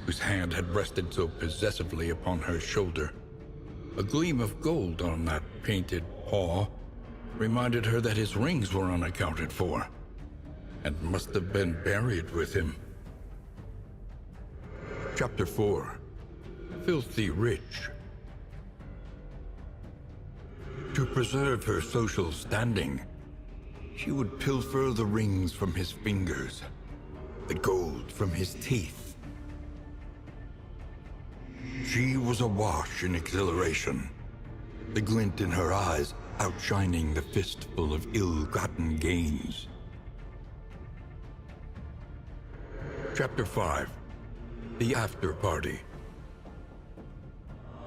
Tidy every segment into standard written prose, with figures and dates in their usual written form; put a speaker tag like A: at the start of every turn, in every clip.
A: whose hand had rested so possessively upon her shoulder. A gleam of gold on that painted paw reminded her that his rings were unaccounted for, and must have been buried with him. Chapter 4. Filthy Rich. To preserve her social standing, she would pilfer the rings from his fingers, the gold from his teeth. She was awash in exhilaration, the glint in her eyes outshining the fistful of ill-gotten gains. Chapter 5. The After Party.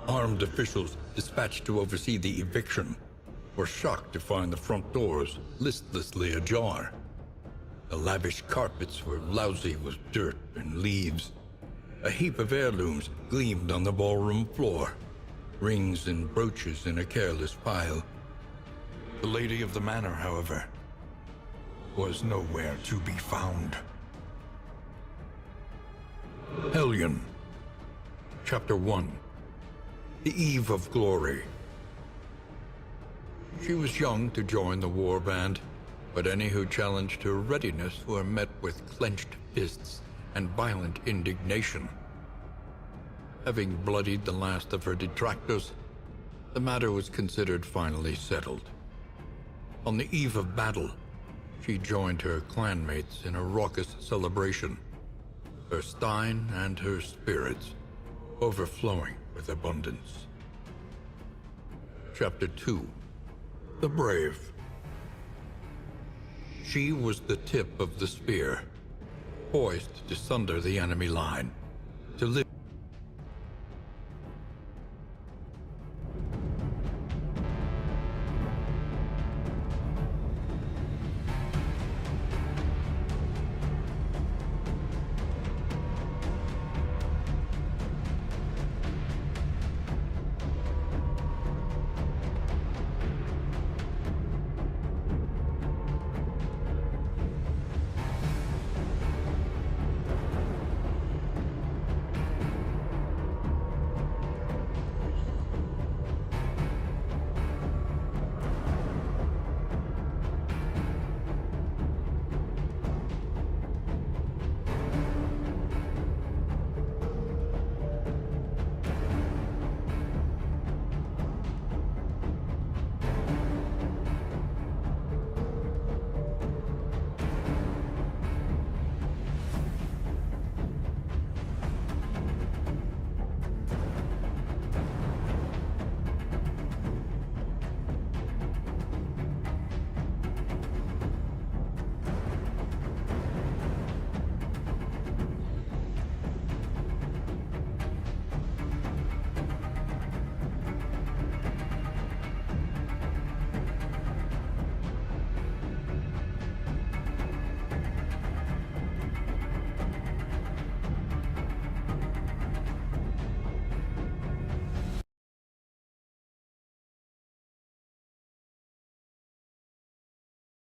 A: Armed officials dispatched to oversee the eviction were shocked to find the front doors listlessly ajar. The lavish carpets were lousy with dirt and leaves. A heap of heirlooms gleamed on the ballroom floor, rings and brooches in a careless pile. The lady of the manor, however, was nowhere to be found. Hellion. Chapter 1. The Eve of Glory. She was young to join the war band, but any who challenged her readiness were met with clenched fists and violent indignation. Having bloodied the last of her detractors, the matter was considered finally settled. On the eve of battle, she joined her clanmates in a raucous celebration, her stein and her spirits overflowing with abundance. Chapter 2. The Brave. She was the tip of the spear, poised to sunder the enemy line, to live.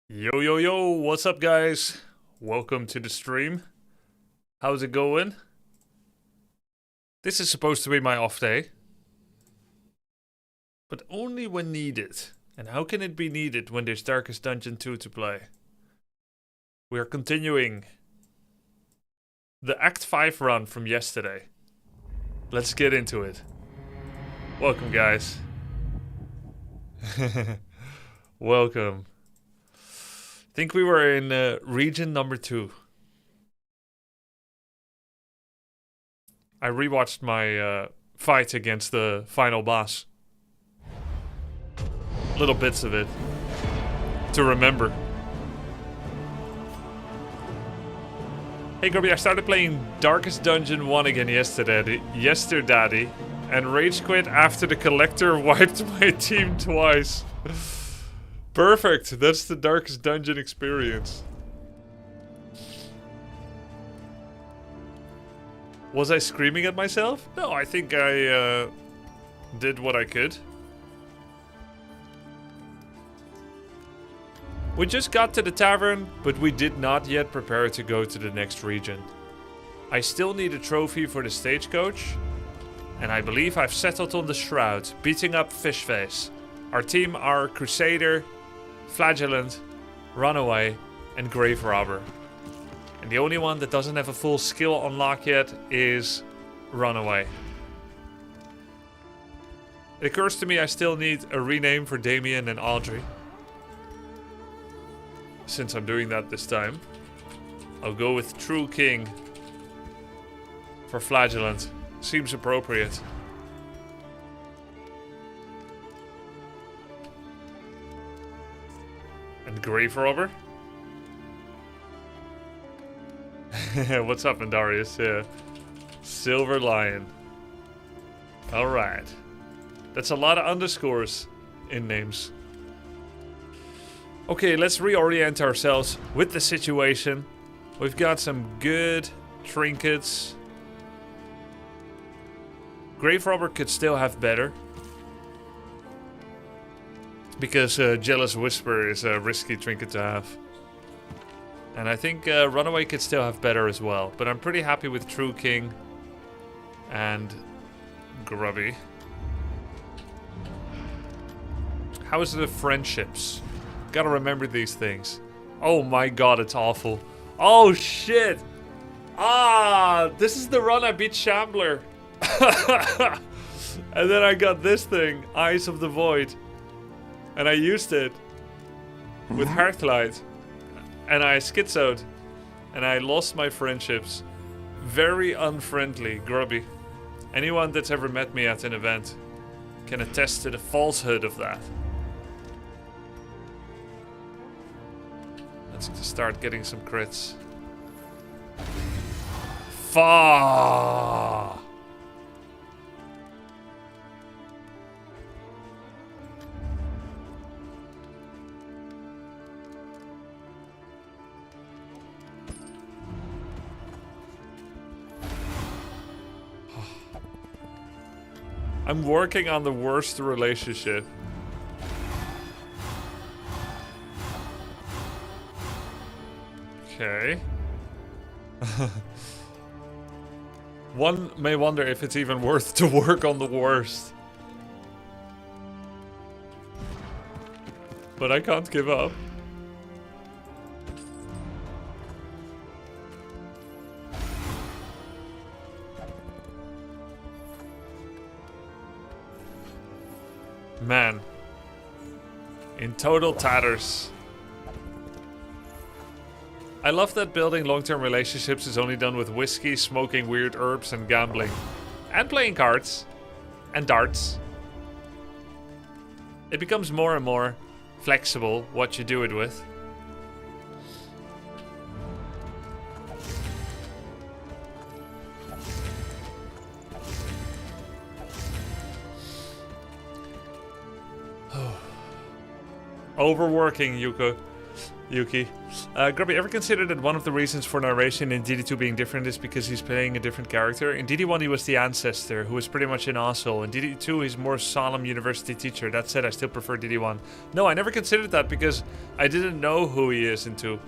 B: Yo, yo, yo, what's up, guys? Welcome to the stream. How's it going? This is supposed to be my off day, but only when needed. And how can it be needed when there's Darkest Dungeon 2 to play? We are continuing the Act 5 run from yesterday. Let's get into it. Welcome, guys. Welcome. I think we were in region number 2. I rewatched my fight against the final boss. Little bits of it to remember. Hey Grubby, I started playing Darkest Dungeon 1 again yesterday, and rage quit after the collector wiped my team twice. Perfect, that's the Darkest Dungeon experience. Was I screaming at myself? No, I think I did what I could. We just got to the tavern, but we did not yet prepare to go to the next region. I still need a trophy for the stagecoach. And I believe I've settled on the shroud, beating up Fishface. Our team are Crusader, Flagellant, Runaway, and Grave Robber. And the only one that doesn't have a full skill unlock yet is Runaway. It occurs to me I still need a rename for Damien and Audrey. Since I'm doing that this time, I'll go with True King for Flagellant. Seems appropriate. And Grave Robber? What's up, Andarius? Yeah. Silver Lion. Alright. That's a lot of underscores in names. Okay, let's reorient ourselves with the situation. We've got some good trinkets. Grave Robber could still have better. Because Jealous Whisper is a risky trinket to have. And I think Runaway could still have better as well. But I'm pretty happy with True King and Grubby. How is the friendships? Gotta remember these things. Oh my god, it's awful. Oh shit! Ah, this is the run I beat Shambler. And then I got this thing, Eyes of the Void. And I used it with Hearthlight. And I schizoed. And I lost my friendships. Very unfriendly, Grubby. Anyone that's ever met me at an event can attest to the falsehood of that. Let's start getting some crits. Fuck! I'm working on the worst relationship. Okay. One may wonder if it's even worth to work on the worst. But I can't give up. Man. In total tatters. I love that building long-term relationships is only done with whiskey, smoking weird herbs, and gambling. And playing cards. And darts. It becomes more and more flexible what you do it with. Overworking, Yuki. Grubby, ever considered that one of the reasons for narration in DD2 being different is because he's playing a different character? In DD1 he was the ancestor, who was pretty much an asshole. In DD2 he's more solemn university teacher. That said, I still prefer DD1. No, I never considered that because I didn't know who he is in 2.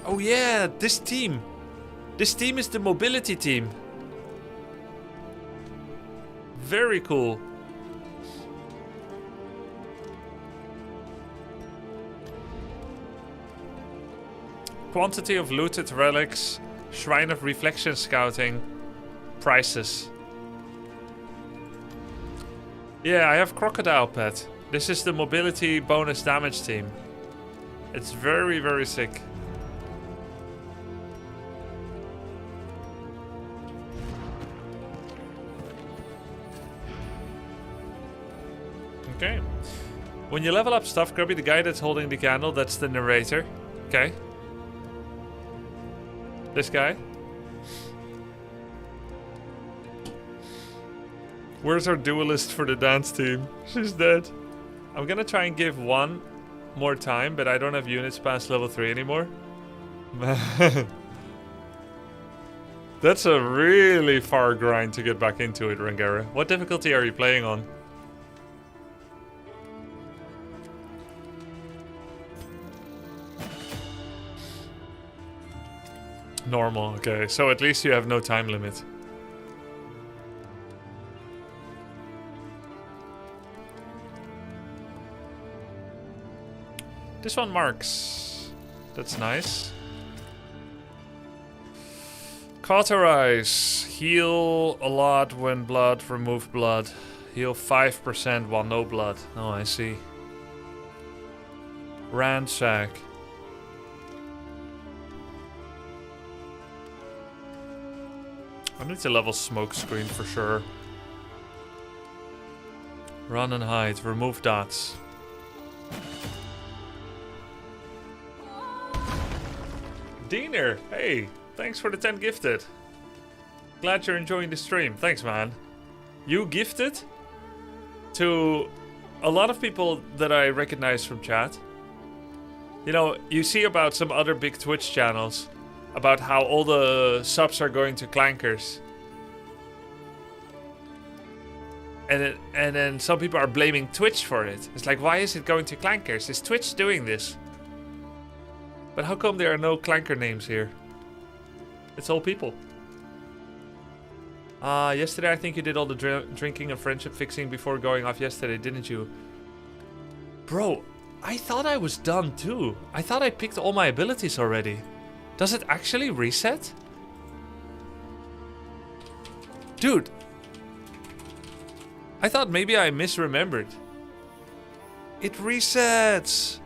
B: Oh yeah, this team. This team is the mobility team. Very cool. Quantity of looted relics, Shrine of Reflection Scouting, prices. Yeah, I have Crocodile Pet. This is the mobility bonus damage team. It's very, very sick. Okay. When you level up stuff, Grubby, the guy that's holding the candle, that's the narrator. Okay. This guy. Where's our duelist for the dance team? She's dead. I'm gonna try and give one more time, but I don't have units past level 3 anymore. Man. That's a really far grind to get back into it, Rangara. What difficulty are you playing on? normal. Okay, so at least you have no time limit. This one marks. That's nice. Cauterize. Heal a lot when blood. Remove blood. Heal 5% while no blood. Oh, I see. Ransack. I need to level smoke screen for sure. Run and hide. Remove dots. Diener, hey, thanks for the 10 gifted. Glad you're enjoying the stream. Thanks, man. You gifted to a lot of people that I recognize from chat. You know, you see about some other big Twitch channels about how all the subs are going to clankers. And then some people are blaming Twitch for it. It's like, why is it going to clankers? Is Twitch doing this? But how come there are no clanker names here? It's all people. Yesterday I think you did all the drinking and friendship fixing before going off yesterday, didn't you? Bro, I thought I was done too. I thought I picked all my abilities already. Does it actually reset? Dude. I thought maybe I misremembered. It resets.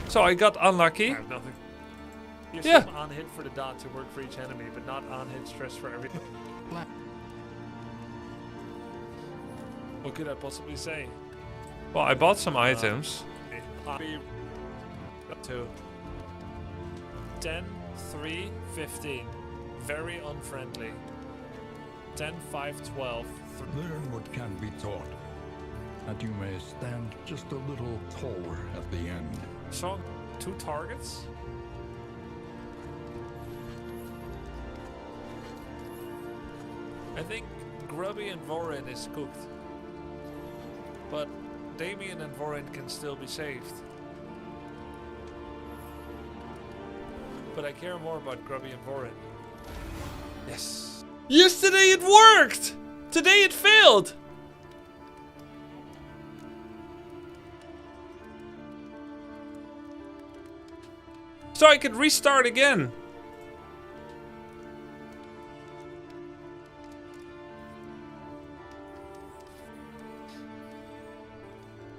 B: So I got unlucky.
C: I have nothing. You
B: Yeah.
C: assume on hit for the dot to work for each enemy, but not on hit stress for everything.
B: What could I possibly say? Well, I bought some items.
C: Poppy up to 10, 3, 15. Very unfriendly. 10, 5, 12.
A: Learn what can be taught, that you may stand just a little taller at the end.
C: So, 2 targets. I think Grubby and Vorin is cooked. But Damien and Vorin can still be saved. But I care more about Grubby and Vorin. Yes.
B: Yesterday it worked! Today it failed! So I could restart again.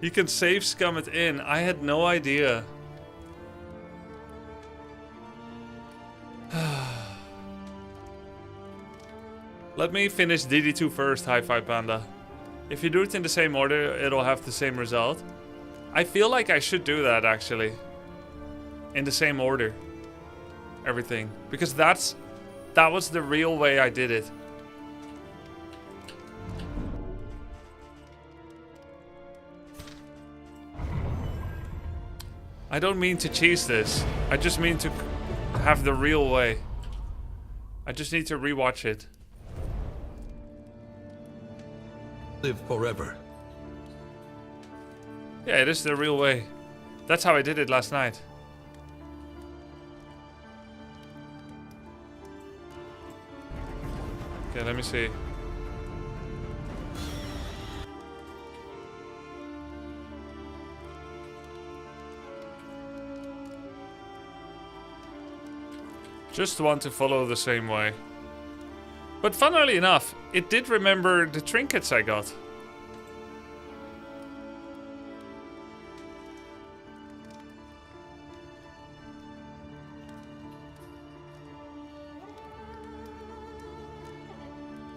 B: You can save scum it in. I had no idea. Let me finish DD2 first, Hi-Fi Panda. If you do it in the same order, it'll have the same result. I feel like I should do that, actually. In the same order. Everything. Because that was the real way I did it. I don't mean to cheese this. I just mean to have the real way. I just need to rewatch it.
A: Live forever.
B: Yeah, it is the real way. That's how I did it last night. Okay, let me see. Just want to follow the same way. But funnily enough, it did remember the trinkets I got.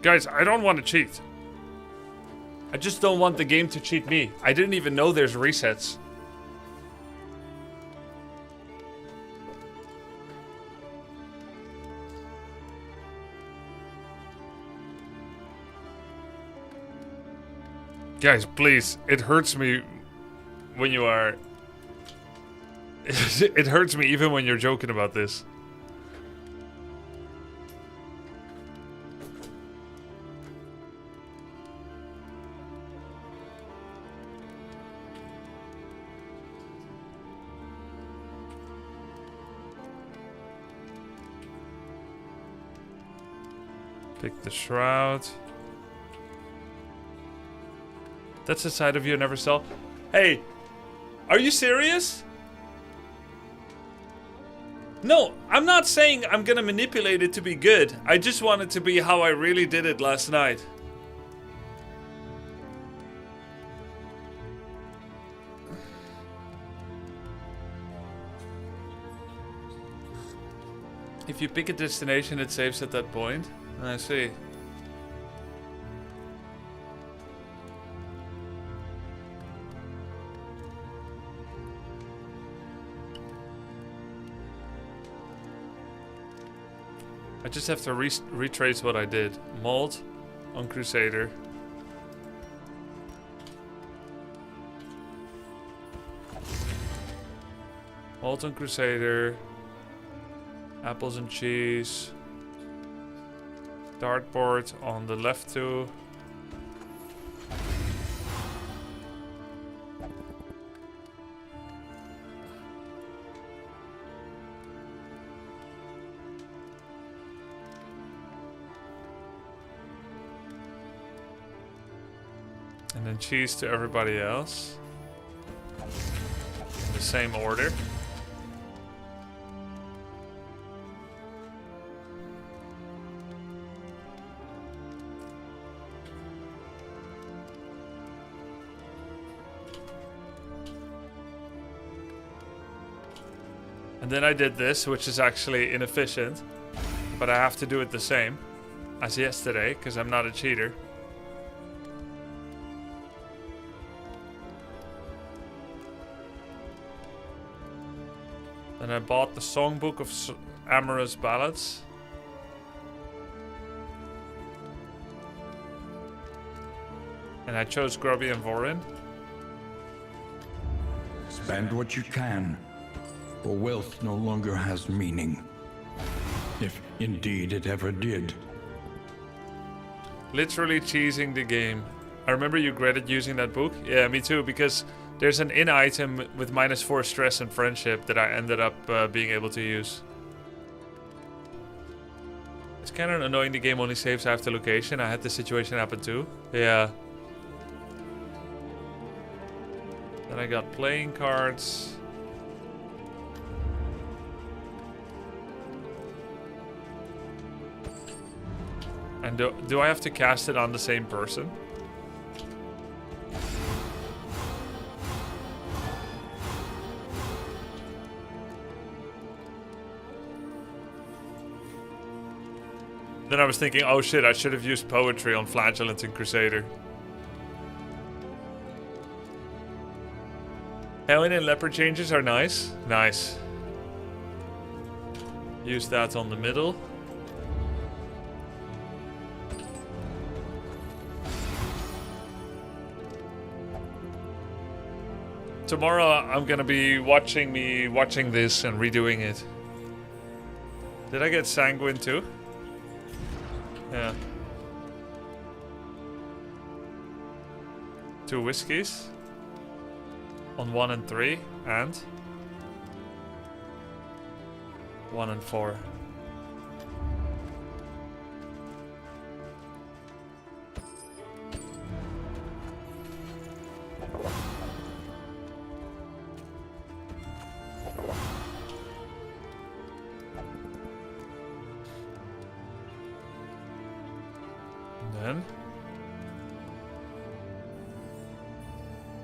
B: Guys, I don't want to cheat. I just don't want the game to cheat me. I didn't even know there's resets. Guys, please, it hurts me when you are... It hurts me even when you're joking about this. Pick the shroud. That's a side of you I never saw. Hey, are you serious? No, I'm not saying I'm gonna manipulate it to be good. I just want it to be how I really did it last night. If you pick a destination, it saves at that point. I see. I just have to retrace what I did. Mold on Crusader. Mold on Crusader. Apples and cheese. Dartboard on the left two. And then cheese to everybody else. In the same order. And then I did this, which is actually inefficient. But I have to do it the same as yesterday, because I'm not a cheater. Then I bought the songbook of Amorous Ballads. And I chose Grubby and Vorin.
A: Spend what you can, for wealth no longer has meaning. If indeed it ever did.
B: Literally cheesing the game. I remember you regretted using that book. Yeah, me too, because there's an in item with -4 stress and friendship that I ended up being able to use. It's kind of annoying the game only saves after location. I had this situation happen too. Yeah. Then I got playing cards. And do I have to cast it on the same person? Then I was thinking, oh shit, I should have used poetry on Flagellant and Crusader. Helen and Leopard changes are nice. Nice. Use that on the middle. Tomorrow I'm gonna be watching this and redoing it. Did I get Sanguine too? Yeah. 2 whiskeys. On 1 and 3 and 1 and 4.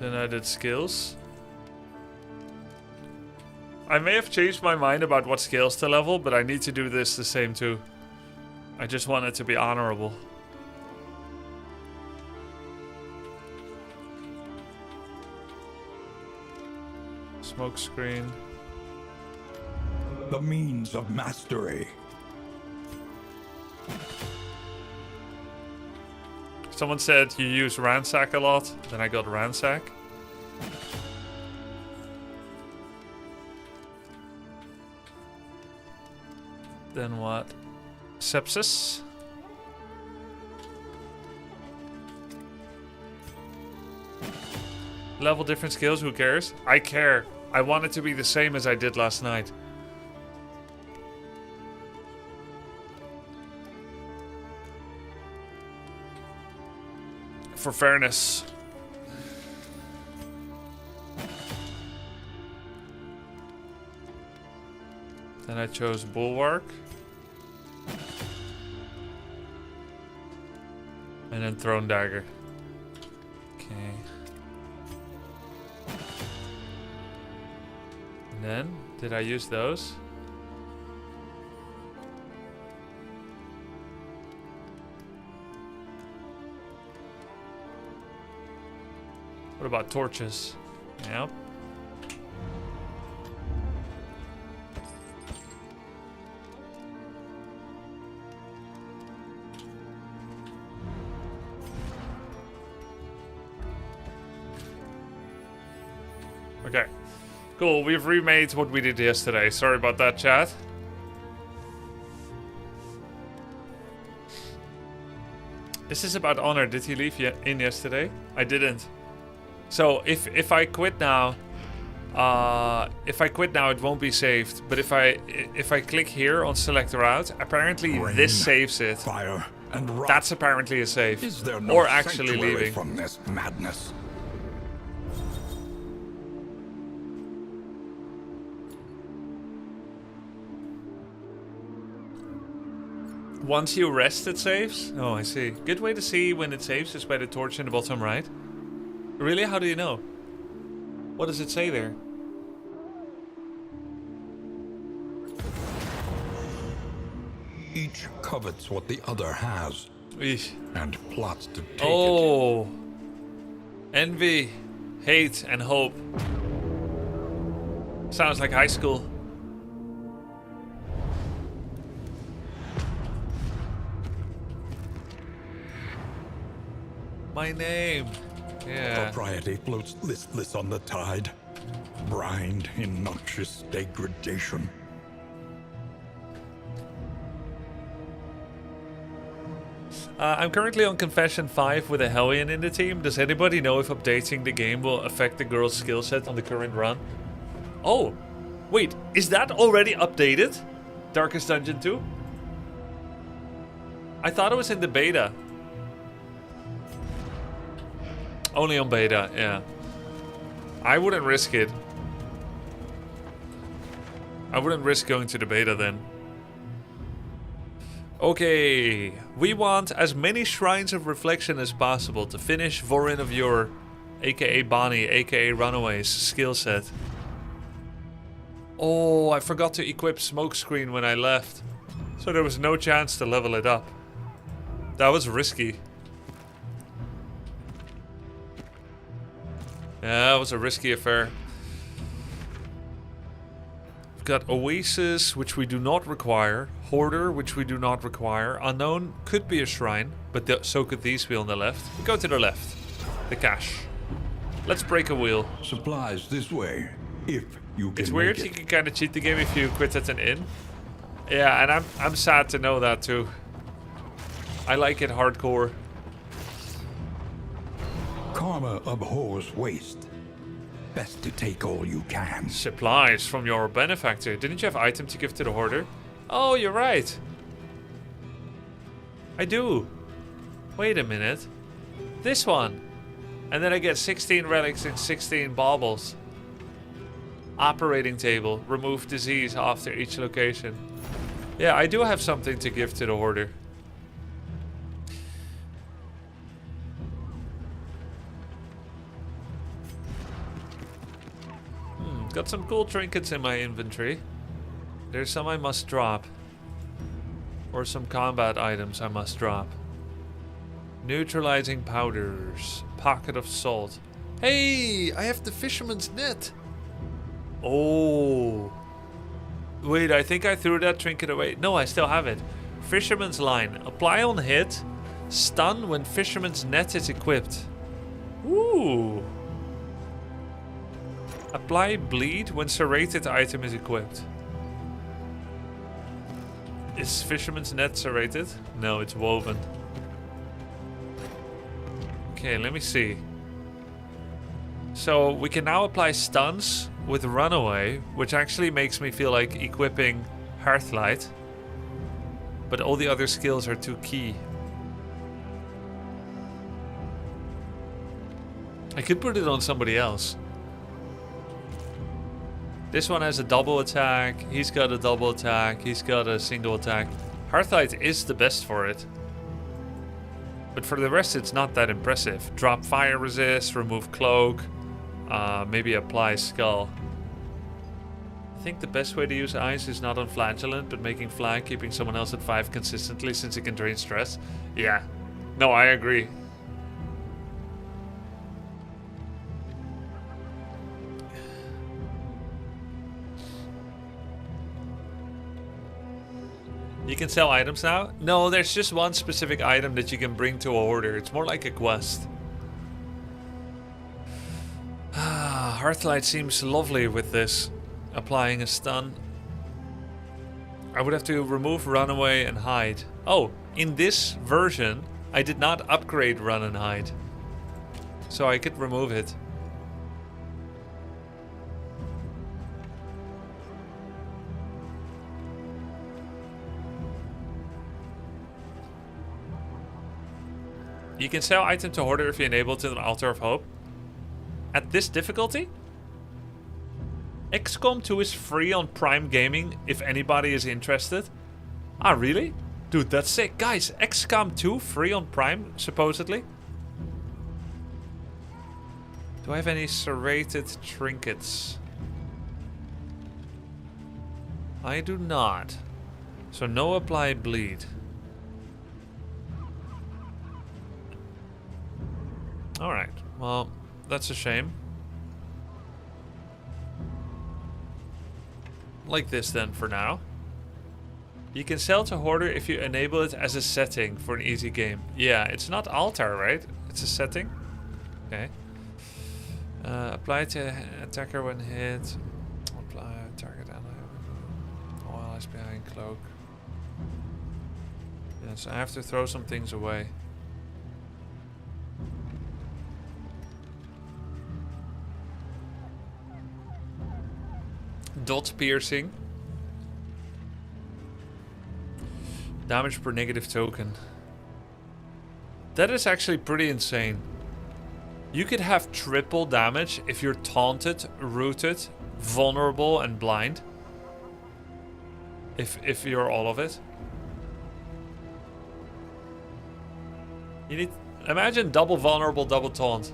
B: Then I did skills. I may have changed my mind about what skills to level, but I need to do this the same too. I just want it to be honorable. Smoke screen.
A: The means of mastery.
B: Someone said you use Ransack a lot, then I got Ransack. Then what? Sepsis. Level different skills, who cares? I care. I want it to be the same as I did last night. for fairness. Then I chose Bulwark. And then Throne Dagger. Okay. And then, did I use those? What about torches? Yep. Okay. Cool, we've remade what we did yesterday. Sorry about that, chat. This is about honor. Did he leave in yesterday? I didn't. So if I quit now, it won't be saved. But if I click here on select route, apparently
D: Rain,
B: this saves it.
D: Fire and rock.
B: That's apparently a save.
D: Is there no
B: or actually
D: sanctuary
B: leaving.
D: from this madness?
B: Once you rest, it saves? Oh, I see. Good way to see when it saves is by the torch in the bottom right. Really? How do you know? What does it say there?
D: Each covets what the other has
B: Eesh.
D: and plots to take it.
B: Oh. Envy, hate, and hope. Sounds like high school. My name. Yeah.
D: Propriety floats listless on the tide, brined in noxious degradation.
B: I'm currently on Confession 5 with a Hellion in the team. Does anybody know if updating the game will affect the girl's skill set on the current run? Oh, wait, is that already updated? Darkest Dungeon 2? I thought it was in the beta. Only on beta, yeah. I wouldn't risk it. I wouldn't risk going to the beta then. Okay, we want as many Shrines of Reflection as possible to finish Vorin of Yore, aka Bonnie, aka Runaway's skill set. Oh, I forgot to equip Smokescreen when I left, so there was no chance to level it up. That was risky. Yeah, it was a risky affair. We've got Oasis, which we do not require. Hoarder, which we do not require. Unknown could be a shrine, but so could these be on the left. We go to the left. The cache. Let's break a wheel.
D: Supplies this way, if you can.
B: It's weird, you can kind of cheat the game if you quit at an inn. Yeah, and I'm sad to know that too. I like it hardcore.
D: Karma abhors waste. Best to take all you can.
B: Supplies from your benefactor. Didn't you have item to give to the hoarder? Oh, you're right. I do. Wait a minute. This one. And then I get 16 relics and 16 baubles. Operating table. Remove disease after each location. Yeah, I do have something to give to the hoarder. Got some cool trinkets in my inventory. There's some I must drop. Or some combat items I must drop. Neutralizing powders. Pocket of salt. Hey, I have the fisherman's net. Oh. Wait, I think I threw that trinket away. No, I still have it. Fisherman's line. Apply on hit. Stun when fisherman's net is equipped. Ooh. Apply bleed when serrated item is equipped. Is fisherman's net serrated? No, it's woven. Okay, let me see. So we can now apply stuns with Runaway, which actually makes me feel like equipping Hearthlight. But all the other skills are too key. I could put it on somebody else. This one has a double attack. He's got a double attack. He's got a single attack. Hearthlight is the best for it. But for the rest, it's not that impressive. Drop fire resist, remove cloak, maybe apply skull. I think the best way to use ice is not on flagellant, but making flag, keeping someone else at 5 consistently since it can drain stress. Yeah. No, I agree. You can sell items now? No, there's just one specific item that you can bring to a hoarder. It's more like a quest. Hearthlight seems lovely with this. Applying a stun. I would have to remove Runaway and hide. Oh, in this version, I did not upgrade Run and Hide. So I could remove it. You can sell item to hoarder if you enable it in an Altar of Hope. At this difficulty? XCOM 2 is free on Prime Gaming if anybody is interested. Ah, really? Dude, that's sick. Guys, XCOM 2 free on Prime, supposedly. Do I have any serrated trinkets? I do not. So no apply bleed. Alright, well, that's a shame. Like this then for now. You can sell to hoarder if you enable it as a setting for an easy game. Yeah, it's not altar, right? It's a setting. Okay. Apply to attacker when hit. Apply target ally. While is behind cloak. Yeah, so I have to throw some things away. Dot piercing. Damage per negative token. That is actually pretty insane. You could have triple damage if you're taunted, rooted, vulnerable, and blind. If you're all of it. You need... Imagine double vulnerable, double taunt.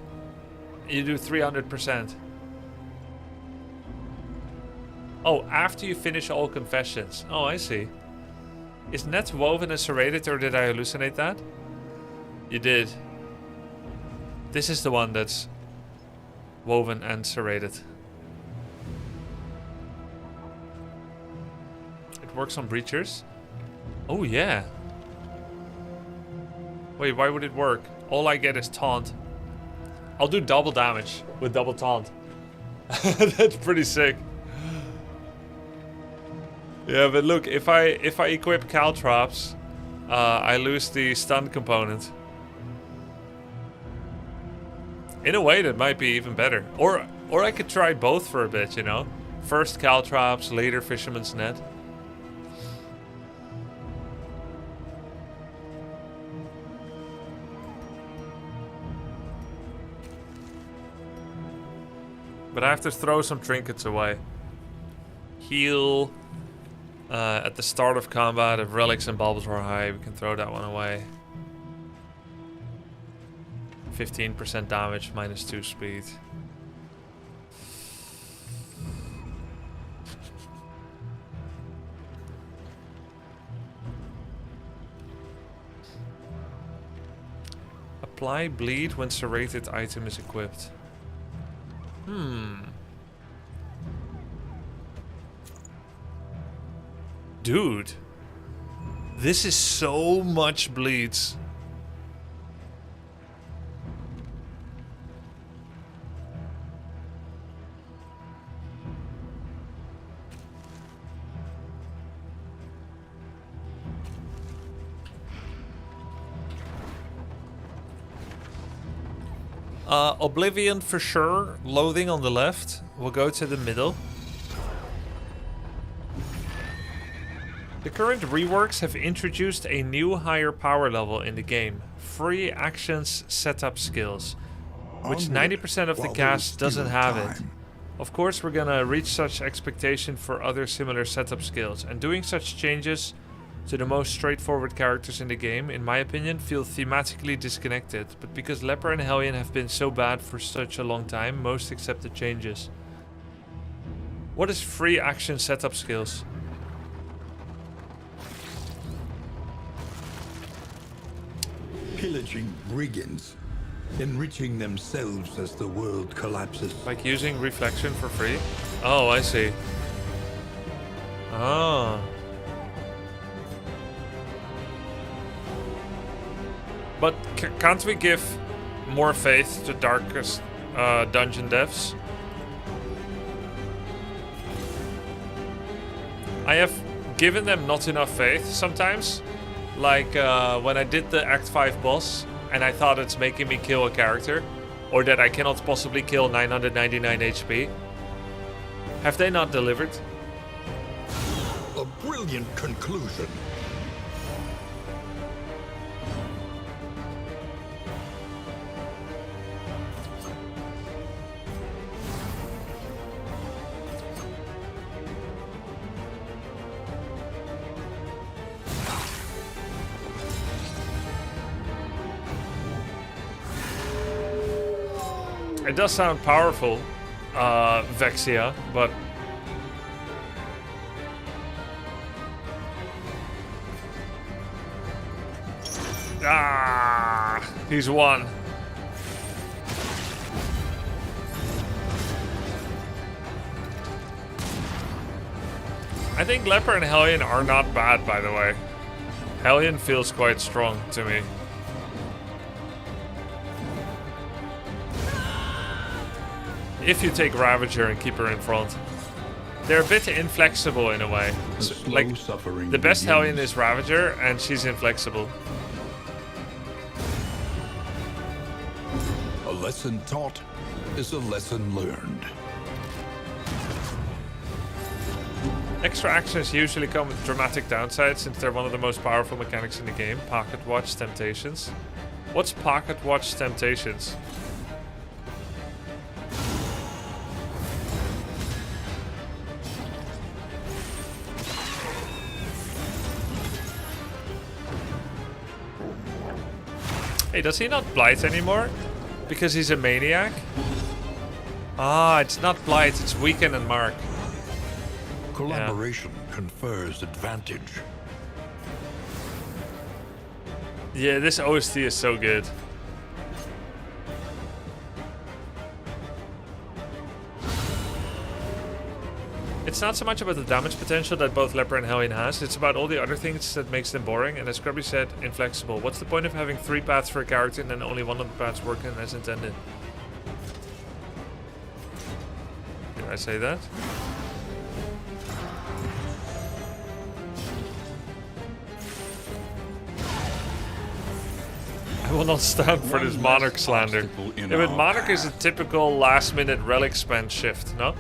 B: You do 300%. Oh, after you finish all confessions. Oh, I see. Is net woven and serrated, or did I hallucinate that? You did. This is the one that's woven and serrated. It works on breachers. Oh, yeah. Wait, why would it work? All I get is taunt. I'll do double damage with double taunt. That's pretty sick. Yeah, but look, if I equip Caltrops, I lose the stun component. In a way, that might be even better. Or I could try both for a bit, you know? First Caltrops, later Fisherman's Net. But I have to throw some trinkets away. Heal. At the start of combat, if relics and baubles are high, we can throw that one away. 15% damage, -2 speed. Apply bleed when serrated item is equipped. Dude, this is so much bleeds. Oblivion for sure. Loathing on the left. We'll go to the middle. The current reworks have introduced a new higher power level in the game. Free actions setup skills. which
D: Onward,
B: 90% of the
D: while there is
B: cast
D: still
B: doesn't have it.
D: time.
B: Of course, we're gonna reach such expectation for other similar setup skills, and doing such changes to the most straightforward characters in the game, in my opinion, feel thematically disconnected. But because Leper and Hellion have been so bad for such a long time, most accept the changes. What is free action setup skills?
D: Pillaging brigands, enriching themselves as the world collapses.
B: Like using reflection for free? Oh, I see. Oh. But can't we give more faith to darkest dungeon devs? I have given them not enough faith sometimes. Like when I did the Act 5 boss and I thought it's making me kill a character, or that I cannot possibly kill 999 HP. Have they not delivered?
D: A brilliant conclusion.
B: It does sound powerful, Vexia, but... Ah, he's won. I think Leper and Hellion are not bad, by the way. Hellion feels quite strong to me. If you take Ravager and keep her in front. They're a bit inflexible in a way. So, like, the best Hellion is Ravager, and she's inflexible.
D: A lesson taught is a lesson learned.
B: Extra actions usually come with dramatic downsides since they're one of the most powerful mechanics in the game. Pocket Watch Temptations. What's Pocket Watch Temptations? Hey, does he not blight anymore? Because he's a maniac? Ah, it's not blight, it's weaken and mark.
D: Collaboration confers advantage.
B: Yeah, this OST is so good. It's not so much about the damage potential that both Leper and Hellion has, it's about all the other things that makes them boring, and as Grubby said, inflexible. What's the point of having 3 paths for a character and then only one of the paths working as intended? Did I say that? I will not stand for this Monarch slander. Yeah, but Monarch is a typical last-minute relic spend shift, no?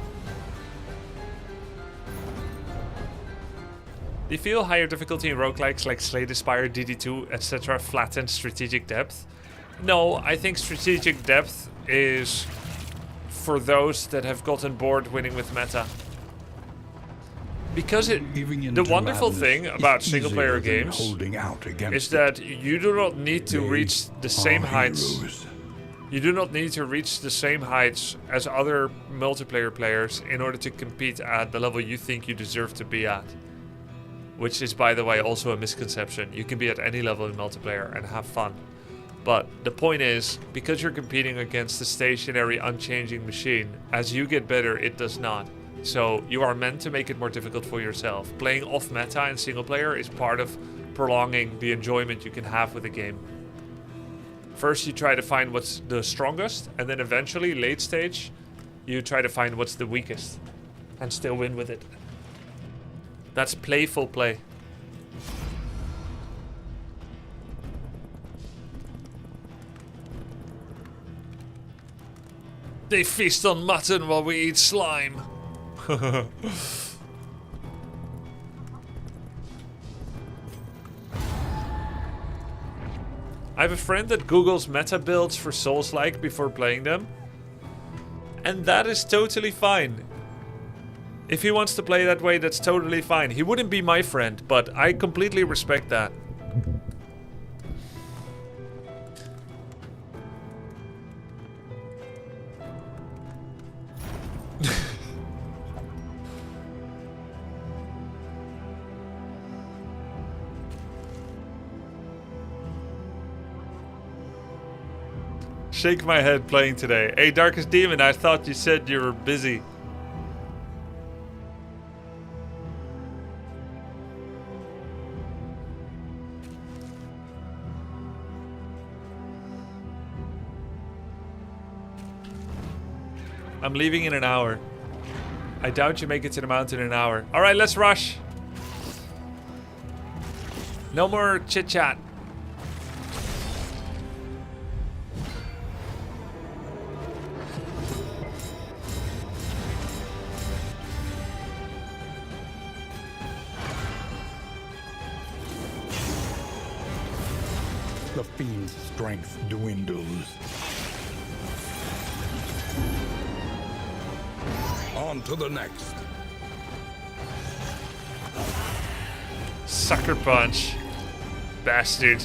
B: Do you feel higher difficulty in roguelikes like Slay the Spire, DD2, etc. flatten strategic depth? No, I think strategic depth is for those that have gotten bored winning with meta. Because the wonderful thing about single-player games is that you do not need to reach the same heights. You do not need to reach the same heights as other multiplayer players in order to compete at the level you think you deserve to be at. Which is, by the way, also a misconception. You can be at any level in multiplayer and have fun. But the point is, because you're competing against the stationary, unchanging machine, as you get better, it does not. So you are meant to make it more difficult for yourself. Playing off meta in single player is part of prolonging the enjoyment you can have with the game. First you try to find what's the strongest, and then eventually, late stage, you try to find what's the weakest. And still win with it. That's playful play. They feast on mutton while we eat slime. I have a friend that Googles meta builds for Souls-like before playing them. And that is totally fine. If he wants to play that way, that's totally fine. He wouldn't be my friend, but I completely respect that. Shake my head playing today. Hey, Darkest Demon, I thought you said you were busy. I'm leaving in an hour. I doubt you make it to the mountain in an hour. Alright, let's rush. No more chit-chat.
D: The fiend's strength dwindles. On to the next.
B: Sucker punch. Bastard.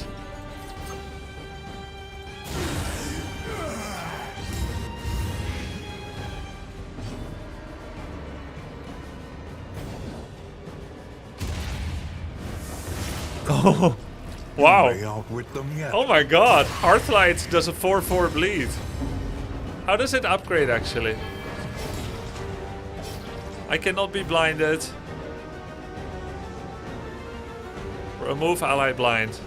B: Oh. Wow.
D: Way out with them yet.
B: Oh my god. Hearthlight does a 4/4 bleed. How does it upgrade actually? I cannot be blinded. Remove ally blind.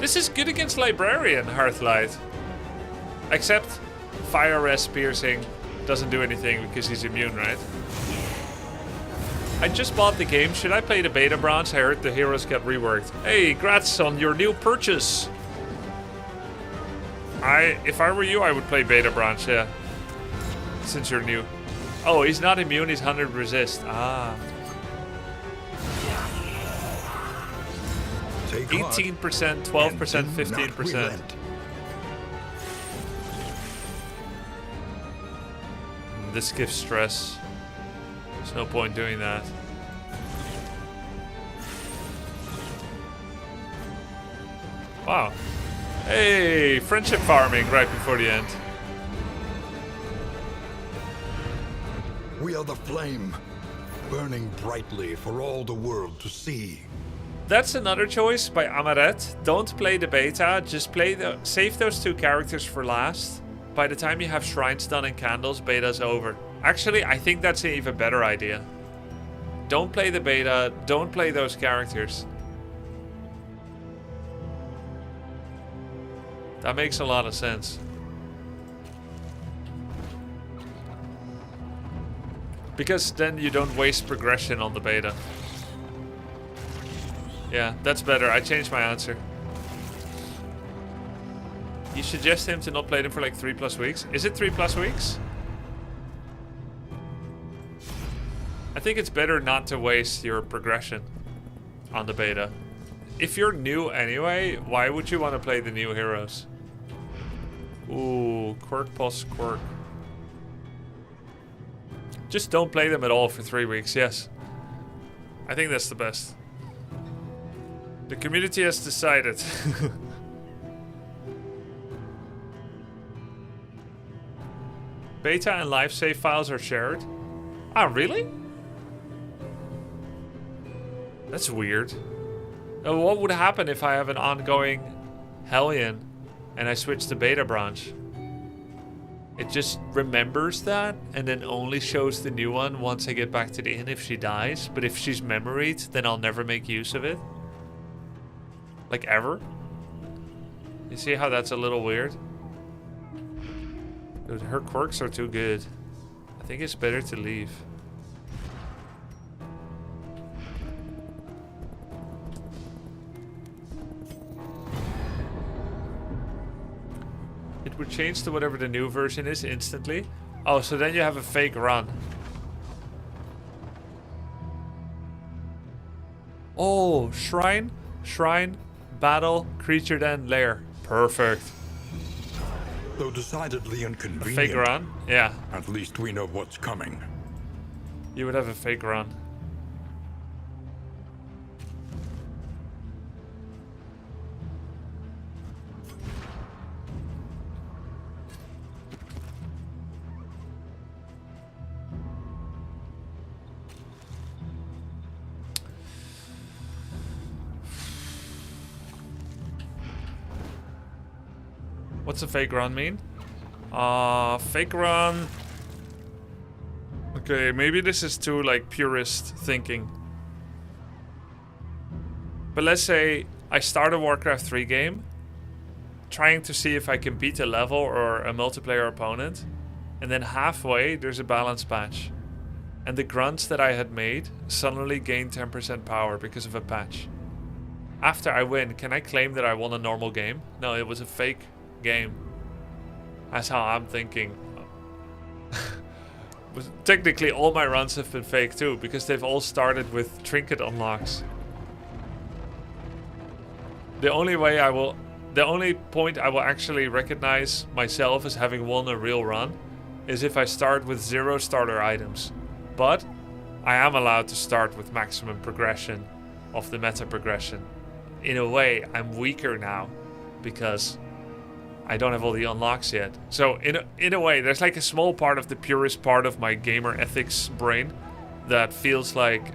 B: This is good against Librarian, Hearthlight. Except Fire Rest Piercing doesn't do anything because he's immune, right? I just bought the game. Should I play the beta branch? I heard the heroes got reworked. Hey, grats on your new purchase. If I were you, I would play beta branch, yeah. Since you're new. Oh, he's not immune, he's 100 resist. Ah. 18%, 12%, 15%. This gives stress. There's no point doing that. Wow. Hey, friendship farming right before the end.
D: We are the flame, burning brightly for all the world to see.
B: That's another choice by Amaret. Don't play the beta, just save those two characters for last. By the time you have shrines done and candles, beta's over. Actually, I think that's an even better idea. Don't play the beta, don't play those characters. That makes a lot of sense. Because then you don't waste progression on the beta. Yeah, that's better. I changed my answer. You suggest him to not play them for like 3+ weeks? Is it 3+ weeks? I think it's better not to waste your progression on the beta. If you're new anyway, why would you want to play the new heroes? Ooh, quirk plus quirk. Just don't play them at all for 3 weeks, yes. I think that's the best. The community has decided. Beta and live save files are shared. Ah, really? That's weird. What would happen if I have an ongoing Hellion and I switch to beta branch? It just remembers that and then only shows the new one once I get back to the inn if she dies. But if she's memoried, then I'll never make use of it. Like ever. You see how that's a little weird? Dude, her quirks are too good. I think it's better to leave. It would change to whatever the new version is instantly. Oh, so then you have a fake run. Oh, shrine, Battle, creature then, lair. Perfect.
D: Though decidedly
B: A
D: inconvenient,
B: fake run? Yeah.
D: at least we know what's coming.
B: You would have a fake run. What's a fake run mean? Fake run. Okay, maybe this is too like purist thinking. But let's say I start a Warcraft 3 game, trying to see if I can beat a level or a multiplayer opponent, and then halfway there's a balance patch. And the grunts that I had made suddenly gain 10% power because of a patch. After I win, can I claim that I won a normal game? No, it was a fake game. That's how I'm thinking. But technically all my runs have been fake too, because they've all started with trinket unlocks. The only point I will actually recognize myself as having won a real run is if I start with 0 starter items. But I am allowed to start with maximum progression of the meta progression. In a way, I'm weaker now because I don't have all the unlocks yet. So in a way, there's like a small part of the purest part of my gamer ethics brain that feels like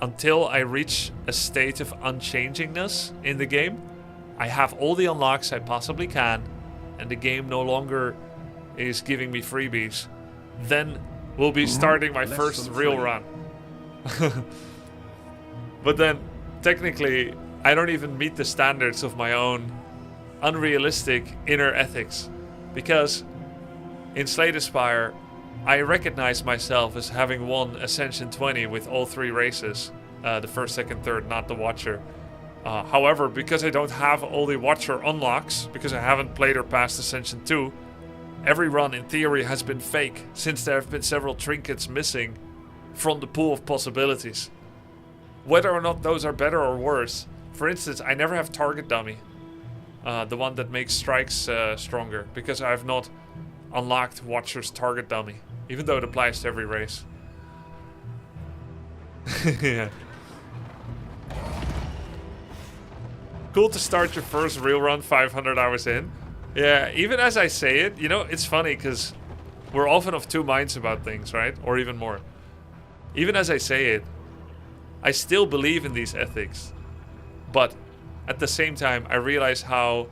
B: until I reach a state of unchangingness in the game, I have all the unlocks I possibly can, and the game no longer is giving me freebies. Then we'll be starting my first real run. But then, technically, I don't even meet the standards of my own unrealistic inner ethics, because in Slay the Spire I recognize myself as having won Ascension 20 with all 3 races, the first, second, third, not the Watcher. However, because I don't have all the Watcher unlocks, because I haven't played or passed Ascension 2, every run in theory has been fake, since there have been several trinkets missing from the pool of possibilities. Whether or not those are better or worse, for instance, I never have target dummy. The one that makes strikes stronger, because I have not unlocked Watcher's target dummy, even though it applies to every race. Yeah. Cool to start your first real run 500 hours in. Yeah, even as I say it, you know, it's funny because we're often of two minds about things, right? Or even more. Even as I say it, I still believe in these ethics. But at the same time, I realize how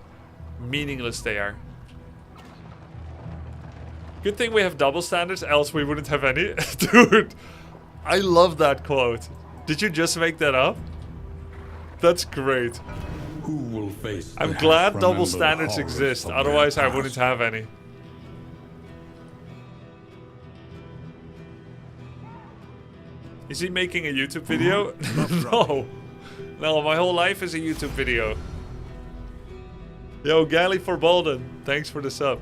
B: meaningless they are. Good thing we have double standards, else we wouldn't have any. Dude, I love that quote. Did you just make that up? That's great.
D: Who will face
B: I'm glad double standards exist, otherwise I wouldn't have any. Is he making a YouTube video? No. No, my whole life is a YouTube video. Yo, Galley for Bolden, thanks for the sub.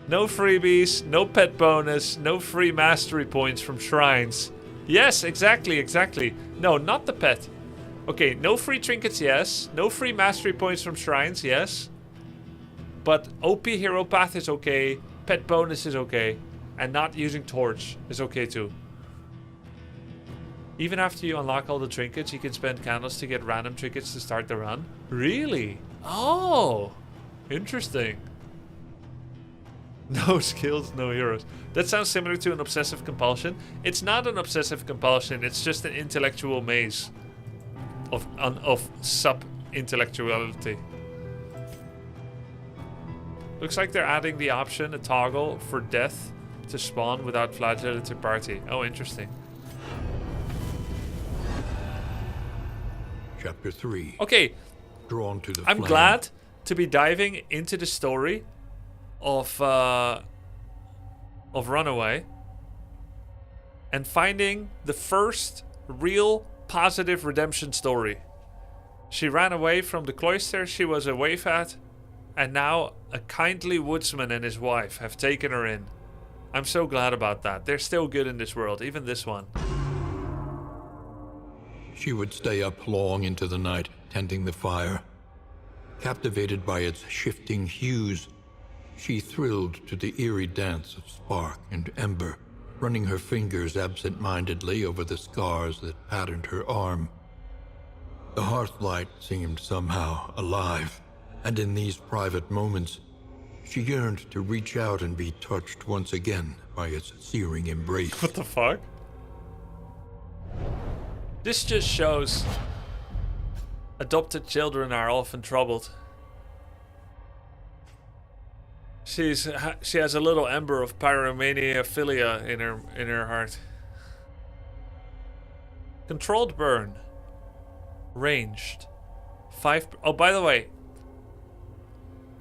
B: No freebies, no pet bonus, no free mastery points from shrines. Yes, exactly. No, not the pet. Okay, no free trinkets, yes. No free mastery points from shrines, yes. But OP hero path is okay. Pet bonus is okay. And not using torch is okay too. Even after you unlock all the trinkets, you can spend candles to get random trinkets to start the run. Really? Oh, interesting. No skills, no heroes. That sounds similar to an obsessive compulsion. It's not an obsessive compulsion, it's just an intellectual maze of sub-intellectuality. Looks like they're adding the option, a toggle, for death to spawn without flagellated party. Oh, interesting.
A: Chapter 3.
B: Okay,
A: Drawn to the
B: I'm
A: flame.
B: glad to be diving into the story of Runaway and finding the first real positive redemption story. She ran away from the cloister she was a waif at, and now a kindly woodsman and his wife have taken her in. I'm so glad about that. They're still good in this world, even this one.
A: She would stay up long into the night, tending the fire. Captivated by its shifting hues, she thrilled to the eerie dance of spark and ember, running her fingers absent-mindedly over the scars that patterned her arm. The hearthlight seemed somehow alive, and in these private moments, she yearned to reach out and be touched once again by its searing embrace.
B: What the fuck? This just shows adopted children are often troubled. She has a little ember of pyromaniaphilia in her heart. Controlled burn. Ranged. 5. Oh, by the way,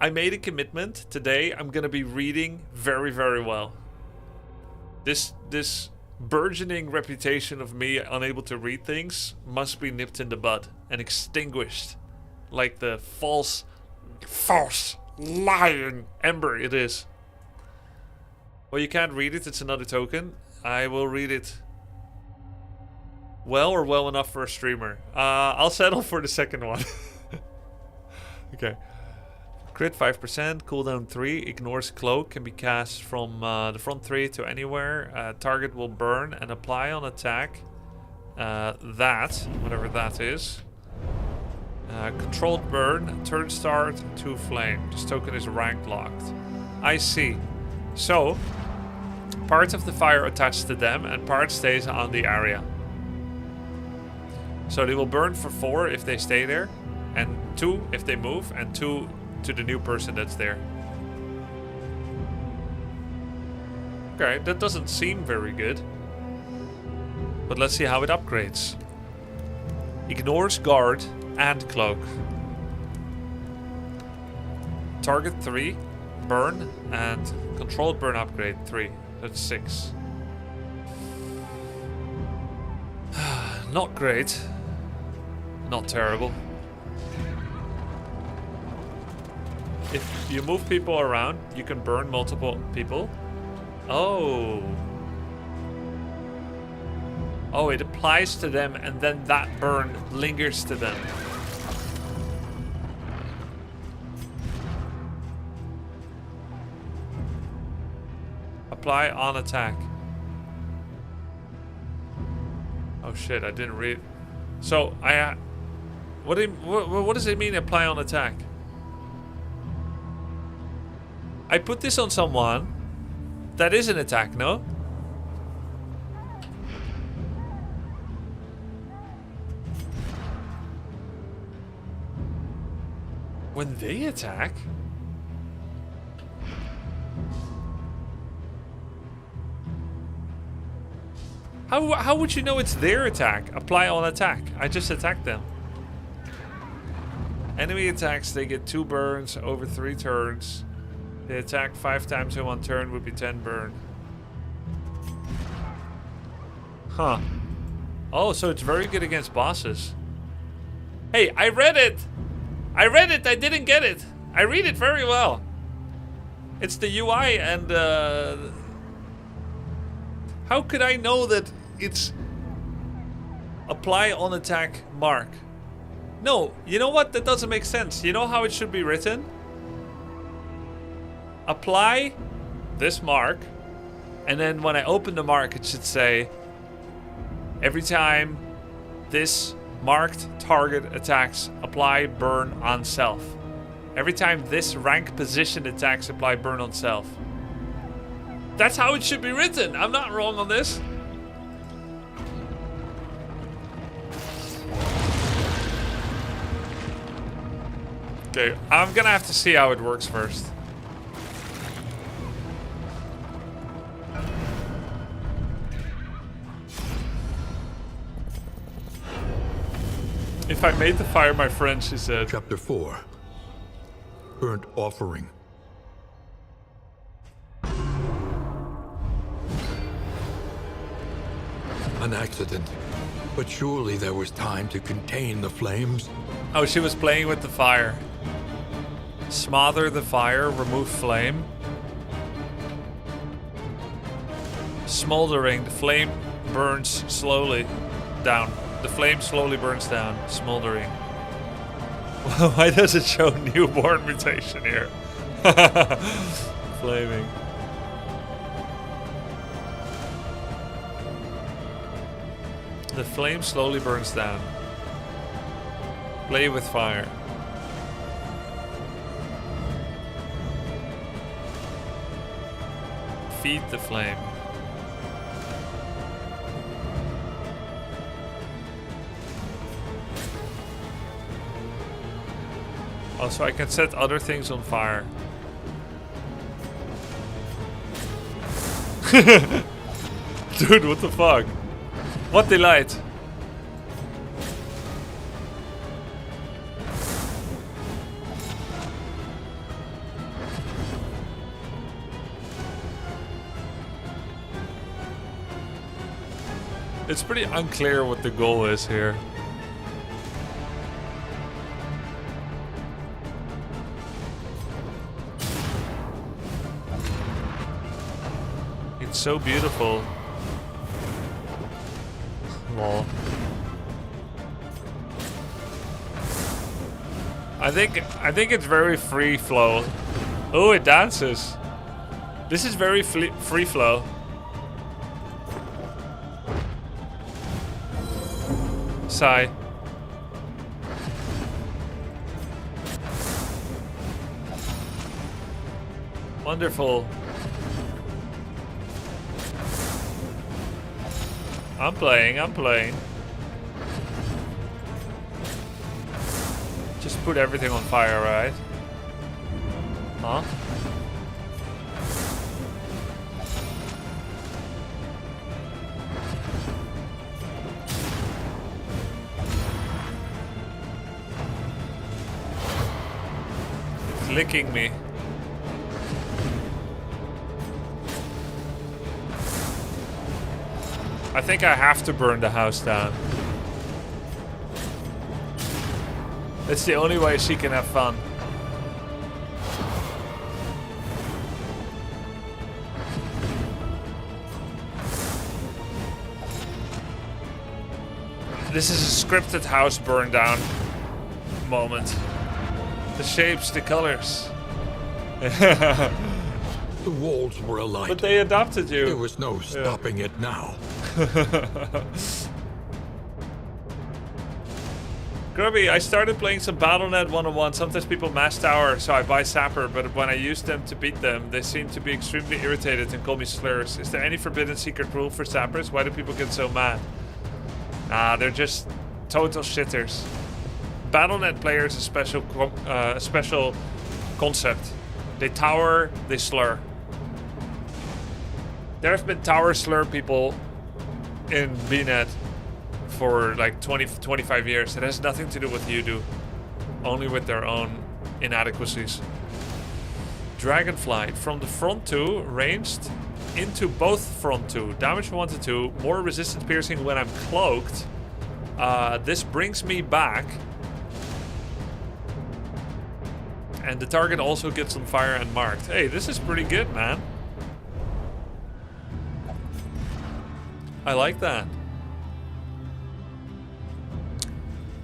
B: I made a commitment today. I'm gonna be reading very, very well. This burgeoning reputation of me unable to read things must be nipped in the bud and extinguished, like the false, lying ember it is. Well, you can't read it. It's another token. I will read it well or well enough for a streamer. I'll settle for the second one. Okay. Crit 5%, cooldown 3, ignores cloak, can be cast from the front 3 to anywhere. Target will burn and apply on attack. Whatever that is. Controlled burn, turn start to flame. This token is rank locked. I see. So, part of the fire attaches to them and part stays on the area. So they will burn for 4 if they stay there, and 2 if they move, and 2 to the new person that's there. Okay, that doesn't seem very good. But let's see how it upgrades. Ignores guard and cloak. Target 3, burn, and controlled burn upgrade 3. That's 6. Not great. Not terrible. If you move people around, you can burn multiple people. Oh. Oh, it applies to them and then that burn lingers to them. Apply on attack. Oh shit, I didn't read. So, what does it mean, apply on attack? I put this on someone. That is an attack, no? When they attack? How would you know it's their attack? Apply on attack. I just attacked them. Enemy attacks, they get 2 burns over 3 turns. They attack 5 times in 1 turn would be 10 burn. Huh. Oh, so it's very good against bosses. Hey, I read it! I read it, I didn't get it. I read it very well. It's the UI and how could I know that it's apply on attack mark? No, you know what? That doesn't make sense. You know how it should be written? Apply this mark, and then when I open the mark, it should say every time this marked target attacks, apply burn on self. Every time this rank position attacks, apply burn on self. That's how it should be written. I'm not wrong on this. Okay, I'm gonna have to see how it works first. If I made the fire my friend, she said.
A: Chapter 4. Burnt Offering. An accident. But surely there was time to contain the flames.
B: Oh, she was playing with the fire. Smother the fire, remove flame. Smoldering, the flame burns slowly down. The flame slowly burns down, smoldering. Why does it show newborn mutation here? Flaming. The flame slowly burns down. Play with fire. Feed the flame. Also, I can set other things on fire. Dude, what the fuck? What delight! It's pretty unclear what the goal is here. It's so beautiful. Lol. I think it's very free flow. Oh, it dances. This is very free flow. Sigh. Wonderful. I'm playing. Just put everything on fire, right? Huh? It's licking me. I think I have to burn the house down. It's the only way she can have fun. This is a scripted house burn down moment. The shapes, the colors.
D: The walls were alight.
B: But they adopted you.
D: There was no stopping it now.
B: Grubby, I started playing some BattleNet 101. Sometimes people mass tower, so I buy Sapper, but when I use them to beat them, they seem to be extremely irritated and call me slurs. Is there any forbidden secret rule for Sappers? Why do people get so mad? They're just total shitters. BattleNet players a special concept. They tower, they slur. There have been tower slur people in BNet for like 25 years. It has nothing to do with you do, only with their own inadequacies. Dragonflight from the front 2, ranged into both front 2. Damage 1 to 2, more resistance piercing when I'm cloaked. This brings me back. And the target also gets on fire and marked. Hey, this is pretty good, man. I like that.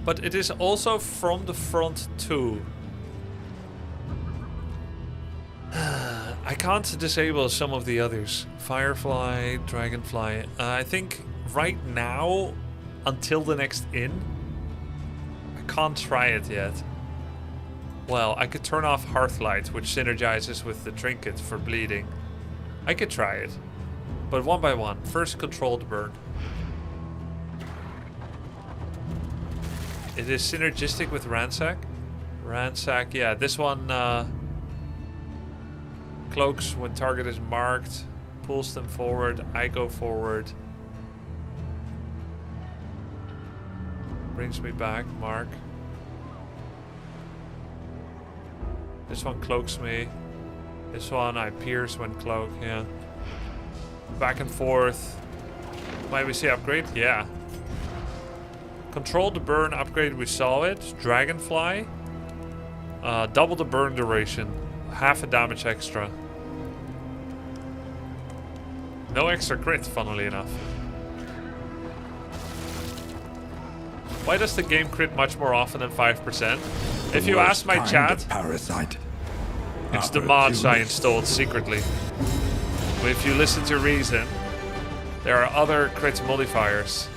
B: But it is also from the front too. I can't disable some of the others. Firefly, Dragonfly. I think right now, until the next inn, I can't try it yet. Well, I could turn off Hearthlight, which synergizes with the trinket for bleeding. I could try it. But one by one. First, controlled burn. It is synergistic with Ransack. Ransack, yeah. This one cloaks when target is marked. Pulls them forward. I go forward. Brings me back. Mark. This one cloaks me. This one I pierce when cloak, yeah. Back and forth. Might we see upgrade? Yeah. Control the burn upgrade, we saw it. Dragonfly. Double the burn duration. Half a damage extra. No extra crit, funnily enough. Why does the game crit much more often than 5%?
D: The
B: If you ask
D: worst
B: my
D: kind
B: chat,
D: of parasite.
B: it's the mods I installed secretly. But if you listen to reason, there are other crit modifiers.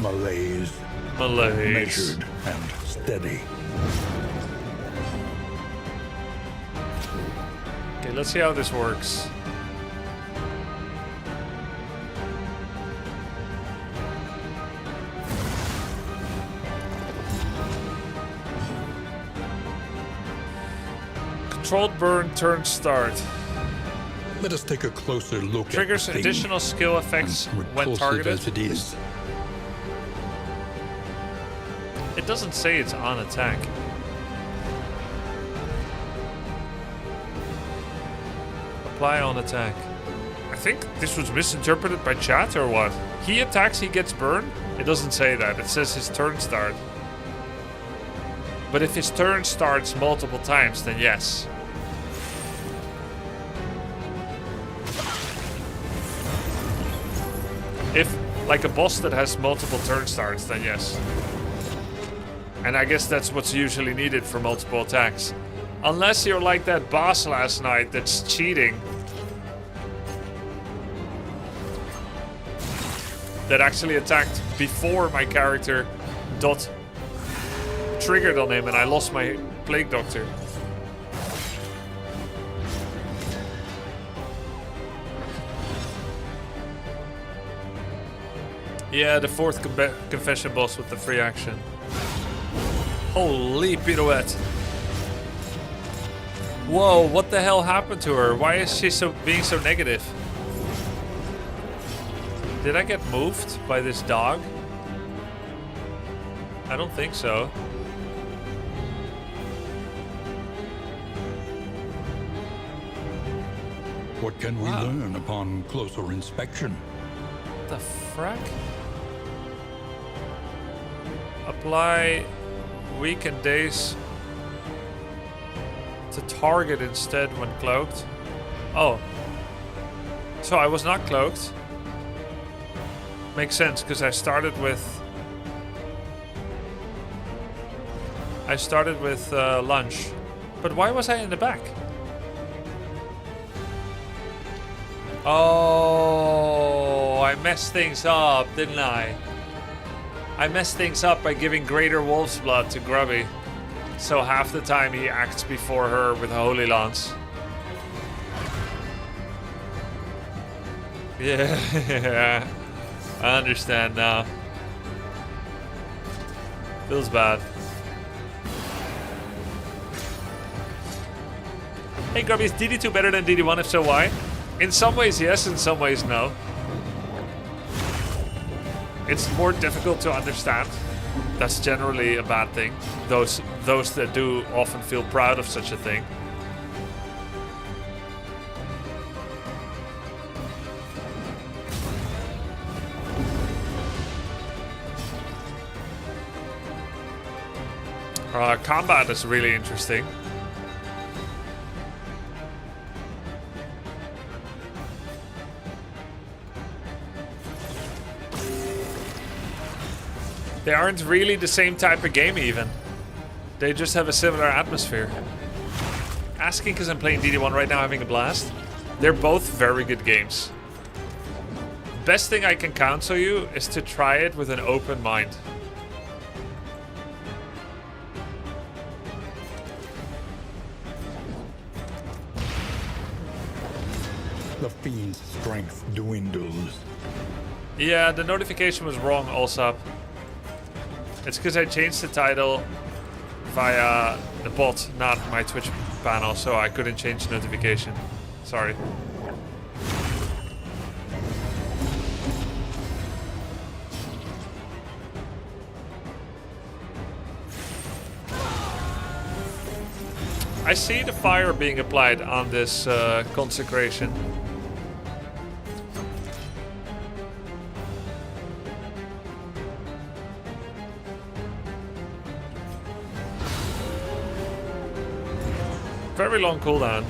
D: Malaise.
B: Malaise.
D: Measured and steady.
B: Okay, let's see how this works. Controlled burn, turn start.
A: Let us take a closer look
B: Triggers
A: at the thing,
B: additional skill effects
A: and
B: when
A: repulsive
B: targeted.
A: as it is.
B: It doesn't say it's on attack. Apply on attack. I think this was misinterpreted by chat or what? He attacks, he gets burned? It doesn't say that. It says his turn start. But if his turn starts multiple times, then yes. If, like a boss that has multiple turn starts, then yes. And I guess that's what's usually needed for multiple attacks. Unless you're like that boss last night that's cheating. That actually attacked before my character dot triggered on him and I lost my Plague Doctor. Yeah, the fourth confession boss with the free action. Holy pirouette. Whoa, what the hell happened to her? Why is she being so negative? Did I get moved by this dog? I don't think so.
D: What can we learn upon closer inspection?
B: What the frack? Apply weaken days to target instead when cloaked. Oh. So I was not cloaked. Makes sense, because I started with lunch. But why was I in the back? Oh, I messed things up, didn't I? I messed things up by giving Greater Wolf's Blood to Grubby. So half the time he acts before her with a Holy Lance. Yeah, I understand now. Feels bad. Hey Grubby, is DD2 better than DD1? If so, why? In some ways yes, in some ways no. It's more difficult to understand. That's generally a bad thing. Those that do often feel proud of such a thing. Combat is really interesting. They aren't really the same type of game even. They just have a similar atmosphere. Asking because I'm playing DD1 right now, having a blast. They're both very good games. Best thing I can counsel you is to try it with an open mind.
D: The fiend's strength dwindles.
B: Yeah, the notification was wrong, Allsop. It's because I changed the title via the bot, not my Twitch panel, so I couldn't change the notification. Sorry. I see the fire being applied on this consecration. Very long cooldown.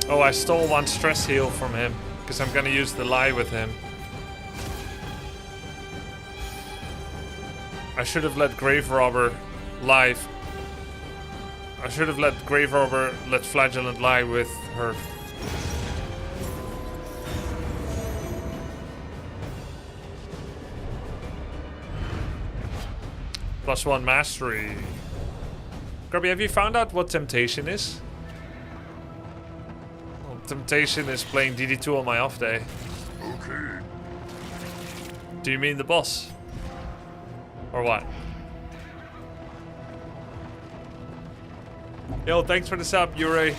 B: Oh, I stole one stress heal from him because I'm gonna use the lie with him. I should have let Grave Robber live. I should have let Grave Robber let Flagellant lie with her. +1 mastery. Grubby, have you found out what temptation is? Well, temptation is playing DD2 on my off day.
D: Okay.
B: Do you mean the boss? Or what? Yo, thanks for the sub, Yuri.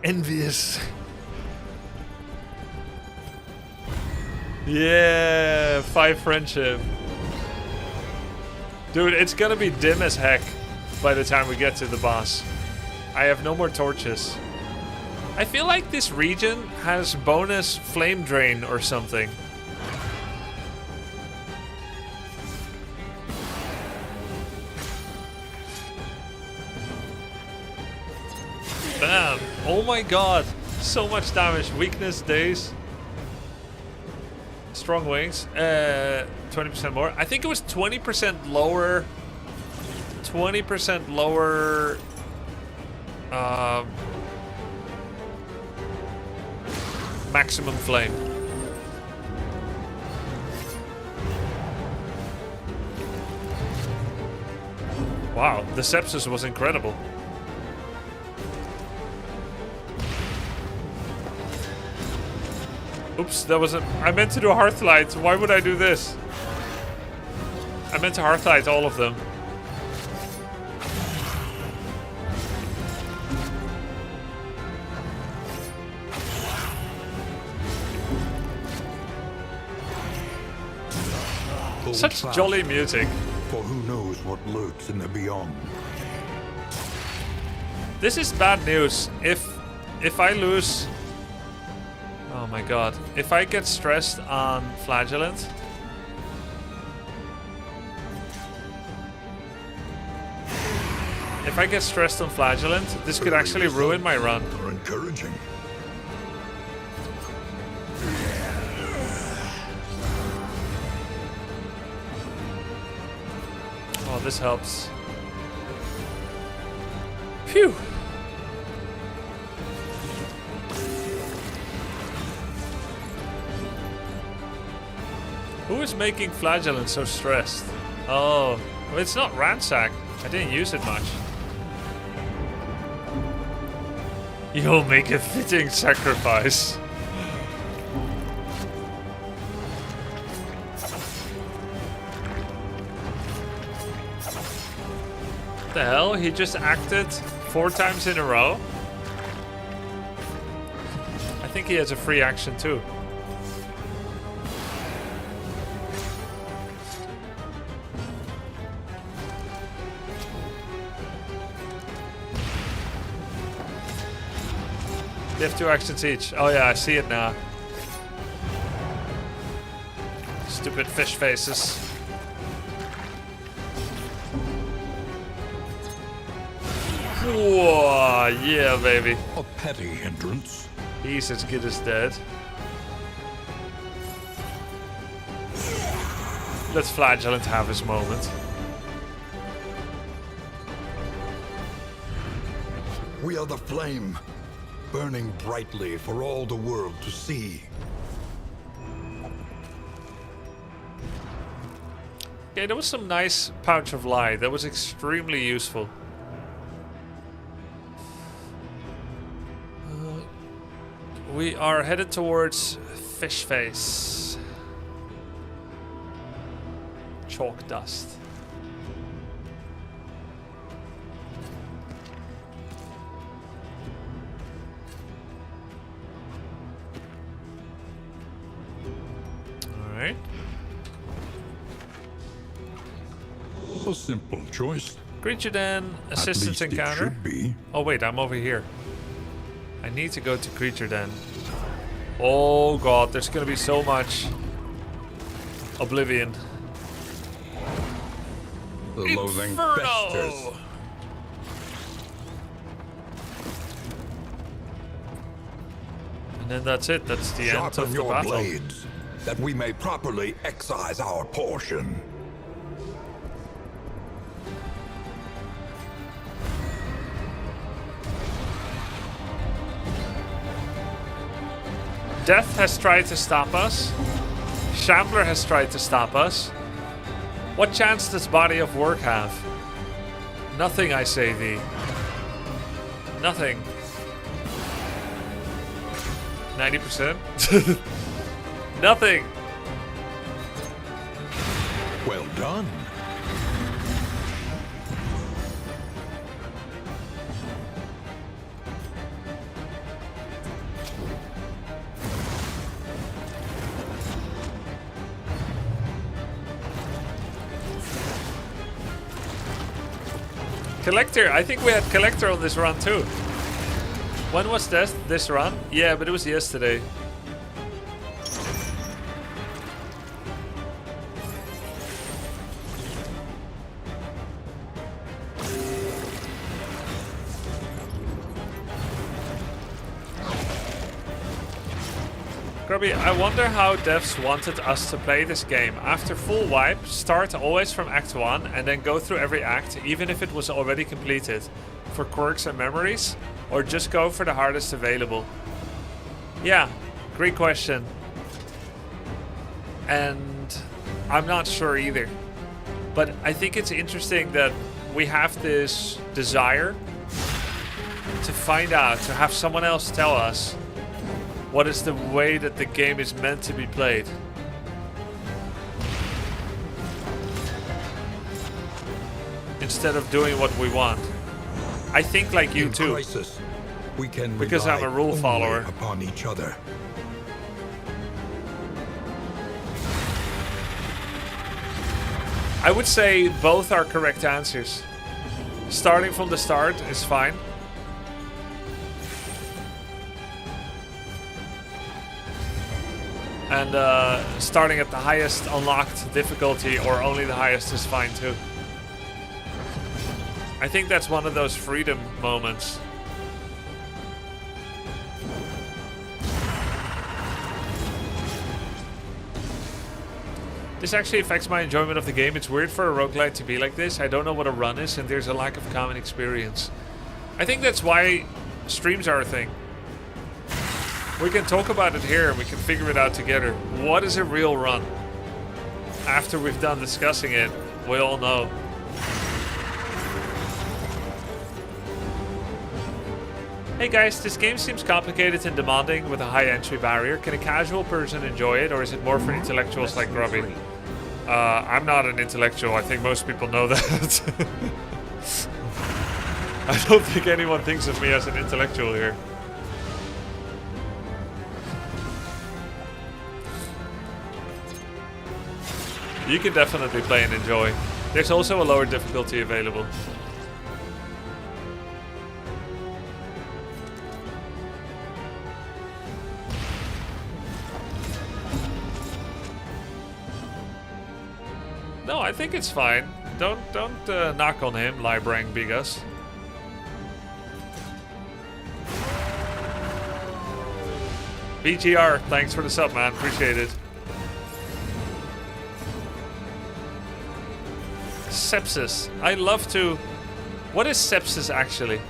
B: Envious. Yeah, 5 friendship. Dude, it's gonna be dim as heck by the time we get to the boss. I have no more torches. I feel like this region has bonus flame drain or something. Bam! Oh my god! So much damage. Weakness, daze. Strong wings. 20% more. I think it was 20% lower. 20% lower. Maximum flame. Wow, the sepsis was incredible. Oops, that wasn't. I meant to do Hearthlight. Why would I do this? I meant to Hearthlight all of them. Such jolly music.
D: For who knows what lurks in the beyond.
B: This is bad news. If I lose... Oh my god. If I get stressed on Flagellant... If I get stressed on Flagellant, this could actually ruin my run.
D: Are encouraging.
B: Oh, this helps. Phew. Who is making Flagellant so stressed? Oh, well, it's not Ransack. I didn't use it much. You'll make a fitting sacrifice. What the hell? He just acted 4 times in a row? I think he has a free action too. They have 2 actions each. Oh yeah, I see it now. Stupid fish faces. Whoa, yeah, baby.
D: A petty hindrance.
B: He's as good as dead. Let Flagellant have his moment.
D: We are the flame, burning brightly for all the world to see.
B: Okay, that was some nice pouch of lie. That was extremely useful. We are headed towards Fish Face. Chalk dust.
D: A simple choice.
B: Creature Den,
D: At
B: assistance
D: least it
B: encounter.
D: should be.
B: Oh wait, I'm over here. I need to go to Creature Den. Oh god, there's gonna be so much oblivion.
D: The loathing
B: Inferno!
D: festers.
B: And then that's it. That's the end
D: Sharpen
B: of the
D: your
B: battle.
D: blades, that we may properly excise our portion.
B: Death has tried to stop us. Shambler has tried to stop us. What chance does Body of Work have? Nothing, I say thee. Nothing. 90%? Nothing.
D: Well done.
B: Collector. I think we had Collector on this run too. When was this run? Yeah, but it was yesterday. Grubby, I wonder how devs wanted us to play this game. After full wipe, start always from Act 1 and then go through every act, even if it was already completed, for quirks and memories, or just go for the hardest available. Yeah, great question. And I'm not sure either. But I think it's interesting that we have this desire to find out, to have someone else tell us what is the way that the game is meant to be played. Instead of doing what we want. I think like you
D: In
B: too.
D: crisis, we can
B: Because I'm a
D: rely
B: rule
D: only
B: follower.
D: upon each other.
B: I would say both are correct answers. Starting from the start is fine. And starting at the highest unlocked difficulty or only the highest is fine too. I think that's one of those freedom moments. This actually affects my enjoyment of the game. It's weird for a roguelite to be like this. I don't know what a run is and there's a lack of common experience. I think that's why streams are a thing. We can talk about it here and we can figure it out together. What is a real run? After we've done discussing it, we all know. Hey guys, this game seems complicated and demanding with a high entry barrier. Can a casual person enjoy it, or is it more for intellectuals like Grubby? I'm not an intellectual, I think most people know that. I don't think anyone thinks of me as an intellectual here. You can definitely play and enjoy. There's also a lower difficulty available. No, I think it's fine. Don't knock on him, Librang Bigas. BGR, thanks for the sub, man. Appreciate it. Sepsis. I love to... What is sepsis actually?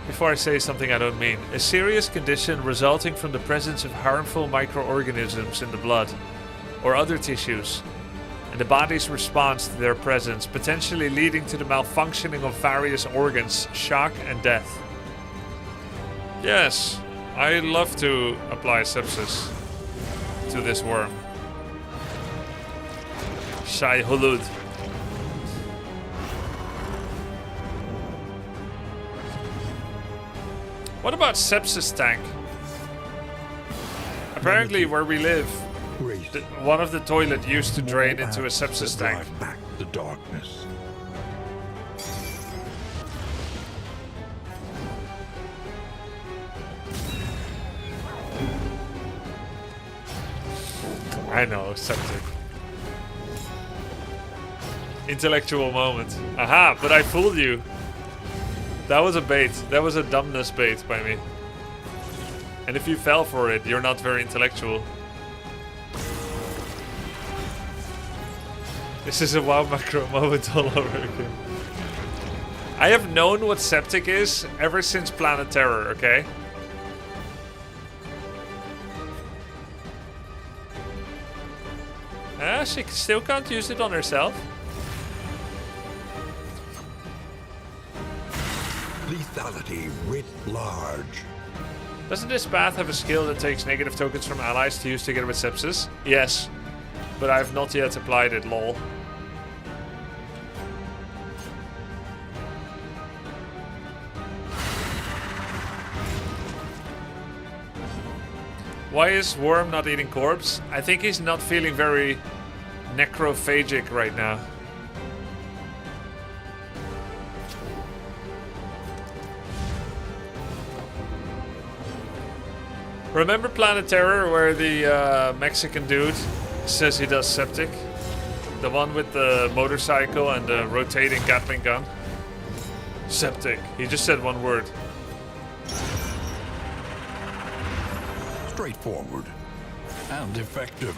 B: Before I say something I don't mean. A serious condition resulting from the presence of harmful microorganisms in the blood or other tissues, and the body's response to their presence, potentially leading to the malfunctioning of various organs, shock, and death. Yes, I love to apply sepsis to this worm. Shai Hulud. What about sepsis tank? Apparently where we live, one of the toilet used to drain into a sepsis tank.
D: Back the darkness.
B: I know, septic. Intellectual moment. Aha, but I fooled you. That was a bait. That was a dumbness bait by me. And if you fell for it, you're not very intellectual. This is a WoW macro moment all over again. I have known what septic is ever since Planet Terror, okay? She still can't use it on herself.
D: Lethality writ large.
B: Doesn't this path have a skill that takes negative tokens from allies to use together with sepsis? Yes, but I've not yet applied it, lol. Why is Worm not eating corpse? I think he's not feeling very necrophagic right now. Remember Planet Terror where the Mexican dude says he does septic? The one with the motorcycle and the rotating Gatling gun? Septic. He just said one word.
D: Straightforward and effective.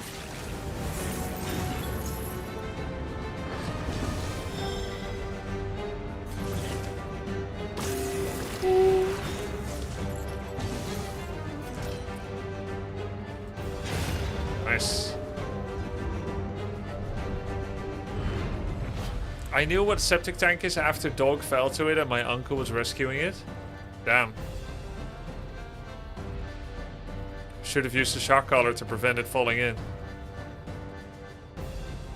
B: Nice. I knew what septic tank is after dog fell to it and my uncle was rescuing it. Damn. Should have used the shock collar to prevent it falling in.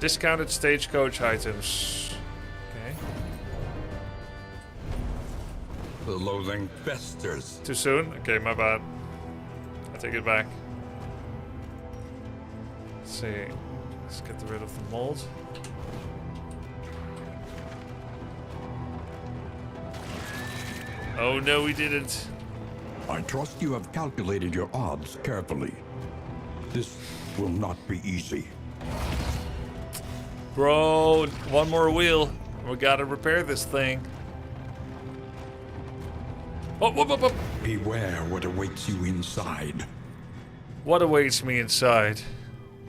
B: Discounted stagecoach items. Okay.
D: The loathing festers.
B: Too soon? Okay, my bad. I take it back. Let's see. Let's get rid of the mold. Oh no, we didn't.
D: I trust you have calculated your odds carefully. This will not be easy.
B: Bro, one more wheel. We gotta repair this thing. Oh, whoop, whoop, whoop.
D: Beware what awaits you inside.
B: What awaits me inside?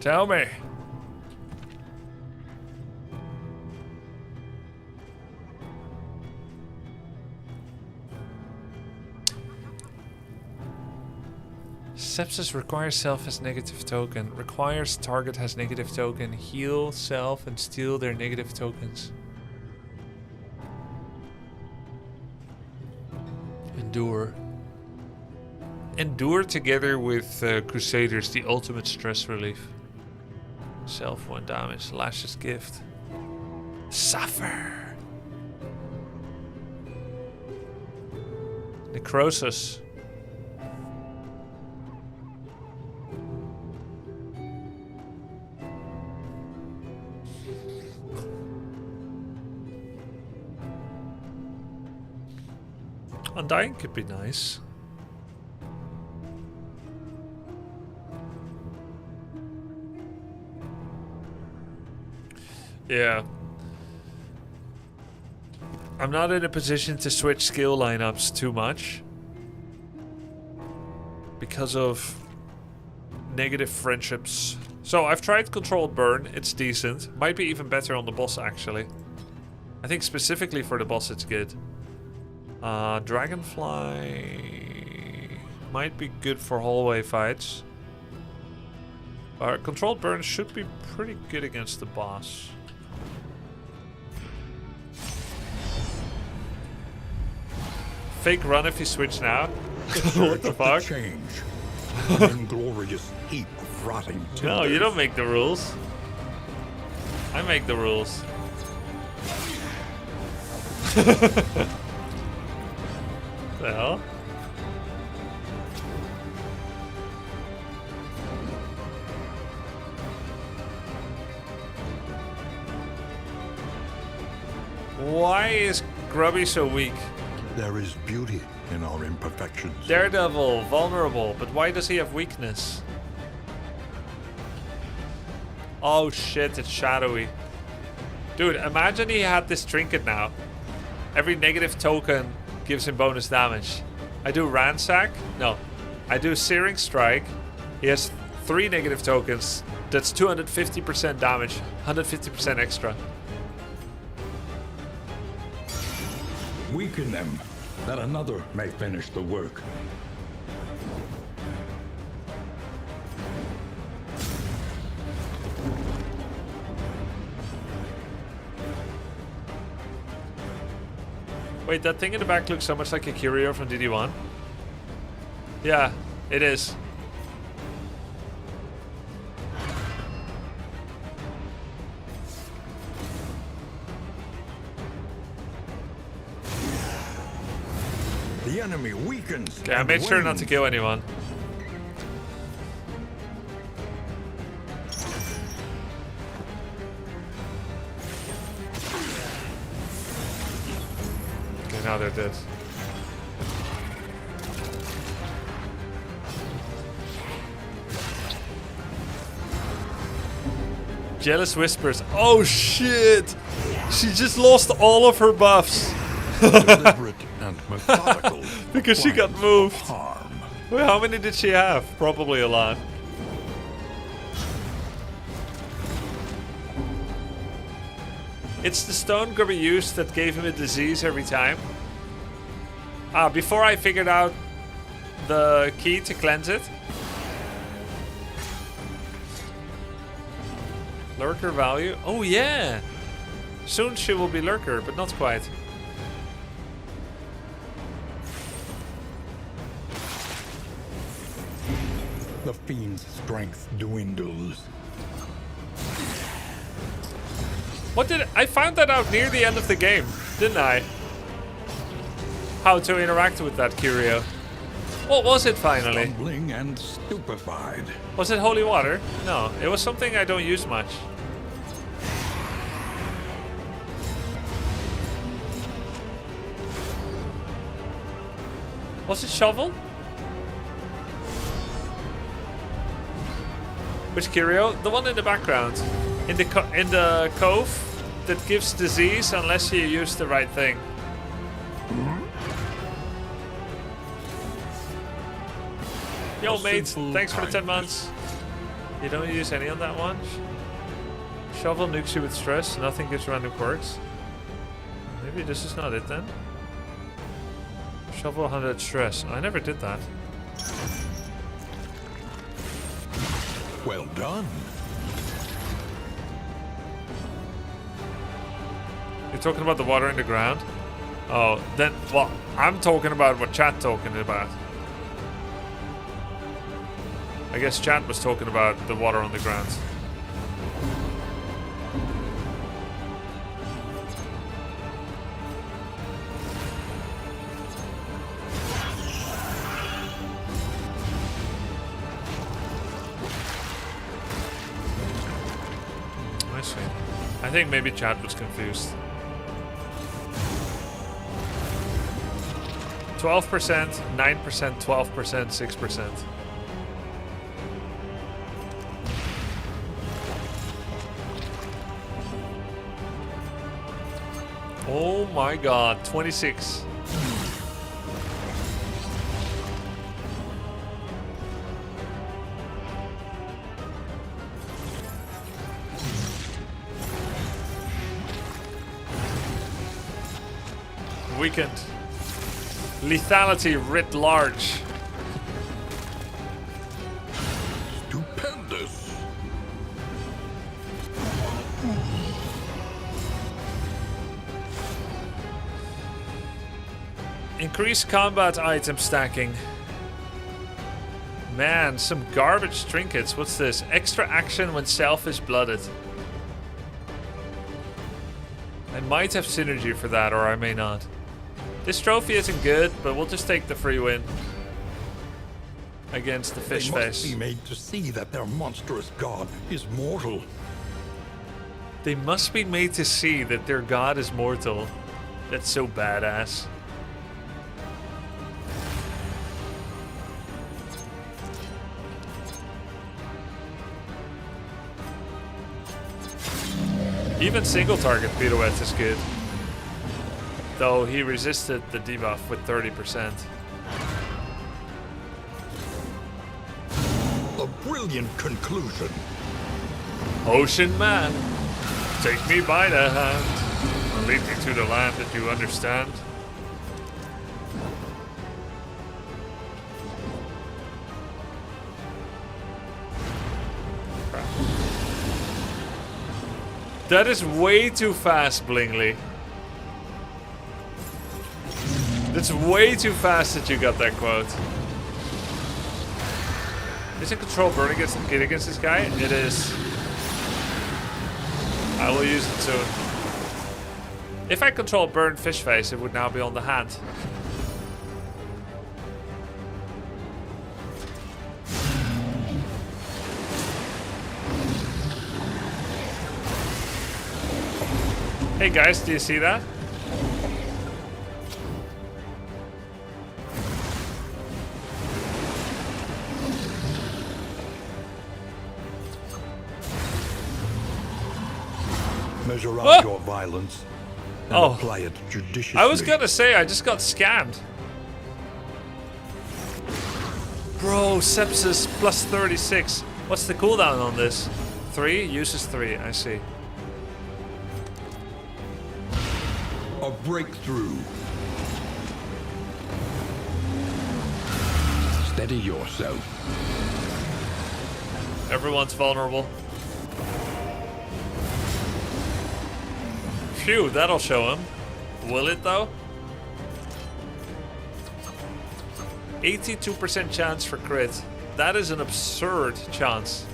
B: Tell me. Sepsis requires self has negative token. Requires target has negative token. Heal self and steal their negative tokens. Endure. Endure together with Crusaders, the ultimate stress relief. Self 1 damage. Lashes gift. Suffer. Necrosis. Undying could be nice. Yeah. I'm not in a position to switch skill lineups too much because of negative friendships. So I've tried Controlled Burn, it's decent. Might be even better on the boss actually. I think specifically for the boss it's good. Dragonfly might be good for hallway fights. Controlled Burn should be pretty good against the boss. Fake run if you switch now. What the fuck?
D: Change. Inglorious heap of rotting timbers.
B: No, you don't make the rules. I make the rules. The hell?
C: Why is Grubby so weak?
D: There is beauty in our imperfections.
C: Daredevil, vulnerable, but why does he have weakness? Oh shit, it's shadowy. Dude, imagine he had this trinket now. Every negative token gives him bonus damage. I do ransack. No. I do searing strike. He has 3 negative tokens. That's 250% damage. 150% extra.
D: Weaken them, that another may finish the work.
C: Wait, that thing in the back looks so much like a curio from DD1. Yeah, it is.
D: The enemy weakens.
C: Okay, I
D: and
C: made sure not to
D: wins.
C: kill anyone. Okay, now they're dead. Jealous whispers. Oh shit! She just lost all of her buffs.
D: Deliberate and methodical.
C: Because she got
D: appliance of
C: moved.
D: Harm.
C: Wait, how many did she have? Probably a lot. It's the stone Grubby used that gave him a disease every time. Ah, before I figured out the key to cleanse it. Lurker value. Oh yeah! Soon she will be lurker, but not quite.
D: The fiend's strength dwindles.
C: What did I found that out near the end of the game, didn't I? How to interact with that curio. What was it finally?
D: Stumbling and stupefied.
C: Was it holy water? No, it was something I don't use much. Was it shovel? Which curio? The one in the background. In the cove that gives disease unless you use the right thing. Yo, mate,
D: simple
C: thanks for the 10
D: kindness.
C: months. You don't use any on that one? Shovel nukes you with stress, nothing gives random quirks. Maybe this is not it then? Shovel 100 stress. I never did that.
D: Well done.
C: You're talking about the water in the ground? Oh, then, well, I'm talking about what chat talking about. I guess chat was talking about the water on the ground. I see. I think maybe chat was confused. 12%, 9%, 12%, 6%. Oh my god, 26. Weekend. Lethality writ large.
D: Stupendous.
C: Increased combat item stacking. Man, some garbage trinkets. What's this? Extra action when self is blooded. I might have synergy for that, or I may not. This trophy isn't good, but we'll just take the free win against the fish
D: They must
C: face.
D: be made to see that their monstrous god is mortal.
B: They must be made to see that their god is mortal. That's so badass. Even single target pirouette is good. Though he resisted the debuff with 30%.
D: A brilliant conclusion.
B: Ocean man, take me by the hand and lead me to the land that you understand. That is way too fast, Blingley. That's way too fast that you got that quote. Is it control burn against this guy? It is. I will use it soon. If I control burn fish face, it would now be on the hand. Hey guys, do you see that?
D: Measure out your violence and apply it judiciously.
B: I was gonna say, I just got scammed. Bro, sepsis plus 36. What's the cooldown on this? 3? Uses 3, I see.
D: A breakthrough. Steady yourself.
B: Everyone's vulnerable. Phew, that'll show him. Will it though? 82% chance for crit. That is an absurd chance.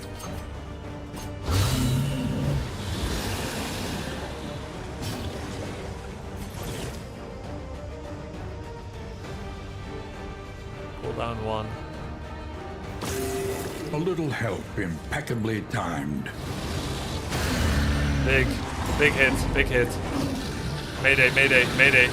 B: Cooldown 1.
D: A little help impeccably timed.
B: Big hit, big hit. Mayday, mayday, mayday.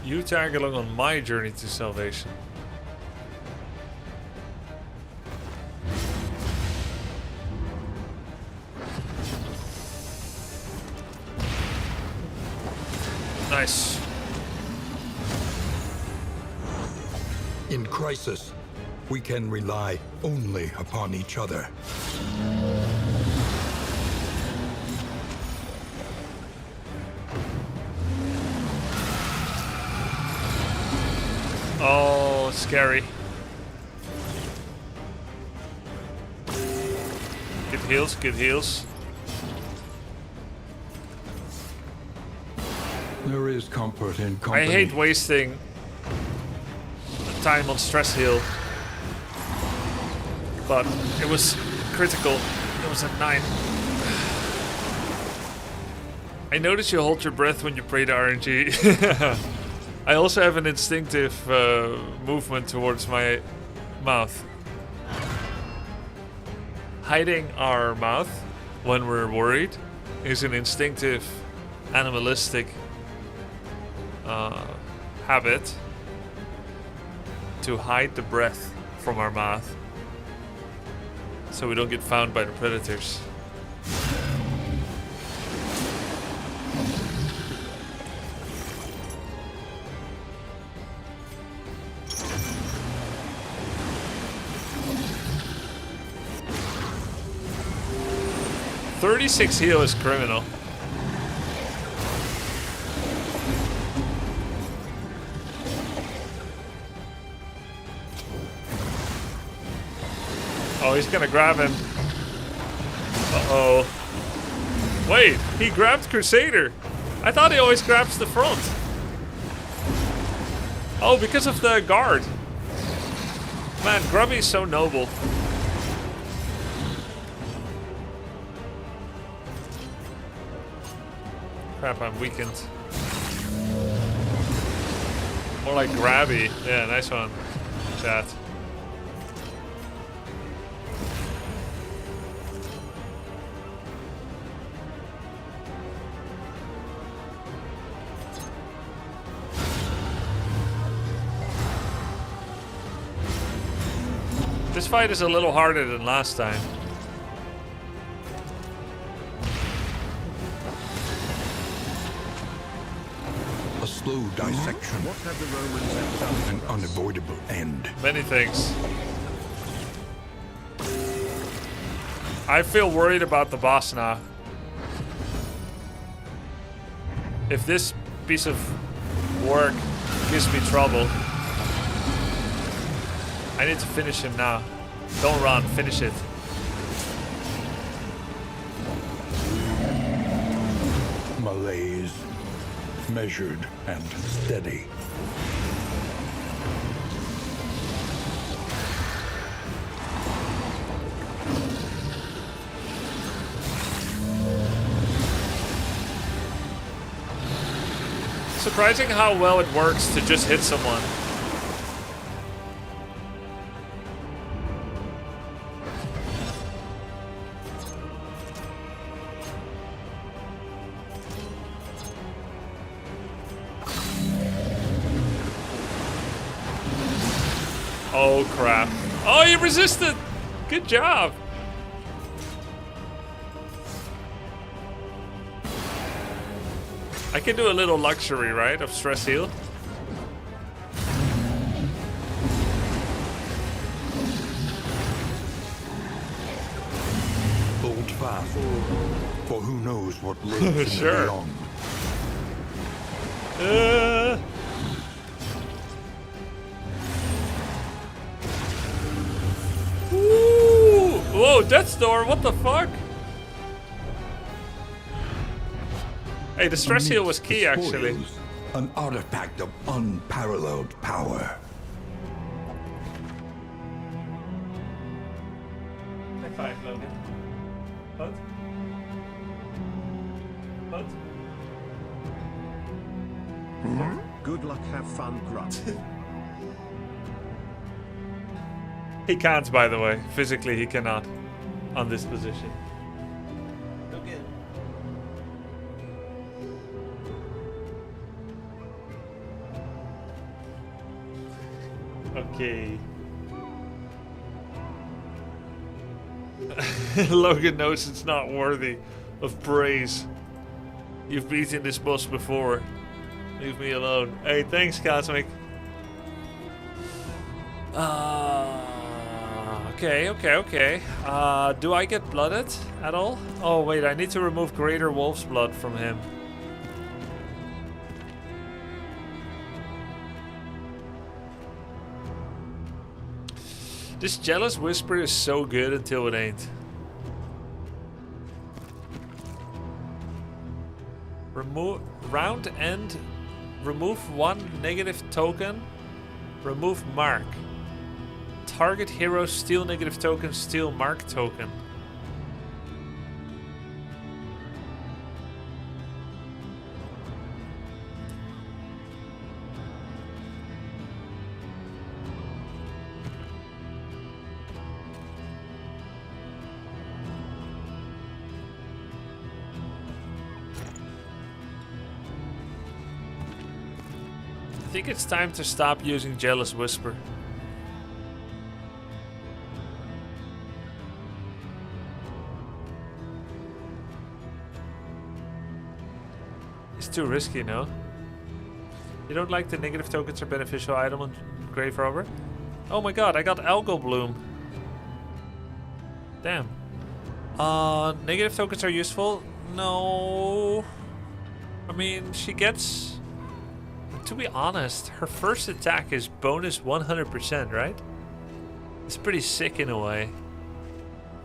B: You tag along on my journey to salvation. Nice.
D: In crisis, we can rely only upon each other.
B: Oh, scary. Get heals, get heals.
D: There is comfort in company.
B: I hate wasting time on stress heal. But it was critical. It was at 9. I notice you hold your breath when you pray to RNG. I also have an instinctive movement towards my mouth. Hiding our mouth when we're worried is an instinctive, animalistic habit to hide the breath from our mouth so we don't get found by the predators. 36 heal is criminal. Oh, he's gonna grab him. Uh-oh. Wait, he grabbed Crusader. I thought he always grabs the front. Oh, because of the guard. Man, Grubby is so noble. Crap, I'm weakened. More like Grabby. Yeah, nice one. Chat. This fight is a little harder than last time.
D: A slow dissection.
E: What have the Romans done?
D: An unavoidable end.
B: Many things. I feel worried about the boss now. If this piece of work gives me trouble, I need to finish him now. Don't run, finish it.
D: Malaise. Measured and steady.
B: Surprising how well it works to just hit someone. Oh crap. Oh, you resisted! Good job! I can do a little luxury, right, of stress heal.
D: Hold fast. For who knows what lives
B: Sure.
D: in the beyond.
B: Ooh. Whoa, Death's Door, what the fuck? Hey, the stress heal was key, actually.
D: Spoils, an artifact of unparalleled power.
B: High five, Logan. What? What?
E: Good luck, have fun, Grunt.
B: He can't, by the way. Physically, he cannot. On this position. Okay. Logan knows it's not worthy of praise. You've beaten this boss before. Leave me alone. Hey, thanks, Cosmic. Okay. Do I get blooded at all? Oh, wait, I need to remove Greater Wolf's blood from him. This Jealous Whisper is so good until it ain't. Remove round end. Remove one negative token. Remove mark. Target hero steal negative token. Steal mark token. I think it's time to stop using Jealous Whisper. It's too risky, no? You don't like the negative tokens or beneficial item on Grave Robber? Oh my god, I got Algal Bloom. Damn.
C: Negative tokens are useful? No. I mean, she gets... To be honest, her first attack is bonus 100%, right? It's pretty sick in a way.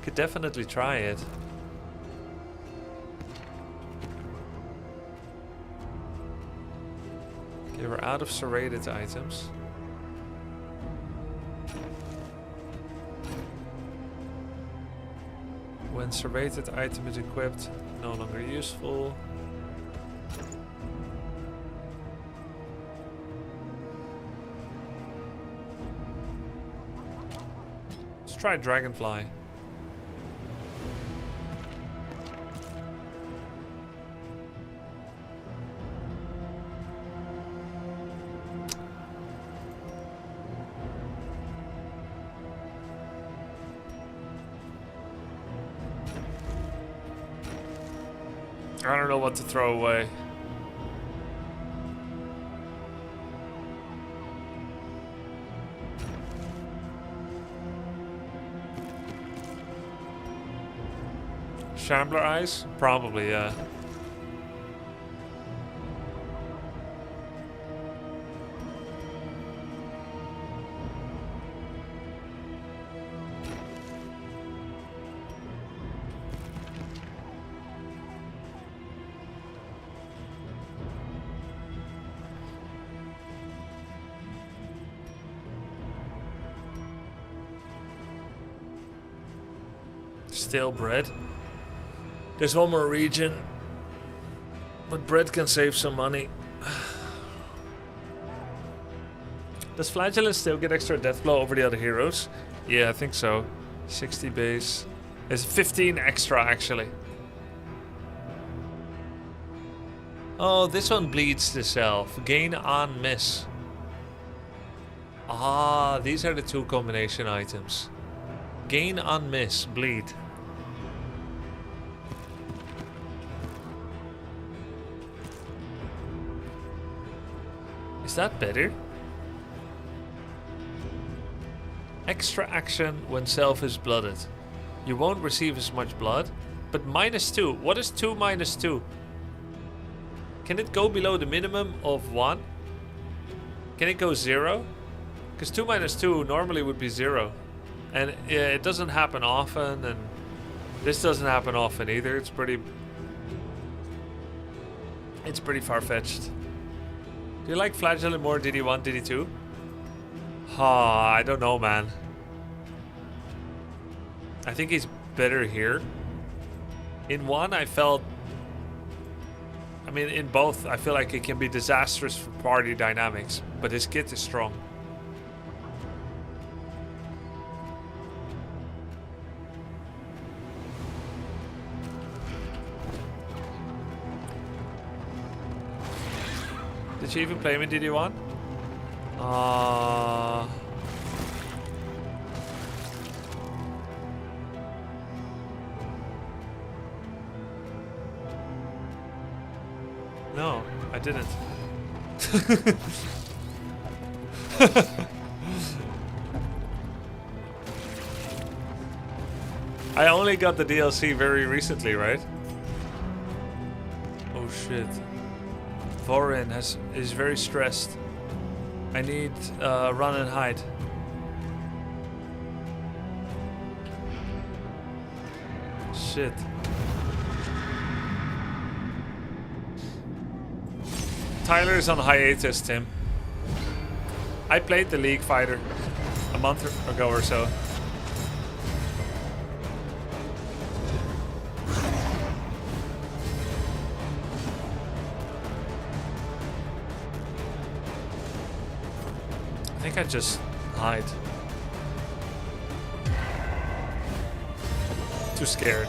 C: Could definitely try it. Okay, we're out of serrated items. When serrated item is equipped, no longer useful. Let's try Dragonfly. I don't know what to throw away. Shambler eyes? Probably, yeah. Stale bread. There's one more region, but bread can save some money. Does Flagellus still get extra death blow over the other heroes? Yeah, I think so. 60 base. It's 15 extra actually. Oh, this one bleeds the self. Gain on miss. Ah, these are the two combination items. Gain on miss, bleed. Is that better? Extra action when self is blooded. You won't receive as much blood, but -2. What is 2 minus 2? Can it go below the minimum of 1? Can it go 0? Because 2 minus 2 normally would be 0. And it doesn't happen often, and this doesn't happen often either. It's pretty far-fetched. Do you like Flagellum more DD1, DD2? I don't know, man. I think he's better here. In one, I mean, in both, I feel like it can be disastrous for party dynamics, but his kit is strong. Did you even play him in DD1? No, I didn't. I only got the DLC very recently, right? Oh shit. Vorin is very stressed. I need run and hide. Shit. Tyler is on hiatus, Tim. I played the League Fighter a month ago or so. I think I just hide. Too scared.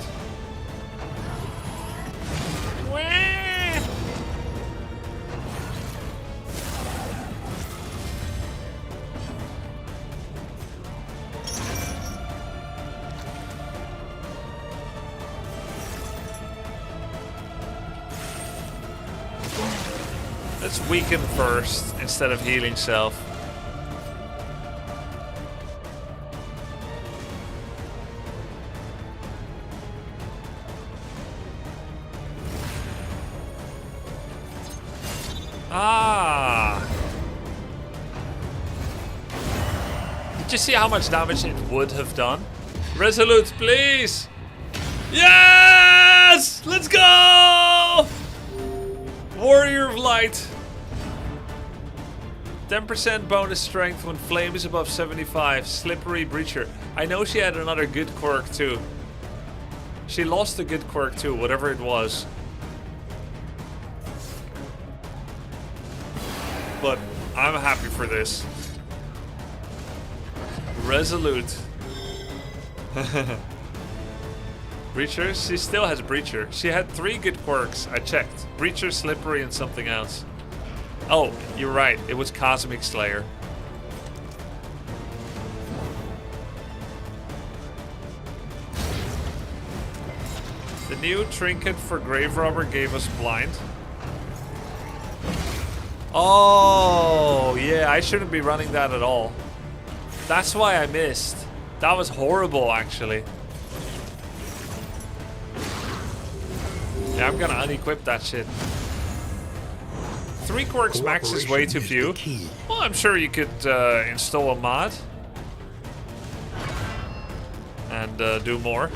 C: Let's weaken first instead of healing self.
B: Ah! Did you see how much damage it would have done? Resolute, please! Yes! Let's go! Warrior of Light. 10% bonus strength when flame is above 75. Slippery Breacher. I know she had another good quirk too. She lost a good quirk too, whatever it was. But I'm happy for this. Resolute. Breacher? She still has Breacher. She had 3 good quirks. I checked. Breacher, Slippery, and something else. Oh, you're right. It was Cosmic Slayer. The new trinket for Grave Robber gave us blind. Oh, yeah. I shouldn't be running that at all. That's why I missed. That was horrible, actually. Yeah, I'm gonna unequip that shit. 3 quirks max is way too few. Well, I'm sure you could install a mod. And do more.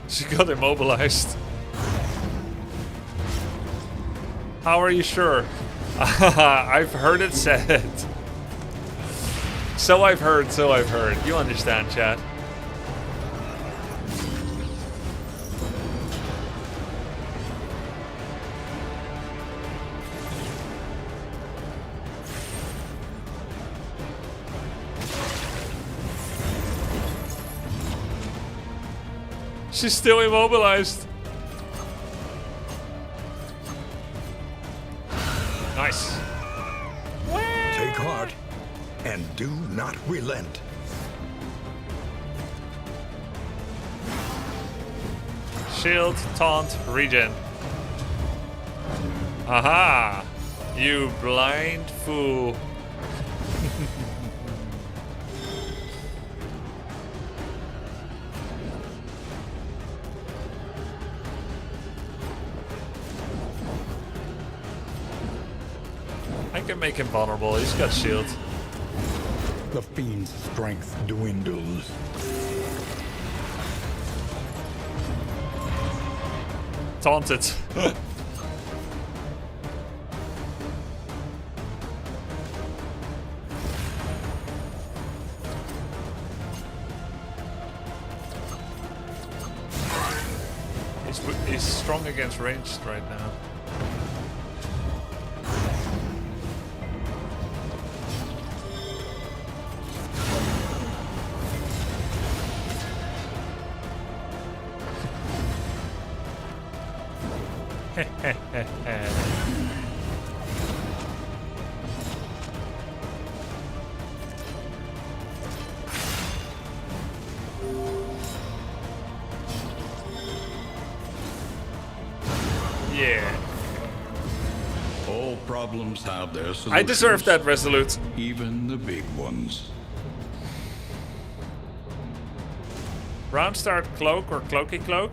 B: She got immobilized. How are you sure? I've heard it said. So I've heard, so I've heard. You understand, chat. She's still immobilized. Nice.
D: Take heart and do not relent.
B: Shield, taunt, regen. Aha! You blind fool. I can make him vulnerable. He's got shield.
D: The fiend's strength dwindles.
B: Taunted. He's strong against ranged right now. Yeah.
A: All problems have their solutions.
B: I deserve that, Resolute.
A: Even the big ones.
B: Round start cloak or cloaky cloak.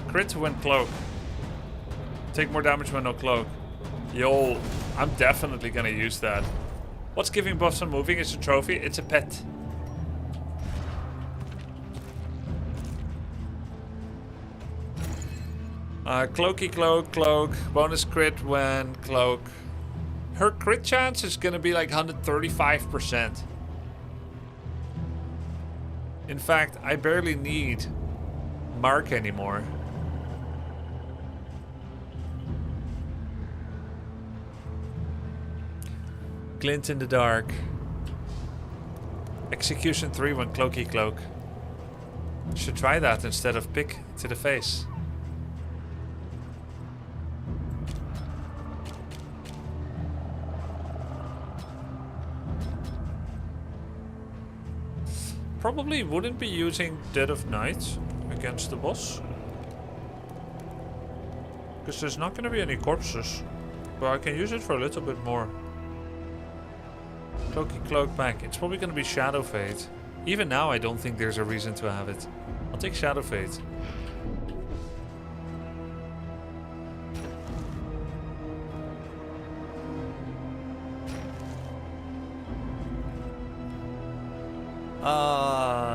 B: Crit when cloak. Take more damage when no cloak. Yo, I'm definitely gonna use that. What's giving buffs on moving? It's a trophy. It's a pet. Cloaky cloak, cloak. Bonus crit when cloak. Her crit chance is gonna be like 135%. In fact, I barely need Mark anymore. Glint in the dark. Execution 3 when cloaky cloak. Should try that instead of pick to the face. Probably wouldn't be using Dead of Night against the boss. Because there's not going to be any corpses. But I can use it for a little bit more. Cloaky cloak back. It's probably going to be Shadow Fade. Even now I don't think there's a reason to have it. I'll take Shadow Fate.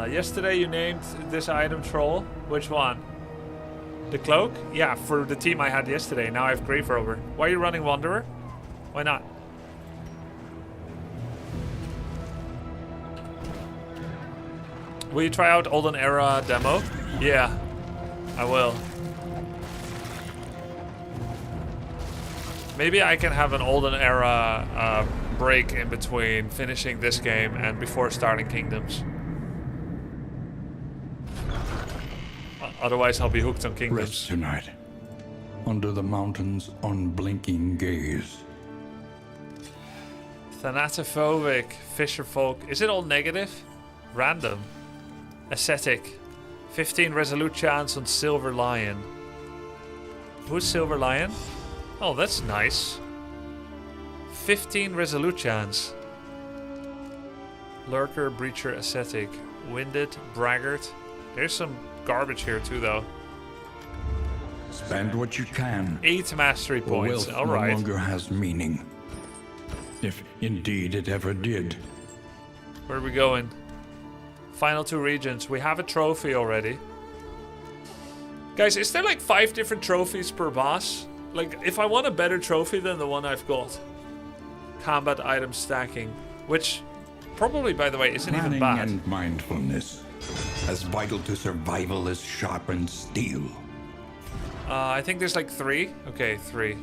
B: Yesterday you named this item Troll. Which one? The cloak? Yeah, for the team I had yesterday. Now I have Grave Rover. Why are you running Wanderer? Why not? Will you try out Olden Era demo? Yeah, I will. Maybe I can have an Olden Era break in between finishing this game and before starting Kingdoms. Otherwise I'll be hooked on Kingdoms.
D: Rest tonight. Under the mountain's unblinking gaze.
B: Thanatophobic, Fisherfolk. Is it all negative? Random. Ascetic. 15 resolute chance on Silver Lion. Who's Silver Lion? Oh, that's nice. 15 resolute chance. Lurker, Breacher, Ascetic. Winded, Braggart. There's some garbage here too, though.
D: Spend what you can.
B: 8 mastery points.
D: Wealth
B: All right.
D: no longer has meaning. If indeed it ever did.
B: Where are we going? Final 2 regions. We have a trophy already. Guys, is there like 5 different trophies per boss? Like, if I want a better trophy than the one I've got. Combat item stacking. Which, probably, by the way, isn't even
D: Planning
B: bad.
D: and mindfulness. As vital to survival as sharpened steel.
B: I think there's like 3. Okay, 3.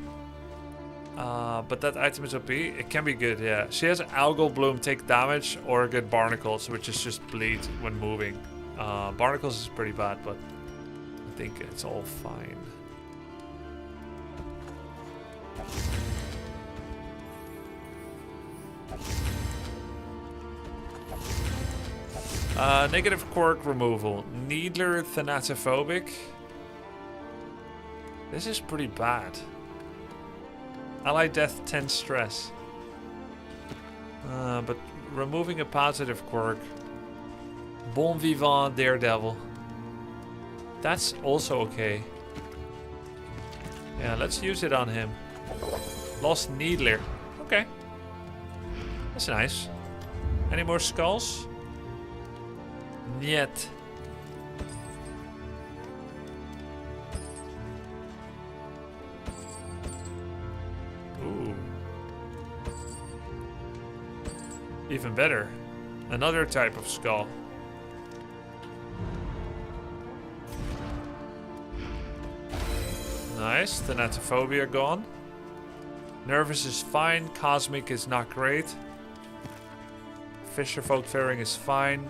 B: But that item is OP. It can be good, yeah. She has Algal Bloom, take damage, or get Barnacles, which is just bleed when moving. Barnacles is pretty bad, but I think it's all fine. Negative quirk removal. Needler, Thanatophobic. This is pretty bad. Ally death, 10 stress. But removing a positive quirk. Bon vivant, Daredevil. That's also okay. Yeah, let's use it on him. Lost Needler. Okay. That's nice. Any more skulls? Niet. Ooh. Even better. Another type of skull. Nice. Thanatophobia gone. Nervous is fine. Cosmic is not great. Fisherfolk Faring is fine.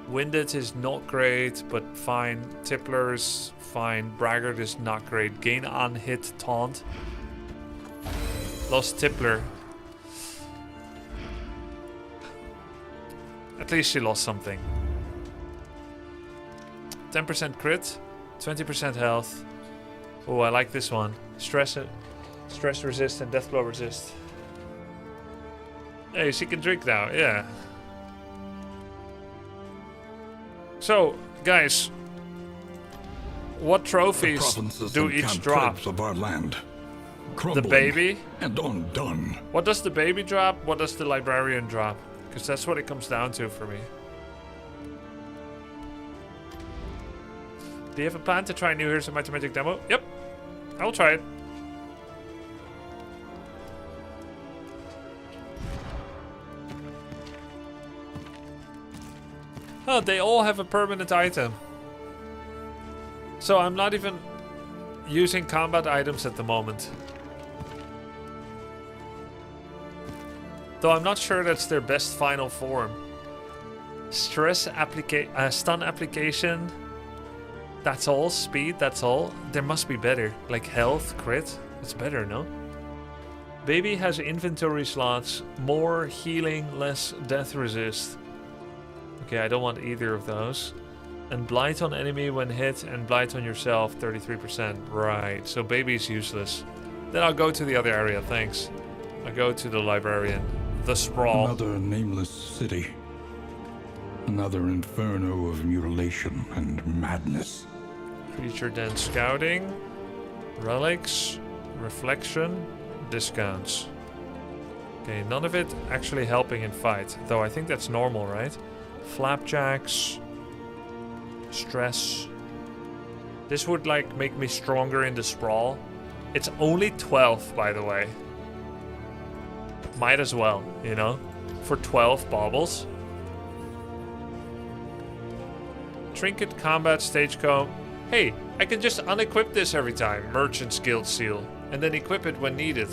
B: Winded is not great, but fine. Tippler is fine. Braggart is not great. Gain on hit taunt. Lost Tippler. At least she lost something. 10% crit. 20% health. Oh, I like this one. Stress resist and death blow resist. Hey, she can drink now. Yeah. So, guys, what trophies do each drop?
D: Of our land,
B: The baby?
D: and undone.
B: What does the baby drop? What does the librarian drop? Because that's what it comes down to for me. Do you have a plan to try New Heroes of Might and Magic demo? Yep. I'll try it. Oh, they all have a permanent item. So I'm not even using combat items at the moment. Though I'm not sure that's their best final form. Stun application. That's all. Speed, that's all. There must be better. Like health, crit. It's better, no? Baby has inventory slots. More healing, less death resist. Okay, I don't want either of those. And blight on enemy when hit and blight on yourself, 33%. Right, so baby's useless. Then I'll go to the other area, thanks. I'll go to the librarian. The sprawl.
D: Another nameless city. Another inferno of mutilation and madness.
B: Creature den scouting. Relics. Reflection. Discounts. Okay, none of it actually helping in fight. Though I think that's normal, right? Flapjacks. Stress. This would like make me stronger in the sprawl. It's only 12, by the way. Might as well, you know? For 12 baubles. Trinket, combat, stage comb. Hey, I can just unequip this every time. Merchant's Guild seal. And then equip it when needed.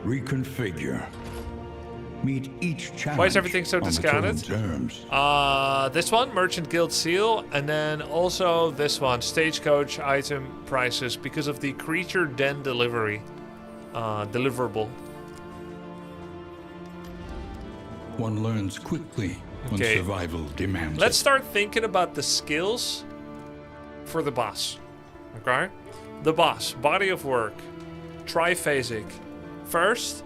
D: Reconfigure. Meet each challenge.
B: Why is everything so
D: on the
B: discounted?
D: chosen terms.
B: This one, Merchant Guild seal, and then also this one, Stagecoach item prices, because of the Creature Den delivery, deliverable.
D: One learns quickly when
B: Okay.
D: survival demands
B: Let's
D: it.
B: start thinking about the skills for the boss. Okay? The boss, body of work, triphasic. First,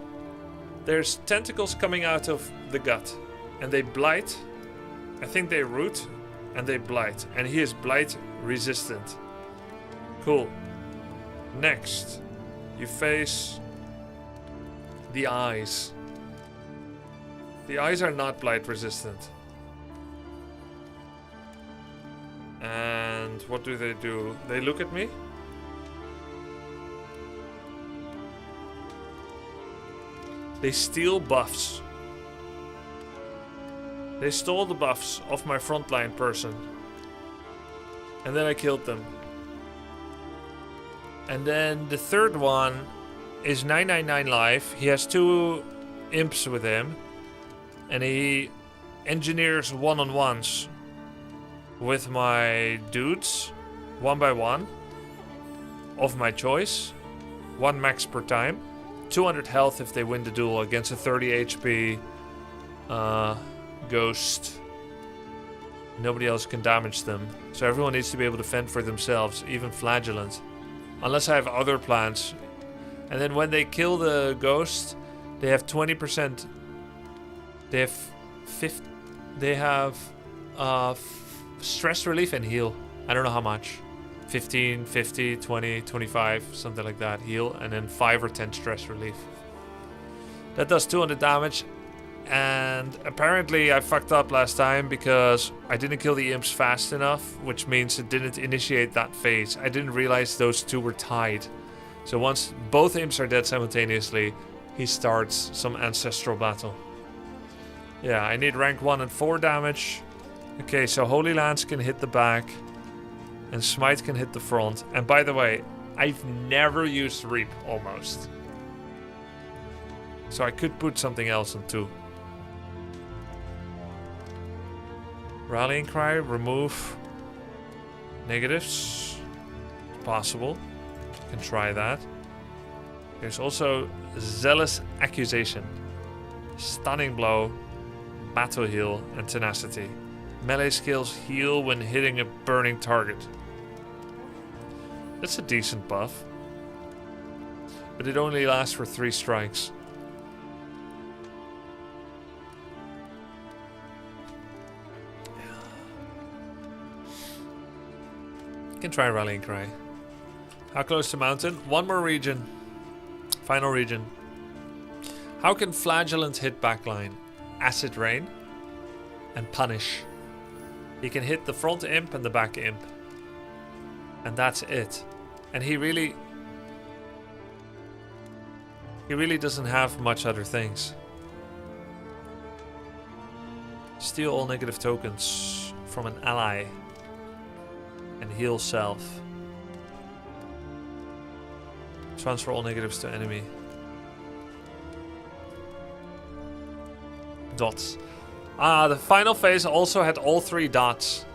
B: there's tentacles coming out of the gut, and they blight. I think they root, and they blight, and he is blight resistant. Cool. Next, you face the eyes. The eyes are not blight resistant. And what do? They look at me. They steal buffs. They stole the buffs off my frontline person. And then I killed them. And then the third one is 999 life. He has 2 imps with him. And he engineers one-on-ones with my dudes, 1 by 1, of my choice. 1 max per time. 200 health if they win the duel against a 30 HP ghost. Nobody else can damage them. So everyone needs to be able to fend for themselves, even flagellant. Unless I have other plans. And then when they kill the ghost, they have 20%. They have 50. They have stress relief and heal. I don't know how much. 15, 50, 20, 25, something like that. Heal, and then 5 or 10 stress relief. That does 200 damage. And apparently I fucked up last time because I didn't kill the imps fast enough, which means it didn't initiate that phase. I didn't realize those 2 were tied. So once both imps are dead simultaneously, he starts some ancestral battle. Yeah, I need rank 1 and 4 damage. Okay, so Holy Lance can hit the back. And Smite can hit the front. And by the way, I've never used Reap, almost. So I could put something else on 2. Rallying Cry, remove negatives. Possible. Can try that. There's also Zealous Accusation. Stunning Blow, Battle Heal, and Tenacity. Melee skills heal when hitting a burning target. That's a decent buff. But it only lasts for 3 strikes. Can try Rallying Cry. How close to mountain? 1 more region. Final region. How can Flagellant hit backline? Acid Rain and Punish. He can hit the front imp and the back imp. And that's it. And he really doesn't have much other things. Steal all negative tokens from an ally. And heal self. Transfer all negatives to enemy. Dots. The final phase also had all 3 dots.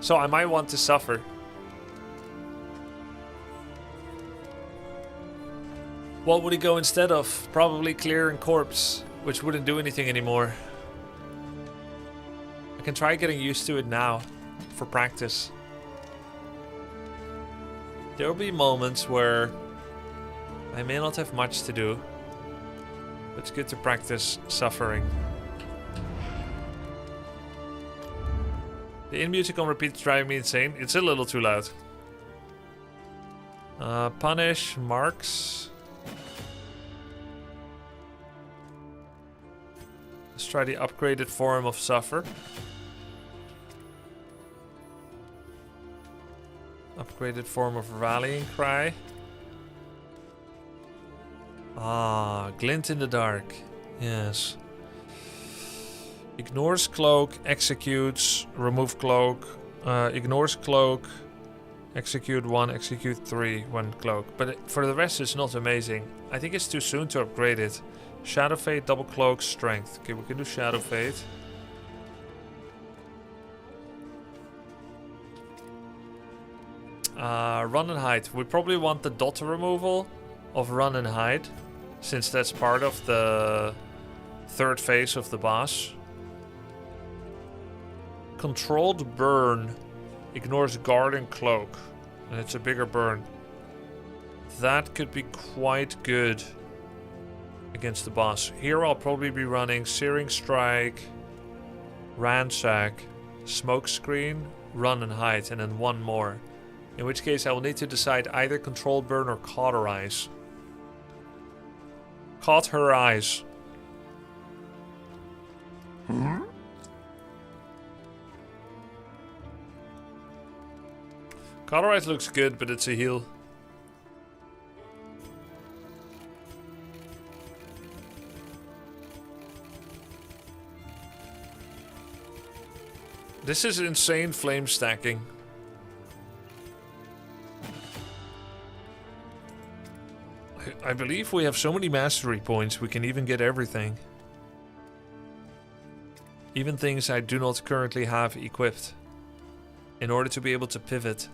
B: So I might want to suffer. What would he go instead of? Probably Clear and Corpse, which wouldn't do anything anymore. I can try getting used to it now, for practice. There will be moments where I may not have much to do, but it's good to practice suffering. The in music on repeat is driving me insane. It's a little too loud. Punish, marks. Let's try the upgraded form of Suffer. Upgraded form of Rallying Cry. Ah, Glint in the Dark. Yes. Ignores Cloak, executes, remove Cloak, ignores Cloak, execute 1, execute 3 when Cloak. But for the rest it's not amazing. I think it's too soon to upgrade it. Shadow Fade, double Cloak, Strength. Okay, we can do Shadow Fade. Run and Hide. We probably want the dot removal of Run and Hide, since that's part of the third phase of the boss. Controlled Burn ignores Guard and Cloak, and it's a bigger burn. That could be quite good against the boss. Here I'll probably be running Searing Strike, Ransack, Smokescreen, Run and Hide, and then one more. In which case I will need to decide either Controlled Burn or Cauterize. Caught her eyes. Cauterize looks good, but it's a heal. This is insane flame stacking. I believe we have so many mastery points, we can even get everything. Even things I do not currently have equipped, in order to be able to pivot.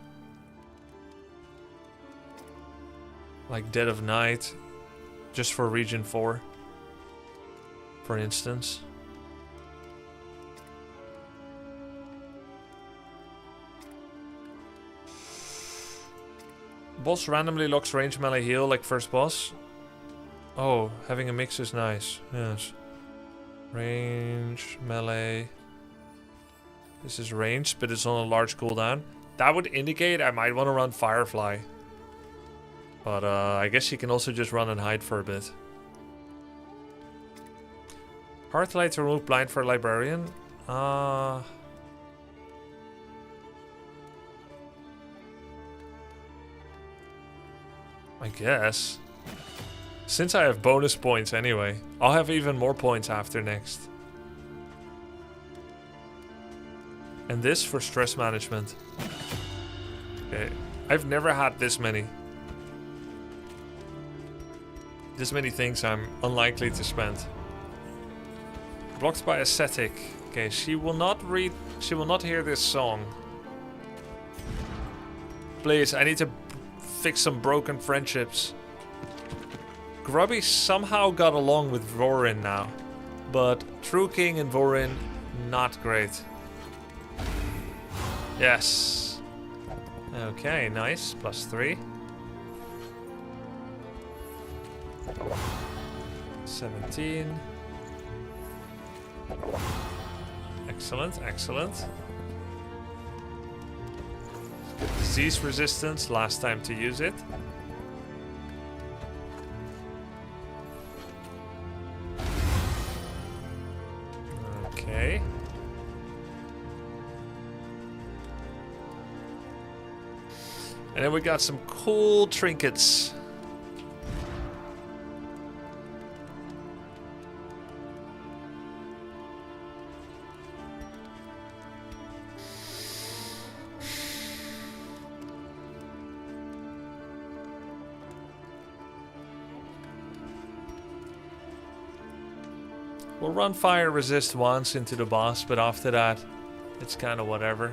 B: Like Dead of Night, just for Region 4, for instance. Boss randomly locks range melee heal like first boss. Oh, having a mix is nice. Yes. Range, melee. This is ranged, but it's on a large cooldown. That would indicate I might want to run Firefly. But I guess you can also just run and hide for a bit. Hearthlight to remove blind for Librarian. I guess. Since I have bonus points anyway, I'll have even more points after next. And this for stress management. Okay, I've never had this many. This many things I'm unlikely to spend. Blocked by ascetic. Okay, she will not hear this song. Please, I need to fix some broken friendships. Grubby somehow got along with Vorin now, but True King and Vorin, not great. Yes. Okay, nice. +3. 17. Excellent, excellent. Disease resistance, last time to use it. Okay. And then we got some cool trinkets. We'll run fire resist once into the boss, but after that, it's kind of whatever.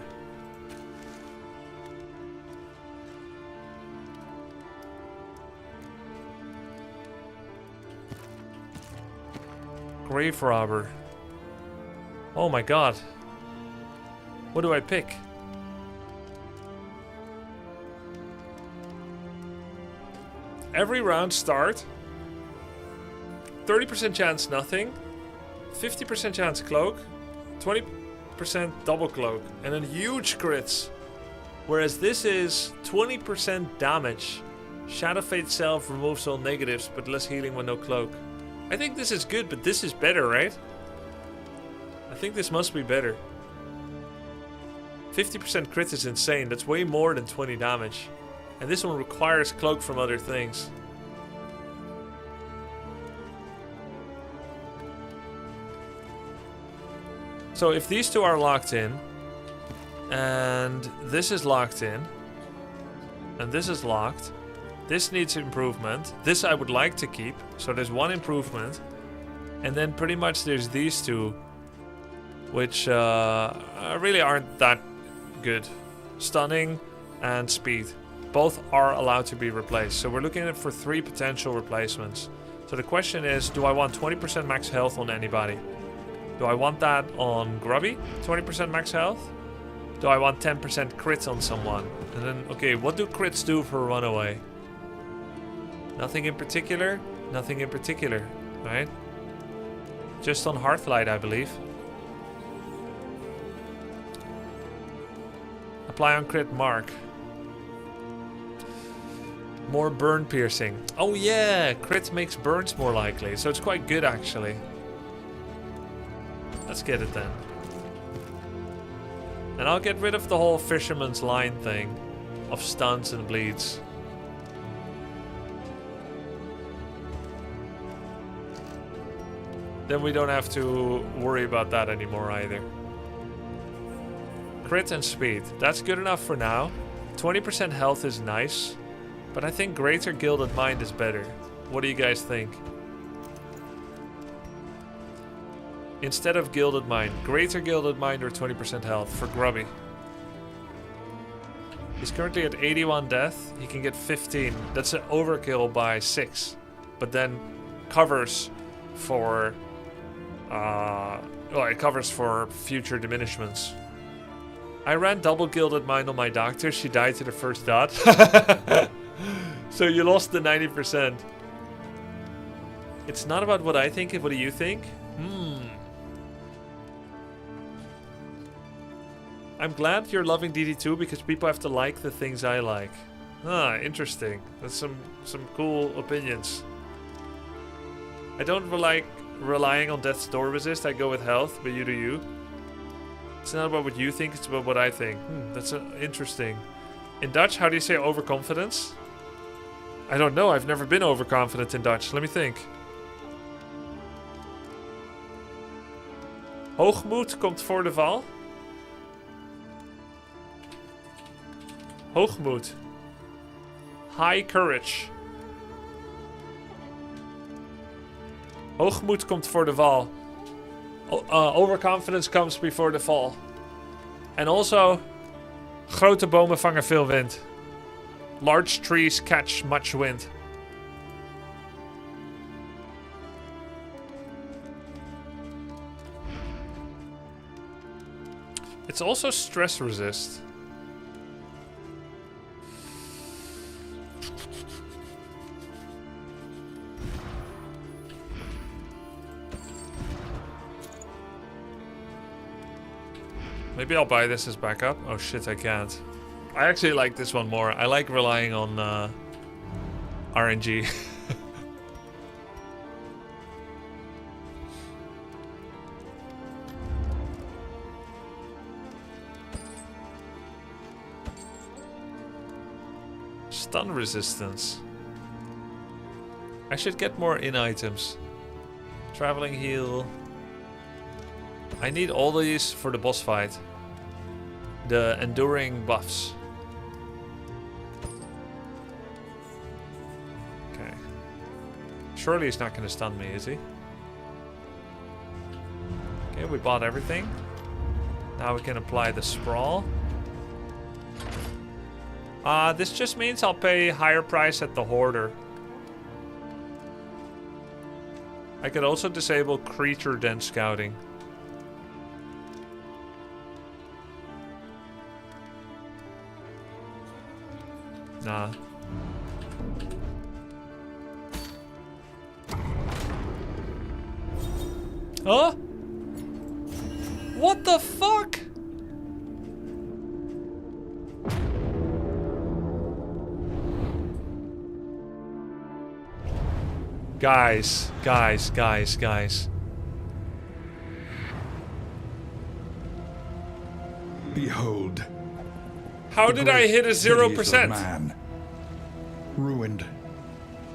B: Grave Robber. Oh my god. What do I pick? Every round start. 30% chance nothing. 50% chance cloak. 20 30% double cloak and then huge crits. Whereas this is 20% damage. Shadow Fate self removes all negatives but less healing with no cloak. I think this is good, but this is better, right? I think this must be better. 50% crit is insane. That's way more than 20 damage. And this one requires cloak from other things. So if these two are locked in, and this is locked in, and this is locked, this needs improvement. This I would like to keep. So there's one improvement. And then pretty much there's these two, which really aren't that good. Stunning and speed. Both are allowed to be replaced. So we're looking at for 3 potential replacements. So the question is, do I want 20% max health on anybody? Do I want that on Grubby? 20% max health? Do I want 10% crit on someone? And then, okay, what do crits do for Runaway? Nothing in particular? Nothing in particular, right? Just on Hearthlight, I believe. Apply on crit mark. More burn piercing. Oh yeah, crit makes burns more likely. So it's quite good actually. Let's get it then. And I'll get rid of the whole fisherman's line thing of stuns and bleeds. Then we don't have to worry about that anymore either. Crit and speed. That's good enough for now. 20% health is nice. But I think Greater Gilded Mind is better. What do you guys think? Instead of Gilded Mind, Greater Gilded Mind or 20% health for Grubby. He's currently at 81 death. He can get 15. That's an overkill by 6. But then covers for... well, it covers for future diminishments. I ran double Gilded Mind on my doctor. She died to the first dot. So you lost the 90%. It's not about what I think. What do you think? I'm glad you're loving DD2 because people have to like the things I like. Ah, interesting. That's some cool opinions. I don't like relying on death's door resist. I go with health, but you do you. It's not about what you think, it's about what I think. That's interesting. In Dutch, how do you say overconfidence? I don't know. I've never been overconfident in Dutch. Let me think. Hoogmoed komt voor de val. Hoogmoed. High courage. Hoogmoed komt voor de val. Overconfidence comes before the fall. En also, grote bomen vangen veel wind. Large trees catch much wind. It's also stress resist. Maybe I'll buy this as backup. Oh shit, I can't. I actually like this one more. I like relying on RNG. Stun resistance. I should get more in items. Traveling heal. I need all these for the boss fight. The enduring buffs. Okay. Surely he's not going to stun me, is he? Okay, we bought everything. Now we can apply the sprawl. This just means I'll pay higher price at the hoarder. I could also disable creature den scouting. Nah. Huh? What the fuck? Guys.
D: Behold.
B: How
D: the
B: did I
D: great
B: hit a
D: cities of
B: 0%?
D: Man, ruined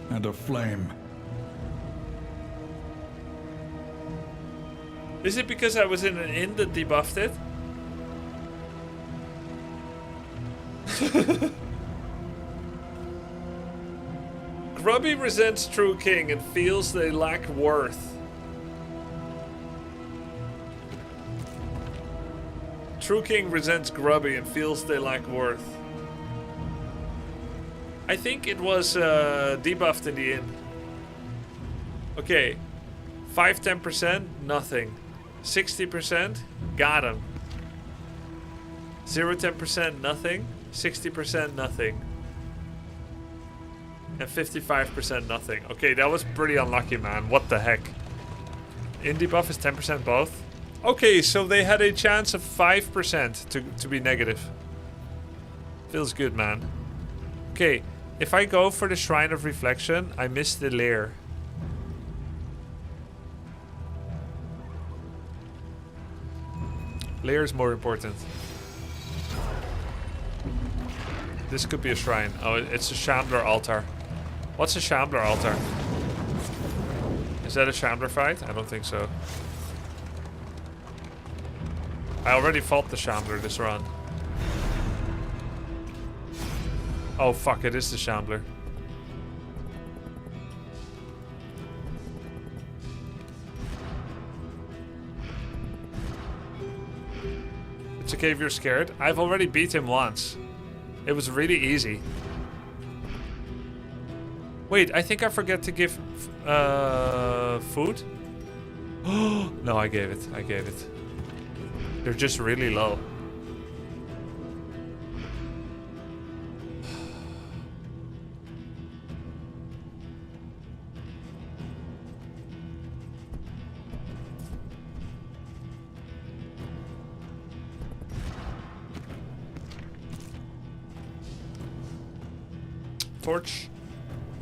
D: and aflame.
B: Is it because I was in an inn that debuffed it? Grubby resents True King and feels they lack worth. True King resents Grubby and feels they lack worth. I think it was debuffed in the inn. Okay. 5-10%, nothing. 60%, got him. 0-10%, nothing. 60%, nothing. And 55%, nothing. Okay, that was pretty unlucky, man. What the heck? Indie buff is 10% both. Okay, so they had a chance of 5% to be negative. Feels good, man. Okay, if I go for the Shrine of Reflection, I miss the lair. Lair is more important. This could be a shrine. Oh, it's a Shambler altar. What's a Shambler altar? Is that a Shambler fight? I don't think so. I already fought the Shambler this run. Oh fuck, it is the Shambler. It's okay if you're scared. I've already beat him once. It was really easy. Wait, I think I forget to give food. No, I gave it. I gave it. They're just really low.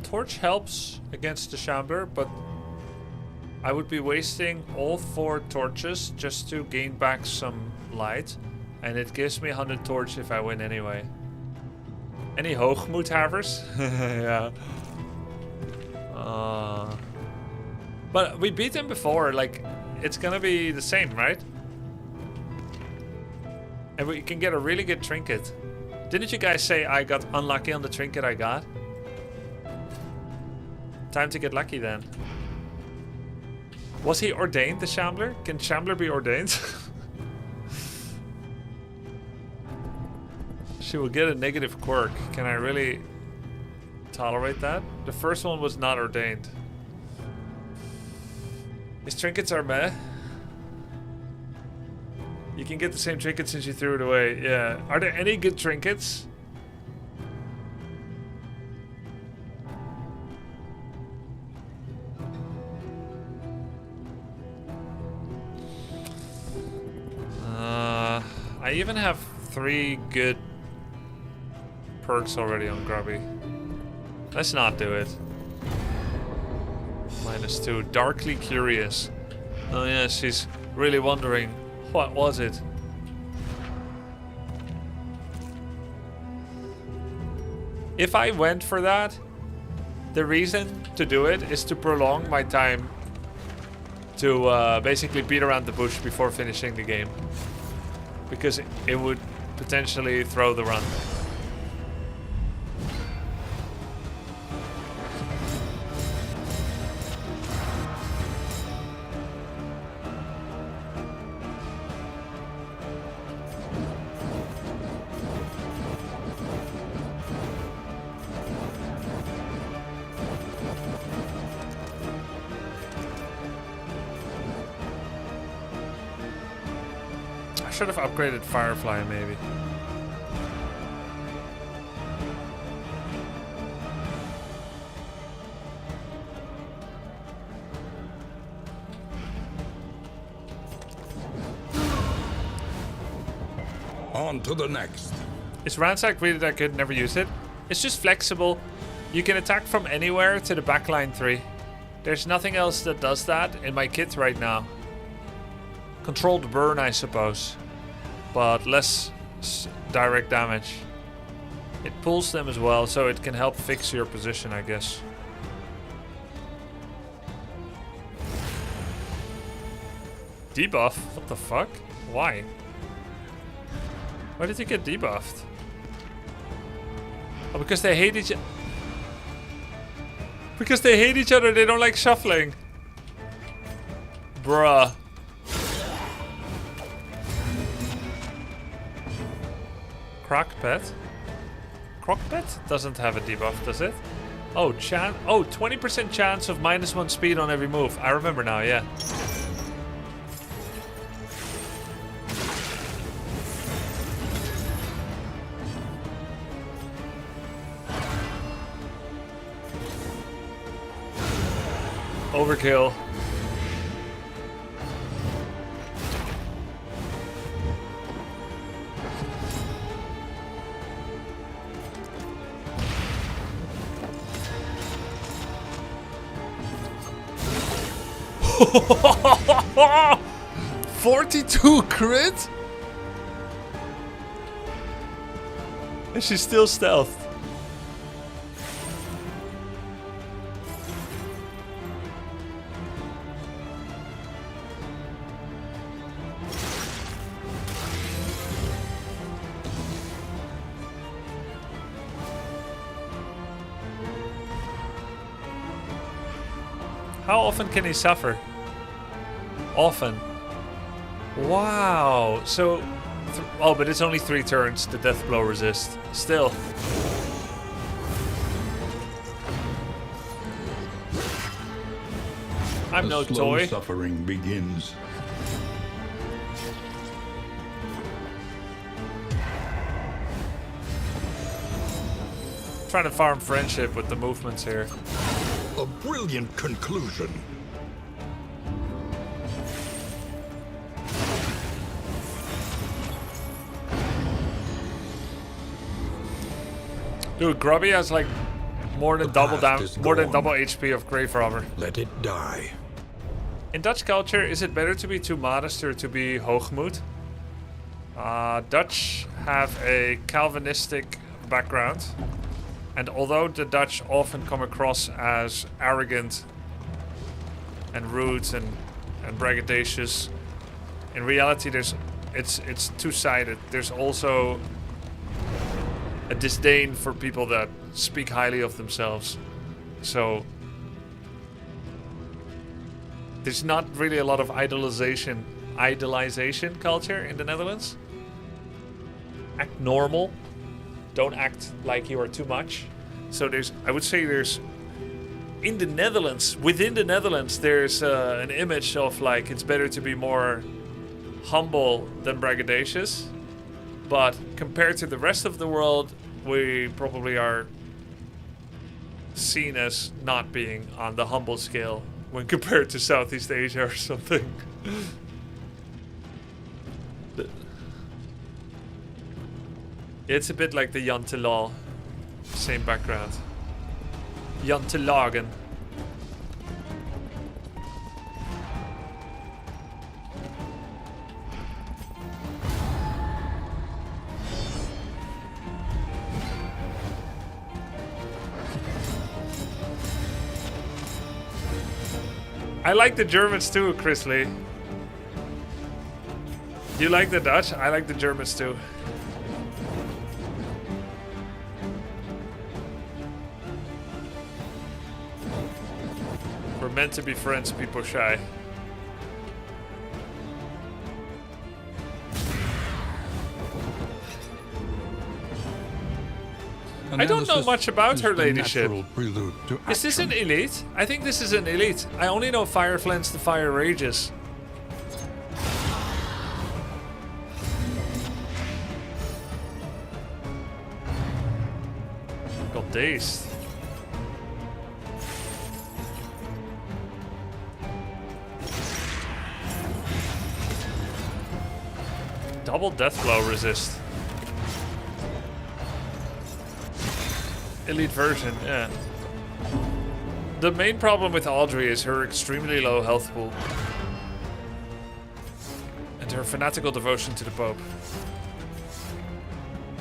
B: Torch helps against the Shambler, but I would be wasting all 4 torches just to gain back some light, and it gives me 100 torch if I win anyway. Any hoogmoedhavers? Yeah. But we beat him before, like, it's gonna be the same, right? And we can get a really good trinket. Didn't you guys say I got unlucky on the trinket I got? Time to get lucky then. Was he ordained, the Shambler? Can Shambler be ordained? She will get a negative quirk. Can I really tolerate that? The first one was not ordained. His trinkets are meh. You can get the same trinket since you threw it away. Yeah. Are there any good trinkets? I even have 3 good perks already on Grubby. Let's not do it. -2. Darkly curious. Oh yeah, she's really wondering. What was it? If I went for that, the reason to do it is to prolong my time to basically beat around the bush before finishing the game. Because it would potentially throw the run. Should have upgraded Firefly, maybe.
D: On to the next.
B: Is Ransack really that good? Never used it. It's just flexible. You can attack from anywhere to the backline 3. There's nothing else that does that in my kit right now. Controlled burn, I suppose. But less direct damage. It pulls them as well, so it can help fix your position, I guess. Debuff? What the fuck? Why? Why did he get debuffed? Oh, because they hate each other. Because they hate each other, they don't like shuffling. Bruh. Crockpet? Crockpet doesn't have a debuff, does it? Oh, 20% chance of -1 speed on every move. I remember now, yeah. Overkill. $42 crit? And she's still stealthed. How often can he suffer? Often. Wow. So, oh, but it's only 3 turns. The death blow resist. Still. I'm no toy.
D: Suffering begins.
B: Trying to farm friendship with the movements here.
D: A brilliant conclusion.
B: Dude, Grubby has like more than double HP of Grave Robber.
D: Let it die.
B: In Dutch culture, is it better to be too modest or to be hoogmoed? Dutch have a Calvinistic background. And although the Dutch often come across as arrogant and rude and braggadocious, in reality it's two-sided. There's also a disdain for people that speak highly of themselves. So there's not really a lot of idolization culture in the Netherlands. Act normal. Don't act like you are too much. So I would say in the Netherlands, within the Netherlands, there's an image of like it's better to be more humble than braggadocious. But compared to the rest of the world, we probably are seen as not being on the humble scale when compared to Southeast Asia or something. It's a bit like the Jantelal. Same background. Jantelagen. I like the Germans too, Chris Lee. You like the Dutch? I like the Germans too. We're meant to be friends, people shy. I don't know much about her ladyship. Is this an elite? I think this is an elite. I only know Fire Flens the Fire Rages. Got dazed. double death blow resist. Elite version, yeah. The main problem with Audrey is her extremely low health pool. And her fanatical devotion to the Pope.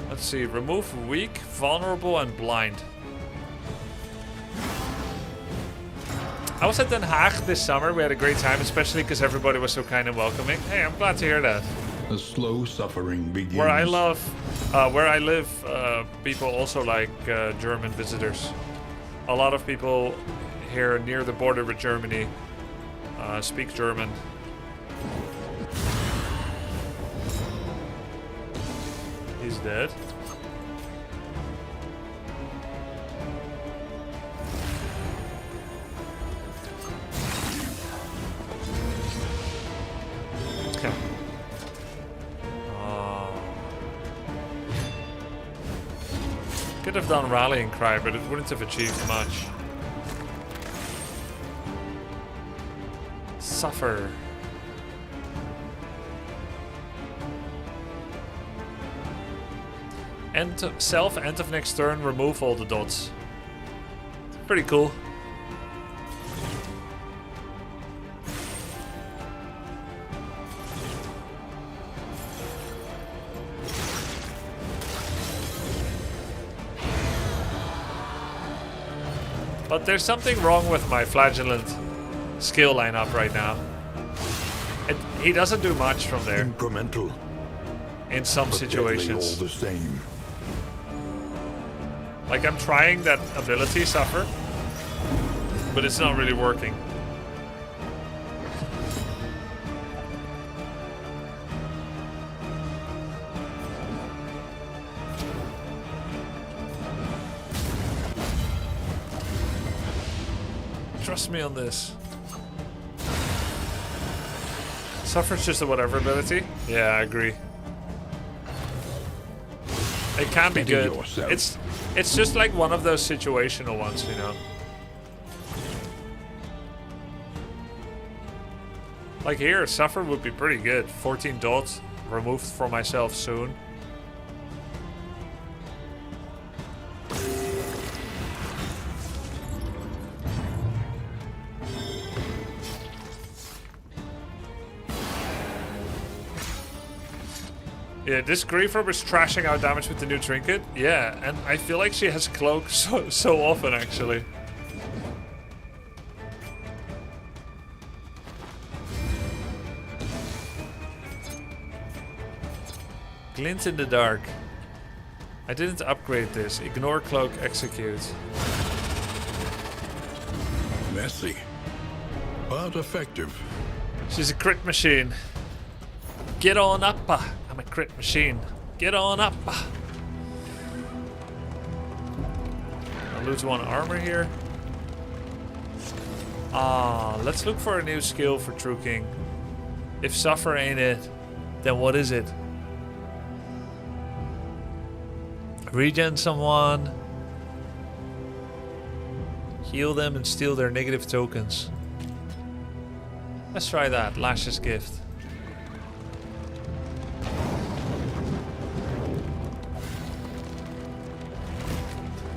B: Let's see, remove weak, vulnerable, and blind. I was at Den Haag this summer. We had a great time, especially because everybody was so kind and welcoming. Hey, I'm glad to hear that.
D: The slow suffering begins.
B: Where I live, people also like German visitors. A lot of people here near the border with Germany speak German. He's dead. Could have done rallying cry, but it wouldn't have achieved much. Suffer. End of next turn, remove all the dots. Pretty cool. But there's something wrong with my flagellant skill lineup right now. He doesn't do much from there.
D: Incremental.
B: In some
D: But deadly
B: situations.
D: all the same.
B: Like I'm trying that ability, Suffer, but it's not really working. Trust me on this. Suffer's just a whatever ability. Yeah, I agree. It can be
D: Steady
B: good.
D: yourself.
B: It's just like one of those situational ones, you know. Like here, Suffer would be pretty good. 14 dots removed for myself soon. Yeah, this Griefer is trashing out damage with the new trinket. Yeah, and I feel like she has cloak so often, actually. Glint in the dark. I didn't upgrade this. Ignore cloak, execute.
D: Messy, but effective.
B: She's a crit machine. Get on up. I'm a crit machine. Get on up. I lose one armor here. Let's look for a new skill for True King. If Suffer ain't it, then what is it? Regen someone. Heal them and steal their negative tokens. Let's try that. Lash's Gift.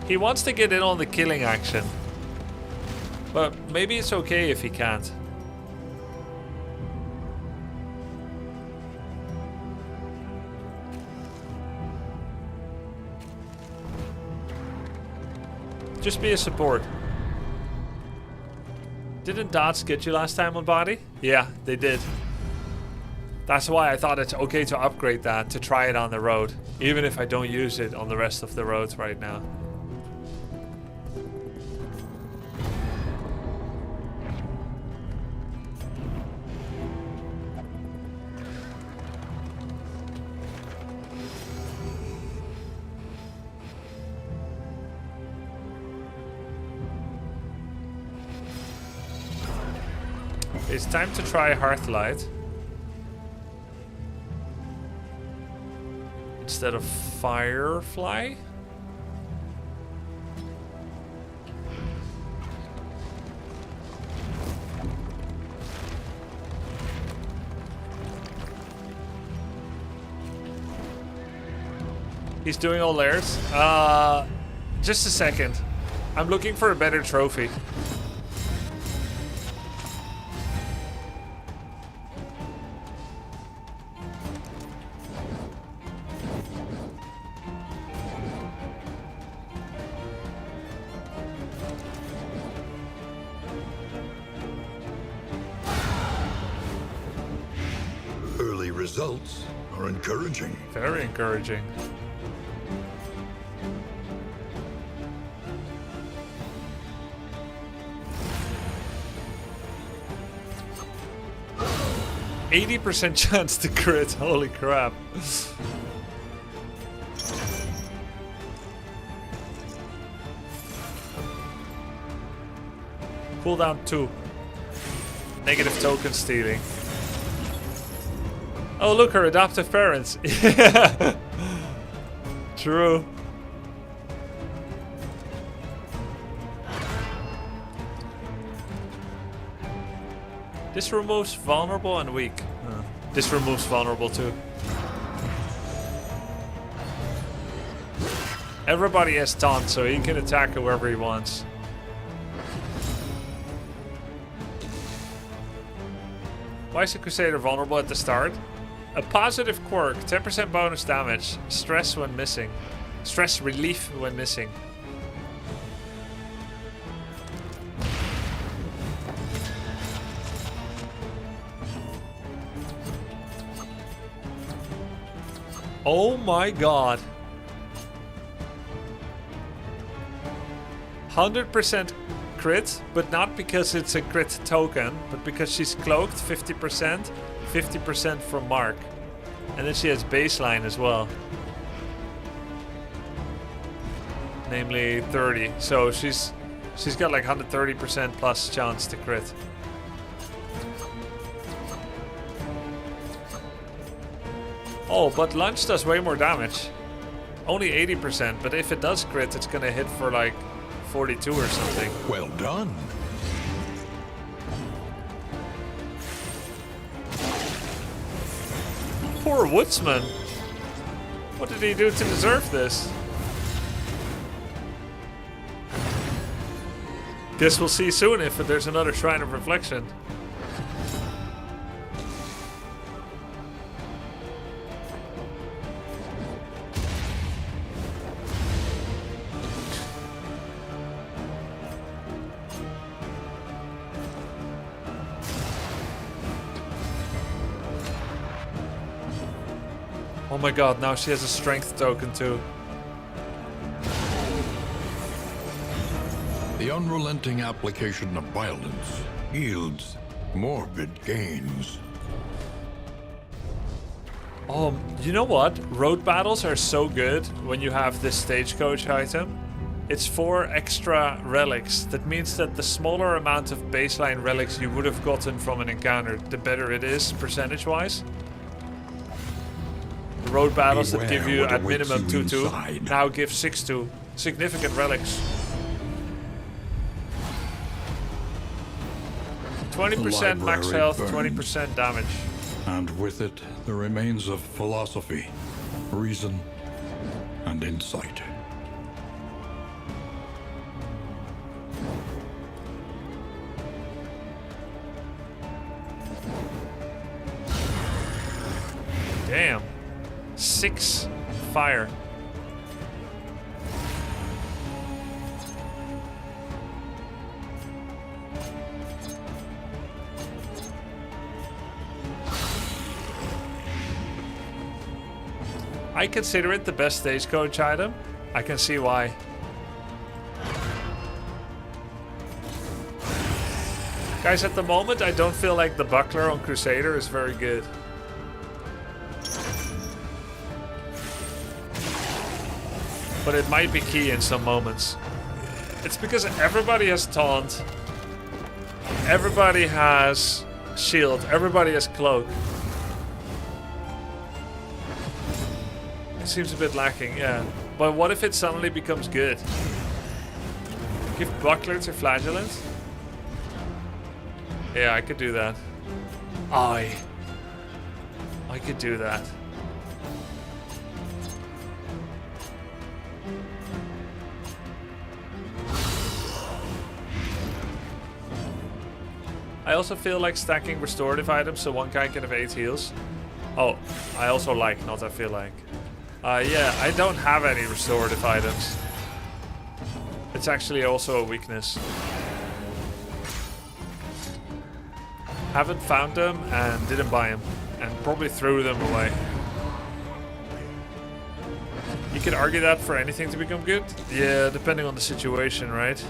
B: He wants to get in on the killing action. But maybe it's okay if he can't. Just be a support. Didn't dots get you last time on body? Yeah, they did. That's why I thought it's okay to upgrade that, to try it on the road. Even if I don't use it on the rest of the roads right now. It's time to try Hearthlight. Instead of Firefly. He's doing all theirs. Just a second. I'm looking for a better trophy.
D: Early results are encouraging.
B: Very encouraging. %80 chance to crit. Holy crap. Cooldown 2. Negative token stealing. Oh, look, her adoptive parents. Yeah. True. This removes vulnerable and weak. This removes vulnerable too. Everybody has taunt, so he can attack whoever he wants. Why is the Crusader vulnerable at the start? A positive quirk, 10% bonus damage, stress when missing. Stress relief when missing. Oh my god. 100% crit, but not because it's a crit token, but because she's cloaked 50%, 50% from Mark. And then she has baseline as well. Namely 30. So she's got like 130% plus chance to crit. Oh, but lunge does way more damage. Only 80%, but if it does crit, it's gonna hit for like 42 or something.
D: Well done.
B: Poor Woodsman. What did he do to deserve this? Guess we'll see soon if there's another Shrine of Reflection. Oh my god, now she has a strength token too.
D: The unrelenting application of violence yields morbid gains.
B: Oh, you know what? Road battles are so good when you have this stagecoach item. It's 4 extra relics. That means that the smaller amount of baseline relics you would have gotten from an encounter, the better it is percentage-wise. The road battles that give you at minimum 2-2 now give 6-2. Significant relics. 20% max health, 20% damage.
D: And with it, the remains of philosophy, reason, and insight.
B: Damn. 6 fire. I consider it the best stagecoach item. I can see why. Guys, at the moment, I don't feel like the buckler on Crusader is very good. But it might be key in some moments. It's because everybody has taunt. Everybody has shield. Everybody has cloak. It seems a bit lacking, yeah. But what if it suddenly becomes good? Give buckler to flagellant? Yeah, I could do that. I could do that. I also feel like stacking restorative items so one guy can have 8 heals. Oh, I also like, not I feel like. Yeah, I don't have any restorative items. It's actually also a weakness. Haven't found them and didn't buy them. And probably threw them away. You could argue that for anything to become good. Yeah, depending on the situation, right?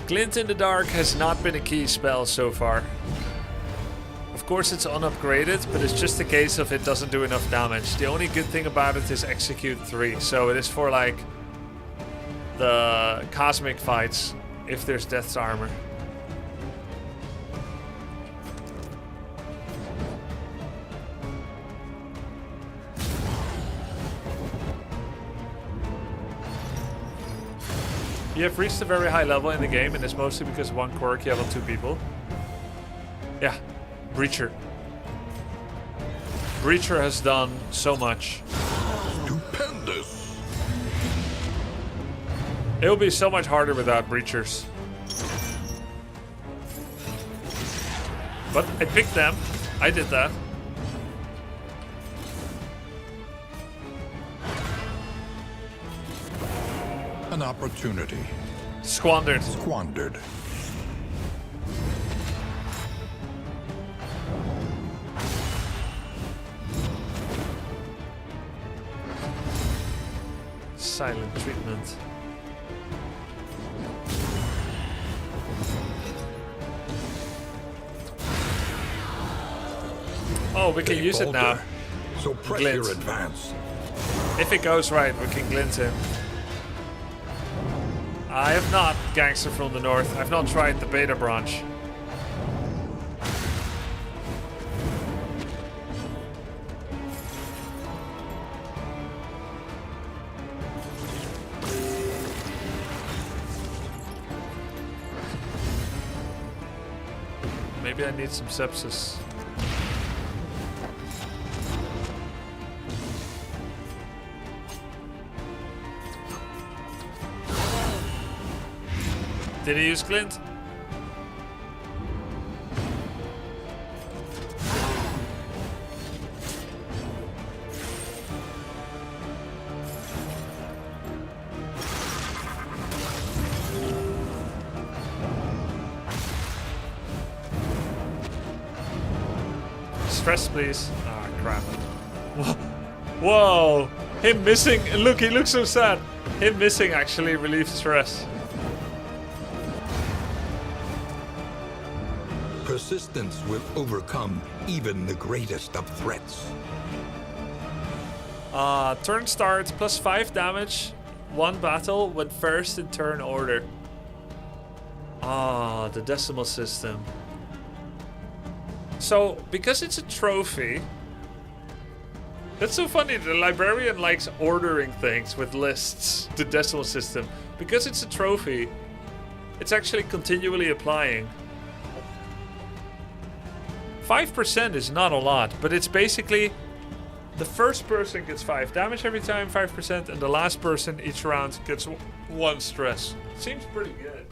B: Glint in the Dark has not been a key spell so far. Of course it's unupgraded, but it's just a case of it doesn't do enough damage. The only good thing about it is Execute 3, so it is for like the cosmic fights, if there's Death's Armor. You have reached a very high level in the game, and it's mostly because one quirk you have on 2 people. Yeah, Breacher. Breacher has done so much.
D: Stupendous.
B: It will be so much harder without Breachers. But I picked them. I did that.
D: An opportunity.
B: Squandered.
D: Squandered.
B: Silent treatment. Oh, we can use it now.
D: So press
B: Glint.
D: your advance.
B: If it goes right, we can glint him. I have not Gangster from the North. I've not tried the beta branch. Maybe I need some sepsis. Did he use Glint? Stress, please. Ah, crap. Whoa! Him missing. Look, he looks so sad. Him missing actually relieves stress.
D: Persistence will overcome even the greatest of threats.
B: Turn starts +5 damage. 1 battle when first in turn order. The decimal system. So, because it's a trophy... That's so funny, the librarian likes ordering things with lists, the decimal system. Because it's a trophy, it's actually continually applying. 5% is not a lot, but it's basically the first person gets 5 damage every time, 5%, and the last person each round gets 1 stress. Seems pretty good.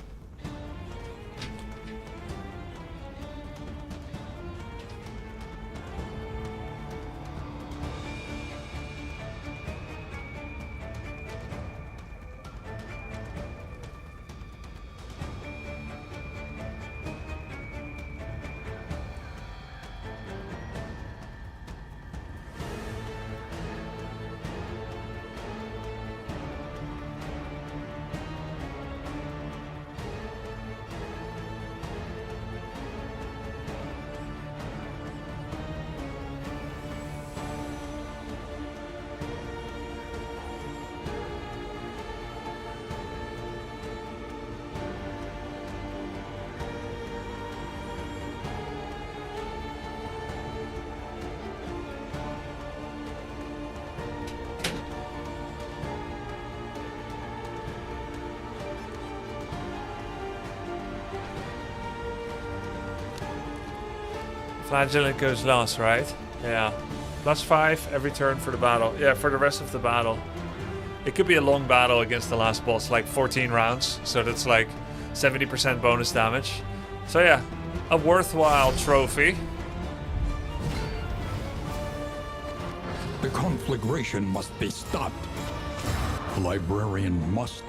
B: Flagellant goes last, right? Yeah. +5 every turn for the battle. Yeah, for the rest of the battle. It could be a long battle against the last boss, like 14 rounds. So that's like 70% bonus damage. So yeah, a worthwhile trophy.
D: The conflagration must be stopped. The librarian must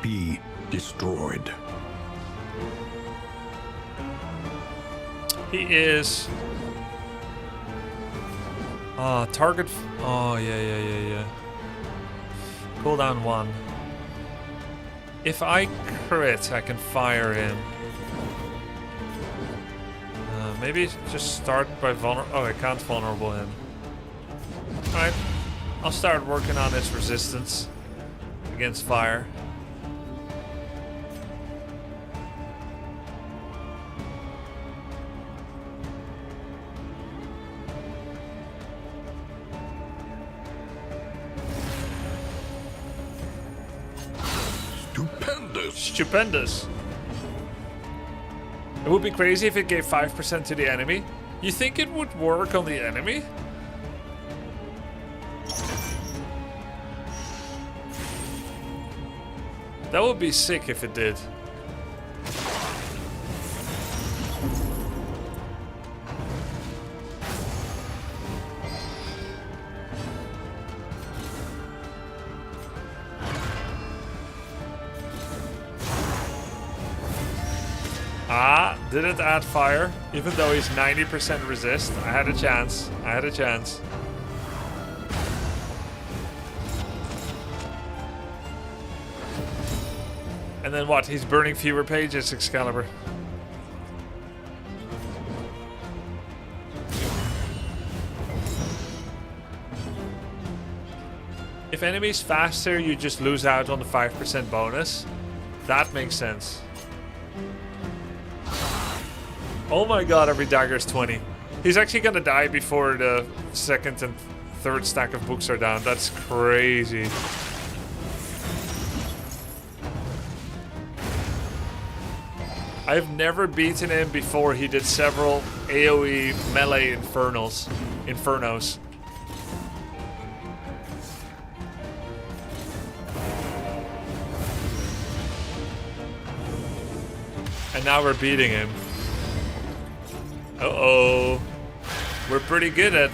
D: be destroyed.
B: He is... target... Oh, yeah. Cooldown 1. If I crit, I can fire him. Maybe just start by vulnerable... Oh, I can't vulnerable him. Alright. I'll start working on his resistance against fire. Stupendous. It would be crazy if it gave 5% to the enemy. You think it would work on the enemy? That would be sick if it did. Didn't add fire, even though he's 90% resist. I had a chance. And then what? He's burning fewer pages, Excalibur. If enemy's faster, you just lose out on the 5% bonus. That makes sense. Oh my god, every dagger is 20. He's actually gonna die before the second and third stack of books are down. That's crazy. I've never beaten him before he did several AoE melee infernos. And now we're beating him. Uh-oh. We're pretty good at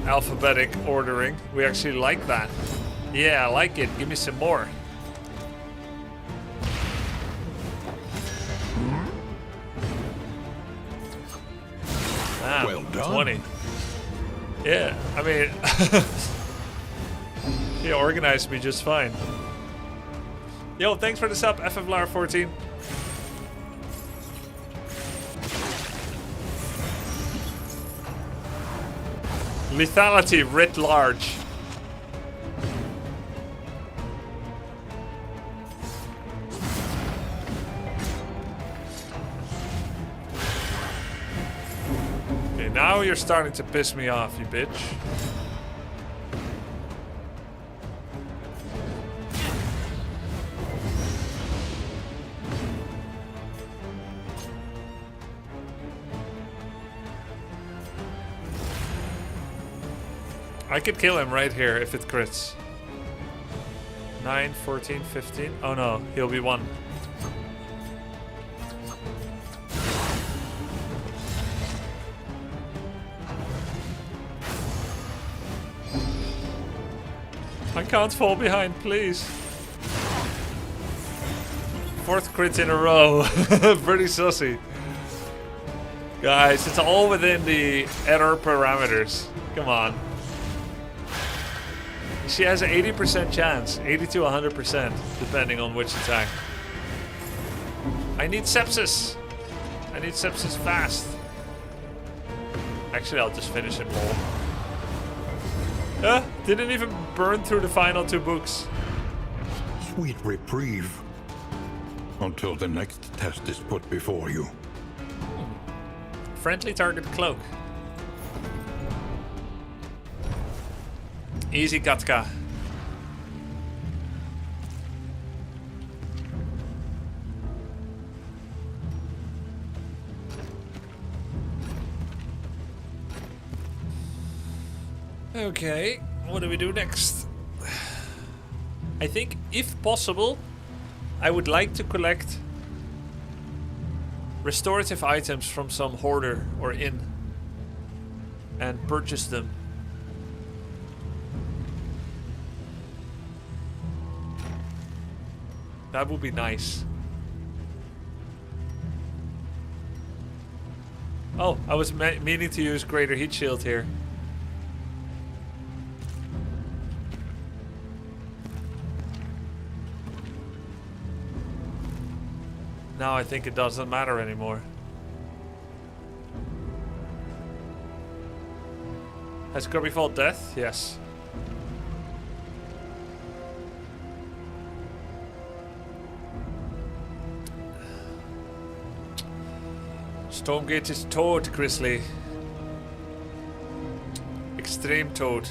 B: alphabetic ordering. We actually like that. Yeah, I like it. Give me some more. Ah,
D: Well done.
B: 20. Yeah, I mean... he organized me just fine. Yo, thanks for the sub, FFLR14. Lethality writ large. Okay, now you're starting to piss me off, you bitch. I could kill him right here if it crits. 9, 14, 15. Oh no, he'll be 1. I can't fall behind, please. 4th crit in a row. Pretty sussy. Guys, it's all within the error parameters. Come on. She has an 80% chance, 80 to 100%, depending on which attack. I need sepsis. I need sepsis fast. Actually, I'll just finish him all. Didn't even burn through the final 2 books.
D: Sweet reprieve. Until the next test is put before you.
B: Friendly target cloak. Easy, Katka. Okay, what do we do next? I think, if possible, I would like to collect restorative items from some hoarder or inn and purchase them. That would be nice. Oh, I was meaning to use Greater Heat Shield here. Now I think it doesn't matter anymore. Has Grubby fought death? Yes. Stormgate is toad, Chrisley. Extreme toad.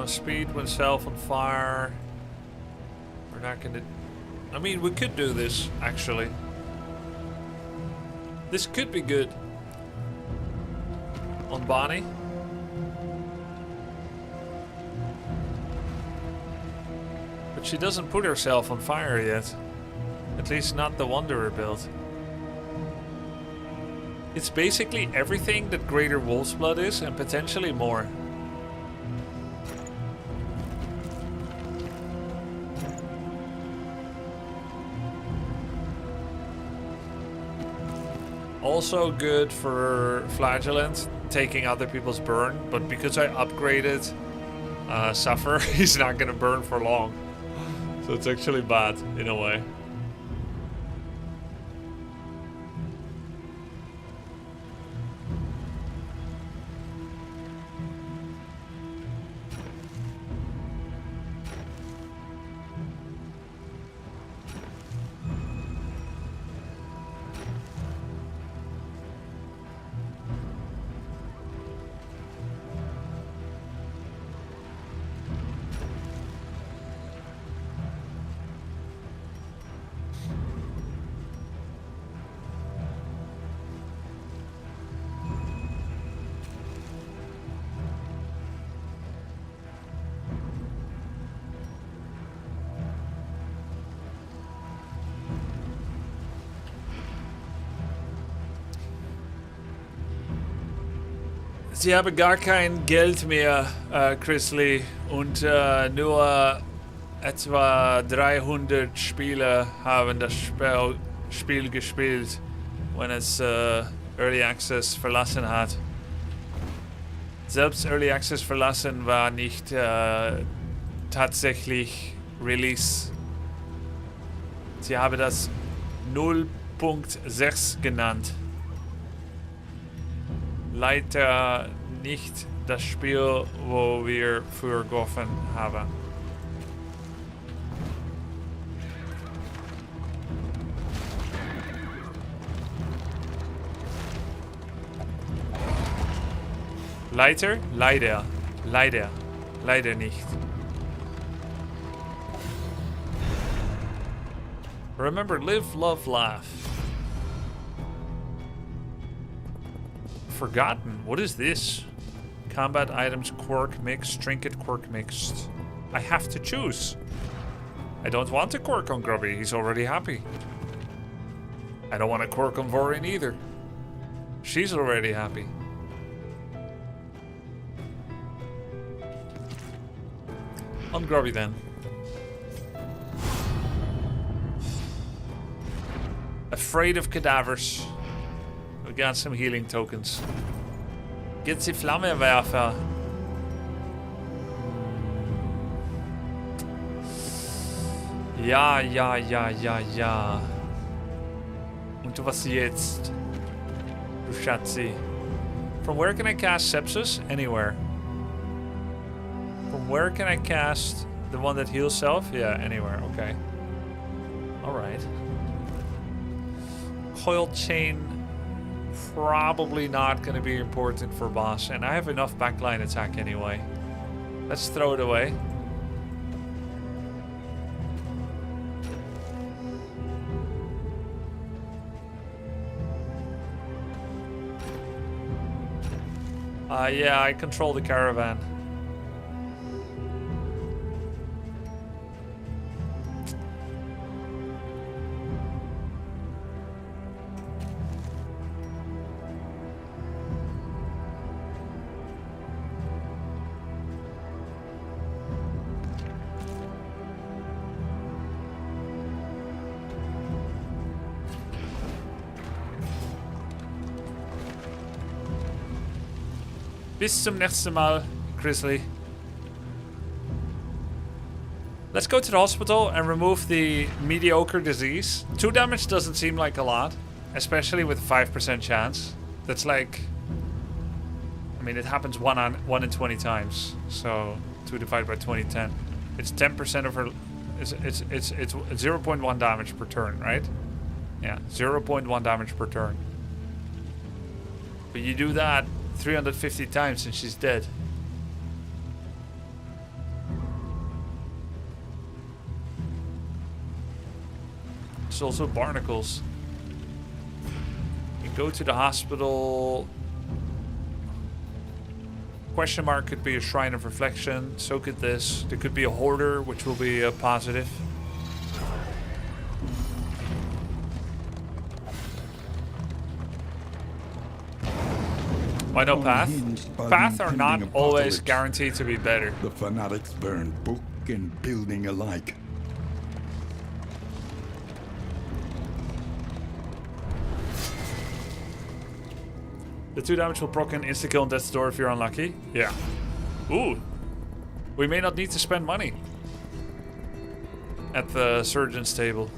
B: Speed when self on fire. We're not gonna... I mean, we could do this, actually. This could be good. On Bonnie. But she doesn't put herself on fire yet. At least not the Wanderer build. It's basically everything that Greater Wolf's Blood is, and potentially more. Also good for Flagellant, taking other people's burn, but because I upgraded Suffer, he's not gonna burn for long. So it's actually bad, in a way. Sie haben gar kein Geld mehr, Chrisley, und nur etwa 300 Spieler haben das Spiel gespielt, wenn es Early Access verlassen hat. Selbst Early Access verlassen war nicht tatsächlich Release. Sie haben das 0.6 genannt. Leider nicht das Spiel, wo wir für gehoffen haben. Leider? Leider. Leider. Leider nicht. Remember, live, love, laugh. Forgotten. What is this? Combat items, quirk mix, trinket, quirk mixed. I have to choose. I don't want a quirk on Grubby. He's already happy. I don't want a quirk on Vorin either. She's already happy. On Grubby then. Afraid of cadavers. We got some healing tokens. Get the Flammenwerfer. Ja. Und was jetzt? Du Schatzi. From where can I cast Sepsis? Anywhere. From where can I cast the one that heals self? Yeah, anywhere. Okay. Alright. Coiled Chain. Probably not going to be important for boss, and I have enough backline attack anyway. Let's throw it away. Yeah, I control the caravan. Bis zum nächsten Mal, Grizzly. Let's go to the hospital and remove the mediocre disease. 2 damage doesn't seem like a lot, especially with a 5% chance. That's like... I mean, it happens 1 in 20 times. So, 2 divided by 20, 10. It's 10% of her... It's 0.1 damage per turn, right? Yeah, 0.1 damage per turn. But you do that 350 times and she's dead. There's also barnacles. You go to the hospital. Question mark could be a shrine of reflection. So could this. There could be a hoarder, which will be a positive. Why no path? Paths are not always guaranteed to be better.
D: The fanatics burn book and building alike.
B: The 2 damage will proc an insta-kill on death's door if you're unlucky. Yeah. Ooh. We may not need to spend money at the surgeon's table.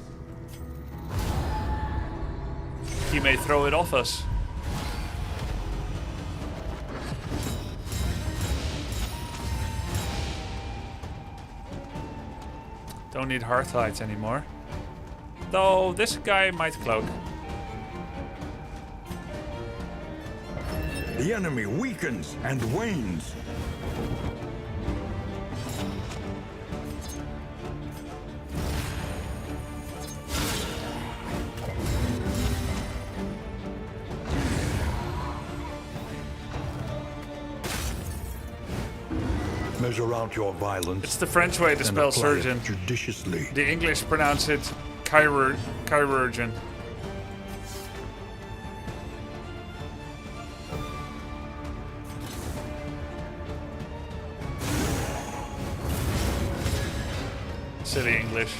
B: He may throw it off us. Don't need hearth lights anymore. Though this guy might cloak.
D: The enemy weakens and wanes. Measure out your violence.
B: It's the French way to spell surgeon.
D: Judiciously.
B: The English pronounce it chirurgeon. Silly English.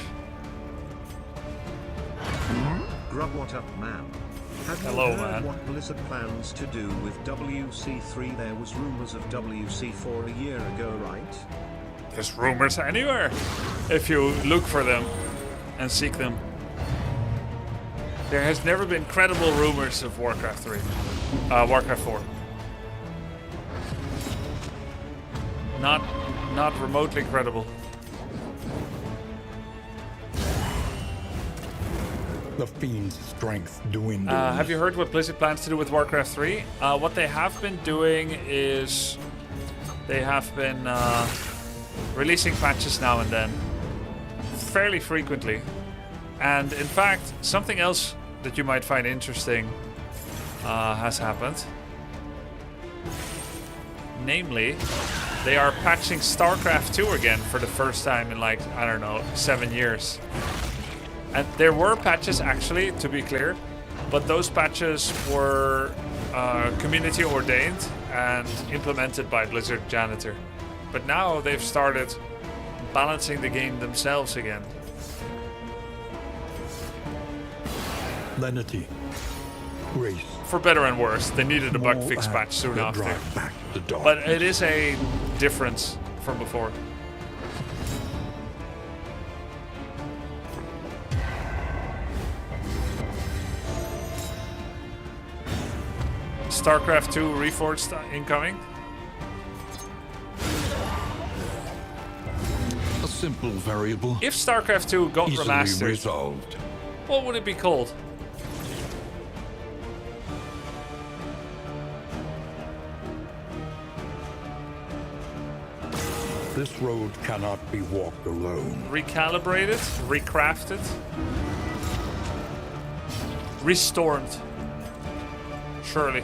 E: Grub, what up, man? Have you
B: Hello,
E: heard
B: man.
E: what Blizzard plans to do with WC3? There was rumors of WC4 a year ago, right?
B: There's rumors anywhere if you look for them and seek them. There has never been credible rumors of Warcraft 3. Warcraft 4. Not remotely credible.
D: The fiend's strength dwindles.
B: Have you heard what Blizzard plans to do with Warcraft 3? What they have been doing is they have been releasing patches now and then, fairly frequently. And in fact, something else that you might find interesting has happened. Namely, they are patching StarCraft 2 again for the first time in like, I don't know, 7 years. And there were patches actually, to be clear, but those patches were community ordained and implemented by Blizzard Janitor. But now they've started balancing the game themselves again.
D: Lenity. Grace.
B: For better and worse, they needed a bug fix patch soon after. But it is a difference from before. StarCraft 2 Reforged incoming.
D: A simple variable.
B: If StarCraft 2 got
D: Easily
B: remastered,
D: resolved.
B: what would it be called?
D: This road cannot be walked alone.
B: Recalibrated? Recrafted? Restormed? Surely.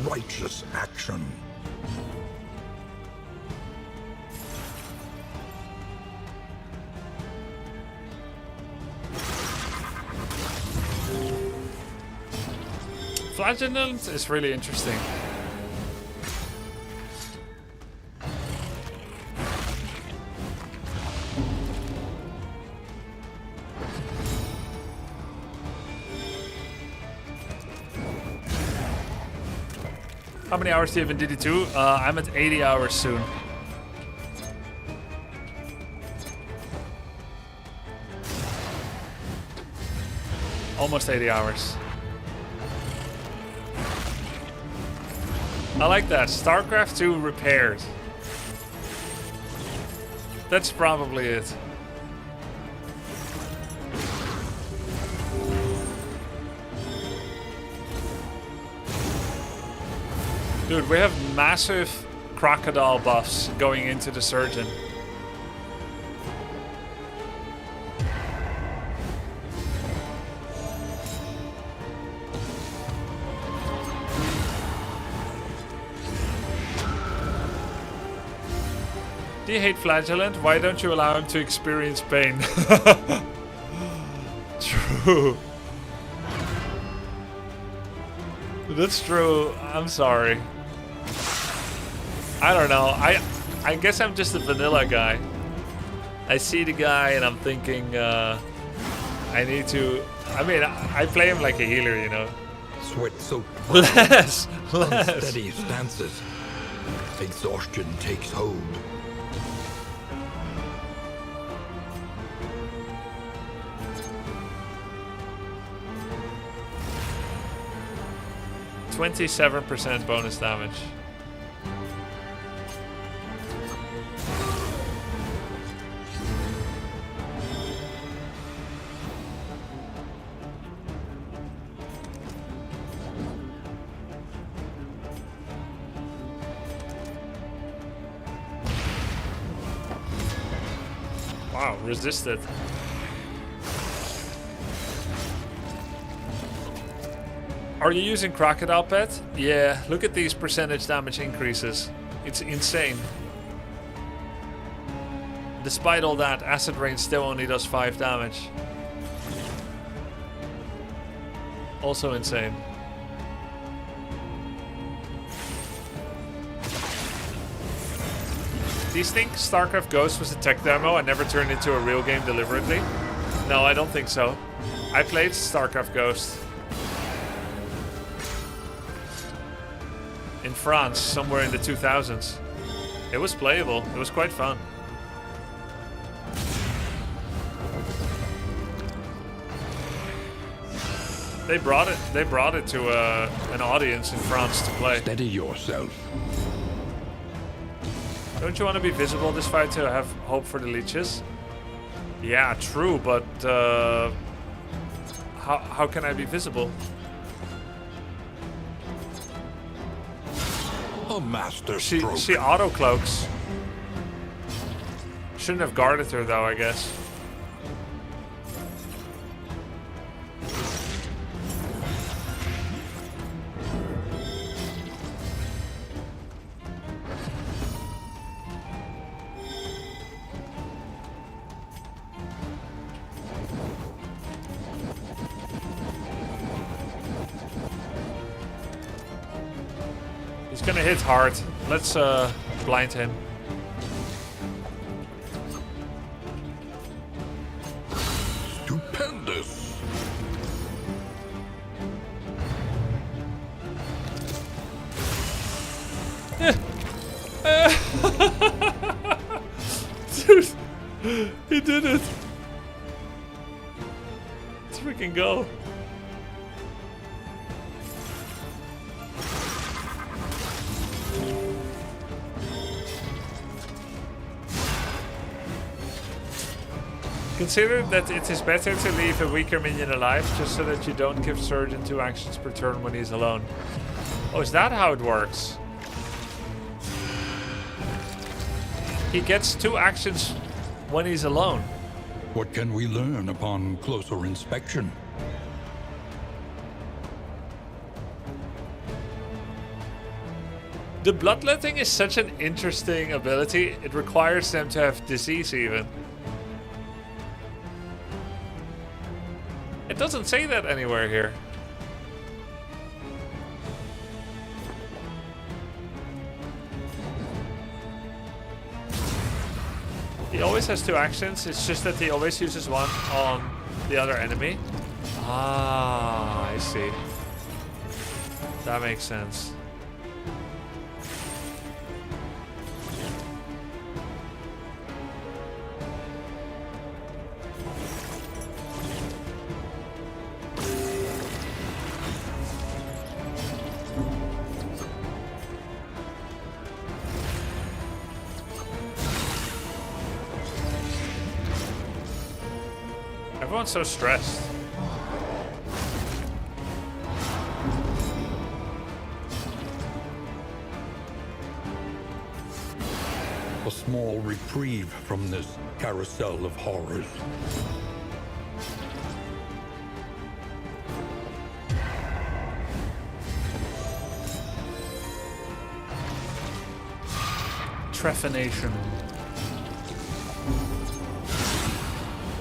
D: righteous action.
B: Flagellant is really interesting. How many hours do you have in DD2? I'm at 80 hours soon. Almost 80 hours. I like that. StarCraft 2 repaired. That's probably it. Dude, we have massive crocodile buffs going into the surgeon. Do you hate Flagellant? Why don't you allow him to experience pain? True. That's true. I'm sorry. I don't know. I guess I'm just a vanilla guy. I see the guy and I'm thinking, I need to... I mean, I play him like a healer, you know.
D: Sweat soaked
B: Less!
D: unsteady stances. Exhaustion takes hold.
B: %27% bonus damage. Wow, resisted. Are you using Crocodile Pet? Yeah, look at these percentage damage increases. It's insane. Despite all that, Acid Rain still only does 5 damage. Also insane. Do you think StarCraft Ghost was a tech demo and never turned into a real game deliberately? No, I don't think so. I played StarCraft Ghost in France, somewhere in the 2000s. It was playable. It was quite fun. They brought it to an audience in France to play.
D: Steady yourself.
B: Don't you want to be visible this fight to have hope for the leeches? Yeah, true, but how can I be visible?
D: A master
B: She
D: stroke.
B: auto cloaks. Shouldn't have guarded her though, I guess. He's gonna hit hard. Let's blind him.
D: Stupendous.
B: Dude, he did it. Let's freaking go. Consider that it is better to leave a weaker minion alive, just so that you don't give Surgeon 2 actions per turn when he's alone. Oh, is that how it works? He gets 2 actions when he's alone.
D: What can we learn upon closer inspection?
B: The bloodletting is such an interesting ability. It requires them to have disease even. It doesn't say that anywhere here. He always has 2 actions. It's just that he always uses one on the other enemy. Ah, I see. That makes sense. Everyone's so stressed.
D: A small reprieve from this carousel of horrors.
B: Trephination.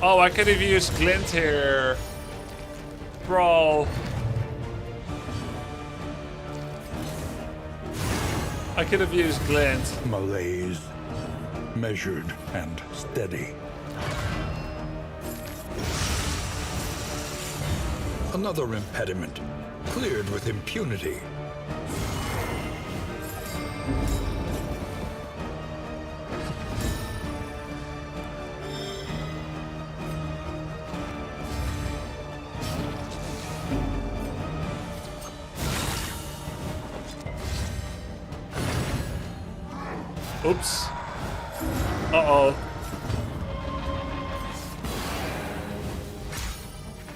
B: Oh, I could have used Glint here. Bro. I could have used Glint.
D: Malaise, measured and steady. Another impediment, cleared with impunity.
B: Oops. Uh-oh.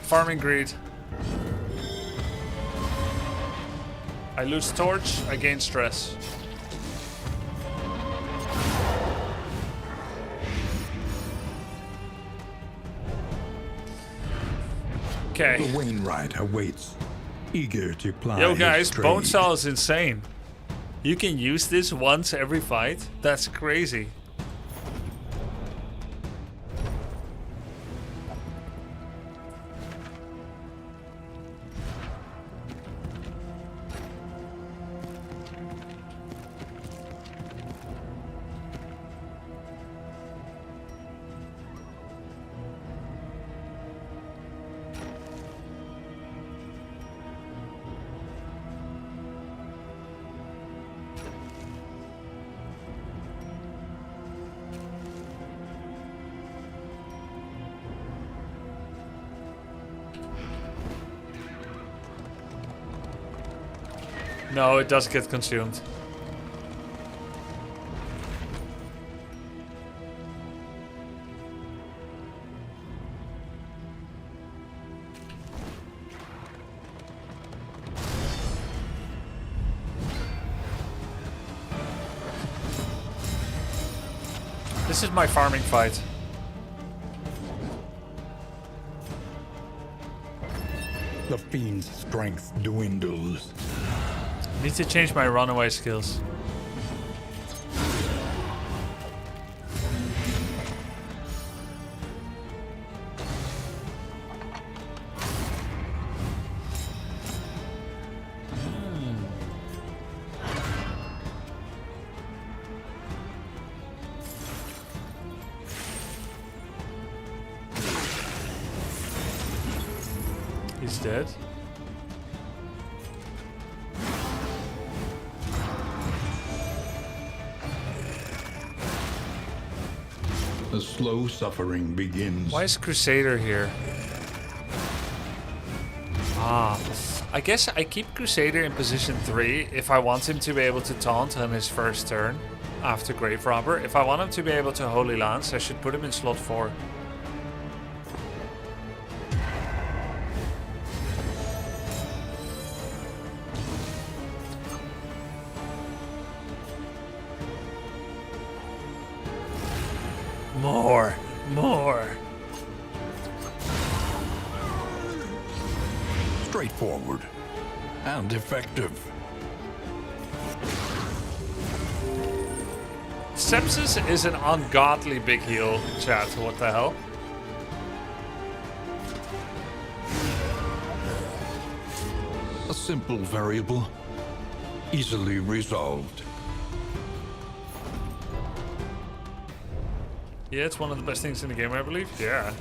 B: Farming greed. I lose torch, I gain stress. Okay.
D: The Wainwright awaits, eager to ply
B: Yo
D: his
B: guys,
D: trade.
B: Bone Saw is insane. You can use this once every fight? That's crazy. No, it does get consumed. This is my farming fight.
D: The fiend's strength dwindles.
B: Need to change my runaway skills. He's dead.
D: The slow suffering begins.
B: Why is Crusader here? Ah, I guess I keep Crusader in position 3 if I want him to be able to taunt on his first turn after Grave Robber. If I want him to be able to Holy Lance, I should put him in slot 4. More.
D: Straightforward and effective.
B: Sepsis is an ungodly big heal, chat. What the hell?
D: A simple variable, easily resolved.
B: Yeah, it's one of the best things in the game, I believe. Yeah.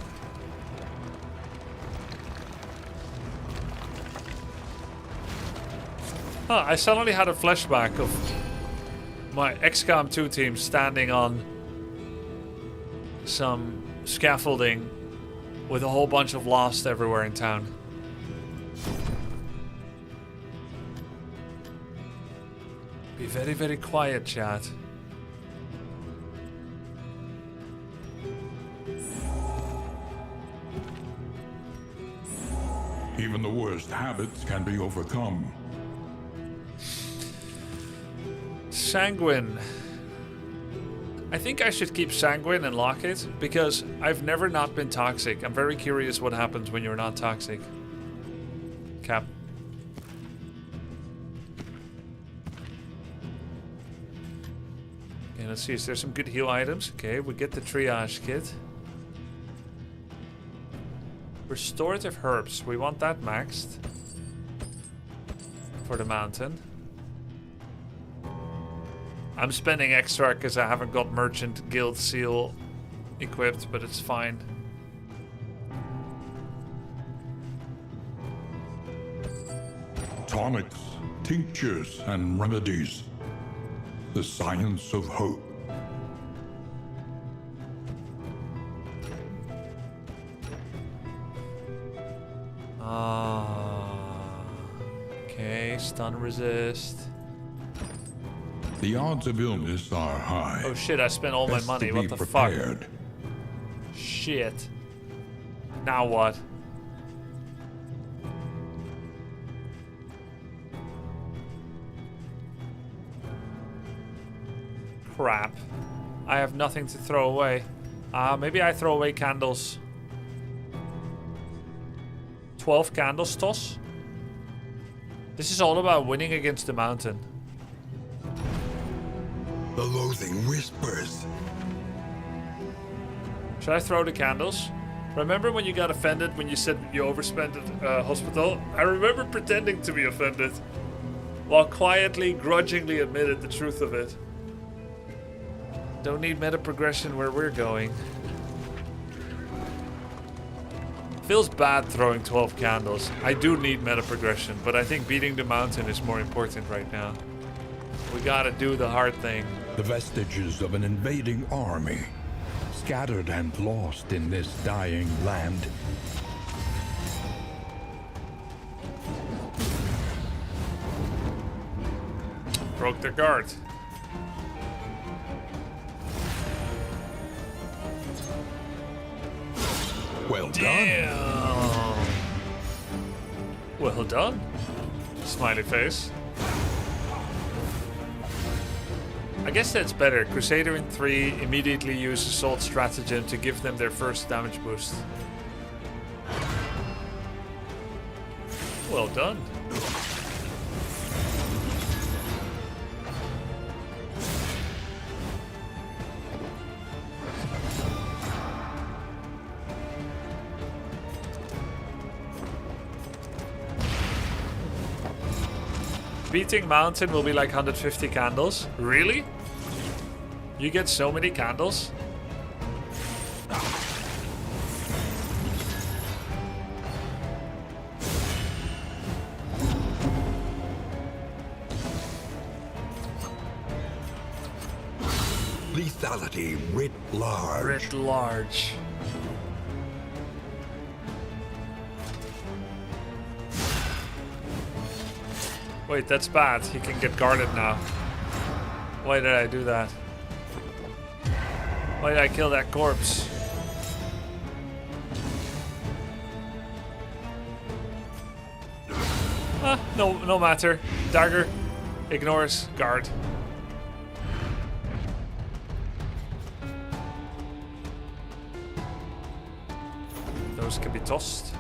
B: Huh, I suddenly had a flashback of my XCOM 2 team standing on some scaffolding with a whole bunch of Lost everywhere in town. Be very, very quiet, chat.
D: Even the worst habits can be overcome.
B: Sanguine. I think I should keep Sanguine and lock it because I've never not been toxic. I'm very curious what happens when you're not toxic. Cap. Okay, let's see. Is there some good heal items? Okay, we get the triage kit. Restorative herbs. We want that maxed for the mountain. I'm spending extra because I haven't got Merchant Guild Seal equipped, but it's fine.
D: Tonics, tinctures, and remedies. The science of hope.
B: Okay, stun resist.
D: The odds of illness are high.
B: Oh shit, I spent all my
D: Best to
B: money.
D: be
B: What the
D: prepared.
B: fuck? Shit. Now what? Crap. I have nothing to throw away. Maybe I throw away candles. 12 candles toss? This is all about winning against the mountain.
D: The loathing whispers.
B: Should I throw the candles? Remember when you got offended when you said you overspent at hospital? I remember pretending to be offended while quietly, grudgingly admitted the truth of it. Don't need meta progression where we're going. Feels bad throwing 12 candles. I do need meta progression, but I think beating the mountain is more important right now. We gotta do the hard thing.
D: The vestiges of an invading army, scattered and lost in this dying land.
B: Broke their guard.
D: Well done.
B: Damn. Well done. Smiley face. I guess that's better. Crusader in 3 immediately use Assault Stratagem to give them their first damage boost. Well done. Beating Mountain will be like 150 candles. Really? You get so many candles?
D: Lethality writ large.
B: Writ large. Wait, that's bad. He can get guarded now. Why did I do that? Why did I kill that corpse? No matter. Dagger ignores guard. Those can be tossed.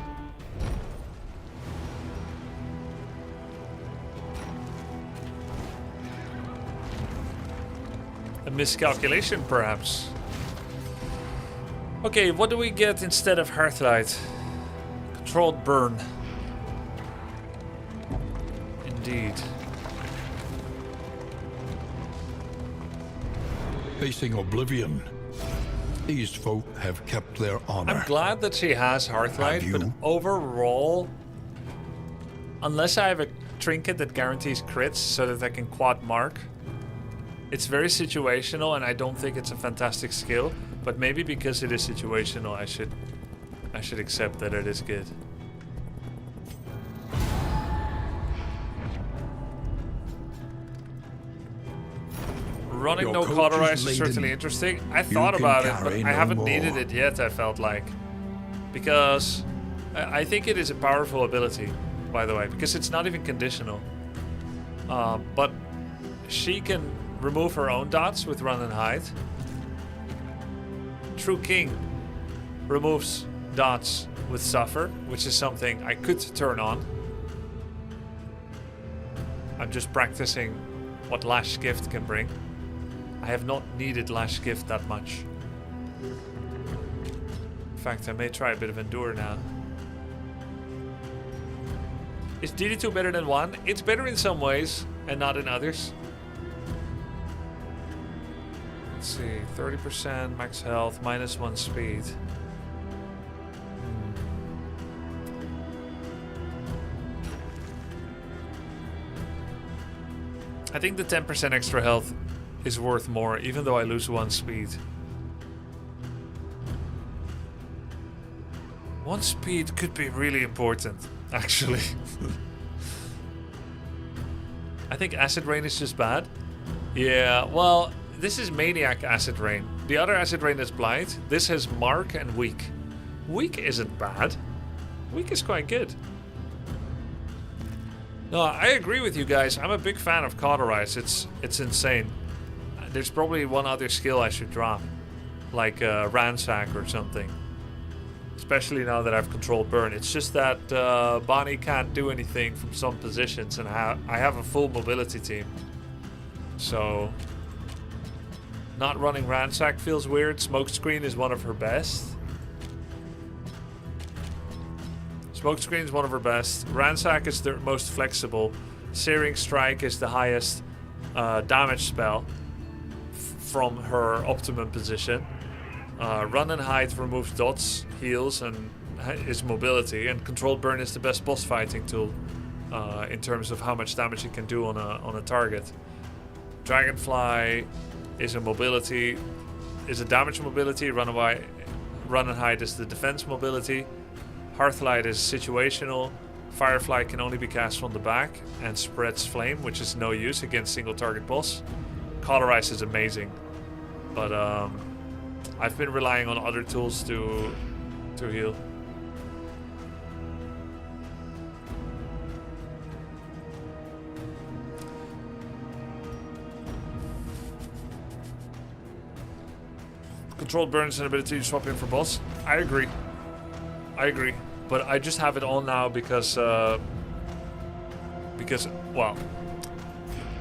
B: A miscalculation, perhaps. Okay, what do we get instead of Hearthlight? Controlled burn. Indeed.
D: Facing oblivion. These folk have kept their honor.
B: I'm glad that she has Hearthlight, but overall, unless I have a trinket that guarantees crits so that I can quad mark, it's very situational, and I don't think it's a fantastic skill. But maybe because it is situational, I should accept that it is good. Running
D: Your
B: no
D: coach
B: cauterize
D: is
B: is certainly
D: laden.
B: interesting. I
D: You
B: thought
D: can
B: about it, but
D: carry
B: I
D: no
B: haven't
D: more.
B: needed it yet, I felt like. Because I think it is a powerful ability, by the way, because it's not even conditional. But she can remove her own dots with run and hide. True King removes dots with suffer, which is something I could turn on. I'm just practicing what Lash Gift can bring. I have not needed Lash Gift that much. In fact, I may try a bit of Endure now. Is DD2 better than 1? It's better in some ways, and not in others. Let's see, 30% max health, -1 speed. I think the 10% extra health is worth more, even though I lose 1 speed. 1 speed could be really important, actually. I think Acid Rain is just bad. Yeah, well, this is Maniac Acid Rain. The other Acid Rain is Blight. This has Mark and Weak. Weak isn't bad. Weak is quite good. No, I agree with you guys. I'm a big fan of Cauterize. It's insane. There's probably one other skill I should drop, like Ransack or something. Especially now that I've controlled burn. It's just that Bonnie can't do anything from some positions, and I have a full mobility team. So not running Ransack feels weird. Smokescreen is one of her best. Smokescreen is one of her best. Ransack is the most flexible. Searing Strike is the highest damage spell from her optimum position. Run and Hide removes dots, heals, and is mobility. And Controlled Burn is the best boss fighting tool in terms of how much damage it can do on a target. Dragonfly is a mobility, is a damage mobility. Runaway, Run and Hide is the defense mobility. Hearthlight is situational. Firefly can only be cast from the back and spreads flame, which is no use against single target boss. Cauterize is amazing, but I've been relying on other tools to heal. Controlled burns and ability to swap in for boss. I agree. But I just have it all now because well,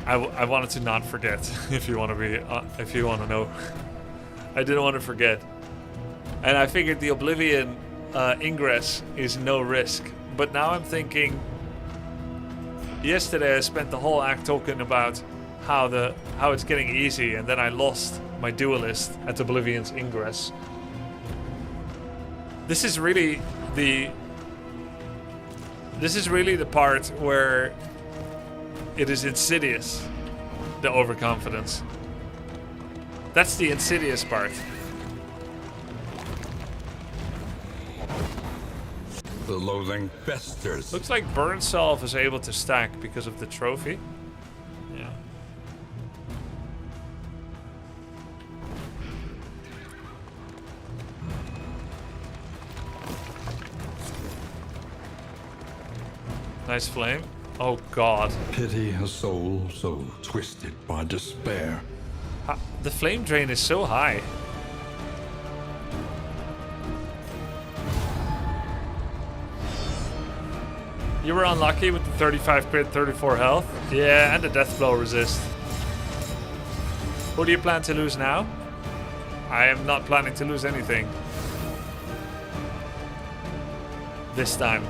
B: I wanted to not forget. If you want to know, I didn't want to forget, and I figured the Oblivion ingress is no risk. But now I'm thinking. Yesterday I spent the whole act talking about how it's getting easy, and then I lost my duelist at Oblivion's ingress. This is really the part where it is insidious, the overconfidence. That's the insidious part.
D: The loathing festers.
B: Looks like Burn Salve is able to stack because of the trophy. Yeah. Nice flame. Oh god.
D: Pity a soul so twisted by despair.
B: The flame drain is so high. You were unlucky with the 35 crit, 34 health. Yeah, and the death blow resist. Who do you plan to lose now? I am not planning to lose anything. This time.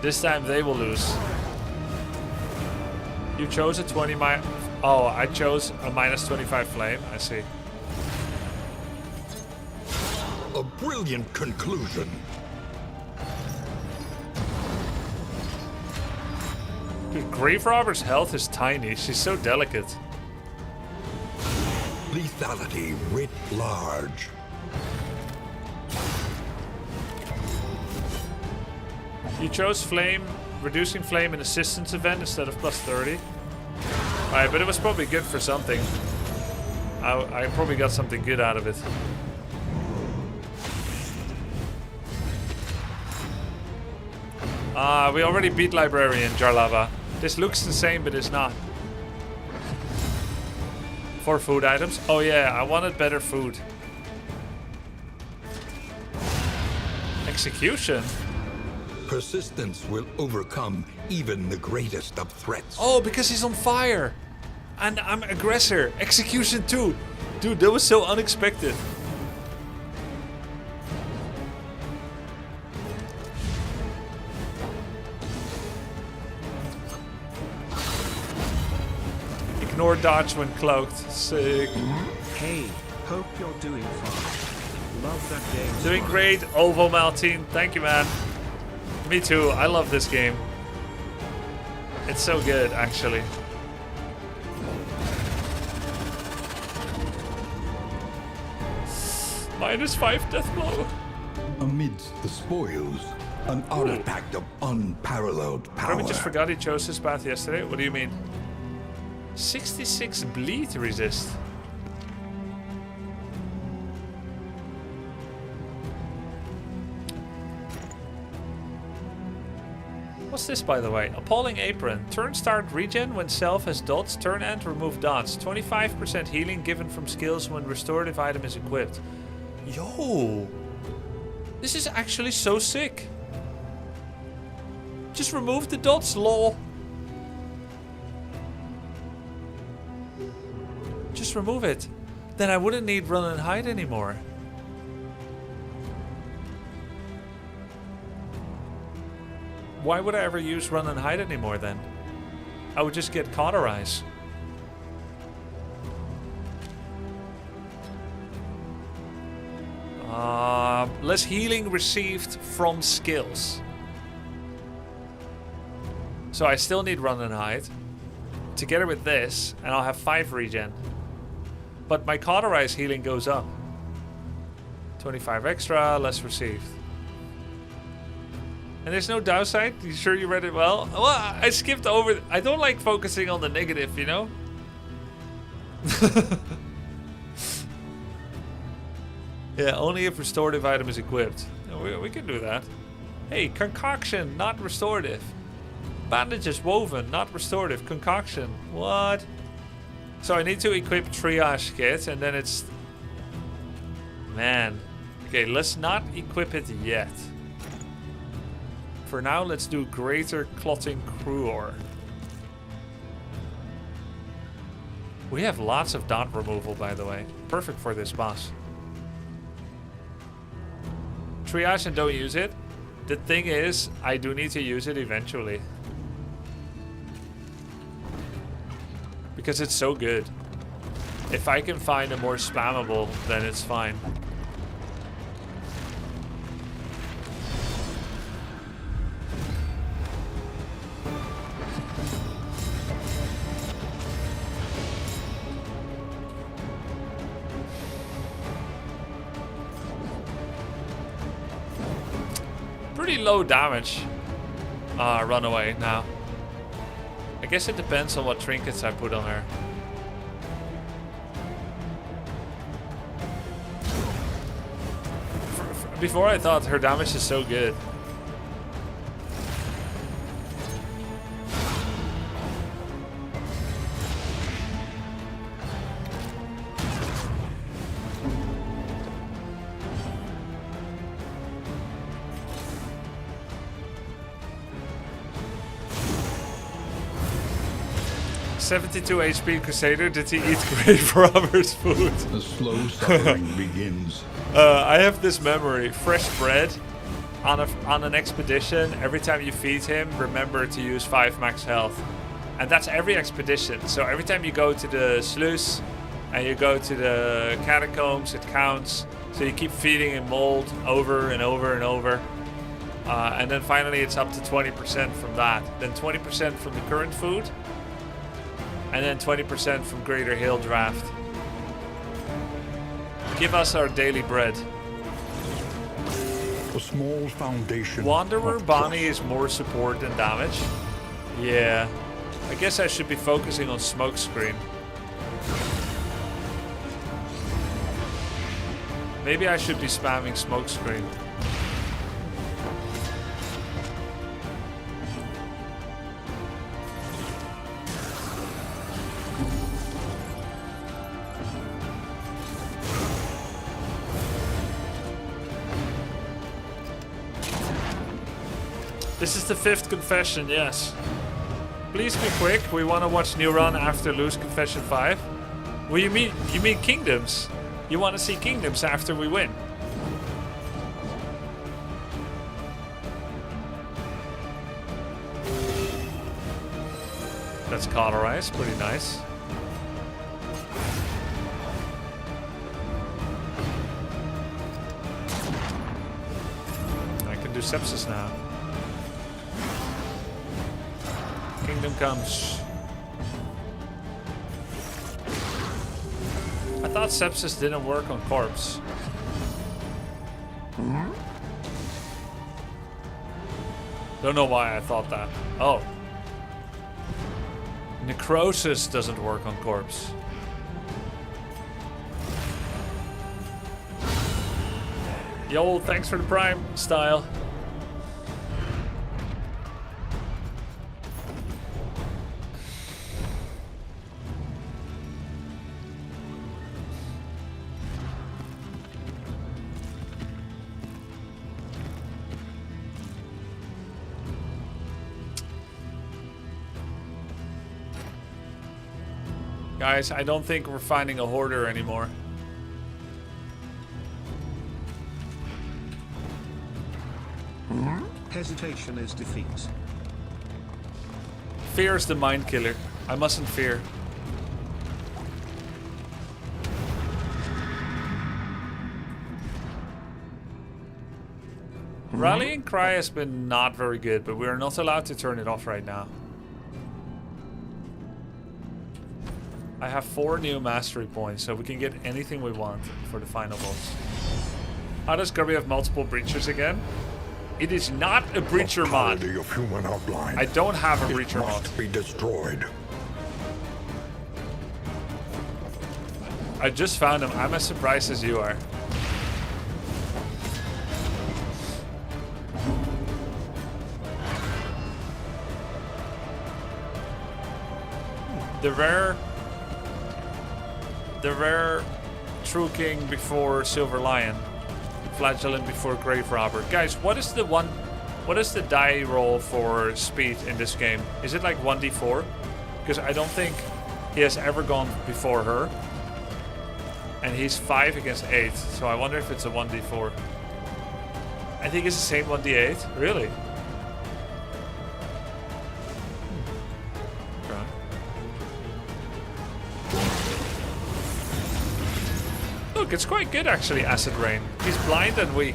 B: This time they will lose. You chose a 20 Oh, I chose a minus 25 flame. I see.
D: A brilliant conclusion.
B: Dude, Grave Robber's health is tiny. She's so delicate.
D: Lethality writ large.
B: You chose flame, reducing flame in assistance event instead of plus 30. Alright, but it was probably good for something. I probably got something good out of it. We already beat Librarian, Jarlava. This looks the same, but it's not. 4 food items. Oh yeah, I wanted better food. Execution?
D: Persistence will overcome even the greatest of threats.
B: Oh, because he's on fire. And I'm aggressor. Execution too. Dude, that was so unexpected. Ignore dodge when cloaked. Sick.
E: Hey, hope you're doing fine. Love that game.
B: Doing great, Ovo Maltine. Thank you, man. Me too. I love this game. It's so good, actually. -5 death blow.
D: Amidst the spoils, an artifact of unparalleled power.
B: Probably just forgot he chose his path yesterday. What do you mean? 66 bleed resist. What's this, by the way? Appalling Apron. Turn start regen when self has dots. Turn end remove dots. 25% healing given from skills when restorative item is equipped. Yo! This is actually so sick. Just remove the dots, lol. Just remove it. Then I wouldn't need run and hide anymore. Why would I ever use run and hide anymore then? I would just get cauterize. Less healing received from skills. So I still need run and hide. Together with this, and I'll have 5 regen. But my cauterize healing goes up. 25 extra, less received. And there's no downside? You sure you read it well? Well, I skipped over. I don't like focusing on the negative, you know? Yeah, only if restorative item is equipped. We can do that. Hey, concoction, not restorative. Bandages woven, not restorative. Concoction. What? So I need to equip triage kit, and then it's... Man. Okay, let's not equip it yet. For now, let's do Greater Clotting Cruor. We have lots of dot removal, by the way. Perfect for this boss. Triage and don't use it. The thing is, I do need to use it eventually. Because it's so good. If I can find a more spammable, then it's fine. Pretty low damage. Runaway now. I guess it depends on what trinkets I put on her. Before I thought her damage is so good. 72 HP Crusader, did he eat grave robber's food?
D: The slow suffering begins.
B: I have this memory. Fresh bread on an expedition. Every time you feed him, remember to use 5 max health. And that's every expedition. So every time you go to the sluice and you go to the catacombs, it counts. So you keep feeding him mold over and over and over. And then finally it's up to 20% from that. Then 20% from the current food. And then 20% from Greater Hill Draft. Give us our daily bread.
D: A small foundation.
B: Wanderer
D: of
B: Bonnie
D: trust.
B: is more support than damage. Yeah. I guess I should be focusing on Smokescreen. Maybe I should be spamming Smokescreen. This is the 5th confession, yes. Please be quick. We want to watch new run after lose confession 5. Well, you mean kingdoms? You want to see kingdoms after we win? That's cauterized, pretty nice. I can do sepsis now. Kingdom comes. I thought sepsis didn't work on corpse. Don't know why I thought that. Oh. Necrosis doesn't work on corpse. Yo, thanks for the prime, style. Guys, I don't think we're finding a hoarder anymore.
E: Hesitation is defeat.
B: Fear is the mind killer. I mustn't fear. Rallying Cry has been not very good, but we are not allowed to turn it off right now. I have 4 new mastery points, so we can get anything we want for the final boss. How does Grubby have multiple breachers again? It is not a breacher mod.
D: The of human outline.
B: I don't have a
D: It
B: breacher mod.
D: must be destroyed.
B: I just found him. I'm as surprised as you are. The rare True King before Silver Lion. Flagellant before Grave Robber. Guys, what is the die roll for speed in this game? Is it like 1d4? Because I don't think he has ever gone before her. And he's 5 against 8, so I wonder if it's a 1d4. I think it's the same 1d8. Really? Okay. Look, it's quite good actually, Acid Rain. He's blind and weak.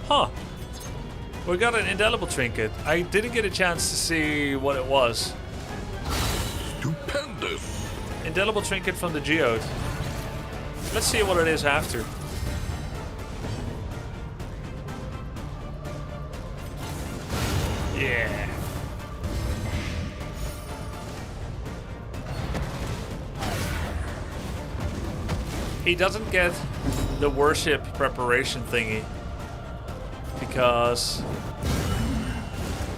B: Huh. We got an indelible trinket. I didn't get a chance to see what it was.
D: Stupendous.
B: Indelible trinket from the geode. Let's see what it is after. Yeah. He doesn't get the worship preparation thingy because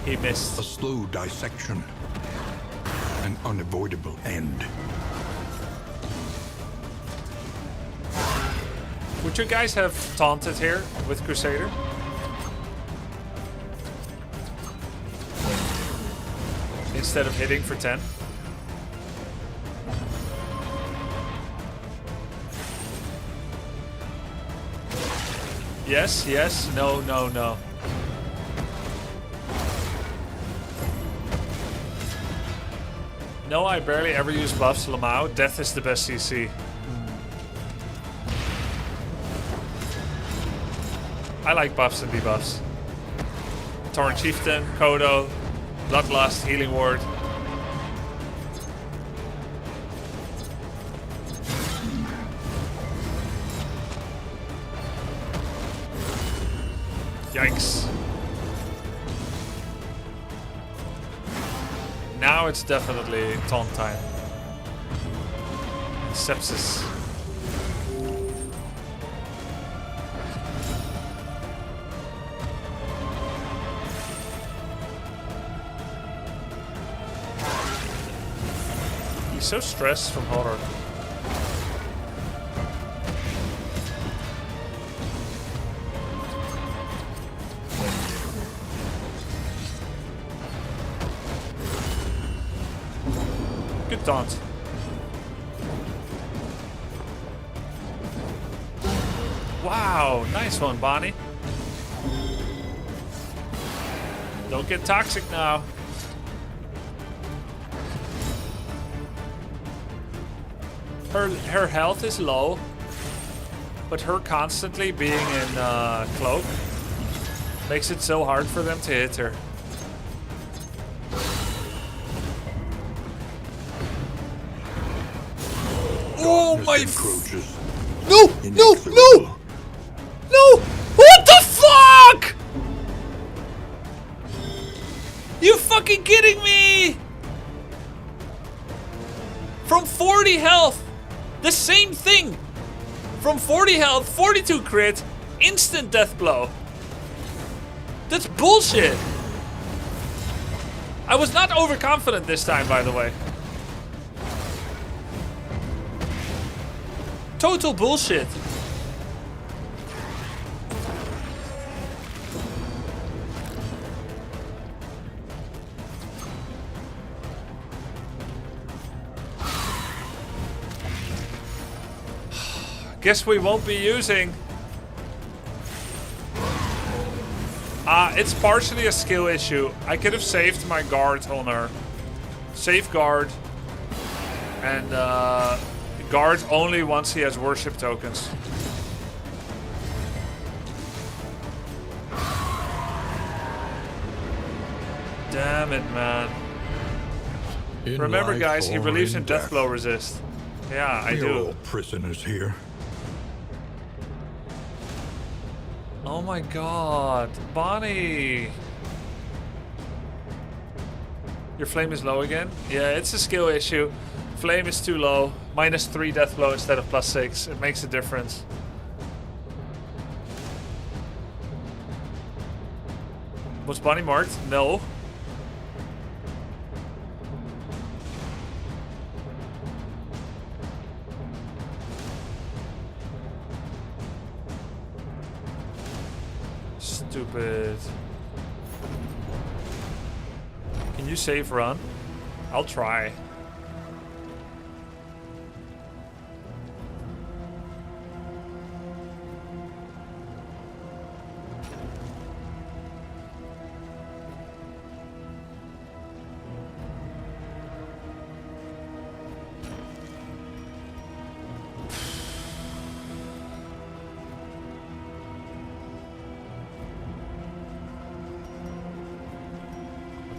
B: he missed.
D: A slow dissection. An unavoidable end.
B: Would you guys have taunted here with Crusader? Instead of hitting for 10? Yes, yes, no, no, no. No, I barely ever use buffs, Lamau. Death is the best CC. I like buffs and debuffs. Torn Chieftain, Kodo, Bloodlust, Healing Ward. Yikes. Now it's definitely taunt time. Sepsis. He's so stressed from horror. Good taunt. Wow, nice one, Bonnie. Don't get toxic now. Her health is low, but her constantly being in cloak makes it so hard for them to hit her. Oh my! No! No! No! No! What the fuck? You fucking kidding me? From 40 health, the same thing. From 40 health, 42 crit, instant death blow. That's bullshit. I was not overconfident this time, by the way. Total bullshit. Guess we won't be using. It's partially a skill issue. I could have saved my guard on her. Safeguard. And guard only once he has worship tokens. Damn it, man. Remember, guys, he believes in death blow resist. Yeah, I do.
D: We're all prisoners here.
B: Oh my god. Bonnie! Your flame is low again? Yeah, it's a skill issue. Flame is too low. -3 death blow instead of +6. It makes a difference. Was Bonnie marked? No. Stupid. Can you save run? I'll try.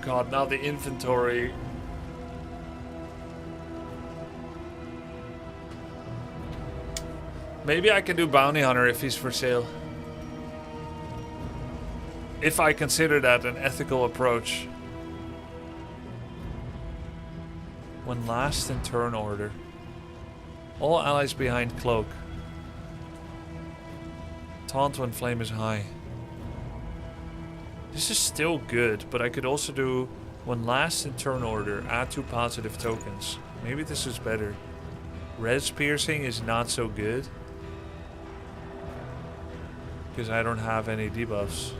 B: God, now the inventory. Maybe I can do Bounty Hunter if he's for sale. If I consider that an ethical approach. When last in turn order. All allies behind cloak. Taunt when flame is high. This is still good, but I could also do when last in turn order, add 2 positive tokens. Maybe this is better. Res piercing is not so good. Because I don't have any debuffs.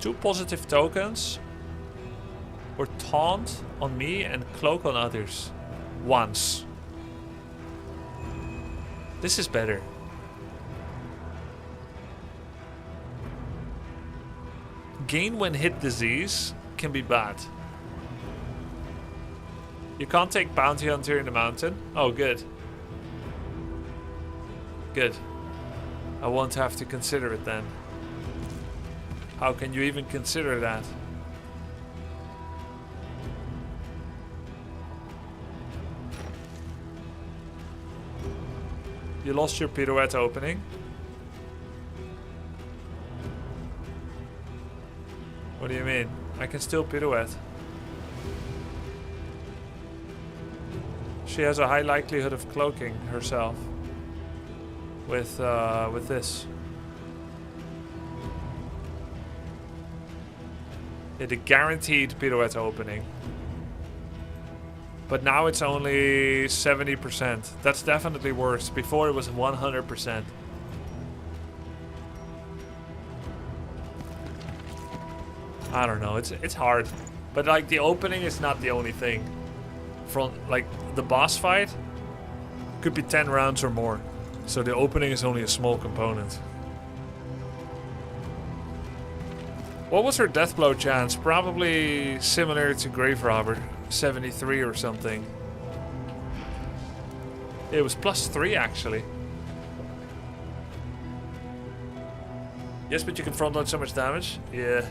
B: 2 positive tokens. Or taunt on me and cloak on others. Once. This is better. Gain when hit disease can be bad. You can't take bounty hunter in the mountain. Oh, good. Good. I won't have to consider it then. How can you even consider that? You lost your pirouette opening. What do you mean? I can still pirouette. She has a high likelihood of cloaking herself with this. Yeah, the guaranteed pirouette opening. But now it's only 70%. That's definitely worse. Before it was 100%. I don't know. It's hard. But like the opening is not the only thing. From like the boss fight could be 10 rounds or more. So the opening is only a small component. What was her death blow chance? Probably similar to Grave Robber. 73 or something. It was +3 actually. Yes, but you can front load so much damage. Yeah.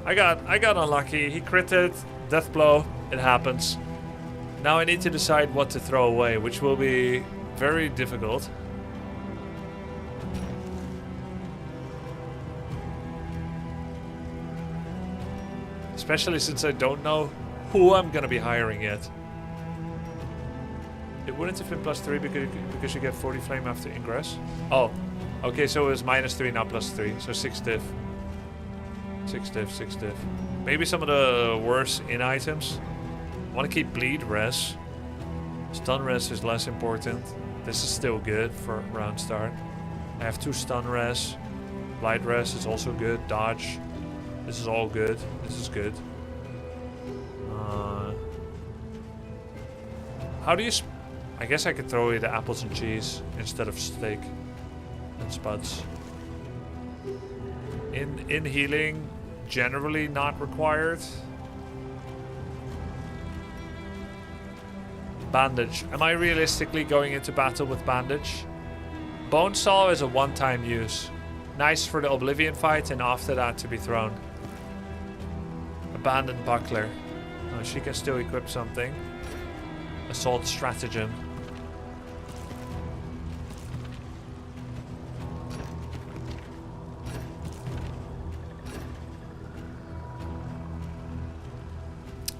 B: I got unlucky. He critted. Death blow. It happens. Now I need to decide what to throw away, which will be very difficult. Especially since I don't know who I'm gonna be hiring yet. It wouldn't have been +3 because you get 40 flame after ingress. Oh, okay, so it was -3, not +3, so 6 diff. 6 diff, 6 diff. Maybe some of the worse in items. I want to keep bleed res. Stun res is less important. This is still good for round start. I have 2 stun res. Light res is also good. Dodge. This is all good. This is good. How do you... I guess I could throw away the apples and cheese instead of steak and spuds. In healing, generally not required. Bandage. Am I realistically going into battle with bandage? Bone saw is a one-time use. Nice for the Oblivion fight and after that to be thrown. Abandoned buckler. Oh, she can still equip something. Assault stratagem.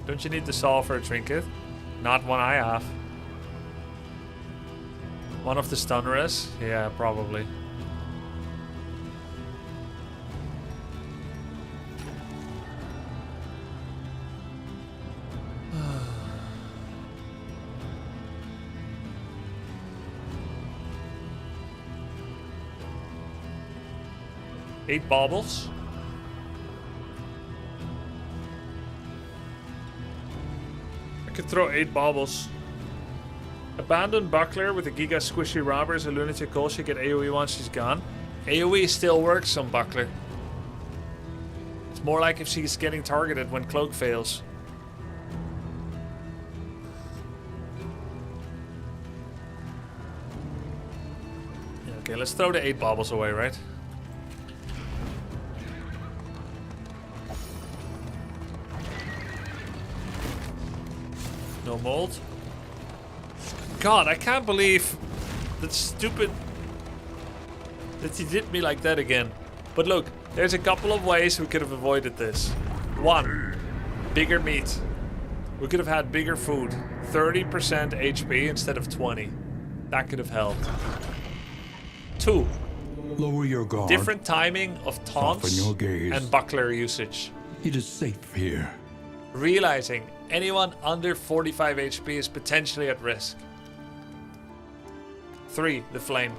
B: Don't you need the saw for a trinket? Not one I have. One of the stun res? Yeah, probably. Eight baubles. I could throw 8 baubles. Abandoned buckler with a giga squishy robber is a lunatic goal. She get AoE once she's gone. AoE still works on buckler. It's more like if she's getting targeted when cloak fails. Yeah, okay, let's throw the 8 baubles away, right? No mold. God, I can't believe that stupid that he did me like that again. But look, there's a couple of ways we could have avoided this. 1, bigger meat. We could have had bigger food. 30% HP instead of 20. That could have helped. 2,
D: Lower your guard.
B: different timing of taunts
D: Soften your gaze.
B: and buckler usage.
D: It is safe here.
B: Realizing anyone under 45 HP is potentially at risk. 3, the flame.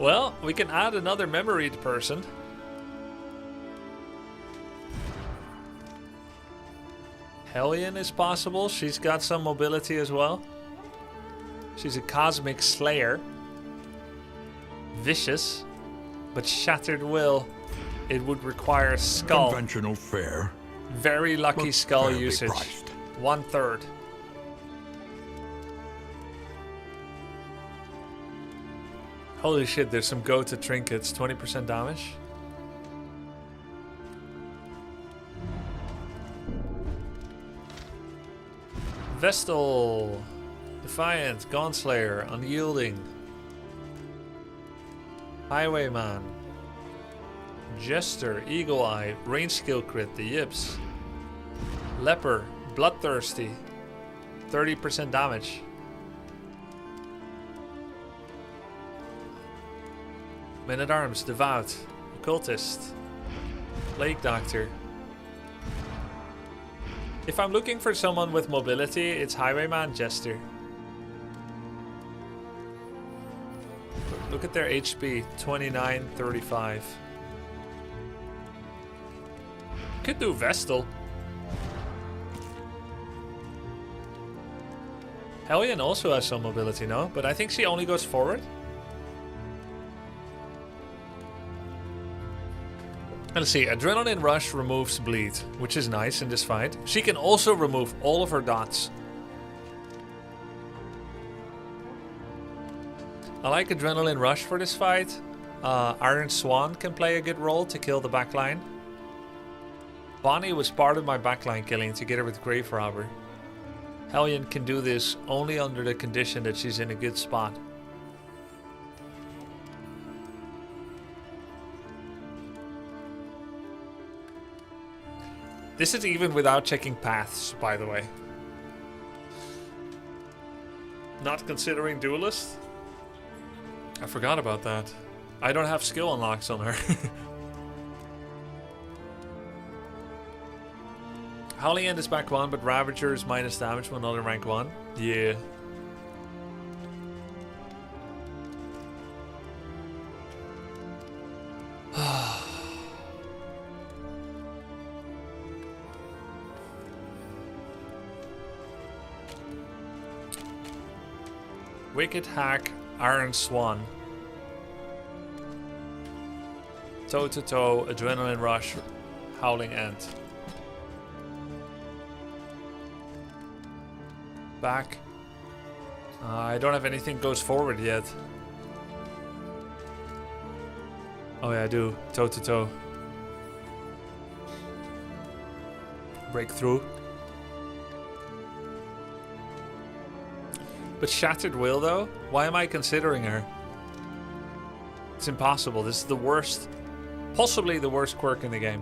B: Well, we can add another memoried person. Hellion is possible. She's got some mobility as well. She's a cosmic slayer. Vicious, but shattered will. It would require skull.
D: Conventional fare.
B: Very lucky
D: but
B: skull
D: fairly
B: usage.
D: priced.
B: 1/3. Holy shit, there's some go-to trinkets. 20% damage. Vestal. Defiant. Gaunslayer. Unyielding. Highwayman. Jester. Eagle Eye. Range skill crit. The Yips. Leper. Bloodthirsty. 30% damage. Men-at-Arms. Devout. Occultist. Plague Doctor. If I'm looking for someone with mobility, it's Highwayman, Jester. Look at their HP, 29, 35. Could do Vestal. Hellion also has some mobility, no? But I think she only goes forward. Let's see, Adrenaline Rush removes bleed, which is nice in this fight. She can also remove all of her dots. I like Adrenaline Rush for this fight. Iron Swan can play a good role to kill the backline. Bonnie was part of my backline killing together with Grave Robber. Hellion can do this only under the condition that she's in a good spot. This is even without checking paths, by the way. Not considering Duelist? I forgot about that. I don't have skill unlocks on her. Holly End is back 1, but Ravager is minus damage when not in rank 1. Yeah. Wicked Hack, Iron Swan. Toe to toe, Adrenaline Rush, Howling End. Back. I don't have anything goes forward yet. Oh yeah, I do. Toe to toe. Breakthrough. But Shattered Will though? Why am I considering her? It's impossible. This is the worst, possibly the worst quirk in the game.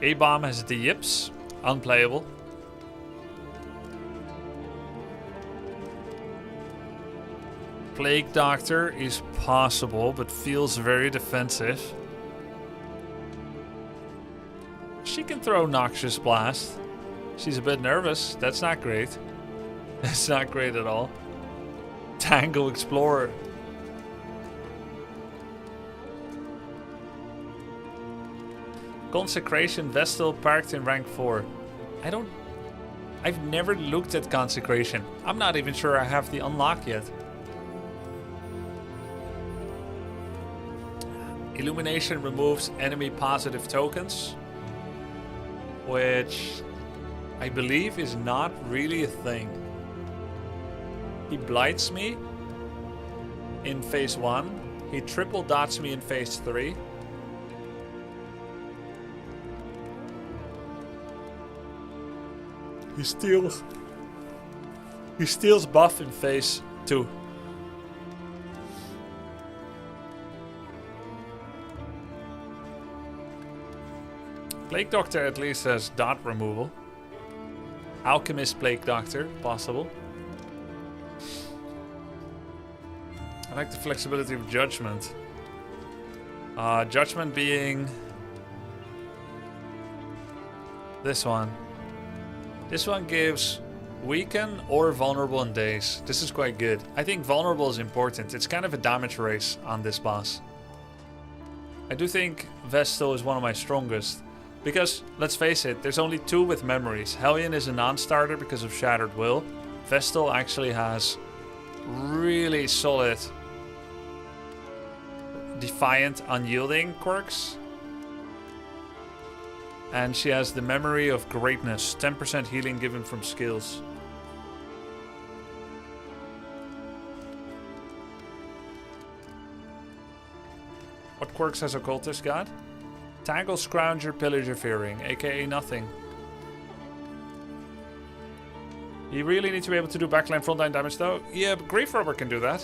B: A-Bomb has the Yips. Unplayable. Plague Doctor is possible, but feels very defensive. She can throw Noxious Blast. She's a bit nervous. That's not great. That's not great at all. Tangle Explorer. Consecration Vestal parked in rank 4. I've never looked at Consecration. I'm not even sure I have the unlock yet. Illumination removes enemy positive tokens, which I believe is not really a thing. He blights me in phase 1. He triple dots me in phase 3. He steals buff in phase 2. Plague Doctor at least has dot removal. Alchemist Plague Doctor, possible. I like the flexibility of Judgment. Judgment being this one. This one gives weaken or vulnerable in days. This is quite good. I think vulnerable is important. It's kind of a damage race on this boss. I do think Vestal is one of my strongest. Because, let's face it, there's only 2 with memories. Hellion is a non-starter because of Shattered Will. Vestal actually has really solid Defiant, Unyielding quirks. And she has the Memory of Greatness. 10% healing given from skills. What quirks has Occultist got? Tangle, Scrounger, Pillager, Fearing, aka nothing. You really need to be able to do backline frontline damage though. Yeah, but Grave Robber can do that.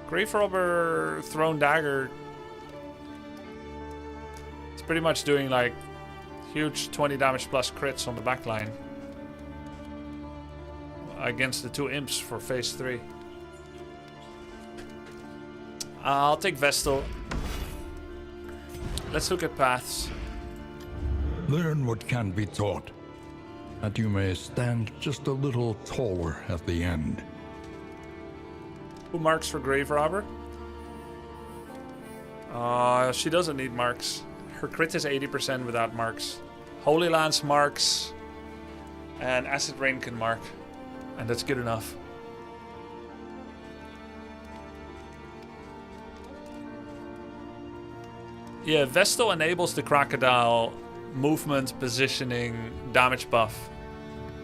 B: Grave Robber, Thrown Dagger. It's pretty much doing like huge 20 damage plus crits on the backline. Against the 2 imps for phase 3. I'll take Vestal. Let's look at paths.
D: Learn what can be taught, that you may stand just a little taller at the end.
B: Who marks for Grave Robber? She doesn't need marks. Her crit is 80% without marks. Holy Lance marks. And Acid Rain can mark. And that's good enough. Yeah, Vestal enables the Crocodile movement, positioning, damage buff.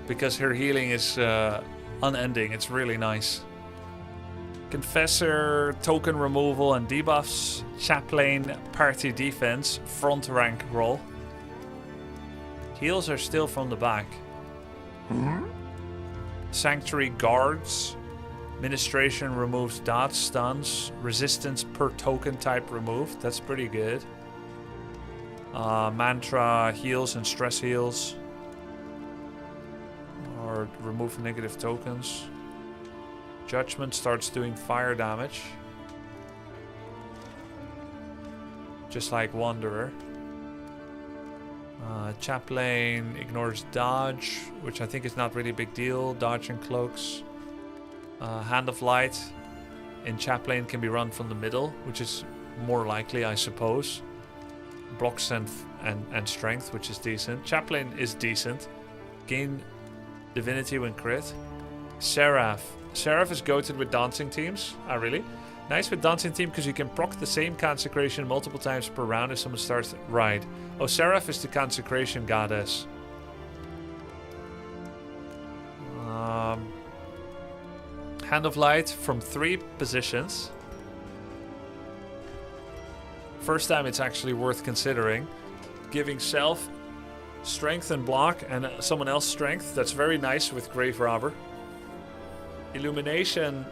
B: Because her healing is unending. It's really nice. Confessor, token removal and debuffs. Chaplain, party defense, front rank roll. Heals are still from the back. Sanctuary guards. Ministration removes dots, stuns. Resistance per token type removed. That's pretty good. Mantra heals and stress heals. Or remove negative tokens. Judgment starts doing fire damage. Just like Wanderer. Chaplain ignores dodge, which I think is not really a big deal. Dodge and cloaks. Hand of Light in Chaplain can be run from the middle, which is more likely, I suppose. Blocks and strength, which is decent. Chaplain is decent. Gain divinity when crit. Seraph. Seraph is goated with dancing teams. Ah, really? Nice with dancing team because you can proc the same consecration multiple times per round if someone starts right. Oh, Seraph is the consecration goddess. Hand of Light from 3 positions. First time it's actually worth considering. Giving self strength and block and someone else strength. That's very nice with Grave Robber. Illumination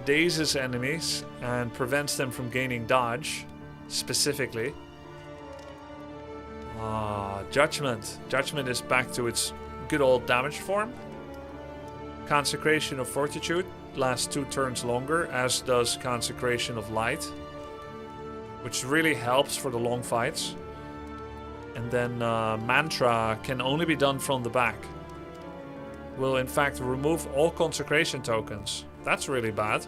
B: dazes enemies and prevents them from gaining dodge, specifically. Judgment. Judgment is back to its good old damage form. Consecration of Fortitude lasts 2 turns longer, as does Consecration of Light, which really helps for the long fights. And then Mantra can only be done from the back. Will in fact remove all consecration tokens. That's really bad.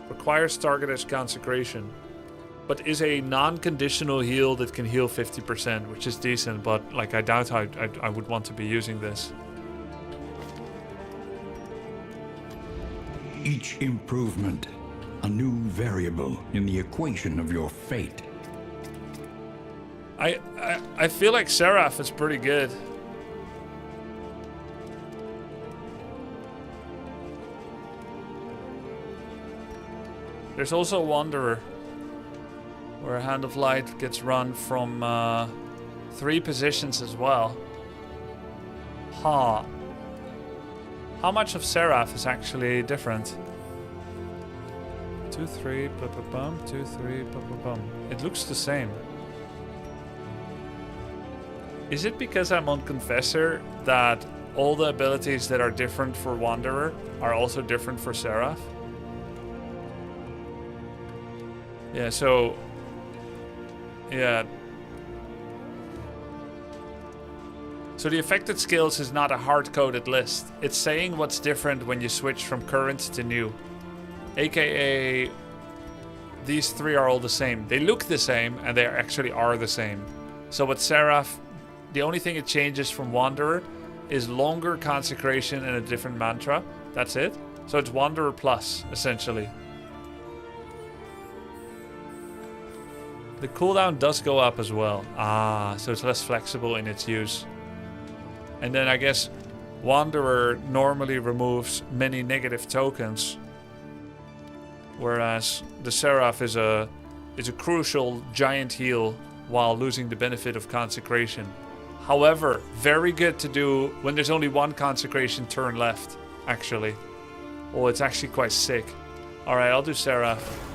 B: Requires targeted consecration. But is a non-conditional heal that can heal 50%, which is decent, but like I doubt I would want to be using this.
D: Each improvement, a new variable in the equation of your fate.
B: I feel like Seraph is pretty good. There's also Wanderer, where Hand of Light gets run from 3 positions as well. How much of Seraph is actually different? 2, 3, ba-ba-bum, 2, 3, ba-ba-bum. It looks the same. Is it because I'm on Confessor that all the abilities that are different for Wanderer are also different for Seraph? Yeah, so... yeah. So the affected skills is not a hard-coded list. It's saying what's different when you switch from current to new. AKA, these three are all the same. They look the same, and they actually are the same. So with Seraph, the only thing it changes from Wanderer is longer consecration and a different mantra. That's it. So it's Wanderer Plus, essentially. The cooldown does go up as well. Ah, so it's less flexible in its use. And then I guess Wanderer normally removes many negative tokens, whereas the Seraph is a crucial giant heal while losing the benefit of consecration. However, very good to do when there's only one consecration turn left, actually. Oh, it's actually quite sick. Alright, I'll do Seraph.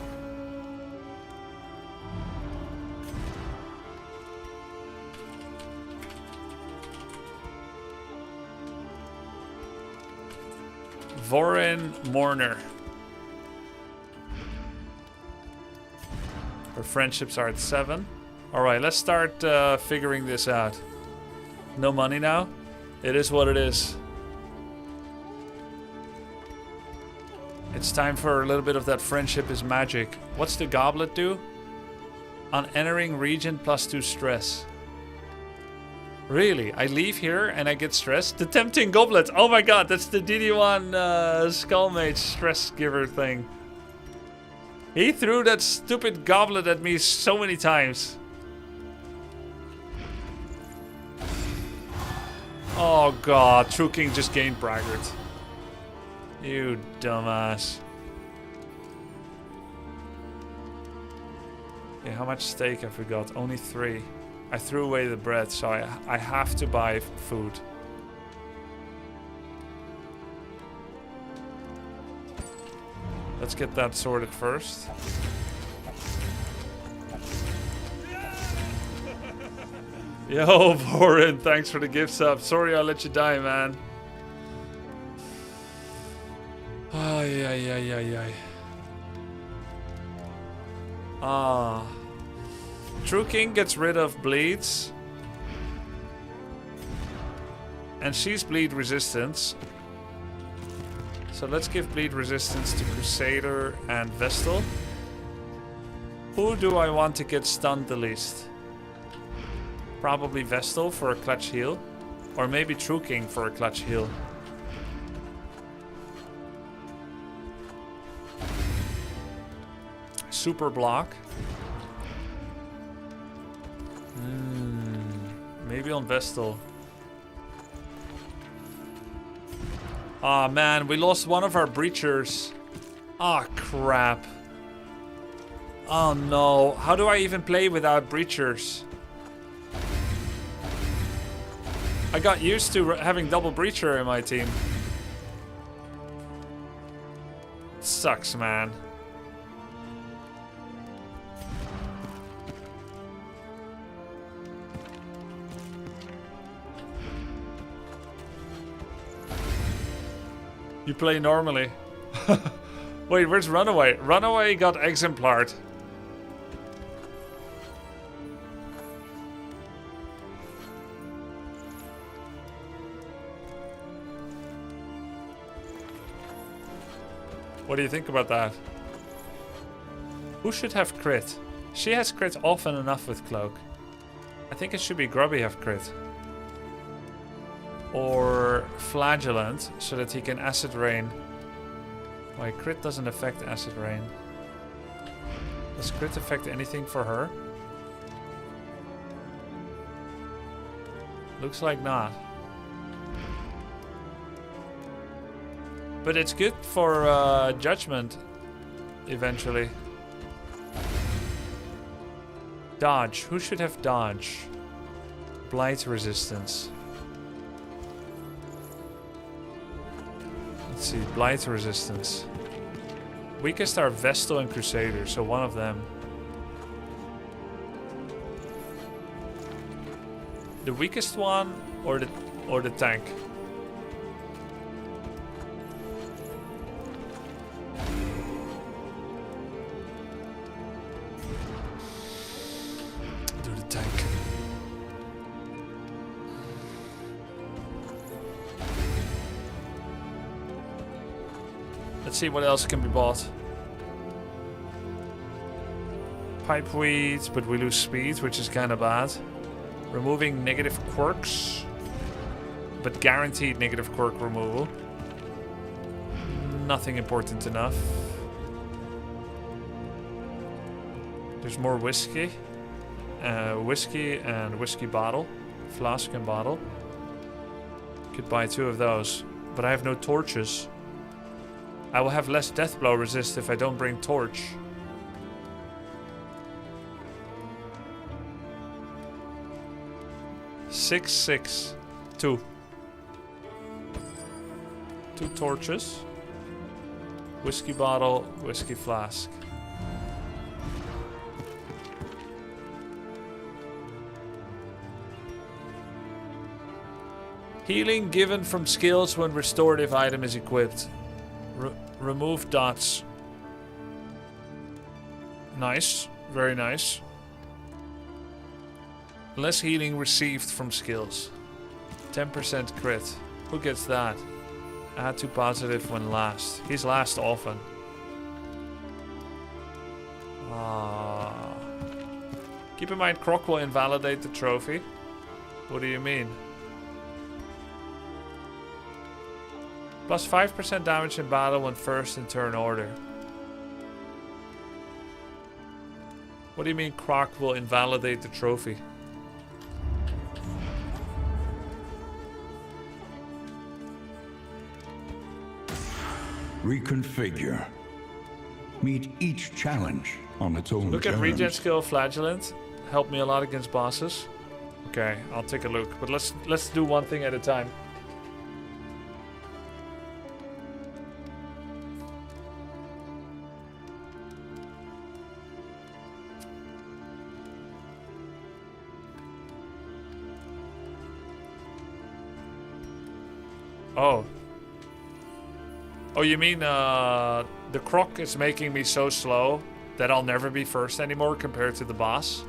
B: Vorin Mourner. Our friendships are at 7. Alright, let's start figuring this out. No money now? It is what it is. It's time for a little bit of that friendship is magic. What's the goblet do? On entering region +2 stress. Really? I leave here and I get stressed? The tempting goblet! Oh my god, that's the DD1 Skullmage stress giver thing. He threw that stupid goblet at me so many times. Oh god, True King just gained braggart. You dumbass. Okay, how much steak have we got? Only 3. I threw away the bread, so I have to buy food. Let's get that sorted first. Yo, Vorin, thanks for the gift sub. Sorry I let you die, man. Ay, ay, ay, ay, ay. Ah. True King gets rid of bleeds. And she's bleed resistance. So let's give bleed resistance to Crusader and Vestal. Who do I want to get stunned the least? Probably Vestal for a clutch heal. Or maybe True King for a clutch heal. Super block. Maybe on Vestal. Ah, man, we lost one of our breachers. Ah, crap. Oh no, how do I even play without breachers? I got used to having double breacher in my team. Sucks, man. You play normally. Wait, where's Runaway? Runaway got exemplared. What do you think about that? Who should have crit? She has crit often enough with Cloak. I think it should be Grubby have crit. Or Flagellant, so that he can Acid Rain. Why, crit doesn't affect Acid Rain. Does crit affect anything for her? Looks like not. But it's good for Judgment, eventually. Dodge. Who should have Dodge? Blight resistance. Let's see, Blight resistance. Weakest are Vestal and Crusader, so one of them. The weakest one or the tank? Do the tank. Let's see what else can be bought. Pipeweed, but we lose speed, which is kind of bad. Removing negative quirks, but guaranteed negative quirk removal. Nothing important enough. There's more whiskey. Whiskey and whiskey bottle. Flask and bottle. Could buy 2 of those. But I have no torches. I will have less death blow resist if I don't bring torch. Six. 2. 2 torches. Whiskey bottle, whiskey flask. Healing given from skills when restorative item is equipped. Remove dots. Nice. Very nice. Less healing received from skills. 10% crit. Who gets that? Add to positive when last. He's last often. Keep in mind, Croc will invalidate the trophy. What do you mean? Plus 5% damage in battle when first in turn order. What do you mean Croc will invalidate the trophy?
D: Reconfigure. Meet each challenge on its own
B: Look at
D: terms.
B: regen skill Flagellant. Helped me a lot against bosses. Okay, I'll take a look. But let's do one thing at a time. Oh. Oh, you mean the Croc is making me so slow that I'll never be first anymore compared to the boss?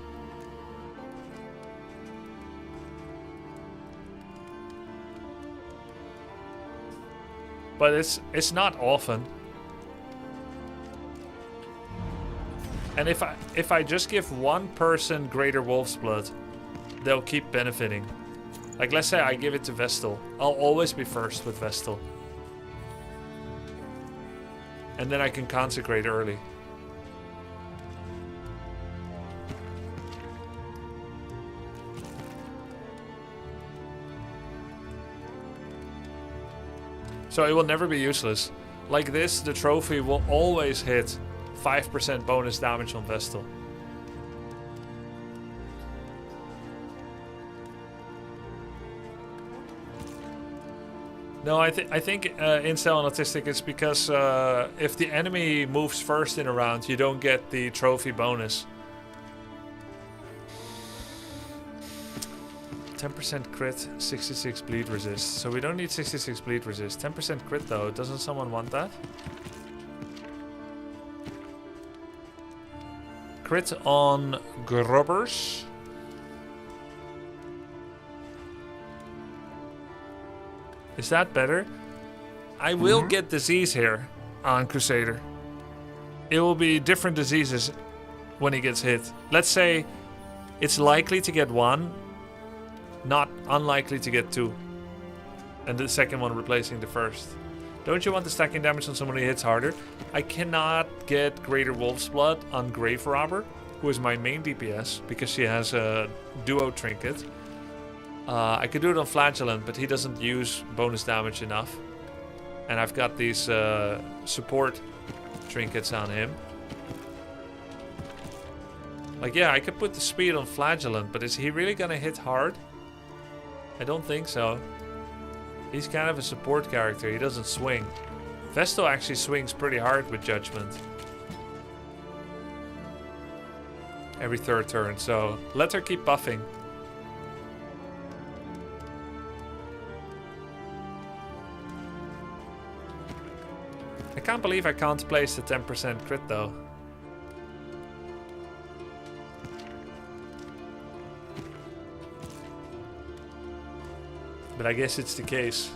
B: But it's not often. And if I just give one person Greater Wolf's Blood, they'll keep benefiting. Like, let's say I give it to Vestal. I'll always be first with Vestal. And then I can consecrate early. So it will never be useless. Like this, the trophy will always hit 5% bonus damage on Vestal. No, I think Incel and Autistic is because if the enemy moves first in a round, you don't get the trophy bonus. 10% crit, 66 bleed resist. So we don't need 66 bleed resist. 10% crit though, doesn't someone want that? Crit on grubbers. Is that better? I will get disease here on Crusader. It will be different diseases when he gets hit. Let's say it's likely to get 1, not unlikely to get 2. And the second one replacing the first. Don't you want the stacking damage on someone who hits harder? I cannot get Greater Wolf's Blood on Grave Robber, who is my main DPS, because she has a duo trinket. I could do it on Flagellant, but he doesn't use bonus damage enough. And I've got these support trinkets on him. Like, yeah, I could put the speed on Flagellant, but is he really gonna hit hard? I don't think so. He's kind of a support character, he doesn't swing. Vestal actually swings pretty hard with Judgment. Every third turn, so let her keep buffing. I can't believe I can't place the 10% crit though. But I guess it's the case.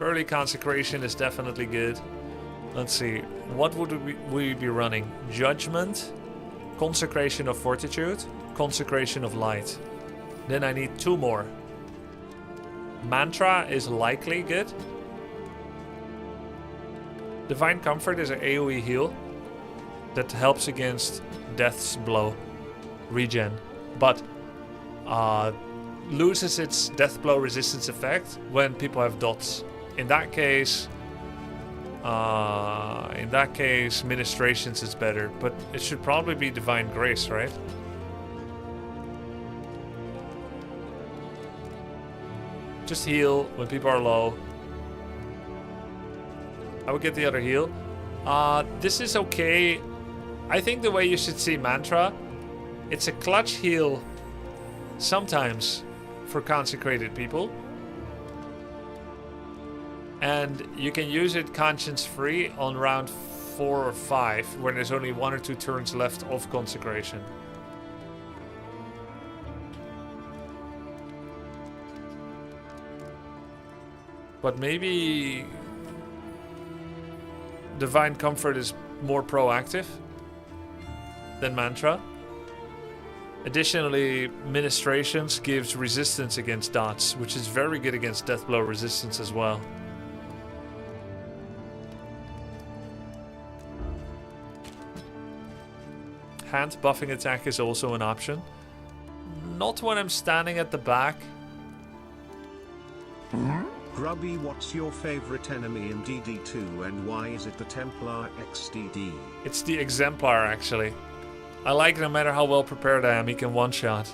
B: Early consecration is definitely good. Let's see. What would we be running? Judgment, consecration of fortitude, consecration of light. Then I need 2 more. Mantra is likely good. Divine Comfort is an AoE heal that helps against Death's Blow regen, but loses its Death Blow resistance effect when people have dots. In that case, Ministrations is better, but it should probably be Divine Grace, right? Just heal when people are low. I would get the other heal. This is okay. I think the way you should see Mantra, it's a clutch heal sometimes for consecrated people. And you can use it conscience free on round 4 or 5 when there's only 1 or 2 turns left of consecration. But maybe Divine Comfort is more proactive than Mantra. Additionally, Ministrations gives resistance against dots, which is very good against Death Blow resistance as well. Hand buffing attack is also an option. Not when I'm standing at the back.
E: Grubby, what's your favorite enemy in DD2 and why is it the Templar XDD?
B: It's the Exemplar, actually. I like no matter how well prepared I am, he can one-shot.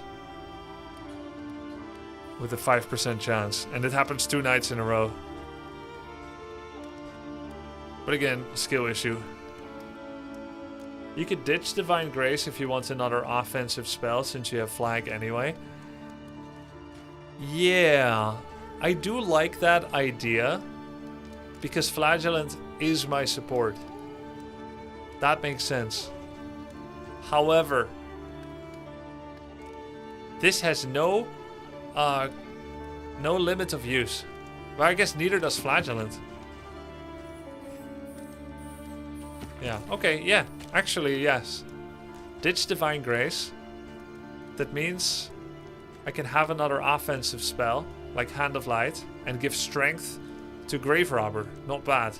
B: With a 5% chance. And it happens 2 nights in a row. But again, skill issue. You could ditch Divine Grace if you want another offensive spell, since you have Flag anyway. Yeah, I do like that idea, because Flagellant is my support. That makes sense. However, this has no limit of use. Well, I guess neither does Flagellant. Yeah, okay, yeah. Actually, yes. Ditch Divine Grace. That means I can have another offensive spell, like Hand of Light, and give strength to Grave Robber. Not bad.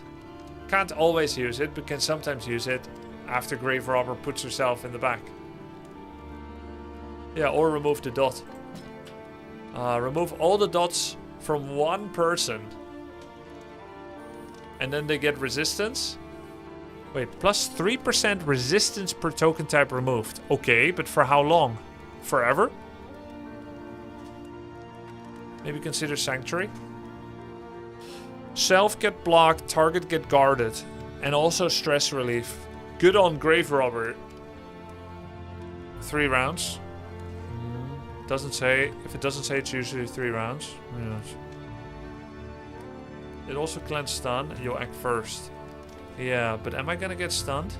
B: Can't always use it, but can sometimes use it after Grave Robber puts herself in the back. Yeah, or remove the dot. Remove all the dots from one person. And then they get resistance. Wait, plus 3% resistance per token type removed. Okay, but for how long? Forever? Maybe consider Sanctuary. Self get blocked, target get guarded. And also stress relief. Good on Grave Robber. 3 rounds. Doesn't say. If it doesn't say, it's usually 3 rounds. Yes. It also cleanse stun. You'll act first. Yeah, but am I gonna get stunned?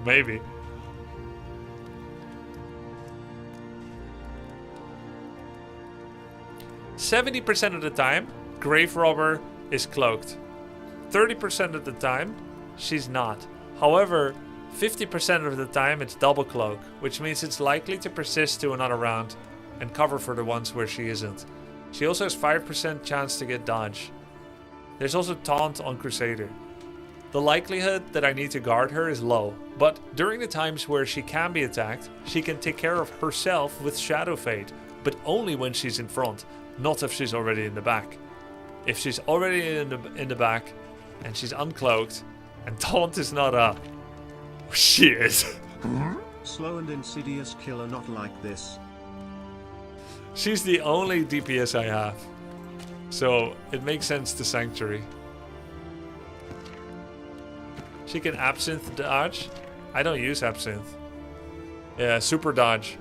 B: Maybe. "70% of the time, Grave Robber is cloaked. 30% of the time, she's not. However, 50% of the time, it's double cloak, which means it's likely to persist to another round and cover for the ones where she isn't. She also has 5% chance to get dodge. There's also taunt on Crusader. The likelihood that I need to guard her is low, but during the times where she can be attacked, she can take care of herself with Shadow Fade, but only when she's in front, not if she's already in the back. If she's already in the back, and she's uncloaked, and taunt is not up, shit.
E: Slow and insidious killer not like this.
B: She's the only DPS I have, so it makes sense to Sanctuary. She can Absinthe dodge. I don't use Absinthe. Yeah, super dodge.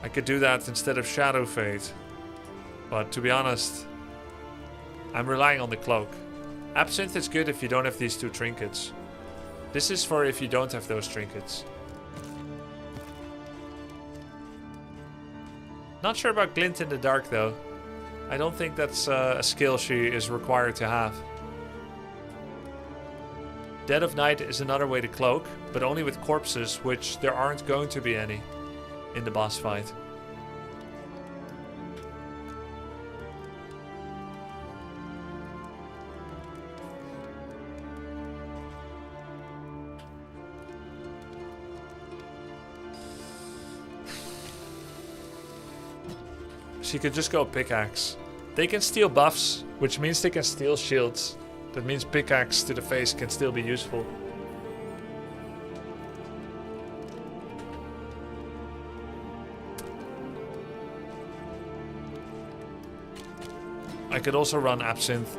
B: I could do that instead of Shadow Fade. But to be honest, I'm relying on the cloak. Absinthe is good if you don't have these 2 trinkets. This is for if you don't have those trinkets. Not sure about Glint in the Dark though. I don't think that's a skill she is required to have. Dead of Night is another way to cloak, but only with corpses, which there aren't going to be any in the boss fight. She could just go pickaxe. They can steal buffs, which means they can steal shields. That means pickaxe to the face can still be useful. I could also run Absinthe.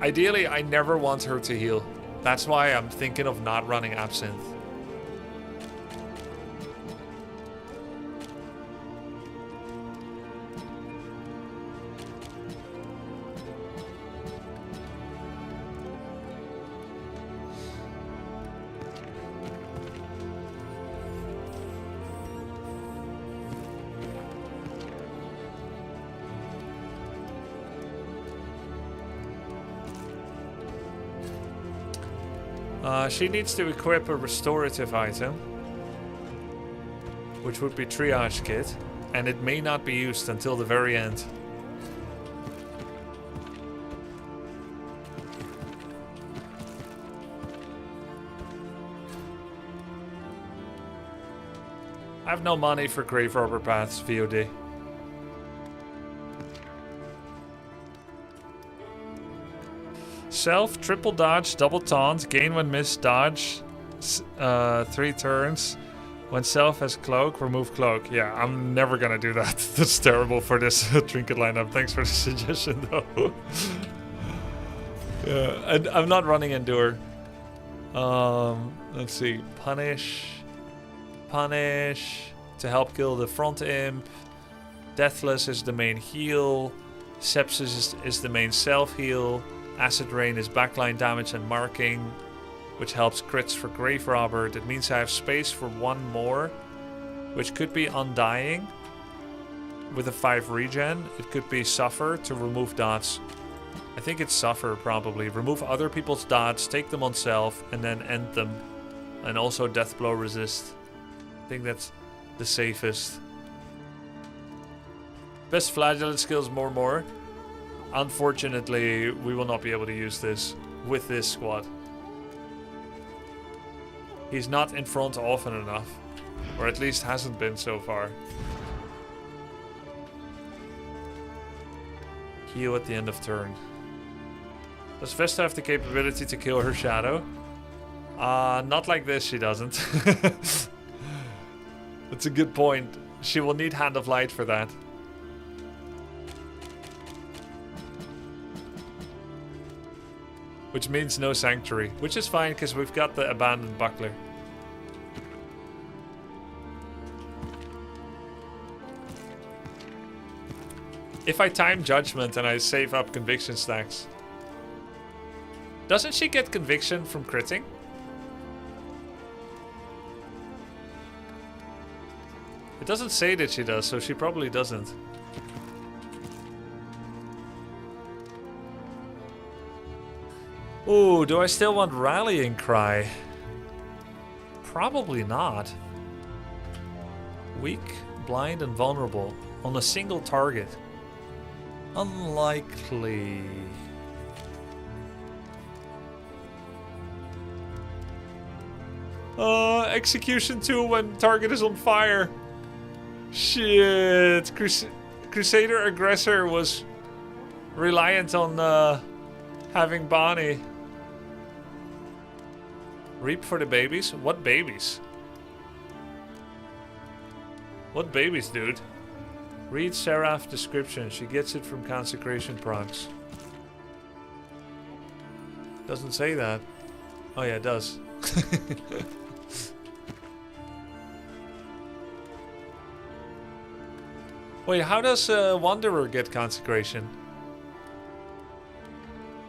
B: Ideally, I never want her to heal. That's why I'm thinking of not running Absinthe. She needs to equip a restorative item, which would be Triage Kit, and it may not be used until the very end. I have no money for Grave Robber Paths VOD. Self, triple dodge, double taunt, gain when missed, dodge, 3 turns. When self has cloak, remove cloak. Yeah, I'm never gonna do that. That's terrible for this trinket lineup. Thanks for the suggestion though. Yeah, and I'm not running endure. Let's see, punish to help kill the front imp. Deathless is the main heal. Sepsis is the main self heal. Acid Rain is backline damage and marking, which helps crits for Grave Robber. That means I have space for one more, which could be Undying with a 5 regen. It could be Suffer to remove dots. I think it's Suffer probably. Remove other people's dots, take them on self, and then end them. And also Deathblow resist. I think that's the safest. Best Flagellant skills more. Unfortunately, we will not be able to use this with this squad. He's not in front often enough. Or at least hasn't been so far. Heal at the end of turn. Does Vesta have the capability to kill her shadow? Not like this, she doesn't. That's a good point. She will need Hand of Light for that. Which means no Sanctuary. Which is fine, because we've got the Abandoned Buckler. If I time Judgment and I save up Conviction stacks. Doesn't she get Conviction from critting? It doesn't say that she does, so she probably doesn't. Ooh, do I still want Rallying Cry? Probably not. Weak, blind, and vulnerable on a single target. Unlikely. Execution 2 when target is on fire. Shit. Crusader Aggressor was reliant on having Bonnie. Reap for the babies? What babies? What babies, dude? Read Seraph description. She gets it from consecration procs. Doesn't say that. Oh yeah, it does. Wait, how does Wanderer get consecration?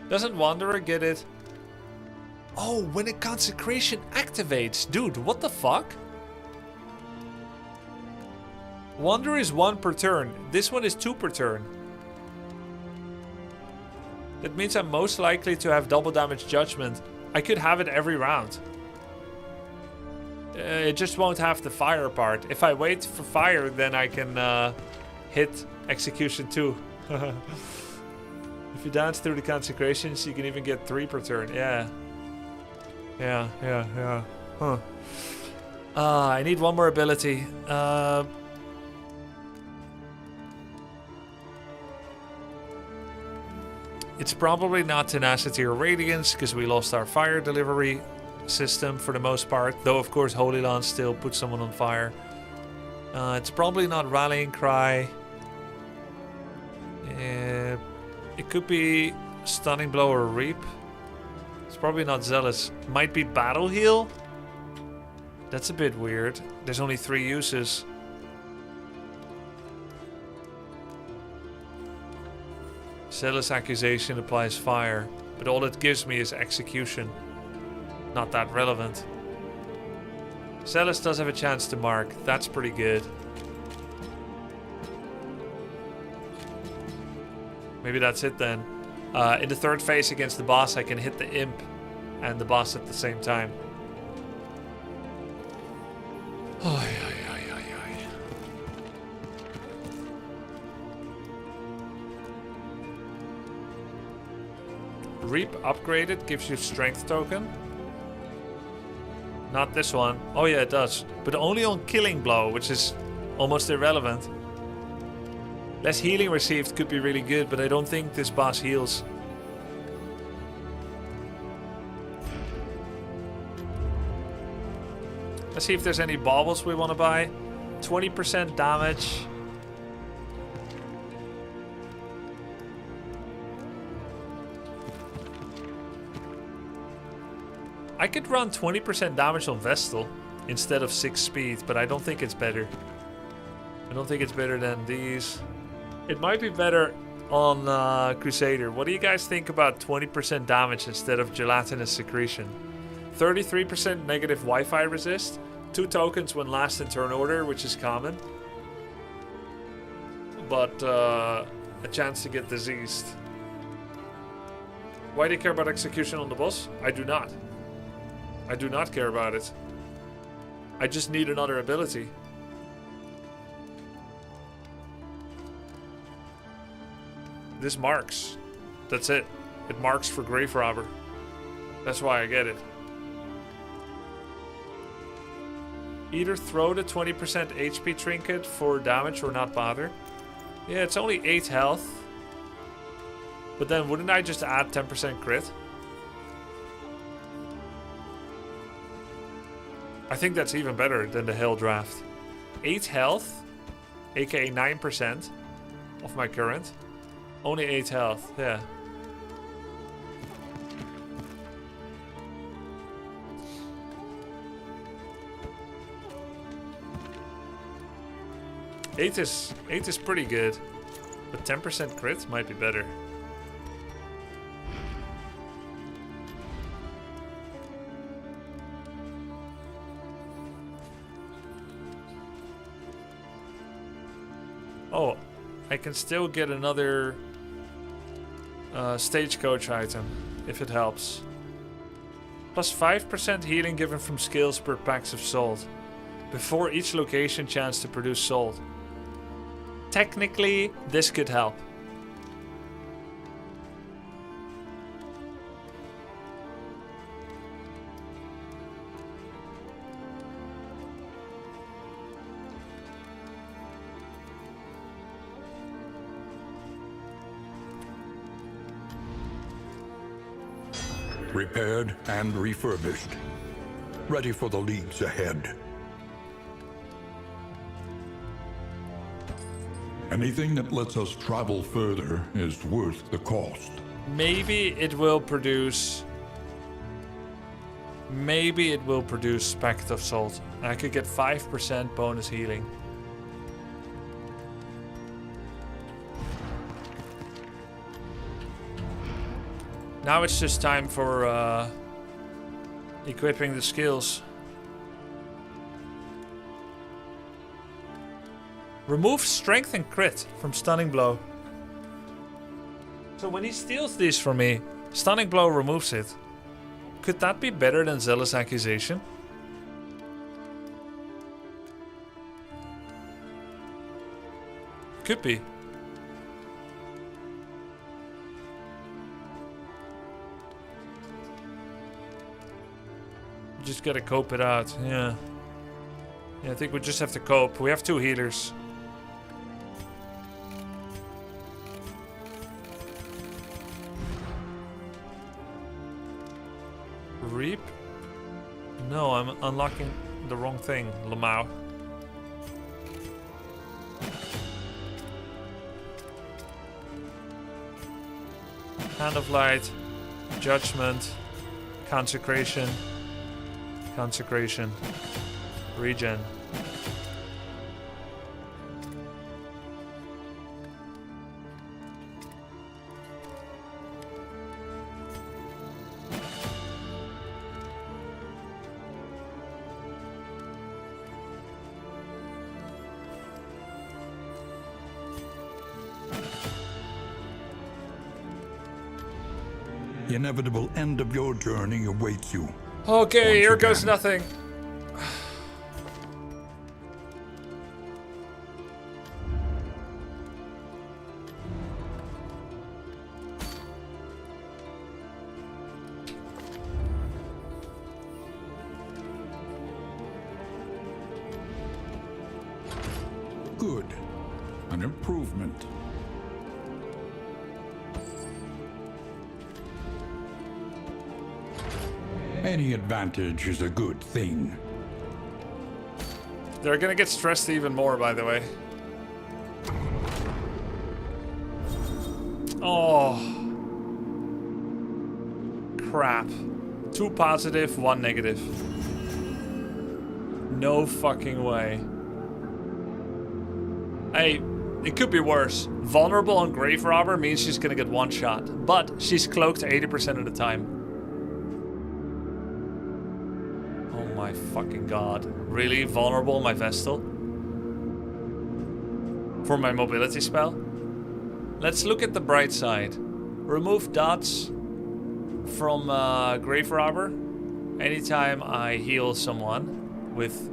B: Doesn't Wanderer get it? Oh, when a consecration activates. Dude, what the fuck? Wanderer is 1 per turn. This one is 2 per turn. That means I'm most likely to have double damage judgment. I could have it every round. It just won't have the fire part. If I wait for fire, then I can hit execution too. If you dance through the consecrations, you can even get 3 per turn. Yeah. Yeah. Huh. I need one more ability. It's probably not Tenacity or Radiance, because we lost our fire delivery system for the most part. Though, of course, Holy Lance still puts someone on fire. It's probably not Rallying Cry. It could be Stunning Blow or Reap. It's probably not Zealous. Might be Battle Heal. That's a bit weird. There's only 3 uses. Zealous Accusation applies fire, but all it gives me is execution. Not that relevant. Zealous does have a chance to mark. That's pretty good. Maybe that's it then. In the 3rd phase against the boss, I can hit the imp and the boss at the same time. Reap upgraded gives you strength token. Not this one. Oh yeah, it does. But only on Killing Blow, which is almost irrelevant. Less healing received could be really good, but I don't think this boss heals. Let's see if there's any baubles we want to buy. 20% damage. I could run 20% damage on Vestal instead of 6 speed, but I don't think it's better. I don't think it's better than these. It might be better on Crusader. What do you guys think about 20% damage instead of Gelatinous Secretion? 33% negative Wi-Fi resist. 2 tokens when last in turn order, which is common. But a chance to get diseased. Why do you care about execution on the boss? I do not. I do not care about it. I just need another ability. This marks. That's it. It marks for Grave Robber. That's why I get it. Either throw the 20% HP trinket for damage or not bother. Yeah, it's only 8 health. But then wouldn't I just add 10% crit? I think that's even better than the Hell Draft. 8 health, aka 9% of my current. Only 8 health, yeah. Eight is pretty good, but 10% crit might be better. Oh, I can still get another stagecoach item, if it helps. Plus 5% healing given from skills per packs of salt. Before each location chance to produce salt. Technically, this could help.
D: Repaired and refurbished. Ready for the leagues ahead. Anything that lets us travel further is worth the cost.
B: Maybe it will produce... Maybe it will produce Pact of Salt. I could get 5% bonus healing. Now it's just time for equipping the skills. Remove strength and crit from Stunning Blow. So when he steals these from me, Stunning Blow removes it. Could that be better than Zealous Accusation? Could be. Just gotta cope it out, yeah. Yeah, I think we just have to cope. We have 2 healers. Reap? No, I'm unlocking the wrong thing, Lamau. Hand of Light, Judgment, Consecration, Consecration, Regen.
D: The inevitable end of your journey awaits you.
B: Okay,
D: Once
B: here goes
D: again.
B: nothing.
D: Good. An improvement. Any advantage is a good thing.
B: They're gonna get stressed even more, by the way. Oh. Crap. 2 positive, 1 negative. No fucking way. Hey, it could be worse. Vulnerable on Grave Robber means she's gonna get 1 shot, but she's cloaked 80% of the time. Oh my fucking god. Really? Vulnerable on my Vestal? For my mobility spell? Let's look at the bright side. Remove dots from Grave Robber anytime I heal someone with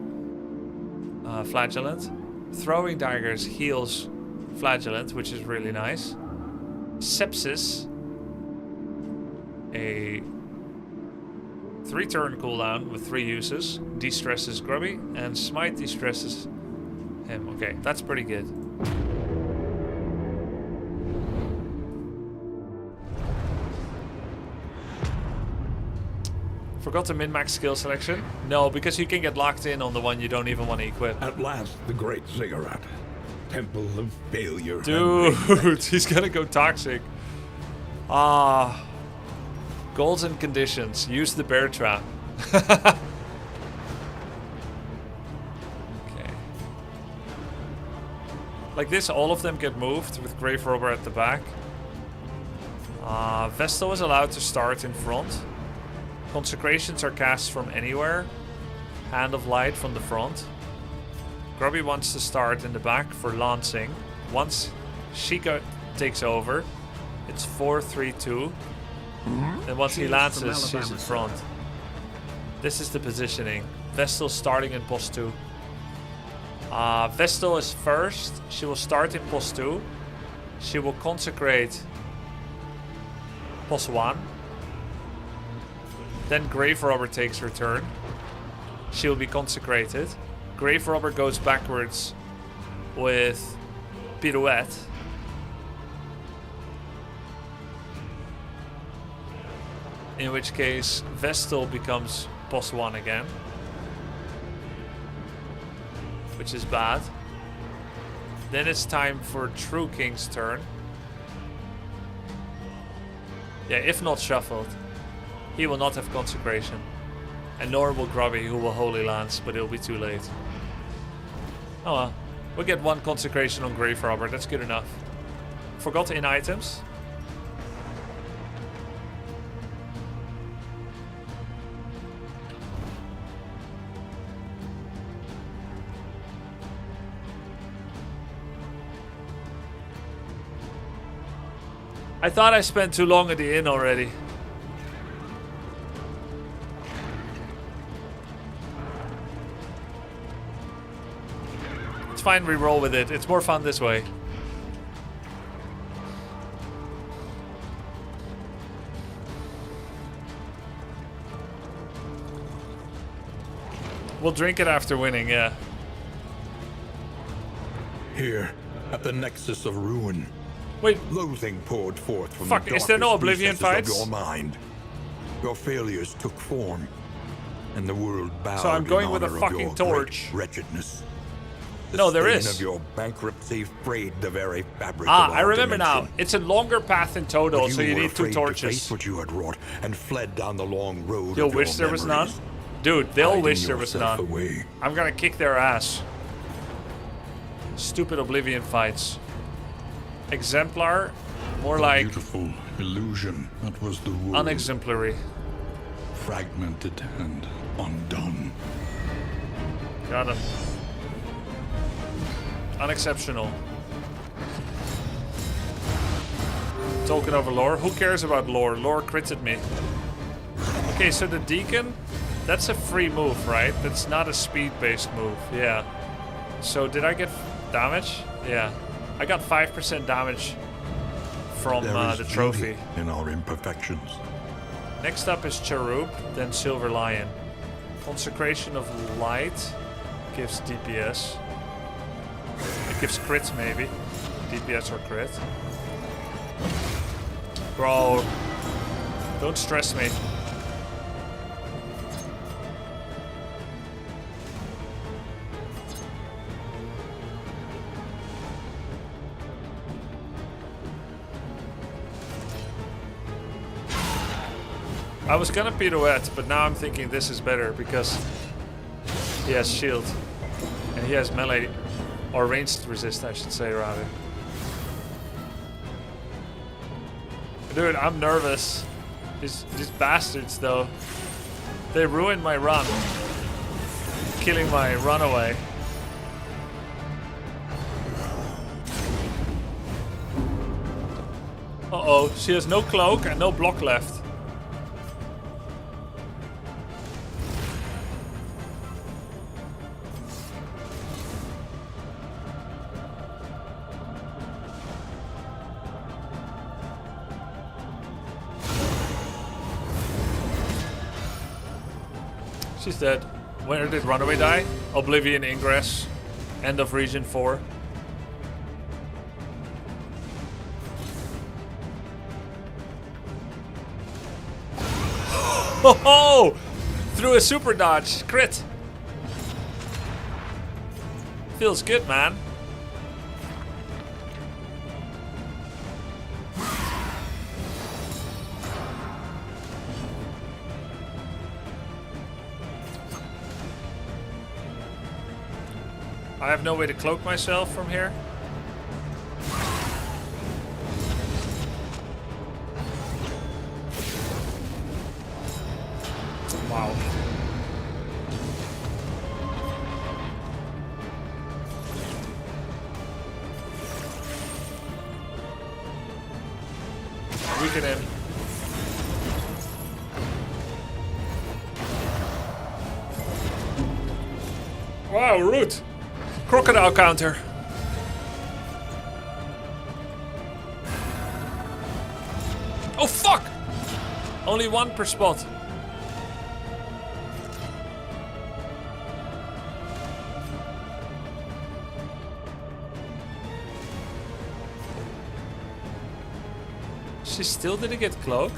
B: Flagellant. Throwing daggers heals Flagellant, which is really nice. Sepsis, a 3-turn cooldown with 3 uses, de-stresses Grubby, and Smite de-stresses him. Okay, that's pretty good. Forgot the min-max skill selection? No, because you can get locked in on the one you don't even want to equip.
F: At last, the great ziggurat. Temple of failure.
B: Dude, he's gonna go toxic. Ah. Goals and conditions. Use the bear trap. Okay. Like this, all of them get moved with Grave Robber at the back. Vestal is allowed to start in front. Consecrations are cast from anywhere. Hand of Light from the front. Grubby wants to start in the back for lancing. Once Sheikah takes over, it's 4-3-2. And once he lances, she's in front. This is the positioning. Vestal starting in post 2. Vestal is first. She will start in post 2. She will consecrate post 1. Then Grave Robber takes her turn. She will be consecrated. Grave Robber goes backwards with Pirouette. In which case, Vestal becomes post 1 again. Which is bad. Then it's time for True King's turn. Yeah, if not shuffled, he will not have Consecration. And nor will Grubby, who will Holy Lance, but it'll be too late. Oh well. We'll get 1 Consecration on Grave Robber, that's good enough. Forgot in items. I thought I spent too long at the inn already. It's fine, we roll with it. It's more fun this way. We'll drink it after winning, yeah.
D: Here, at the nexus of ruin,
B: Wait,
D: loathing poured forth from
B: Fuck,
D: the
B: is there no
D: darkest
B: Oblivion
D: recesses
B: fights?
D: of your mind. Your failures took form, and the world bowed
B: So I'm going
D: in
B: with a
D: honor of
B: fucking
D: your
B: torch.
D: great wretchedness. The
B: No, there
D: stain
B: is.
D: of your bankruptcy frayed the very fabric
B: ah,
D: of
B: I
D: our
B: remember now.
D: dimension.
B: It's a longer path in total,
D: But
B: so you
D: were
B: need 2
D: afraid to face
B: torches.
D: what you had wrought and fled down the long road
B: You'll
D: of your
B: wish there was none?
D: memories,
B: Dude, they'll
D: hiding
B: wish there was
D: yourself
B: none.
D: away.
B: I'm gonna kick their ass. Stupid Oblivion fights. Exemplar, more
D: A
B: like
D: beautiful illusion that was the rule.
B: unexemplary.
D: Fragmented and undone.
B: Got him. Unexceptional. Token over lore. Who cares about lore? Lore critted me. Okay, so the Deacon, that's a free move, right? That's not a speed-based move. Yeah. So did I get damage? Yeah. I got 5% damage from
D: There is
B: the
D: beauty
B: trophy.
D: in our imperfections.
B: Next up is Cherub, then Silver Lion. Consecration of Light gives DPS. It gives crits maybe. DPS or crit. Bro, don't stress me. I was gonna pirouette, but now I'm thinking this is better because he has shield. And he has melee, or ranged resist I should say rather. Dude, I'm nervous. These bastards though. They ruined my run. Killing my runaway. Uh-oh, she has no cloak and no block left. She's dead. Where did Runaway die? Oblivion Ingress. End of Region 4. Oh ho! Through a super dodge. Crit. Feels good, man. I have no way to cloak myself from here. Wow. Weaken him. Wow, root. Crocodile counter. Oh fuck! Only 1 per spot. She still didn't get cloak.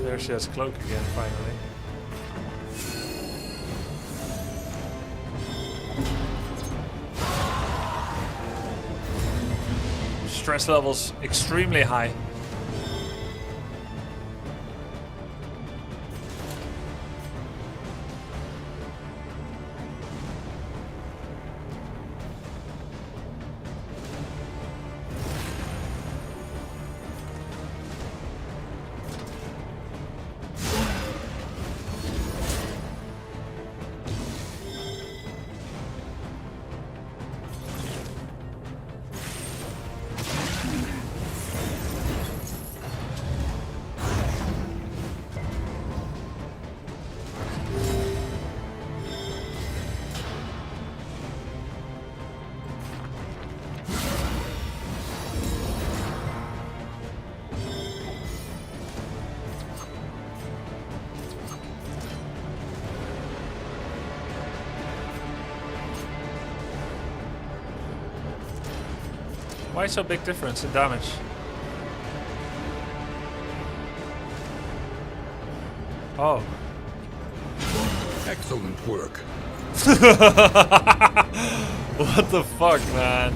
B: There she has cloak again, finally. stress levels extremely high. Why so big difference in damage? Oh.
D: Excellent work.
B: What the fuck, man?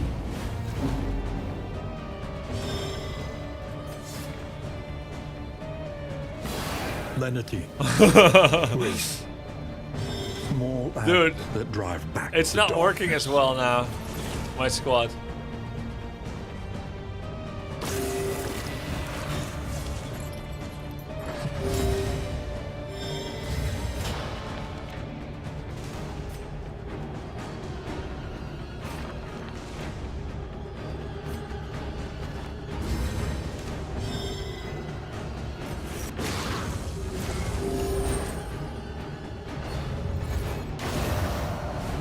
D: Lenity. Grace. Small acts
B: Dude,
D: that drive back.
B: It's
D: the
B: not working
D: darkness.
B: as well now. My squad.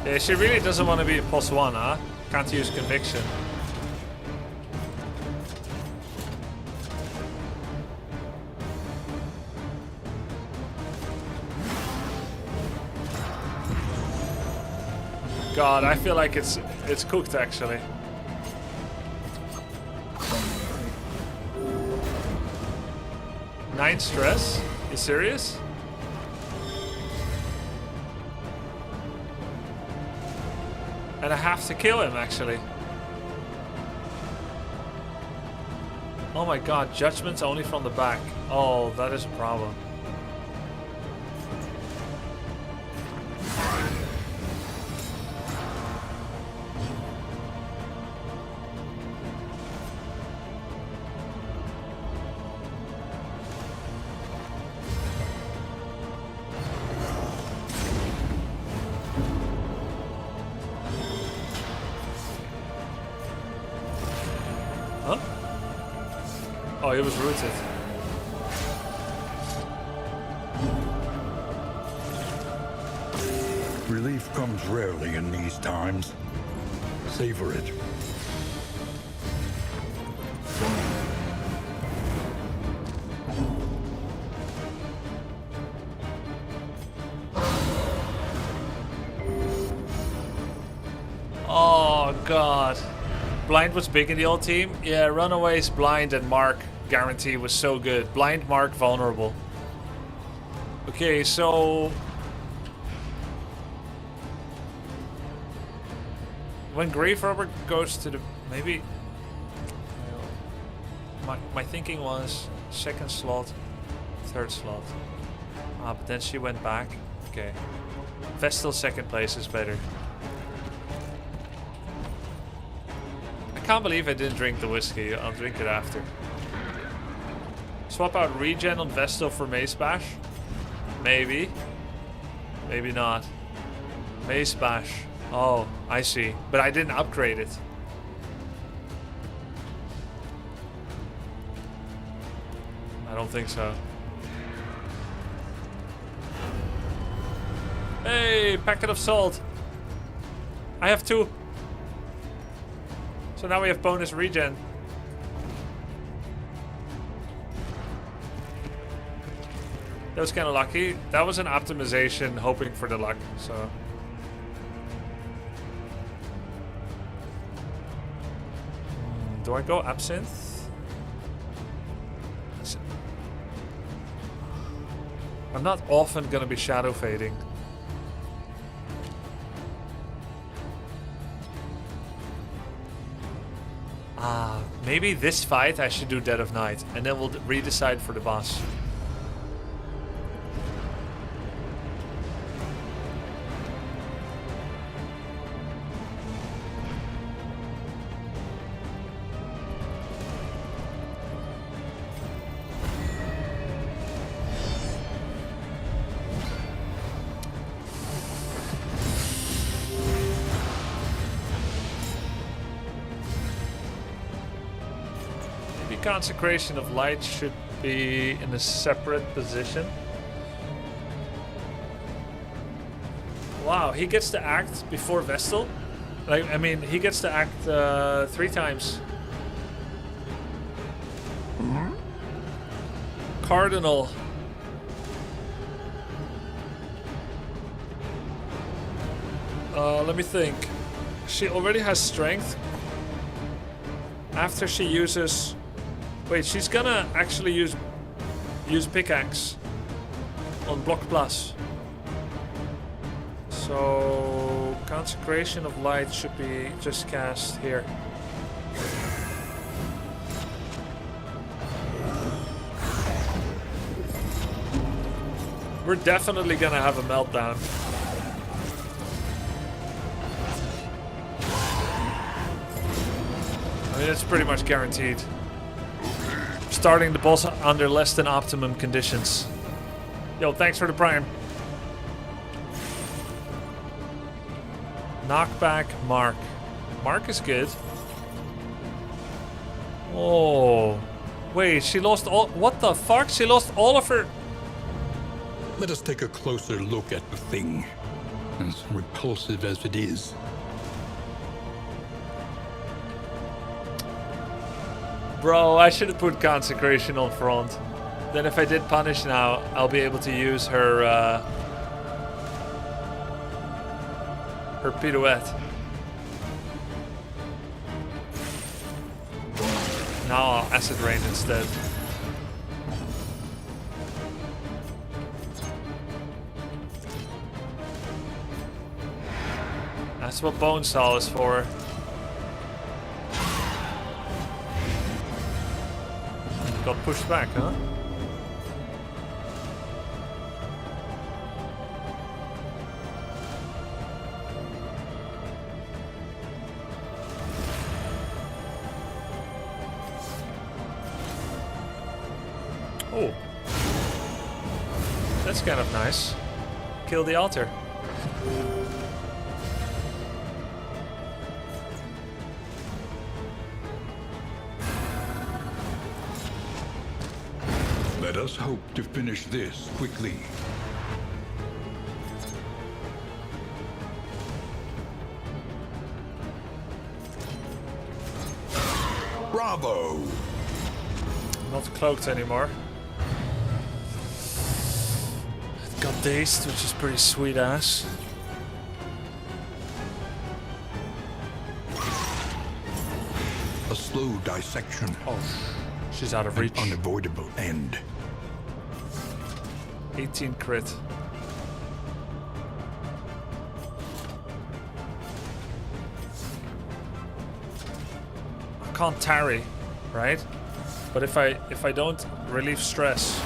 B: Yeah, she really doesn't want to be a +1, huh? Can't use conviction. God, I feel like it's cooked actually. Nine stress? You serious? And I have to kill him, actually. Oh my god, judgment's only from the back. Oh, that is a problem. Huh? Oh, he was rooted.
D: Relief comes rarely in these times. Savor it.
B: Oh god. Blind was big in the old team. Yeah, Runaway's blind and Mark guarantee was so good. Blind, Mark, vulnerable. Okay, so when Grave Robber goes to the maybe my thinking was second slot, third slot. Ah, but then she went back. Okay. Vestal second place is better. I can't believe I didn't drink the whiskey. I'll drink it after. Swap out regen on Vestal for Mace Bash? Maybe. Maybe not. Mace Bash. Oh, I see. But I didn't upgrade it. I don't think so. Hey, packet of salt. I have 2. So now we have bonus regen. That was kind of lucky. That was an optimization, hoping for the luck. So. Do I go absinthe? I'm not often gonna be shadow fading. Maybe this fight I should do Dead of Night, and then we'll redecide for the boss. Consecration of Light should be in a separate position. Wow, he gets to act before Vestal? Like, I mean, he gets to act 3 times. Cardinal. Let me think. She already has strength. After she uses... Wait, she's gonna actually use pickaxe on block plus. So Consecration of Light should be just cast here. We're definitely gonna have a meltdown. I mean, it's pretty much guaranteed. Starting the boss under less than optimum conditions. Yo, thanks for the prime. Knockback Mark. Mark is good. Oh. Wait, she lost all... What the fuck? She lost all of her...
D: Let us take a closer look at the thing, as repulsive as it is.
B: Bro, I should have put Consecration on front. Then if I did punish now, I'll be able to use her her pirouette. Now I'll Acid Rain instead. That's what Bone Saw is for. Got pushed back, huh? Oh. That's kind of nice. Kill the altar.
D: Let us hope to finish this quickly. Bravo!
B: Not cloaked anymore. Got dazed, which is pretty sweet ass.
D: A slow dissection.
B: Oh, she's out of reach.
D: An unavoidable end.
B: 18 crit. I can't tarry, right? But if I don't relieve stress,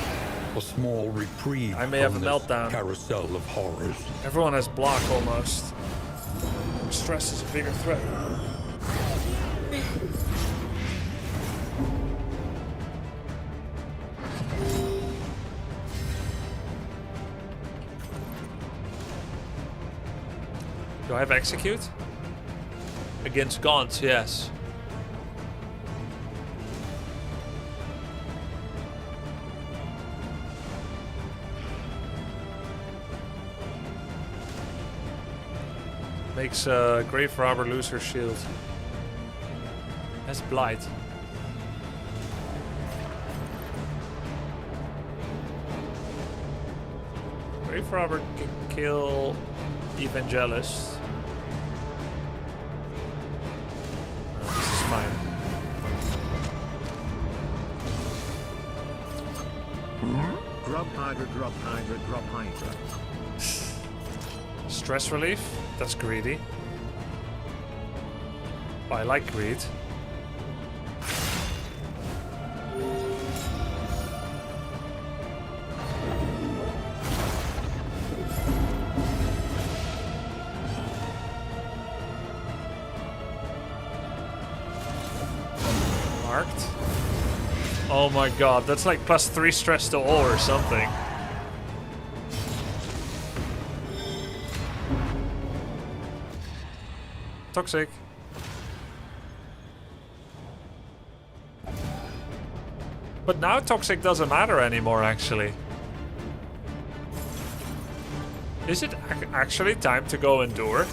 D: A small reprieve.
B: I may have
D: from
B: a
D: this
B: meltdown.
D: Carousel of horrors.
B: Everyone has block almost. Stress is a bigger threat. Do I have execute? Against Gaunt, yes. Makes Grave Robber lose her shield. That's Blight. Grave Robber can kill Evangelist. This is fine.
E: Grub Hydra, Grub Hydra, Grub Hydra.
B: Stress relief? That's greedy. Oh, I like greed. Marked. Oh my god, that's like +3 stress to all or something. Toxic. But now toxic doesn't matter anymore, actually. Is it actually time to go endure?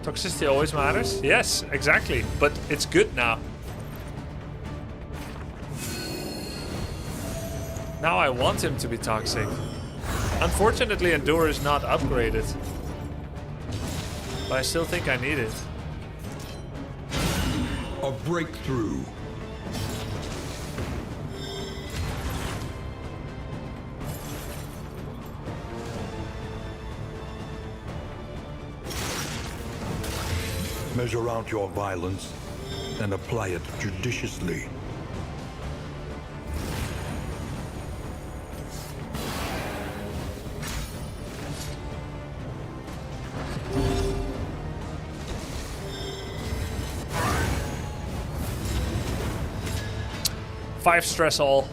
B: Toxicity always matters? Yes, exactly. But it's good now. Now I want him to be toxic. Unfortunately, endure is not upgraded. But I still think I need it.
D: A breakthrough. Measure out your violence and apply it judiciously.
B: Five stress all.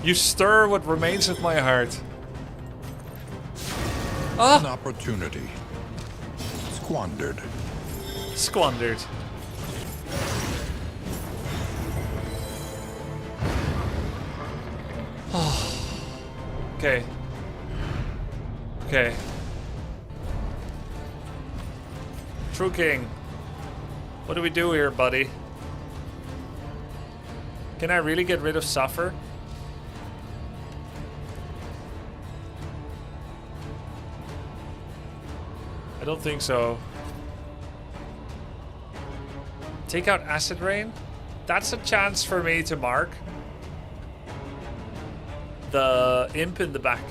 B: You stir what remains of my heart. Ah!
D: An opportunity. Squandered.
B: Squandered. Okay. Okay. True King. What do we do here, buddy? Can I really get rid of Suffer? I don't think so. Take out Acid Rain? That's a chance for me to mark the imp in the back.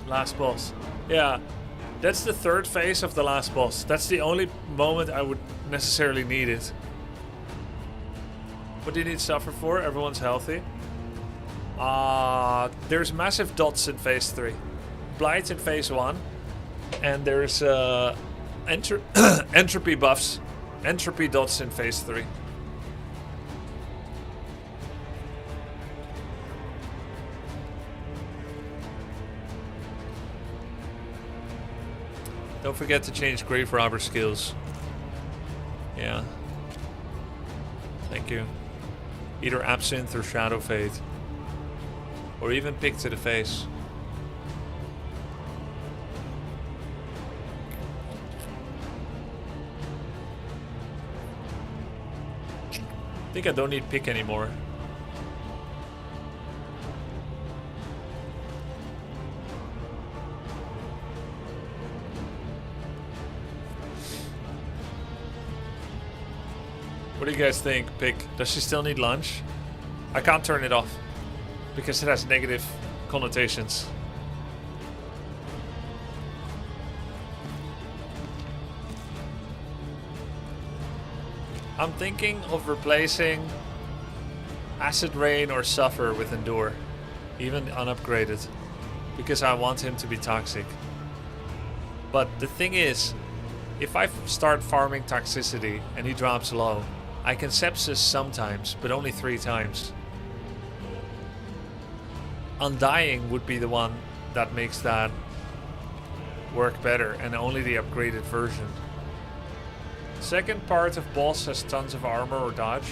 B: Last boss. Yeah. That's the third phase of the last boss. That's the only moment I would necessarily need it. What do you need Suffer for? Everyone's healthy. There's massive dots in phase 3. Blight in phase 1. And there's entropy buffs. Entropy dots in phase 3. Don't forget to change Grave Robber skills. Yeah. Thank you. Either Absinthe or Shadow Fade. Or even Pick to the Face. I think I don't need Pick anymore. What do you guys think, Pick? Does she still need lunch? I can't turn it off because it has negative connotations. I'm thinking of replacing Acid Rain or Suffer with Endure, even unupgraded, because I want him to be toxic. But the thing is, if I start farming toxicity and he drops low, I can sepsis sometimes, but only 3 times. Undying would be the one that makes that work better, and only the upgraded version. Second part of boss has tons of armor or dodge.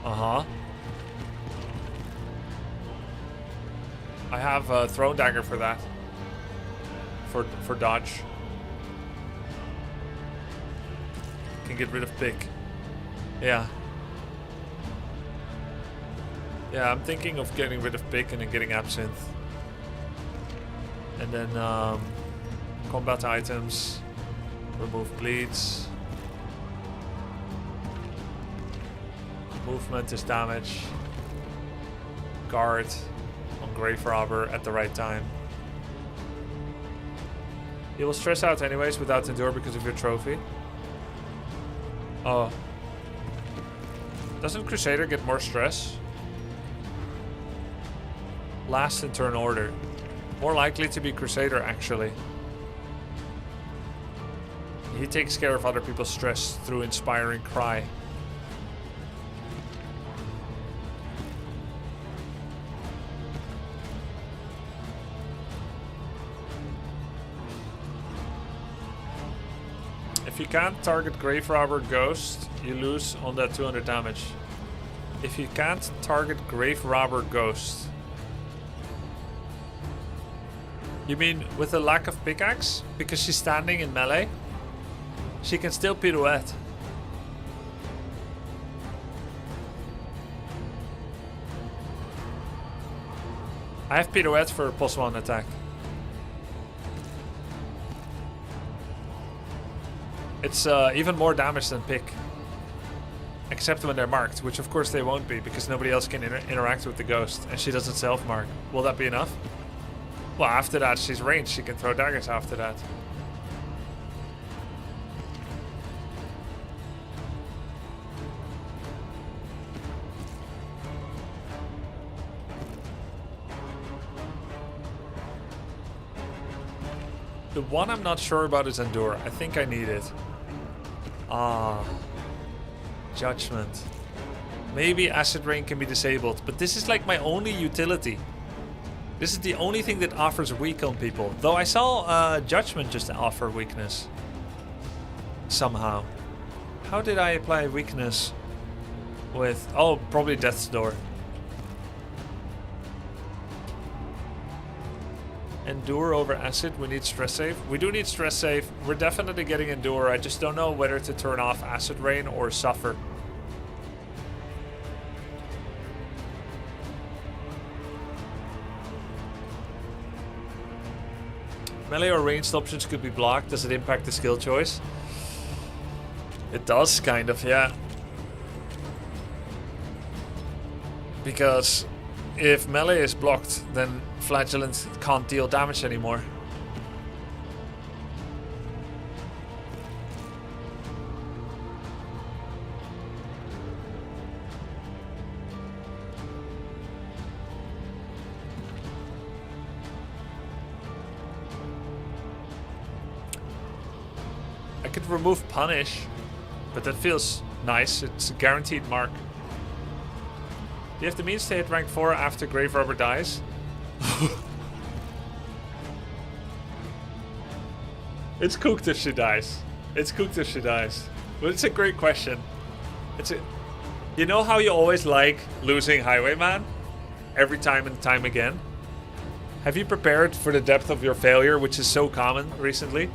B: Uh-huh. I have a Throne Dagger for that. For dodge. Can get rid of Pick. Yeah. Yeah, I'm thinking of getting rid of Pick and then getting Absinthe. And then combat items. Remove bleeds. Movement is damage. Guard on Grave Robber at the right time. You will stress out anyways without Endure because of your trophy. Oh. Doesn't Crusader get more stress? Last in turn order. More likely to be Crusader, actually. He takes care of other people's stress through inspiring cry. If you can't target Grave Robber Ghost, you lose on that 200 damage. If you can't target Grave Robber Ghost. You mean with the lack of pickaxe? Because she's standing in melee? She can still pirouette. I have pirouette for a +1 attack. It's even more damage than pick. Except when they're marked, which of course they won't be because nobody else can interact with the ghost and she doesn't self-mark. Will that be enough? Well, after that she's ranged, she can throw daggers after that. The one I'm not sure about is Endure. I think I need it. Judgment. Maybe Acid Rain can be disabled, but this is like my only utility. This is the only thing that offers weak on people. Though I saw Judgment just offer weakness. Somehow. How did I apply weakness with... Oh, probably Death's Door. Endure over Acid. We need stress save. We do need stress save. We're definitely getting Endure. I just don't know whether to turn off Acid Rain or Suffer. Melee or ranged options could be blocked. Does it impact the skill choice? It does, kind of, yeah. Because if melee is blocked, then Flagellant can't deal damage anymore. I could remove Punish, but that feels nice. It's a guaranteed mark. Do you have the means to hit rank 4 after Grave Robber dies? It's cooked if she dies. It's cooked if she dies. But it's a great question. You know how you always like losing Highwayman? Every time and time again? Have you prepared for the depth of your failure, which is so common recently?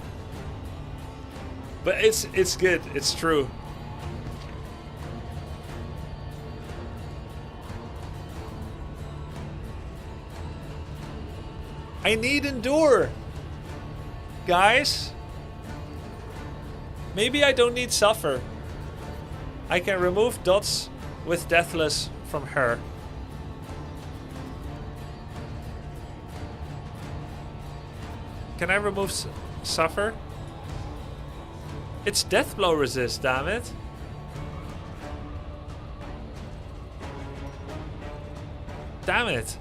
B: But it's good. It's true. I need Endure. Guys. Maybe I don't need Suffer. I can remove dots with Deathless from her. Can I remove Suffer? It's Deathblow resist, damn it. Damn it.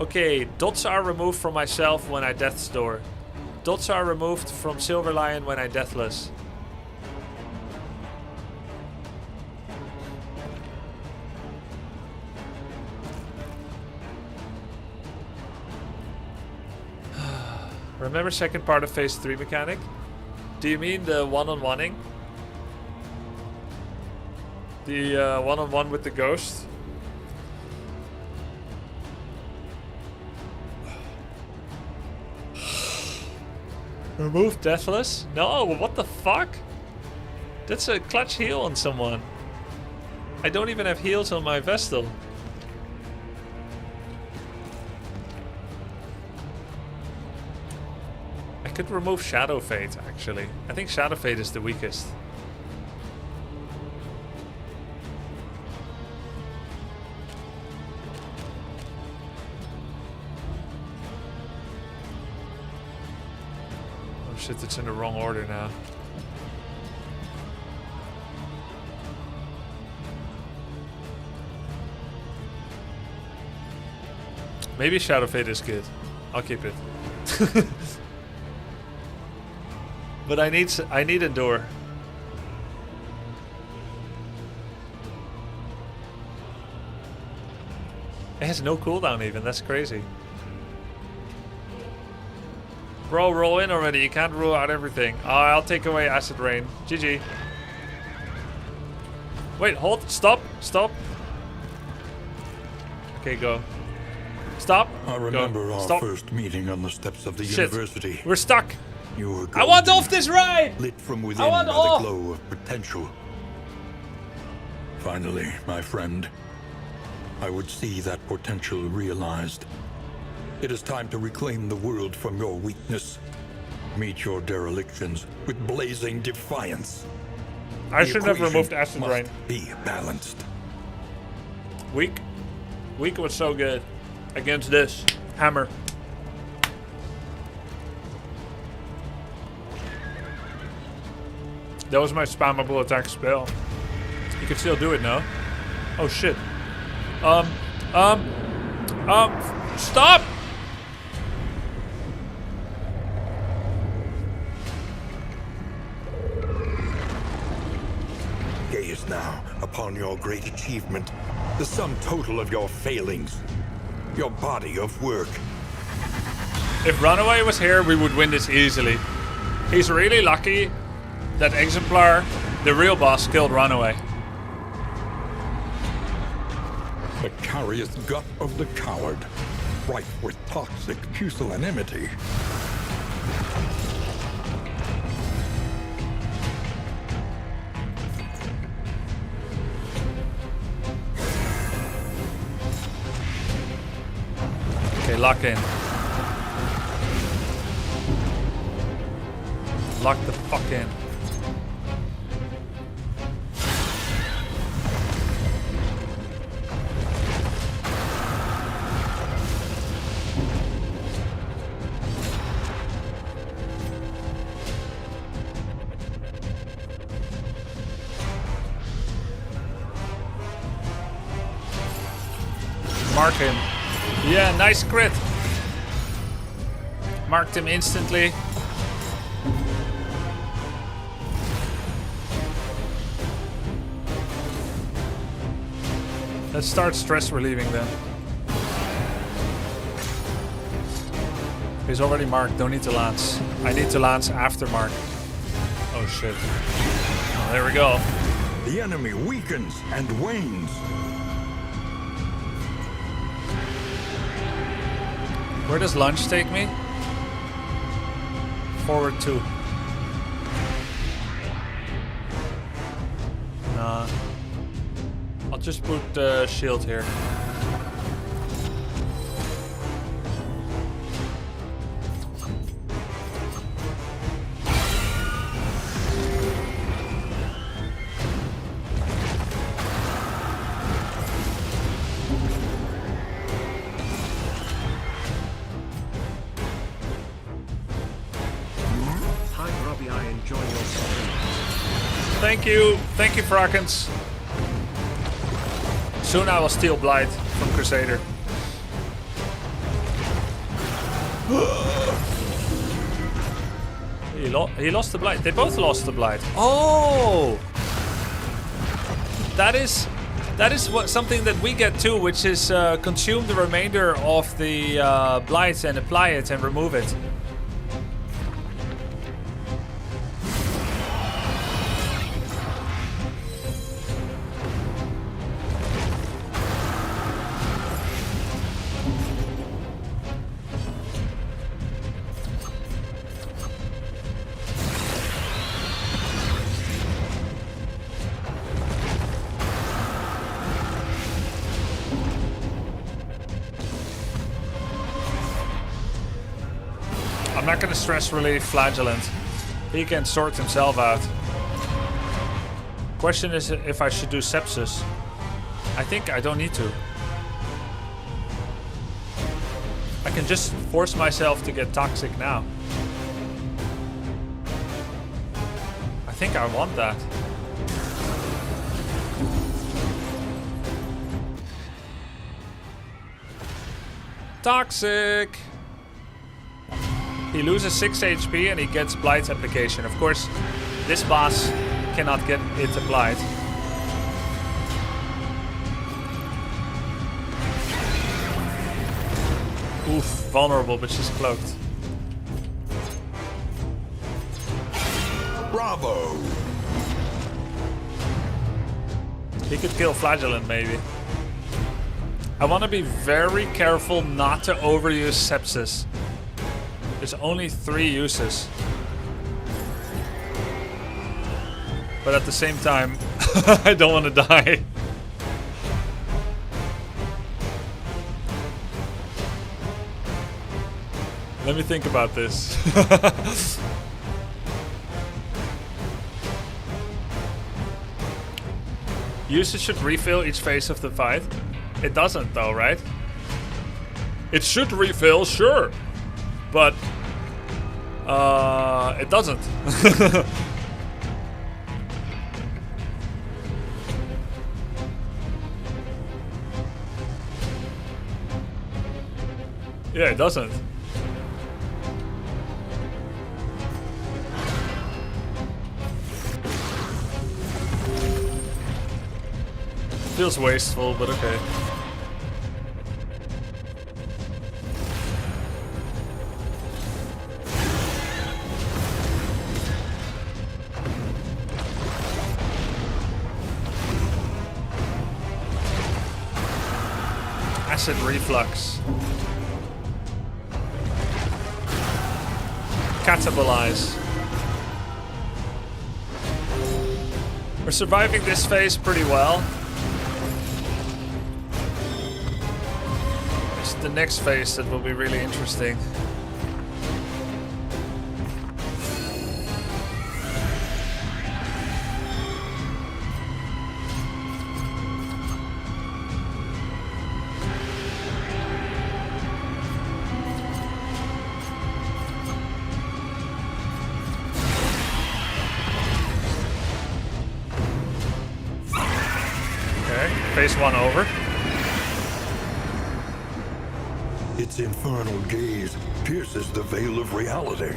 B: Okay, dots are removed from myself when I Death's Door. Dots are removed from Silver Lion when I Deathless. Remember second part of phase 3 mechanic? Do you mean the one-on-oneing? The one-on-one with the ghost? Remove Deathless? No, what the fuck? That's a clutch heal on someone. I don't even have heals on my Vestal. I could remove Shadow Fate, actually. I think Shadow Fate is the weakest. Oh shit, it's in the wrong order now. Maybe Shadow Fade is good. I'll keep it. But I need Endure. It has no cooldown even. That's crazy. Bro, roll in already. You can't rule out everything. Oh, I'll take away Acid Rain. GG. Wait, hold. Stop. Stop. Okay, go. Stop.
D: I remember
B: go.
D: our
B: Stop.
D: first meeting on the steps of the
B: Shit.
D: university.
B: We're stuck.
D: You were
B: I want
D: golden,
B: off this ride!
D: lit from within
B: I
D: by
B: want
D: the
B: off!
D: glow of potential. Finally, my friend, I would see that potential realized. It is time to reclaim the world from your weakness. Meet your derelictions with blazing defiance.
B: I
D: The
B: should have
D: equation
B: removed Acid
D: must
B: Rain.
D: be balanced.
B: Weak. Weak was so good. Against this. Hammer. That was my spammable attack spell. You can still do it now. Oh shit. Stop!
D: Gaze now upon your great achievement, the sum total of your failings, your body of work.
B: If Runaway was here, we would win this easily. He's really lucky that Exemplar, the real boss, killed Runaway.
D: The carious gut of the coward, rife with toxic pusillanimity.
B: Okay, lock in. Lock the fuck in. Mark him. Yeah, nice crit. Marked him instantly. Let's start stress relieving then. He's already marked, don't need to lance. I need to lance after mark. Oh shit. Oh, there we go.
D: The enemy weakens and wanes.
B: Where does lunge take me? Forward 2. Nah. I'll just put the shield here.
E: Hi Grubby, I enjoy your stream.
B: Thank you. Thank you, Frakens. Soon I will steal Blight from Crusader. He lost the Blight. They both lost the Blight. Oh! That is what something that we get too, which is consume the remainder of the Blight and apply it and remove it. I'm not gonna stress relief Flagellant. He can sort himself out. Question is if I should do Sepsis. I think I don't need to. I can just force myself to get toxic now. I think I want that. Toxic! He loses 6 HP and he gets Blight application. Of course, this boss cannot get it applied. Oof, vulnerable, but she's cloaked.
D: Bravo!
B: He could kill Flagellant, maybe. I want to be very careful not to overuse Sepsis. There's only 3 uses. But at the same time, I don't want to die. Let me think about this. Users should refill each phase of the fight. It doesn't though, right? It should refill, sure. But it doesn't. Yeah, it doesn't. Feels wasteful, but okay. Acid reflux. Catabolize. We're surviving this phase pretty well. It's the next phase that will be really interesting. Phase 1 over.
D: Its infernal gaze pierces the veil of reality.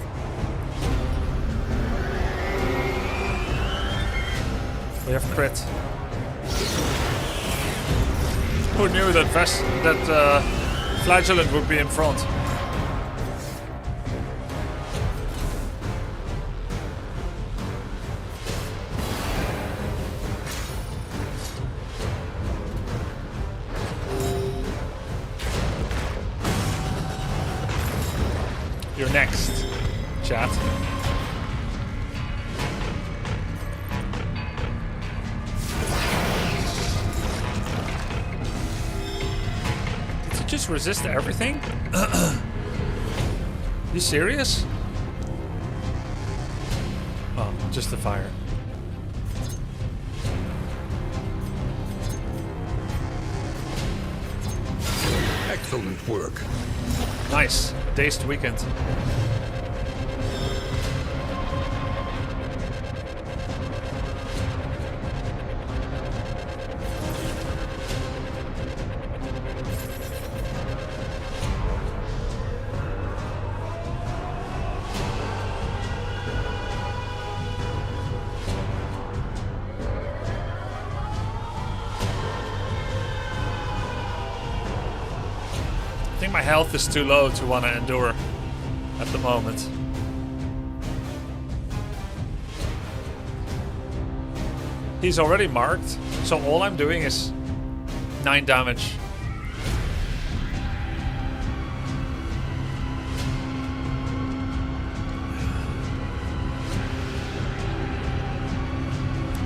B: We have crit. Who knew that Flagellant would be in front? You're next, chat. Did you just resist everything? You serious? Oh, just the fire.
D: Excellent work.
B: Nice. Dazed weekend. I think my health is too low to want to endure at the moment. He's already marked, so all I'm doing is 9 damage.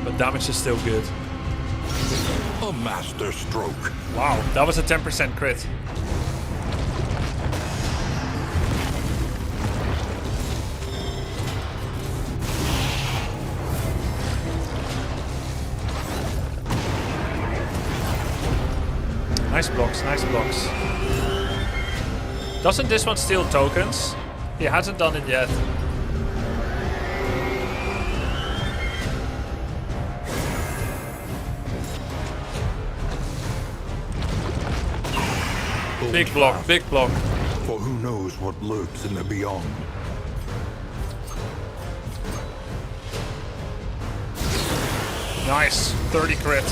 B: But damage is still good.
D: A master stroke.
B: Wow, that was a 10% crit. Nice blocks, nice blocks. Doesn't this one steal tokens? He hasn't done it yet.
D: Hold
B: Big block,
D: fast,
B: big block.
D: for who knows what lurks in the beyond.
B: Nice. 30 crit.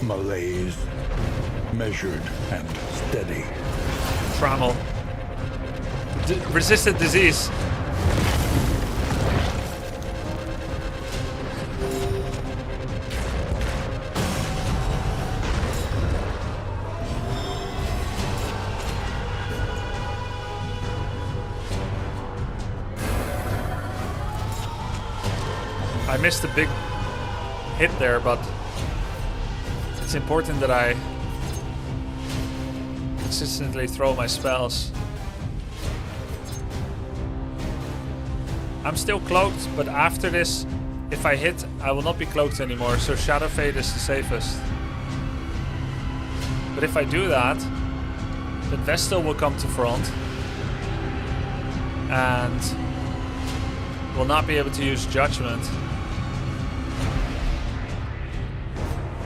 D: Malaise, measured and steady.
B: Trammel. Resistant disease. I missed a big hit there, but it's important that I consistently throw my spells. I'm still cloaked, but after this, if I hit, I will not be cloaked anymore, so Shadow Fade is the safest. But if I do that, then Vestal will come to front and will not be able to use Judgment.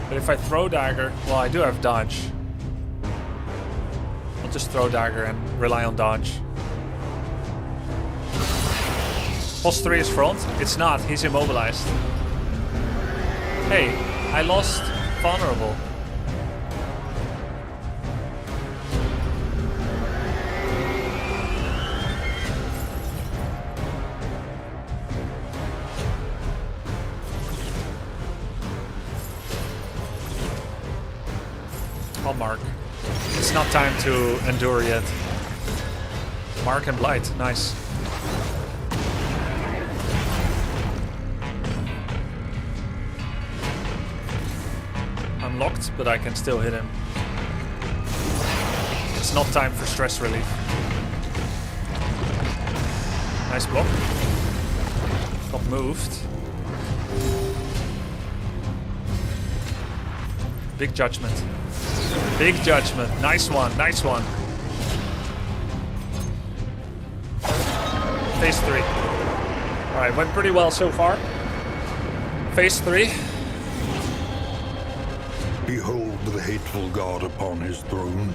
B: But if I throw dagger, well, I do have dodge. I'll just throw dagger and rely on dodge. Boss 3 is front. It's not. He's immobilized. Hey, I lost vulnerable. I'll mark. It's not time to endure yet. Mark and blight. Nice. I'm locked, but I can still hit him. It's not time for stress relief. Nice block. Got moved. Big judgment. Big judgment. Nice one. Nice one. Phase 3. Alright, went pretty well so far. Phase 3.
D: Behold the hateful god upon his throne.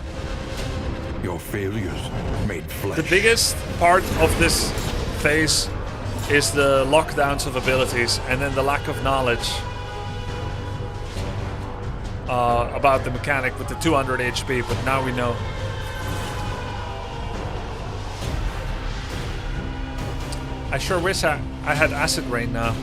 D: Your failures made flesh.
B: The biggest part of this phase is the lockdowns of abilities and then the lack of knowledge about the mechanic with the 200 HP, but now we know. I sure wish I had Acid Rain now.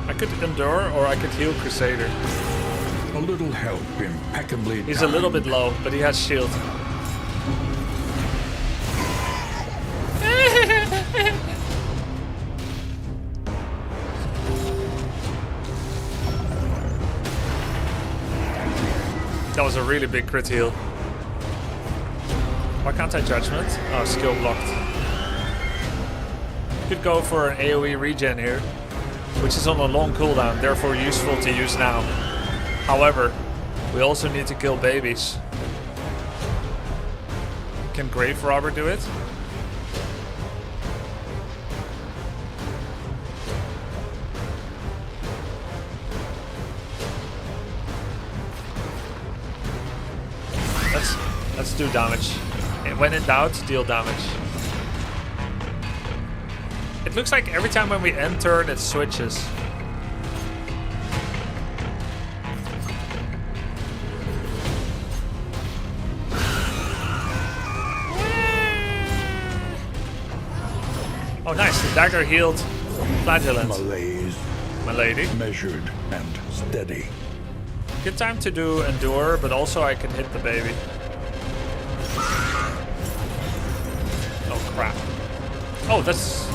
B: I could endure or I could heal Crusader.
D: A little help impeccably
B: He's a little
D: timed.
B: bit low, but he has shield. That was a really big crit heal. Why can't I Judgment? Oh, skill blocked. Could go for an AoE regen here, which is on a long cooldown, therefore useful to use now. However, we also need to kill babies. Can Grave Robber do it? Let's do damage. And when in doubt, deal damage. It looks like every time when we end turn, it switches. Oh, nice. The dagger healed Flagellant.
D: Malaise,
B: My lady.
D: measured and steady.
B: Good time to do Endure, but also I can hit the baby. Oh, crap. Oh, that's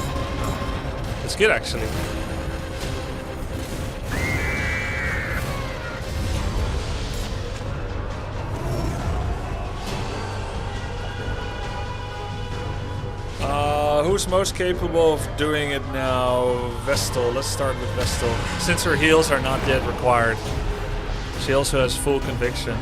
B: good actually. Who's most capable of doing it now? Vestal. Let's start with Vestal. Since her heals are not yet required, she also has full conviction.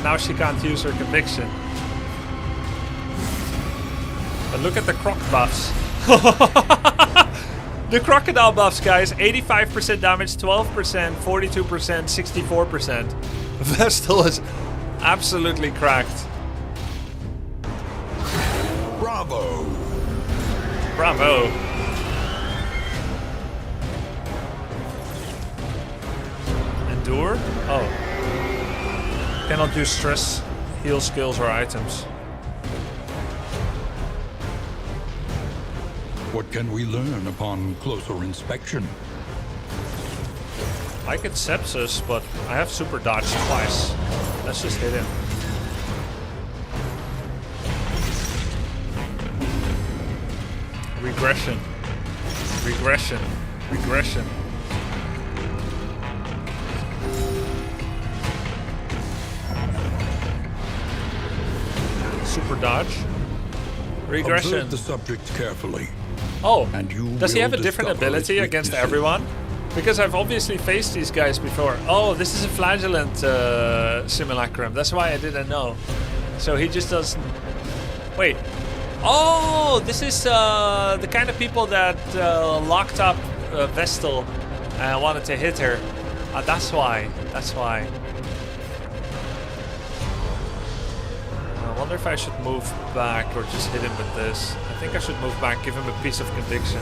B: Now she can't use her conviction. But look at the croc buffs. The crocodile buffs, guys. 85% damage, 12%, 42%, 64%. Vestal is absolutely cracked.
D: Bravo!
B: Bravo. Endure? Oh. Cannot use stress, heal skills, or items.
D: What can we learn upon closer inspection?
B: I get sepsis, but I have super dodge twice. Let's just hit him. Regression. Regression. Regression. Super dodge. Regression.
D: Observe the subject carefully.
B: Oh,
D: And you
B: does he
D: will
B: have a different
D: discover
B: ability
D: its
B: against
D: weaknesses.
B: everyone? Because I've obviously faced these guys before. Oh, this is a flagellant simulacrum. That's why I didn't know. So he just does... Wait. Oh, this is the kind of people that locked up Vestal and wanted to hit her. That's why. That's why. I wonder if I should move back or just hit him with this. I think I should move back, give him a piece of conviction.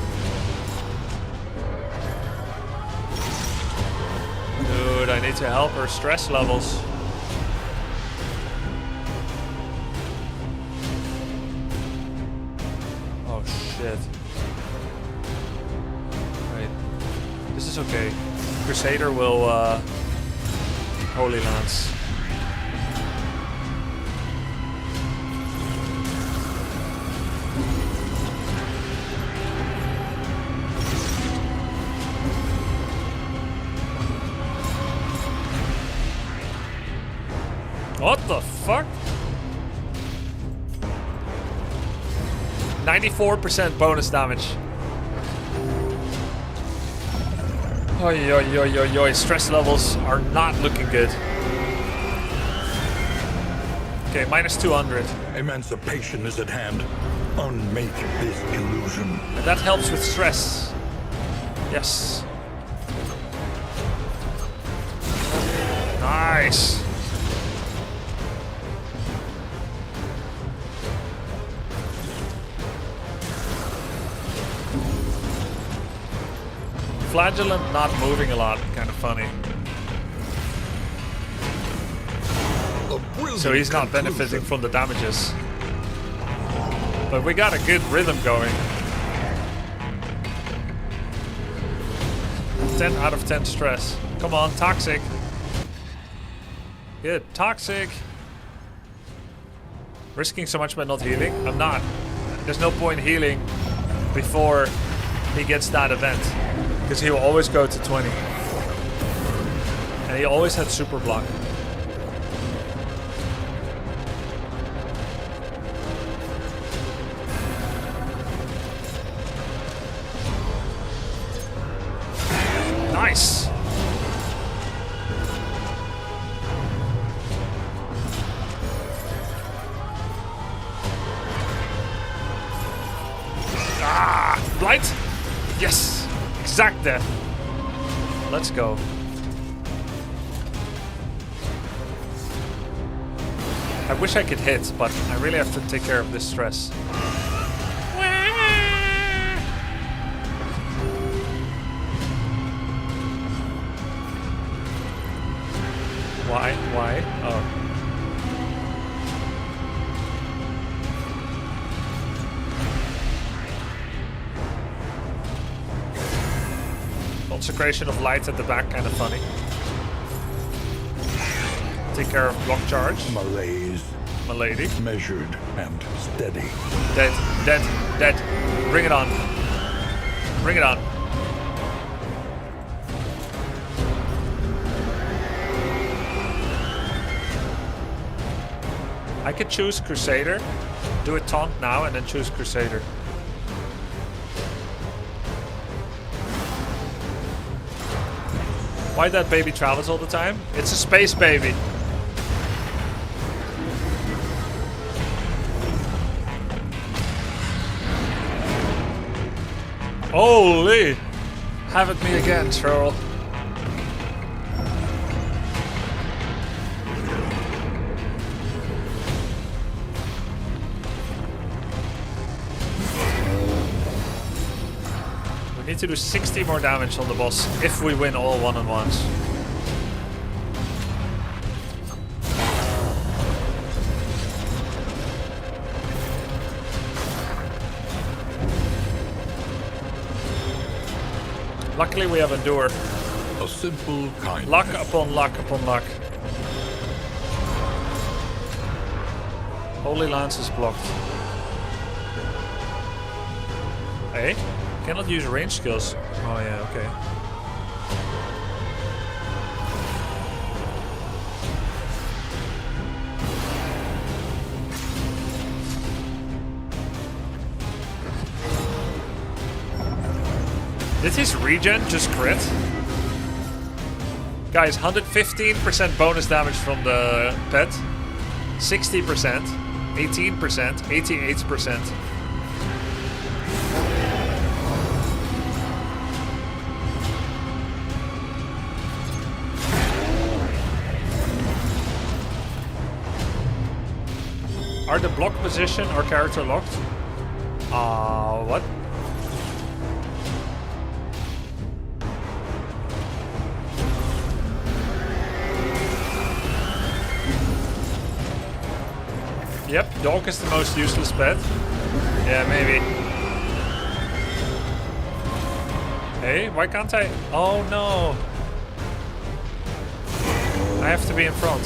B: Dude, I need to help her stress levels. Oh shit. Right. This is okay. Crusader will Holy Lance. What the fuck? 94% bonus damage. Oi, oi, oi, oi, oi. Stress levels are not looking good. Okay, minus 200.
D: Emancipation is at hand. Unmake this illusion.
B: And that helps with stress. Yes. Nice. Flagellant not moving a lot, kind of funny. So he's not benefiting from the damages. But we got a good rhythm going. 10 out of 10 stress. Come on, toxic. Good, toxic. Risking so much by not healing? I'm not. There's no point healing before he gets that event. Because he will always go to 20. And he always had super block. Nice! Ah! Blight! Yes! Exact death. Let's go. I wish I could hit, but I really have to take care of this stress. Why? Why? Oh. Consecration of Light at the back, kind of funny. Take care of block charge.
D: Malaise,
B: Milady.
D: measured and steady.
B: Dead, dead, dead. Bring it on. Bring it on. I could choose Crusader. Do a taunt now and then choose Crusader. Why that baby travels all the time? It's a space baby. Holy! Have it me again, troll. We need to do 60 more damage on the boss if we win all one-on-ones. Luckily we have Endure.
A: A simple kindness.
B: Luck upon luck upon luck. Holy Lance is blocked. Hey? Cannot use range skills. Oh yeah, okay. Did his regen just crit? Guys, 115% bonus damage from the pet. 60%, 18%, 88%. Are the block position or character locked? What? Yep, dog is the most useless pet. Yeah, maybe. Hey, why can't I? Oh no. I have to be in front.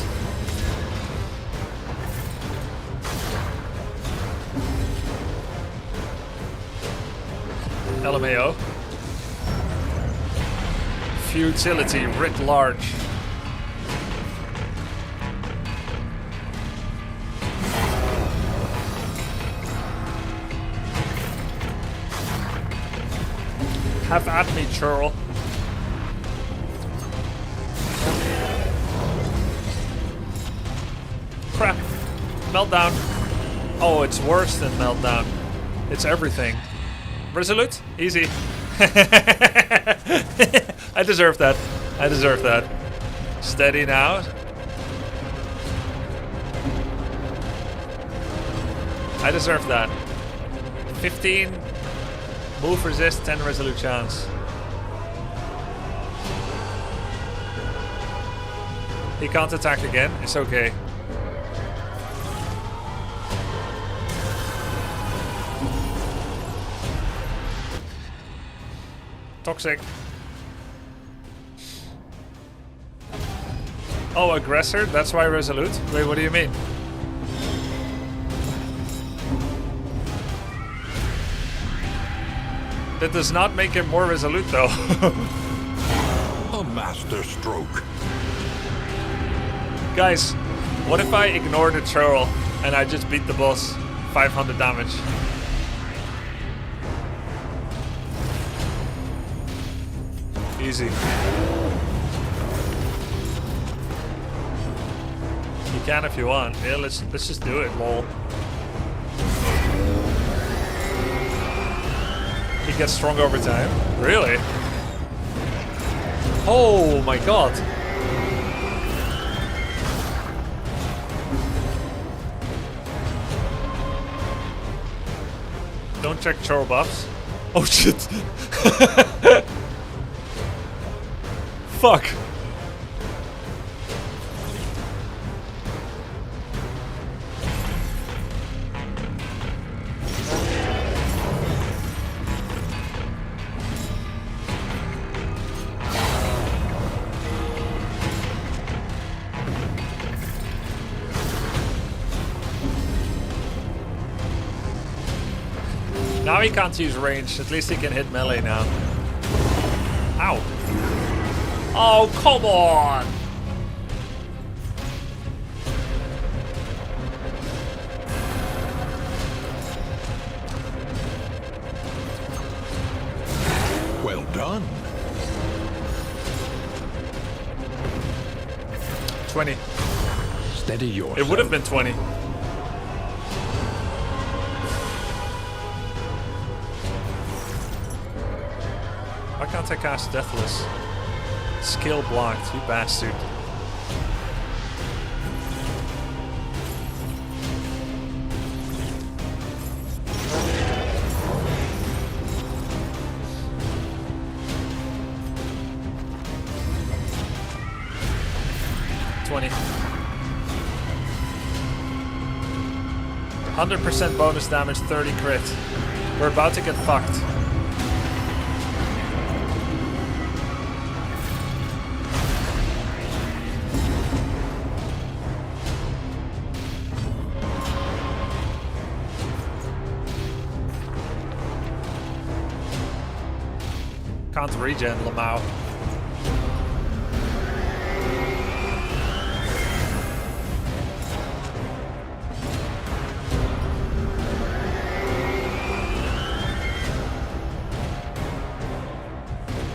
B: LMAO. Futility writ large. Have at me, churl. Crap. Meltdown. Oh, it's worse than meltdown. It's everything. Resolute? Easy. I deserve that. I deserve that. Steady now. I deserve that. 15 move resist, 10 resolute chance. He can't attack again. It's okay. Toxic. Oh, aggressor? That's why resolute? Wait, what do you mean? That does not make him more resolute, though.
D: A master stroke.
B: Guys, what if I ignore the troll and I just beat the boss? 500 damage. Easy. You can if you want. Yeah, let's just do it, lol. He gets stronger over time. Really? Oh my god. Don't check churl buffs. Oh shit. Fuck. Now he can't use range. At least he can hit melee now. Ow. Oh, come on!
D: Well done.
B: 20.
D: Steady yourself.
B: It would have been 20. Why can't I cast Deathless? Skill blocked, you bastard. $20. 100% bonus damage, 30 crit. We're about to get fucked. Can't regen Lamau.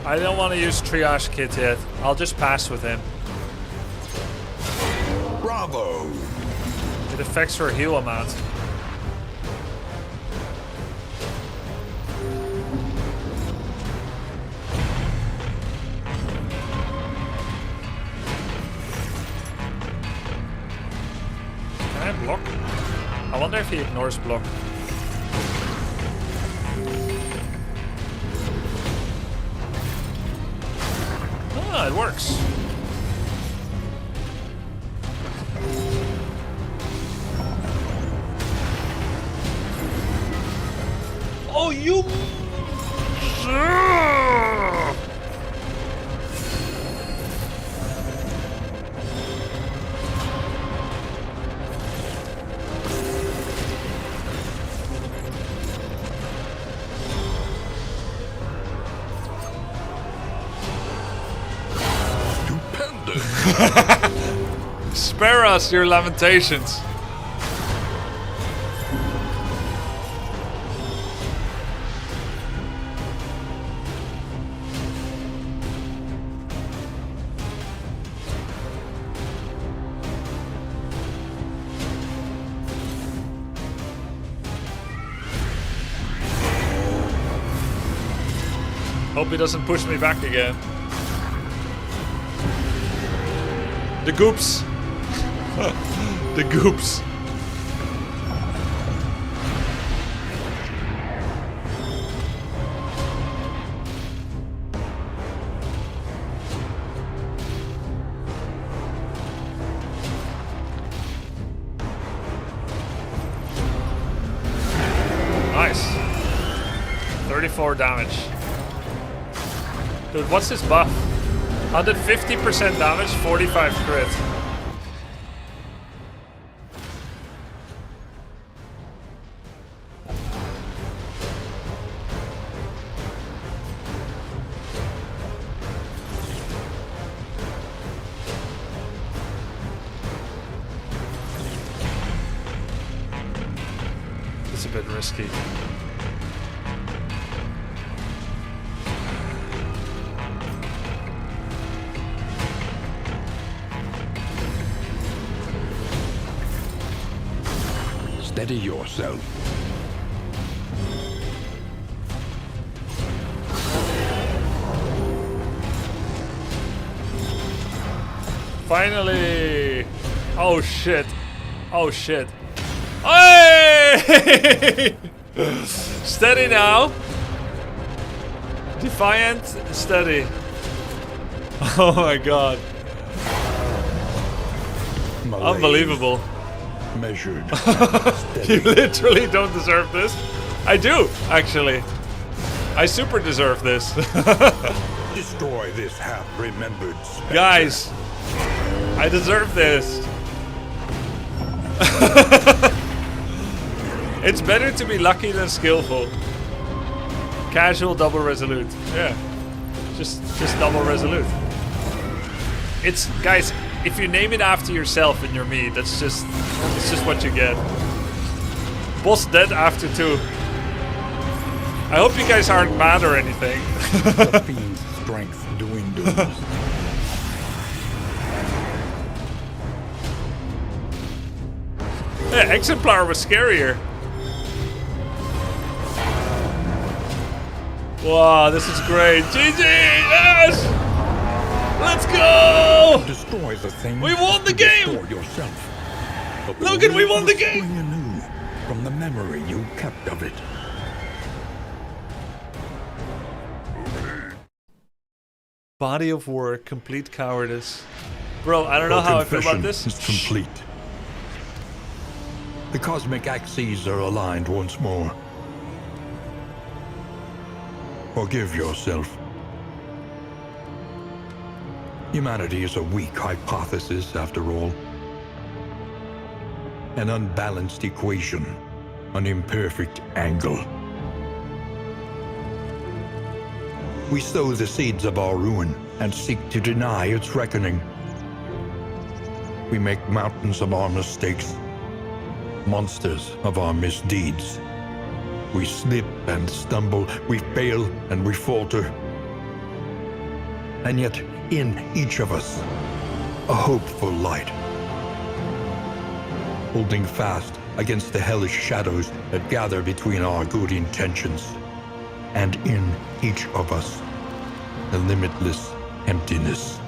B: I don't want to use Triage Kit yet. I'll just pass with him.
D: Bravo!
B: It affects her heal amount. Can I block? I wonder if he ignores block. Ah, it works. Oh, you... Spare us your lamentations. Hope he doesn't push me back again. The goops. The goops. Nice. 34 damage. Dude, what's this buff? 150% damage, 45 crit. It's a bit risky.
D: Steady yourself.
B: Finally! Oh shit. Oh shit. Hey! Steady now. Defiant, steady. Oh my god.
D: Malaise.
B: Unbelievable.
D: Measured.
B: You literally don't deserve this. I do, actually. I super deserve this.
D: Destroy this half-remembered specter.
B: Guys, I deserve this. It's better to be lucky than skillful. Casual double resolute. Yeah. Just double resolute. It's, guys, if you name it after yourself in your me, it's just what you get. Boss dead after 2. I hope you guys aren't mad or anything.
F: The fiend's strength dwindles.
B: Yeah, Exemplar was scarier. Wow, this is great. GG! Yes! Let's go!
D: Destroy the thing.
B: We won the game!
D: Restore yourself. But the
B: Logan, we
D: world
B: won the
D: will
B: game!
D: spring anew from the memory you kept of it.
B: Body of work, complete cowardice. Bro, I don't know how I feel about this.
D: Is complete. The cosmic axes are aligned once more. Forgive yourself. Humanity is a weak hypothesis, after all. An unbalanced equation, an imperfect angle. We sow the seeds of our ruin and seek to deny its reckoning. We make mountains of our mistakes, monsters of our misdeeds. We slip and stumble, we fail and we falter. And yet, in each of us, a hopeful light. Holding fast against the hellish shadows that gather between our good intentions. And in each of us, the limitless emptiness.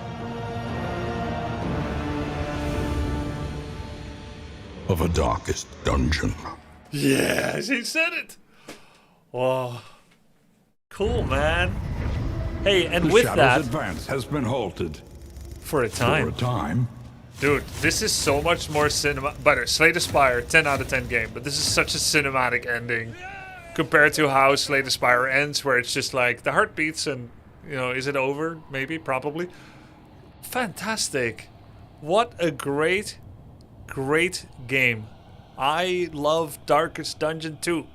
D: Of a darkest dungeon.
B: Yes, he said it. Wow. Cool, man. Hey, and
F: The
B: with
F: Shadow's
B: that,
F: advance has been halted.
B: for a
F: For a
B: time.
F: time.
B: Dude, this is so much more better. Slay the Spire, 10 out of 10 game, but this is such a cinematic ending compared to how Slay the Spire ends, where it's just like the heart beats and, you know, is it over? Maybe, probably. Fantastic. What a great game. I love Darkest Dungeon 2.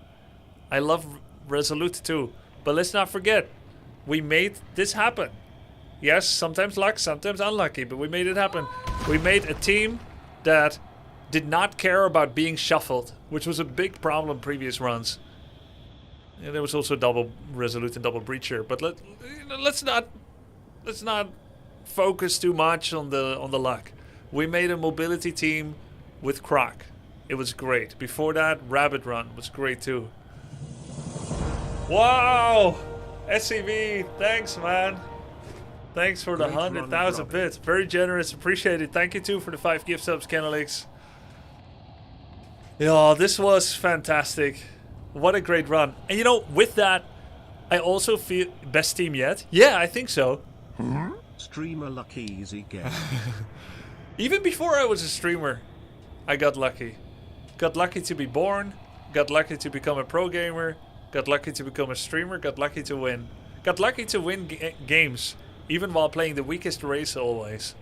B: I love Resolute 2. But let's not forget, we made this happen. Yes, sometimes luck, sometimes unlucky, but we made it happen. We made a team that did not care about being shuffled, which was a big problem previous runs. And there was also double Resolute and double Breacher, but let's not focus too much on the luck. We made a mobility team with Croc. It was great. Before that, Rabbit Run was great too. Wow! SCV, thanks, man. Thanks for the 100,000 bits. Very generous. Appreciate it. Thank you, too, for the 5 gift subs, Kenelix. Yeah, this was fantastic. What a great run. And, you know, with that, I also feel... Best team yet? Yeah, I think so.
E: Streamer lucky easy game.
B: Even before I was a streamer, I got lucky. Got lucky to be born. Got lucky to become a pro gamer. Got lucky to become a streamer. Got lucky to win. Got lucky to win games. Even while playing the weakest race always.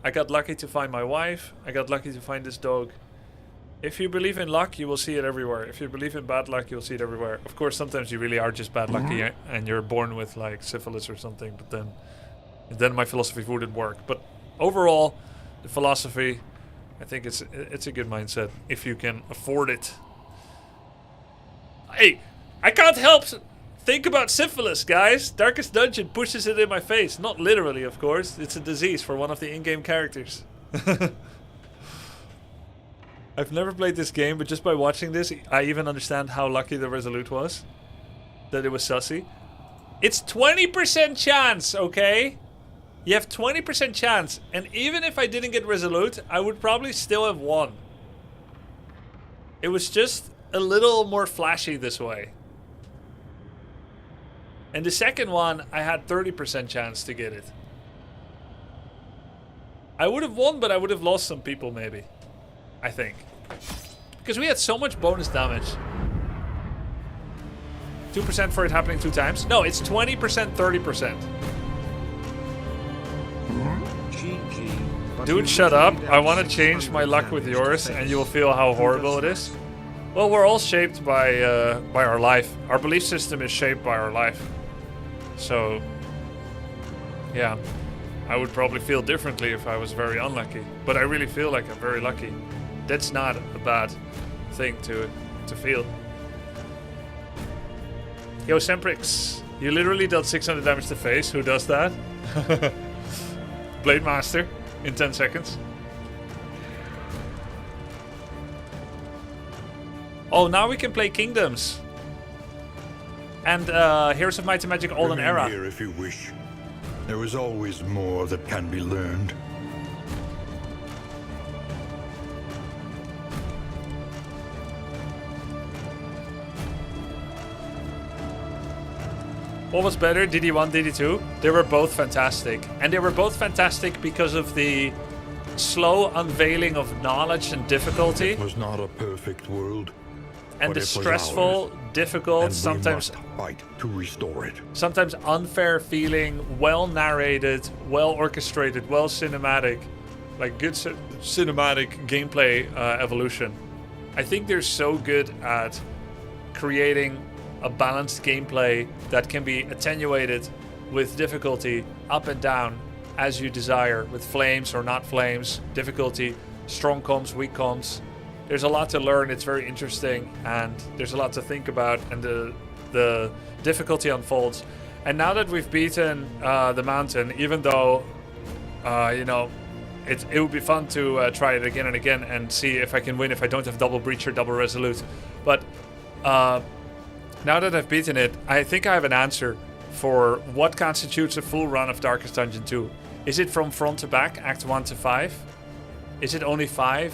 B: I got lucky to find my wife. I got lucky to find this dog. If you believe in luck, you will see it everywhere. If you believe in bad luck, you'll see it everywhere. Of course, sometimes you really are just bad lucky and you're born with like syphilis or something. But then my philosophy wouldn't work. But overall, the philosophy, I think it's a good mindset if you can afford it. Hey, I can't help think about syphilis, guys. Darkest Dungeon pushes it in my face. Not literally, of course. It's a disease for one of the in-game characters. I've never played this game, but just by watching this, I even understand how lucky the Resolute was. That it was sussy. It's 20% chance, okay? You have 20% chance. And even if I didn't get Resolute, I would probably still have won. It was just a little more flashy this way. And the second one, I had 30% chance to get it. I would have won, but I would have lost some people maybe. I think. Because we had so much bonus damage. 2% for it happening 2 times? No, it's 20%, 30%.
E: GG.
B: Dude, shut up. I want to change my luck with yours and you will feel how horrible it is. Well, we're all shaped by our life. Our belief system is shaped by our life. So, yeah, I would probably feel differently if I was very unlucky. But I really feel like I'm very lucky. That's not a bad thing to feel. Yo, Semprix, you literally dealt 600 damage to face. Who does that? Blade Master in 10 seconds. Oh, now we can play Kingdoms. And Heroes of Might and Magic Olden
D: Remain
B: Era.
D: here if you wish. There is always more that can be learned.
B: What was better, DD1, DD2? They were both fantastic. And they were both fantastic because of the slow unveiling of knowledge and difficulty.
D: It was not a perfect world.
B: And
D: but
B: the
D: it was
B: stressful,
D: ours,
B: difficult,
D: and
B: sometimes
D: we must fight to restore it.
B: sometimes unfair feeling, well narrated, well orchestrated, well cinematic, like good cinematic gameplay evolution. I think they're so good at creating a balanced gameplay that can be attenuated with difficulty up and down as you desire, with flames or not flames, difficulty, strong comms, weak comms. There's a lot to learn. It's very interesting, and there's a lot to think about, and the difficulty unfolds. And now that we've beaten the mountain, even though you know, it would be fun to try it again and again and see if I can win if I don't have double breach or double resolute. But now that I've beaten it, I think I have an answer for what constitutes a full run of Darkest Dungeon 2. Is it from front to back, Act 1 to 5? Is it only 5?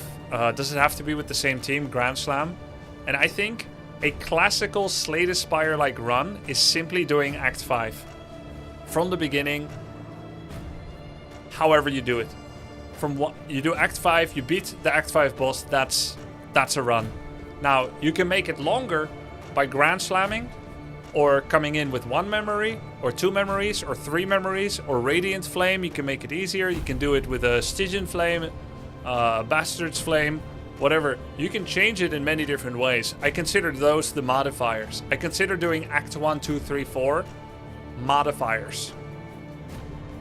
B: Does it have to be with the same team, Grand Slam? And I think a classical Slay the Spire-like run is simply doing Act 5. From the beginning, however you do it. From what you do Act 5, you beat the Act 5 boss, that's a run. Now, you can make it longer by Grand Slamming, or coming in with 1 memory, or 2 memories, or 3 memories, or Radiant Flame. You can make it easier. You can do it with a Stygian Flame, Bastard's Flame, whatever. You can change it in many different ways. I consider those the modifiers. I consider doing Act 1, 2, 3, 4 modifiers.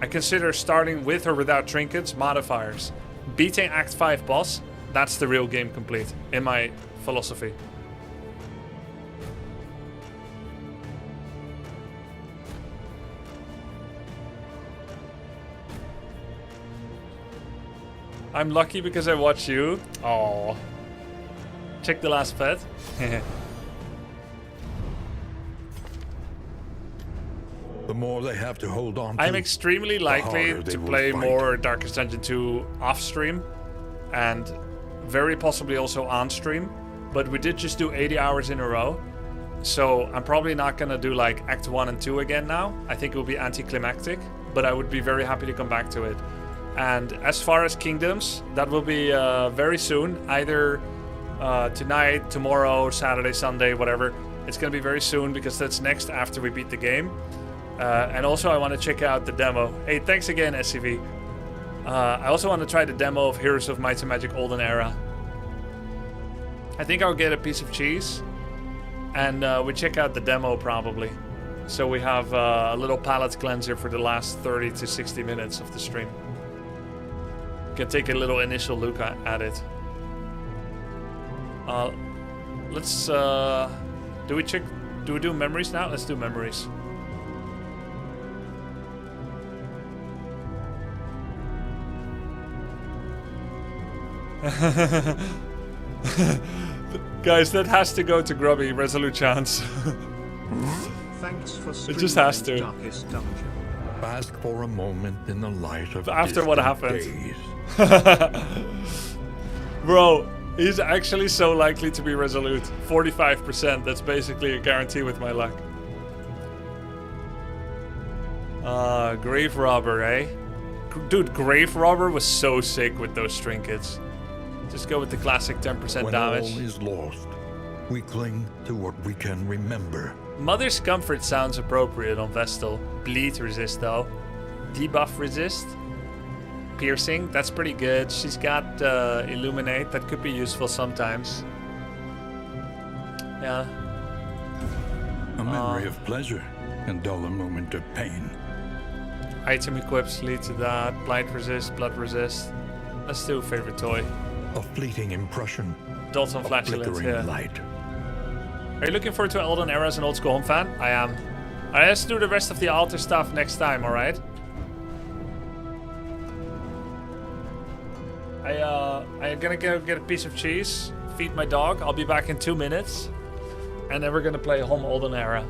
B: I consider starting with or without trinkets modifiers. Beating Act 5 boss, that's the real game complete, in my philosophy. I'm lucky because I watch you. Oh. Check the last pet.
D: The more they have to hold on to,
B: I'm extremely likely
D: harder they
B: to
D: will
B: play
D: fight.
B: more Darkest Dungeon 2 off stream, and very possibly also on stream. But we did just do 80 hours in a row, so I'm probably not gonna do like Act 1 and 2 again now. I think it will be anticlimactic, but I would be very happy to come back to it. And as far as Kingdoms, that will be very soon, either tonight, tomorrow, Saturday, Sunday, whatever. It's gonna be very soon because that's next after we beat the game. And also I want to check out the demo. Hey, thanks again, SCV. I also want to try the demo of Heroes of Might and Magic Olden Era. I think I'll get a piece of cheese, and we check out the demo probably. So we have a little palate cleanser for the last 30 to 60 minutes of the stream. Can take a little initial look at it. Let's do we do memories now? Let's do memories. Guys, that has to go to Grubby. Resolute chance.
E: Thanks for
B: It just has
E: streaming
B: to.
E: Darkest Dungeon.
D: bask for a moment in the light of
B: After what
D: distant
B: happened.
D: days.
B: Bro, he's actually so likely to be Resolute. 45%. That's basically a guarantee with my luck. Grave Robber, eh? Dude, Grave Robber was so sick with those trinkets. Just go with the classic 10%
D: When
B: damage.
D: all is lost, we cling to what we can remember.
B: Mother's Comfort sounds appropriate on Vestal. Bleed resist though. Debuff resist. Piercing, that's pretty good. She's got Illuminate, that could be useful sometimes. Yeah.
D: A memory of pleasure and dull a moment of pain.
B: Item equips lead to that. Blight resist, blood resist. That's still a favorite toy.
D: A fleeting impression
B: Dalton
D: of
B: Flatulence,
D: flickering
B: yeah.
D: light.
B: Are you looking forward to Elden Era as an old school home fan? I am. Alright, let's do the rest of the altar stuff next time, alright? I'm gonna go get a piece of cheese, feed my dog. I'll be back in 2 minutes. And then we're gonna play Home Olden Era.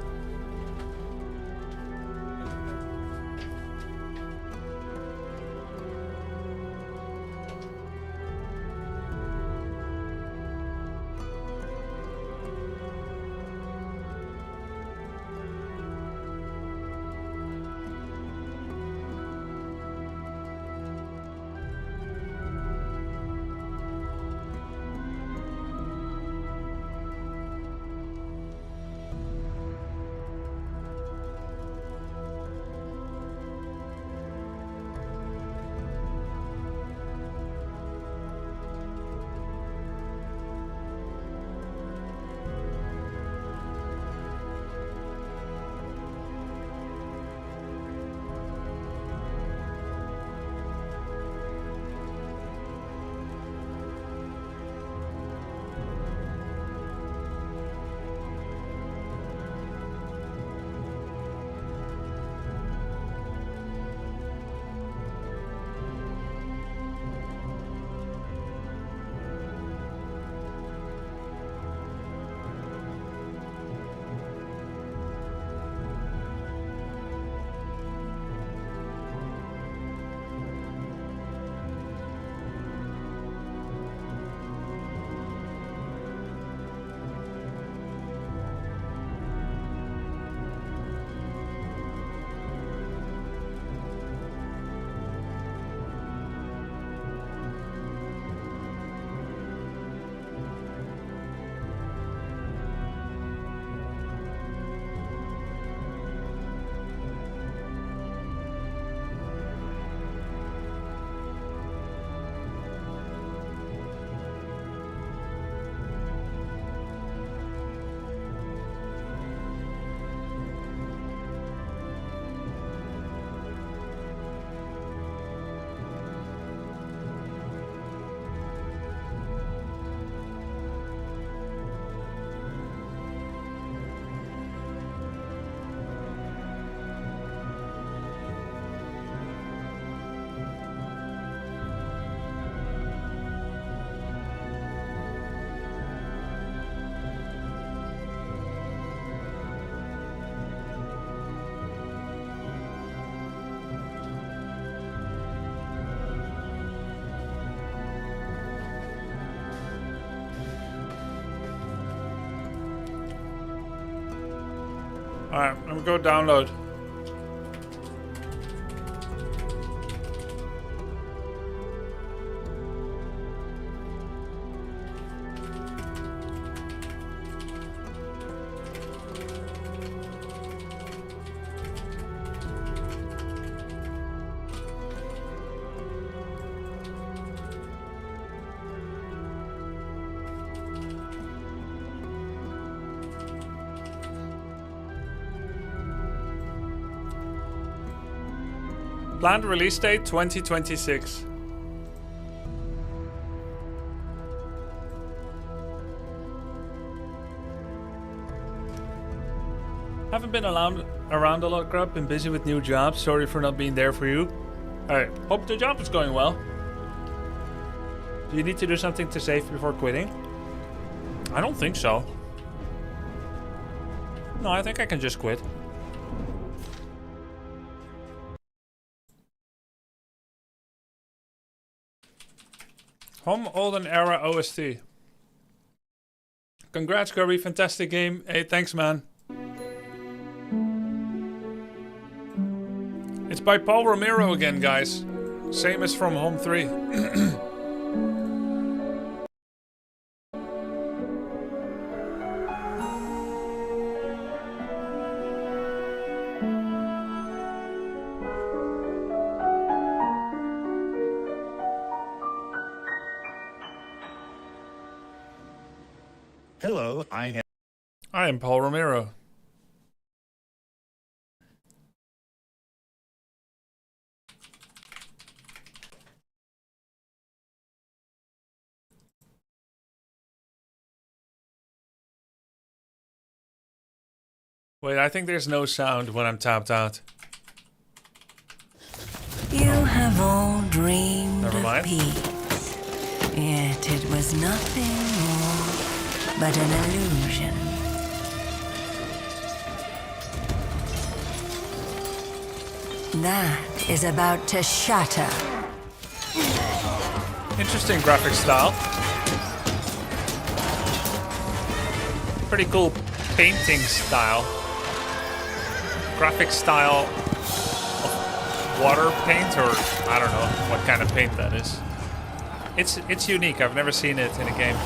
B: Alright, I'm gonna go download. Planned release date 2026. Haven't been around a lot, Grub. Been busy with new jobs. Sorry for not being there for you. Alright, hope the job is going well. Do you need to do something to save before quitting? I don't think so. No, I think I can just quit. Home Olden Era OST. Congrats, Grubby. Fantastic game. Hey, thanks, man. It's by Paul Romero again, guys. Same as from Home 3.
G: Hello, I am
B: I am Paul Romero. Wait, I think there's no sound when I'm tapped out.
G: You have all dreamed
B: Never
G: of
B: mind.
G: peace, yet it was nothing more but an illusion. That is about to shatter.
B: Interesting graphic style. Pretty cool painting style. Graphic style of water paint, or I don't know what kind of paint that is. It's unique. I've never seen it in a game.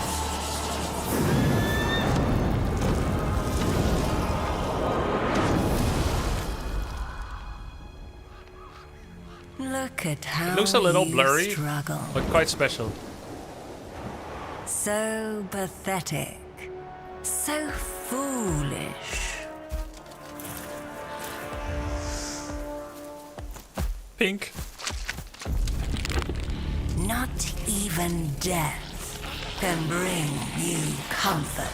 G: Look at how
B: It looks a little
G: you
B: blurry,
G: struggle.
B: but quite special.
G: So pathetic. So foolish.
B: Pink.
G: Not even death can bring you comfort.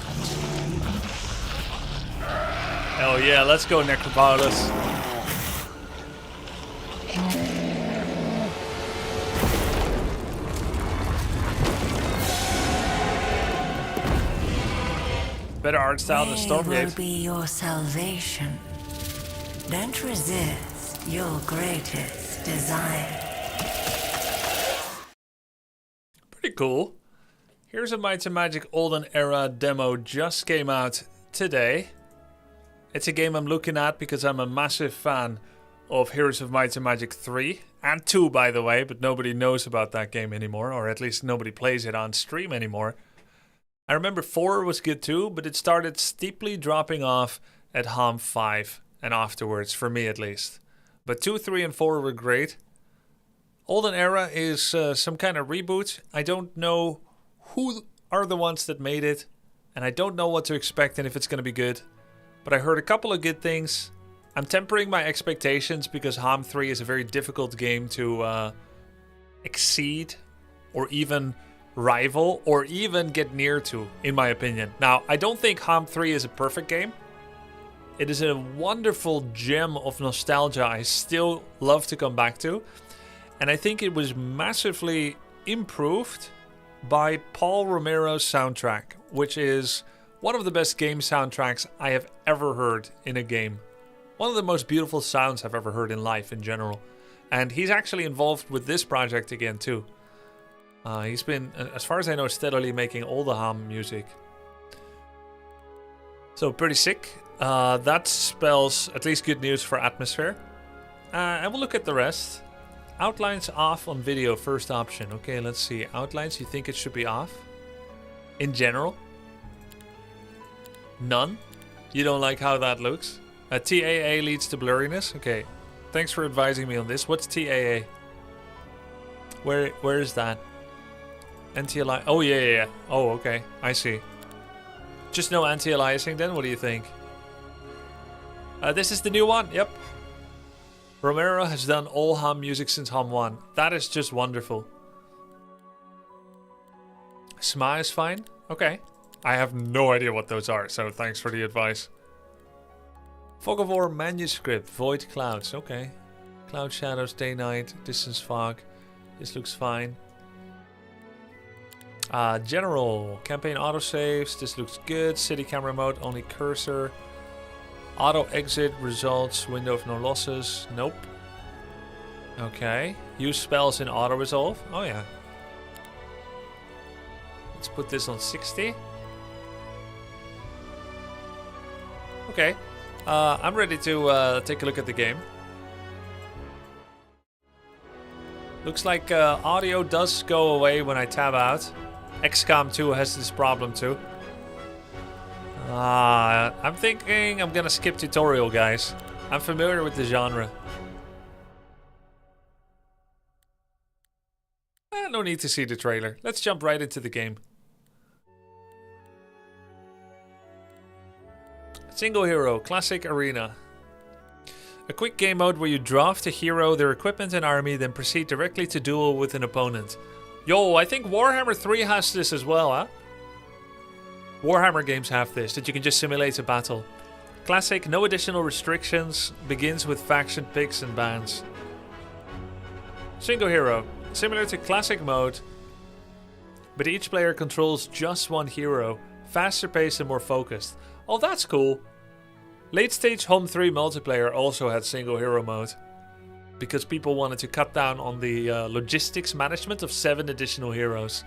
B: Hell yeah, let's go, Necropolis. Better art style than
G: They
B: Stormgate.
G: will be your salvation. Don't resist your greatest desire.
B: Pretty cool. Here's a Might and Magic Olden Era demo, just came out today. It's a game I'm looking at because I'm a massive fan of Heroes of Might and Magic 3 and 2, by the way, but nobody knows about that game anymore, or at least nobody plays it on stream anymore. I remember 4 was good too, but it started steeply dropping off at HOM 5 and afterwards, for me at least. But 2, 3, and 4 were great. Olden Era is some kind of reboot. I don't know who are the ones that made it, and I don't know what to expect and if it's going to be good. But I heard a couple of good things. I'm tempering my expectations because HOM 3 is a very difficult game to exceed or even rival or even get near to, in my opinion. Now, I don't think HOM 3 is a perfect game. It is a wonderful gem of nostalgia I still love to come back to. And I think it was massively improved by Paul Romero's soundtrack, which is one of the best game soundtracks I have ever heard in a game. One of the most beautiful sounds I've ever heard in life in general. And he's actually involved with this project again too. He's been, as far as I know, steadily making all the HOM music. So pretty sick. That spells at least good news for atmosphere. And we'll look at the rest. Outlines off on video, first option. Okay, let's see. Outlines, you think it should be off? In general? None? You don't like how that looks? TAA leads to blurriness? Okay, thanks for advising me on this. What's TAA? Where is that? Anti-aliasing. Oh, yeah. Oh, okay. I see. Just no anti-aliasing then? What do you think? This is the new one. Yep. Romero has done all HOM music since HOM 1. That is just wonderful. SMA is fine? Okay. I have no idea what those are, so thanks for the advice. Fog of War manuscript. Void clouds. Okay. Cloud shadows, day, night, distance fog. This looks fine. General. Campaign autosaves. This looks good. City camera mode. Only cursor. Auto exit. Results. Window of no losses. Nope. Okay. Use spells in auto resolve. Oh yeah. Let's put this on 60. Okay. I'm ready to take a look at the game. Looks like audio does go away when I tab out. XCOM 2 has this problem too. I'm thinking I'm gonna skip tutorial, guys. I'm familiar with the genre. No need to see the trailer. Let's jump right into the game. Single hero, classic arena. A quick game mode where you draft a hero, their equipment and army, then proceed directly to duel with an opponent. Yo, I think Warhammer 3 has this as well, huh? Warhammer games have this, that you can just simulate a battle. Classic, no additional restrictions, begins with faction picks and bans. Single hero, similar to classic mode, but each player controls just one hero, faster paced and more focused. Oh, that's cool. Late stage Home 3 multiplayer also had single hero mode, because people wanted to cut down on the logistics management of 7 additional heroes.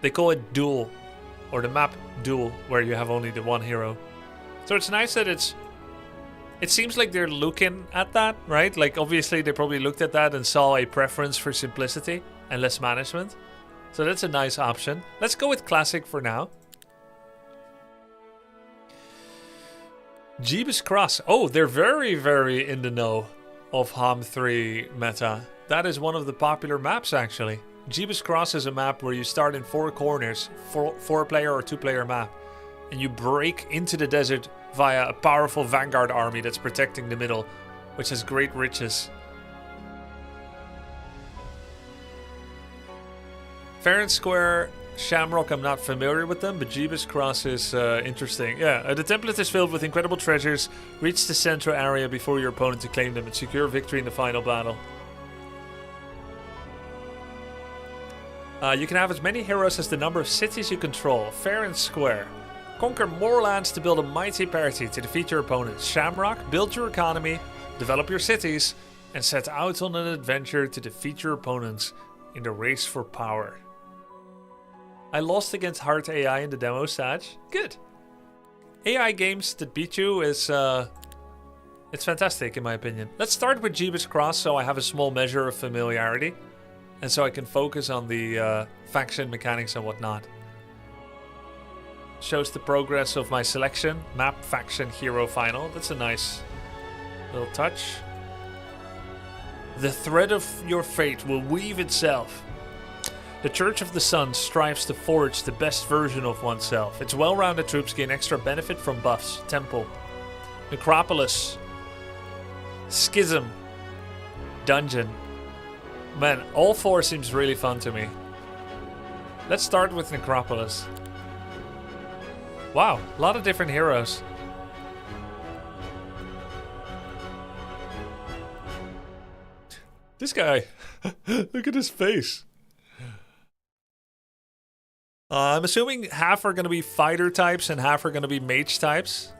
B: They call it duel, or the map duel, where you have only the one hero. So it's nice that it seems like they're looking at that, right? Like obviously they probably looked at that and saw a preference for simplicity and less management. So that's a nice option. Let's go with classic for now. Jeebus Cross. Oh, they're very, very in the know of HOM 3 meta. That is one of the popular maps, actually. Jeebus Cross is a map where you start in 4 corners, 4-player or 2-player map, and you break into the desert via a powerful vanguard army that's protecting the middle, which has great riches. Fair and Square, Shamrock, I'm not familiar with them, but Jeebus Cross is interesting. Yeah, the template is filled with incredible treasures. Reach the central area before your opponent to claim them and secure victory in the final battle. You can have as many heroes as the number of cities you control. Fair and Square. Conquer more lands to build a mighty party to defeat your opponents. Shamrock, build your economy, develop your cities, and set out on an adventure to defeat your opponents in the race for power. I lost against hard AI in the demo stage. Good. AI games that beat you is it's fantastic in my opinion. Let's start with Jeebus Cross so I have a small measure of familiarity and so I can focus on the faction mechanics and whatnot. Shows the progress of my selection. Map, faction, hero, final. That's a nice little touch. The thread of your fate will weave itself. The Church of the Sun strives to forge the best version of oneself. Its well-rounded troops gain extra benefit from buffs. Temple. Necropolis. Schism. Dungeon. Man, all 4 seems really fun to me. Let's start with Necropolis. Wow, a lot of different heroes. This guy, look at his face. I'm assuming half are going to be fighter types and half are going to be mage types.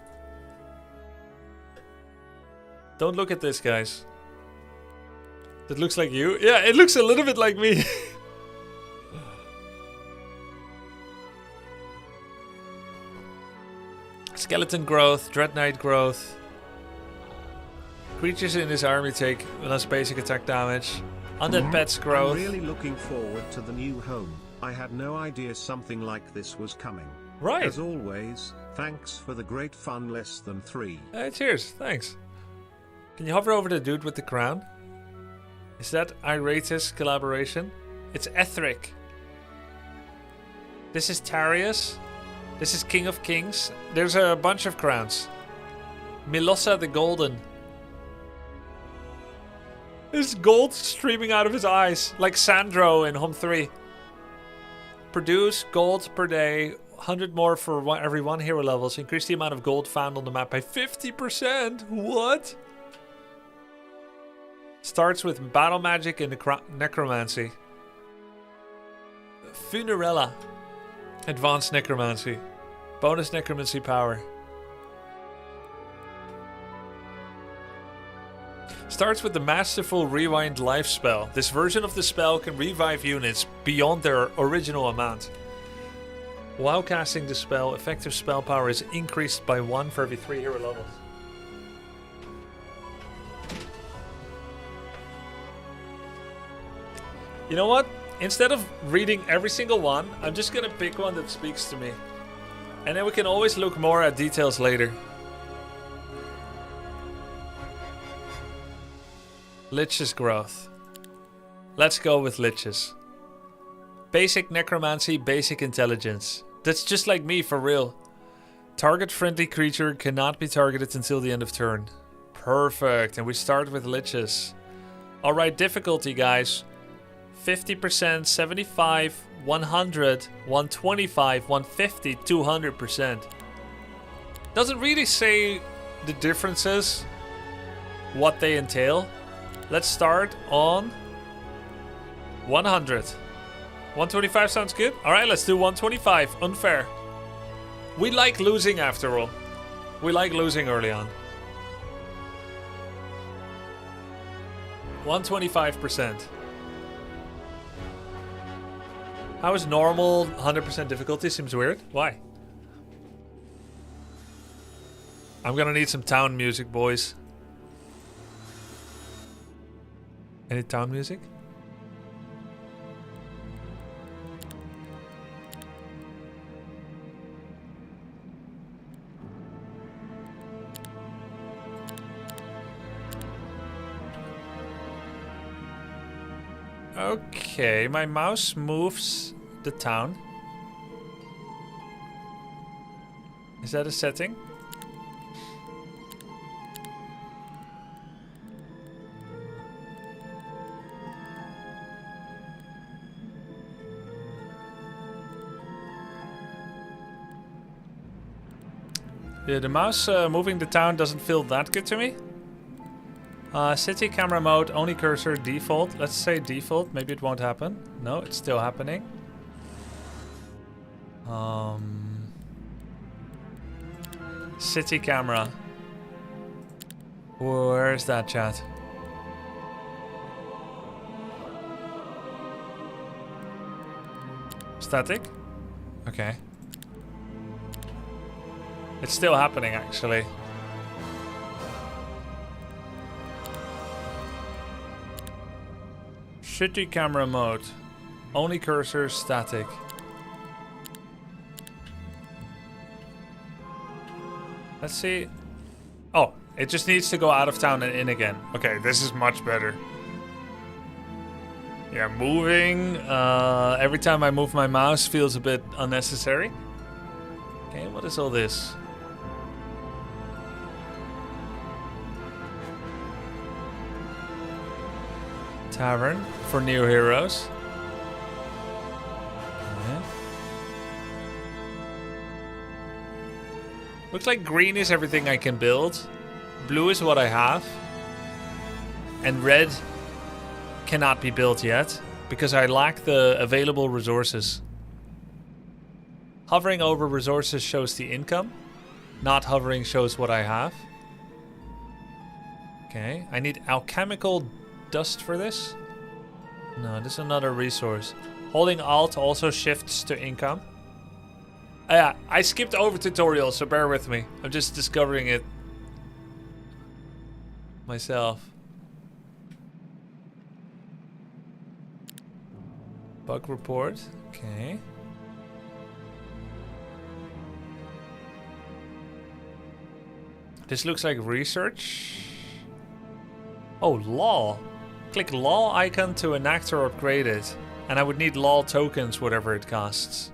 B: Don't look at this, guys. That looks like you. Yeah, it looks a little bit like me. Skeleton growth, Dread Knight growth. Creatures in this army take less basic attack damage. Undead pets growth.
E: I'm really looking forward to the new home. I had no idea something like this was coming.
B: Right.
E: As always, thanks for the great fun. Less than 3.
B: Cheers, thanks. Can you hover over the dude with the crown? Is that Iratus collaboration? It's Ethric. This is Tarius. This is King of Kings. There's a bunch of crowns. Milossa the Golden. There's gold streaming out of his eyes, like Sandro in Home 3. Produce gold per day, 100 more for every 1 hero levels. Increase the amount of gold found on the map by 50%. What? Starts with battle magic and necromancy. Funerella. Advanced necromancy. Bonus necromancy power. Starts with the Masterful Rewind Life spell. This version of the spell can revive units beyond their original amount. While casting the spell, effective spell power is increased by 1 for every 3 hero levels. You know what? Instead of reading every single one, I'm just gonna pick one that speaks to me. And then we can always look more at details later. Lich's growth. Let's go with Lich's. Basic necromancy, basic intelligence. That's just like me for real. Target friendly creature cannot be targeted until the end of turn. Perfect. And we start with liches. Alright, difficulty, guys. 50%, 75, 100, 125, 150, 200%. Doesn't really say the differences, what they entail. Let's start on 100. 125 sounds good. Alright, let's do 125. Unfair. We like losing after all. We like losing early on. 125%. How is normal 100% difficulty? Seems weird. Why? I'm gonna need some town music, boys. Any town music? Okay, my mouse moves the town. Is that a setting? Yeah, the mouse moving the town doesn't feel that good to me. City camera mode, only cursor, default. Let's say default, maybe it won't happen. No, it's still happening. City camera. Where's that, chat? Static? Okay. It's still happening, actually. City camera mode. Only cursor, static. Let's see. Oh, it just needs to go out of town and in again. Okay, this is much better. Yeah, moving. Every time I move my mouse feels a bit unnecessary. Okay, what is all this? Tavern for new heroes. Okay. Looks like green is everything I can build. Blue is what I have. And red cannot be built yet because I lack the available resources. Hovering over resources shows the income. Not hovering shows what I have. Okay, I need alchemical dust for this? No, this is another resource. Holding Alt also shifts to income. Yeah, I skipped over tutorials, so bear with me. I'm just discovering it myself. Bug report. Okay. This looks like research. Oh, law. Click law icon to enact or upgrade it. And I would need law tokens, whatever it costs.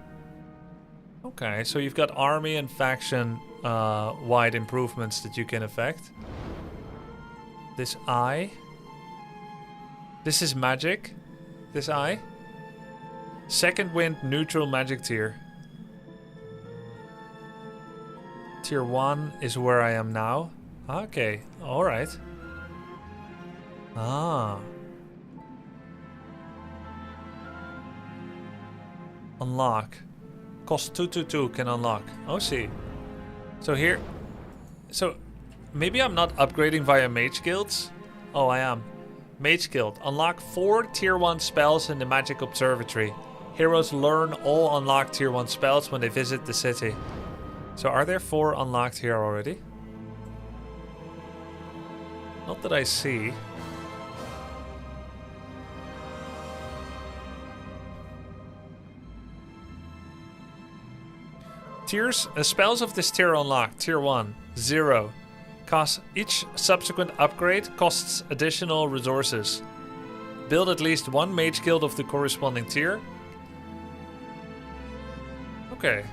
B: Okay, so you've got army and faction wide improvements that you can affect. This eye. This is magic. This eye. Second wind neutral magic tier. Tier 1 is where I am now. Okay, alright. Ah. Unlock. Cost 222 can unlock. Oh, see. So here. So maybe I'm not upgrading via mage guilds. Oh, I am. Mage guild. Unlock 4 tier 1 spells in the magic observatory. Heroes learn all unlocked tier 1 spells when they visit the city. So are there 4 unlocked here already? Not that I see. Tiers, spells of this tier unlocked. Tier 1, 0. Each subsequent upgrade costs additional resources. Build at least 1 mage guild of the corresponding tier. Okay.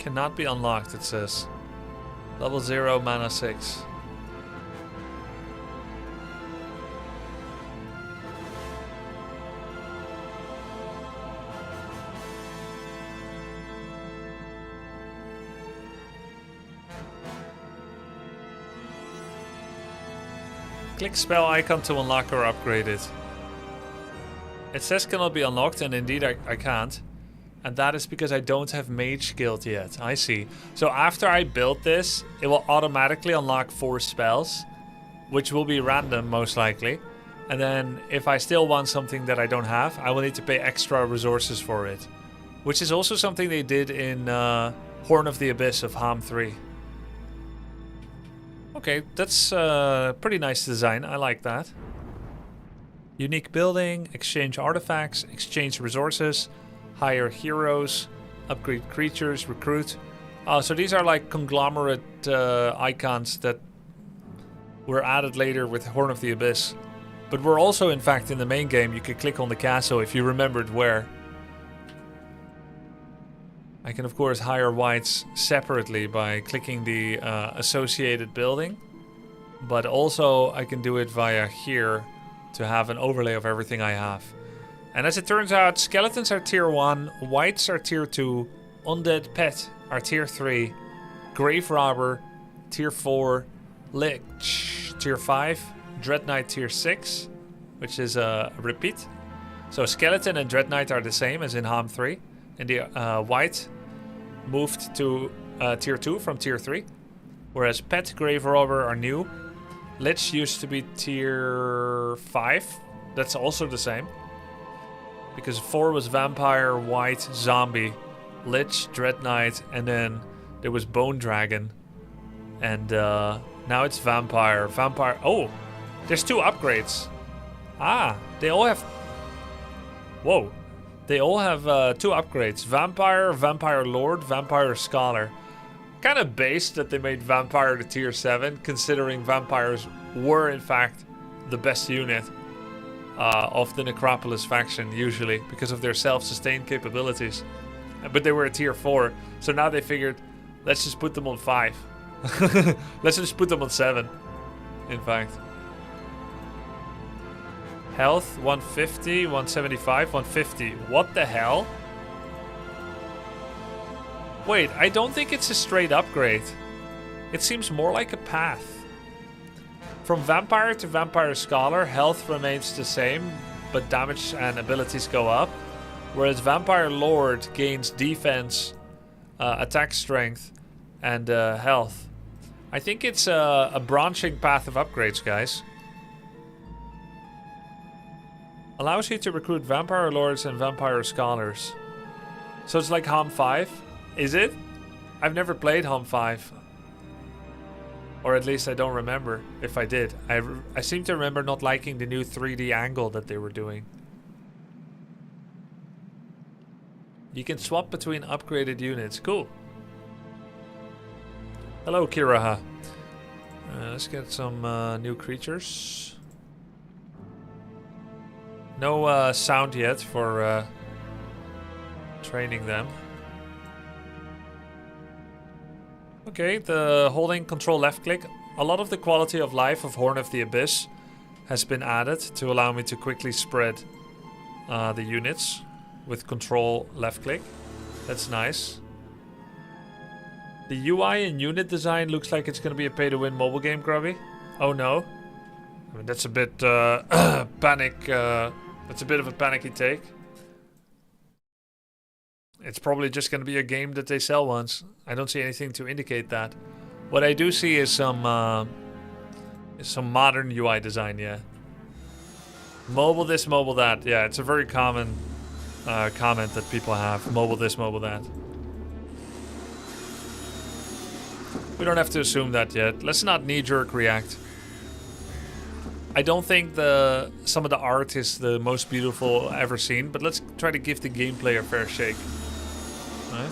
B: Cannot be unlocked, it says. Level 0, mana 6. Click spell icon to unlock or upgrade it. It says cannot be unlocked, and indeed I can't. And that is because I don't have Mage Guild yet. I see. So after I build this, it will automatically unlock 4 spells, which will be random most likely. And then if I still want something that I don't have, I will need to pay extra resources for it. Which is also something they did in Horn of the Abyss of Ham 3. Okay, that's pretty nice design. I like that. Unique building, exchange artifacts, exchange resources, hire heroes, upgrade creatures, recruit. So these are like conglomerate icons that were added later with Horn of the Abyss. But we're also, in fact, in the main game, you could click on the castle if you remembered where. I can, of course, hire whites separately by clicking the associated building. But also, I can do it via here to have an overlay of everything I have. And as it turns out, skeletons are tier 1, whites are tier 2, undead pet are tier 3, grave robber tier 4, lich tier 5, dread knight tier 6, which is a repeat. So skeleton and dread knight are the same as in Ham 3. And the white moved to tier 2 from tier 3. Whereas pet, grave robber are new. Lich used to be tier 5. That's also the same. Because 4 was vampire, white, zombie, lich, dread knight, and then there was bone dragon. And now it's vampire. Vampire. Oh, there's 2 upgrades. Ah, they all have. Whoa, they all have 2 upgrades: vampire, vampire lord, vampire scholar. Kind of based that they made vampire to tier 7, considering vampires were in fact the best unit of the Necropolis faction, usually, because of their self-sustained capabilities. But they were a tier 4, so now they figured, let's just put them on 5. Let's just put them on 7, in fact. Health, 150, 175, 150. What the hell? Wait, I don't think it's a straight upgrade. It seems more like a path. From Vampire to Vampire Scholar, health remains the same, but damage and abilities go up. Whereas Vampire Lord gains defense, attack strength, and health. I think it's a branching path of upgrades, guys. Allows you to recruit Vampire Lords and Vampire Scholars. So it's like Ham 5? Is it? I've never played Ham 5. Or at least I don't remember if I did. I seem to remember not liking the new 3D angle that they were doing. You can swap between upgraded units. Cool. Hello, Kiraha. Let's get some new creatures. No sound yet for training them. Okay, the holding control left click. A lot of the quality of life of Horn of the Abyss has been added to allow me to quickly spread the units with control left click. That's nice. The UI and unit design looks like it's going to be a pay-to-win mobile game, Grubby. Oh no. I mean, that's a bit panic. That's a bit of a panicky take. It's probably just going to be a game that they sell once. I don't see anything to indicate that. What I do see is some modern UI design, yeah. Mobile this, mobile that. Yeah, it's a very common comment that people have. Mobile this, mobile that. We don't have to assume that yet. Let's not knee-jerk react. I don't think some of the art is the most beautiful ever seen, but let's try to give the gameplay a fair shake. Right.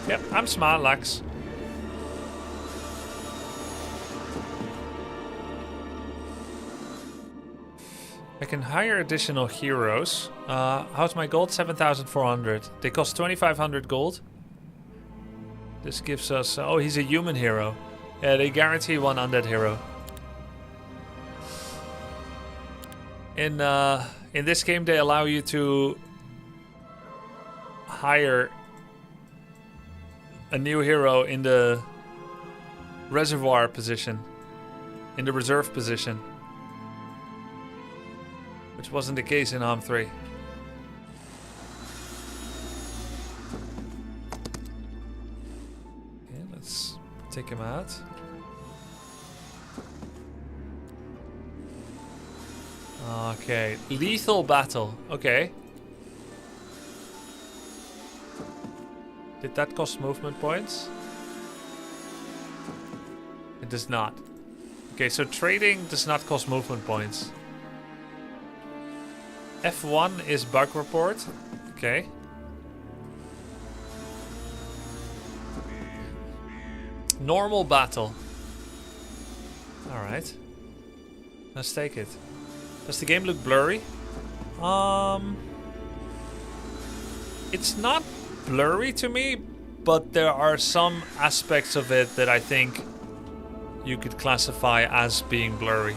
B: Yep, I'm smart, Lax. I can hire additional heroes. How's my gold? 7,400. They cost 2,500 gold. This gives us... oh, he's a human hero. Yeah, they guarantee one undead hero. In this game, they allow you to hire a new hero in the reservoir position, in the reserve position, which wasn't the case in ARM 3. Okay, let's take him out. Okay, lethal battle. Okay. Did that cost movement points? It does not. Okay, so trading does not cost movement points. F1 is bug report. Okay. Normal battle. Alright. Let's take it. Does the game look blurry? It's not blurry to me, but there are some aspects of it that I think you could classify as being blurry.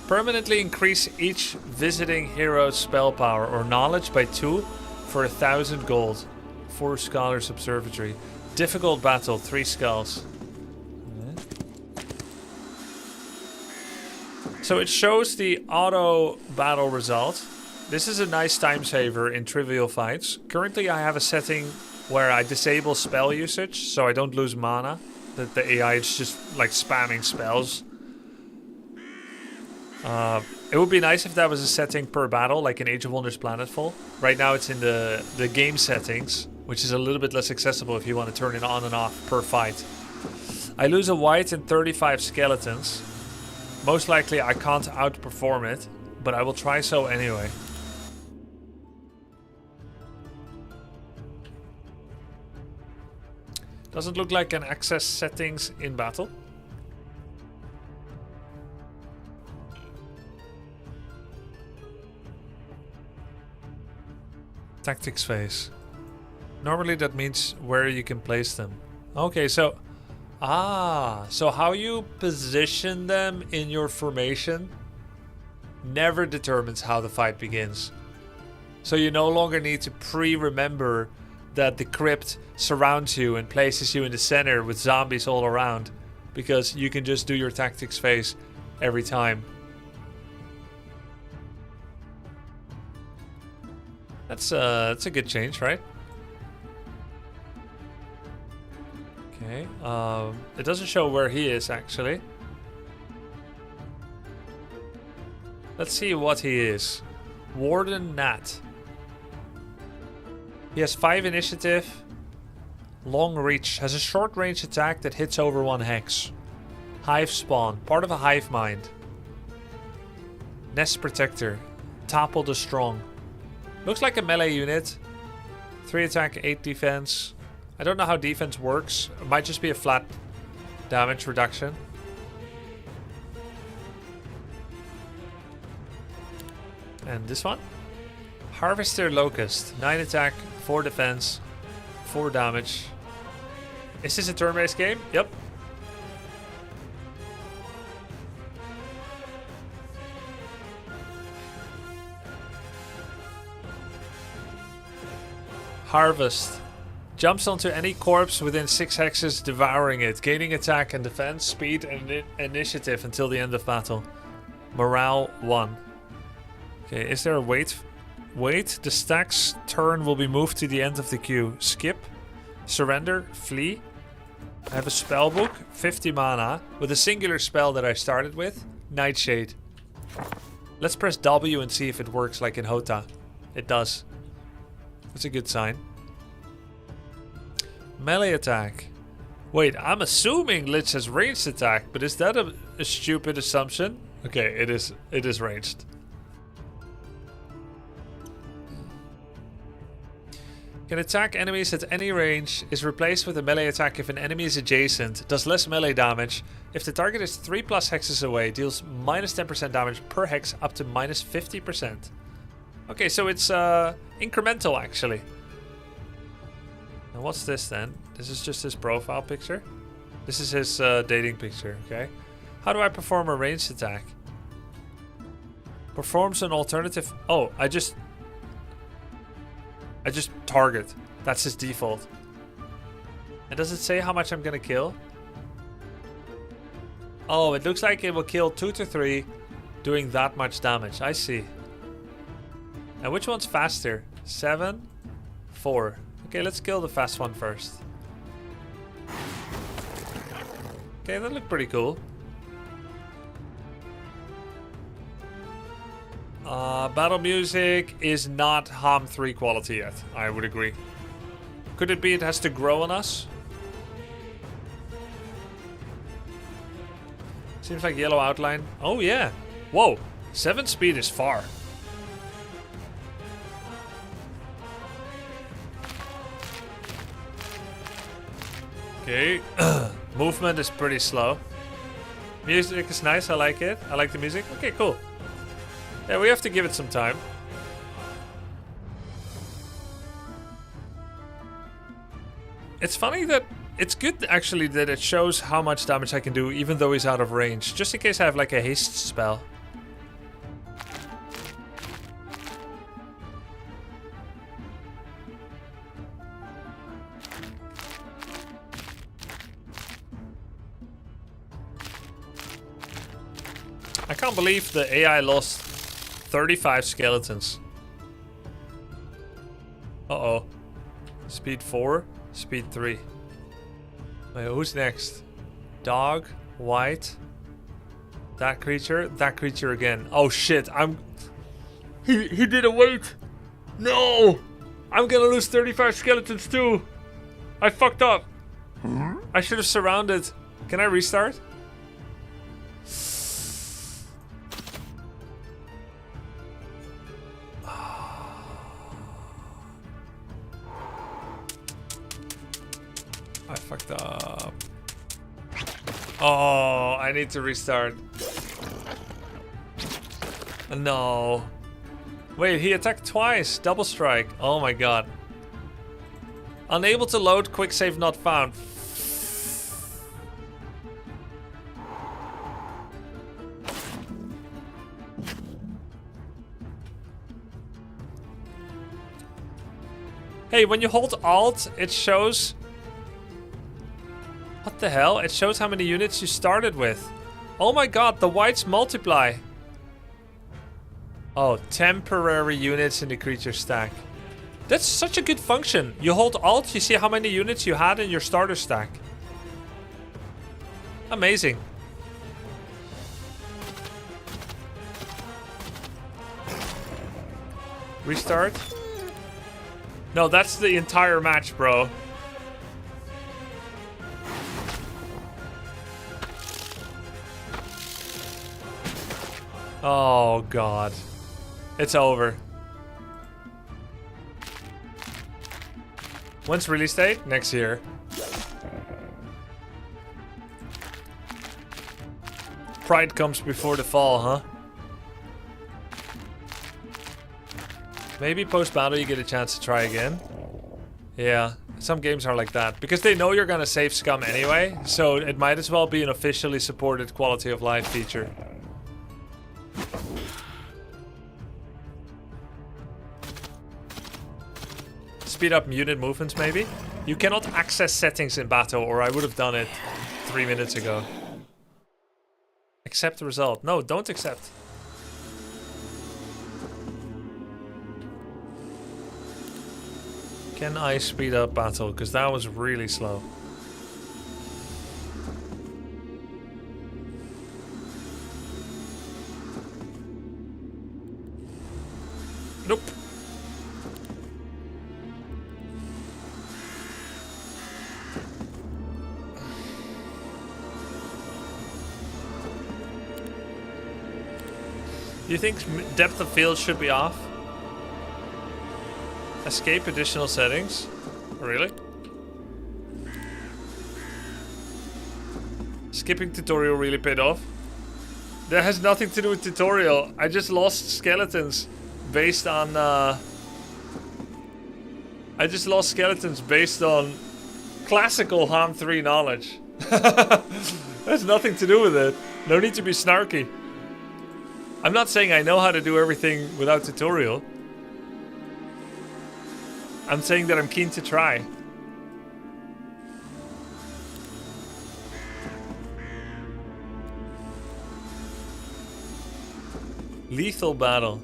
B: Permanently increase each visiting hero's spell power or knowledge by 2 for 1,000 gold. 4 Scholars Observatory. Difficult battle, 3 skulls. So it shows the auto battle result. This is a nice time saver in trivial fights. Currently I have a setting where I disable spell usage so I don't lose mana. That the AI is just like spamming spells. It would be nice if that was a setting per battle, like in Age of Wonders Planetfall. Right now it's in the game settings, which is a little bit less accessible if you want to turn it on and off per fight. I lose a white and 35 skeletons. Most likely I can't outperform it, but I will try so anyway. Doesn't look like an access settings in battle. Tactics phase. Normally that means where you can place them. Okay, so... so how you position them in your formation never determines how the fight begins. So you no longer need to pre-remember that the crypt surrounds you and places you in the center with zombies all around, because you can just do your tactics phase every time. That's a good change, right? Okay, it doesn't show where he is actually. Let's see what he is. Warden Nat. He has 5 initiative, long reach, has a short range attack that hits over 1 hex. Hive spawn, part of a hive mind. Nest protector, topple the strong. Looks like a melee unit. 3 attack, 8 defense. I don't know how defense works. It might just be a flat damage reduction. And this one? Harvester Locust. 9 attack, 4 defense, 4 damage. Is this a turn-based game? Yep. Harvest. Jumps onto any corpse within 6 hexes, devouring it, gaining attack and defense, speed, and initiative until the end of battle. Morale 1. Okay, is there a wait? Wait, the stack's turn will be moved to the end of the queue. Skip, surrender, flee. I have a spell book, 50 mana, with a singular spell that I started with, Nightshade. Let's press W and see if it works like in Hota. It does. That's a good sign. Melee attack. Wait, I'm assuming Lich has ranged attack, but is that a stupid assumption? Okay, it is ranged.
C: Can attack enemies at any range, is replaced with a melee attack if an enemy is adjacent, does less melee damage. If the target is 3+ hexes away, deals minus 10% damage per hex up to minus 50%. Okay, so it's incremental actually. And what's this then? This is just his profile picture. This is his dating picture, okay. How do I perform a ranged attack? Performs an alternative... Oh, I just target. That's his default. And does it say how much I'm gonna kill? Oh, it looks like it will kill 2 to 3 doing that much damage. I see. And which one's faster? 7? 4. Okay, let's kill the fast one first. Okay, that looked pretty cool. Battle music is not HOM 3 quality yet, I would agree. Could it be it has to grow on us? Seems like yellow outline. Oh yeah. Whoa. 7 speed is far. Okay. Movement is pretty slow. Music is nice, I like it. I like the music. Okay, cool. Yeah, we have to give it some time. It's funny that it's good actually that it shows how much damage I can do even though he's out of range. Just in case I have like a haste spell. I can't believe the AI lost 35 skeletons. Uh-oh. Speed 4, speed 3. Wait, who's next? Dog, white. That creature again. Oh shit, He didn't wait! No! I'm gonna lose 35 skeletons too! I fucked up! I should have surrounded. Can I restart? I fucked up. Oh, I need to restart. No. Wait, he attacked twice. Double strike. Oh my god. Unable to load, quick save not found. Hey, when you hold Alt, it shows... What the hell? It shows how many units you started with. Oh my god, the whites multiply. Oh, temporary units in the creature stack. That's such a good function. You hold Alt, you see how many units you had in your starter stack. Amazing. Restart. No, that's the entire match, bro. Oh god. It's over. When's release date? Next year. Pride comes before the fall, huh? Maybe post-battle you get a chance to try again. Yeah, some games are like that. Because they know you're gonna save scum anyway, so it might as well be an officially supported quality of life feature. Speed up muted movements, maybe? You cannot access settings in battle, or I would have done it 3 minutes ago. Accept the result. No, don't accept. Can I speed up battle? Because that was really slow. Nope. Do you think depth of field should be off?
B: Escape additional settings. Really? Skipping tutorial really paid off. That has nothing to do with tutorial. I just lost skeletons based on I just lost skeletons based on classical Han 3 knowledge. Has nothing to do with it. No need to be snarky. I'm not saying I know how to do everything without tutorial. I'm saying that I'm keen to try. Lethal battle.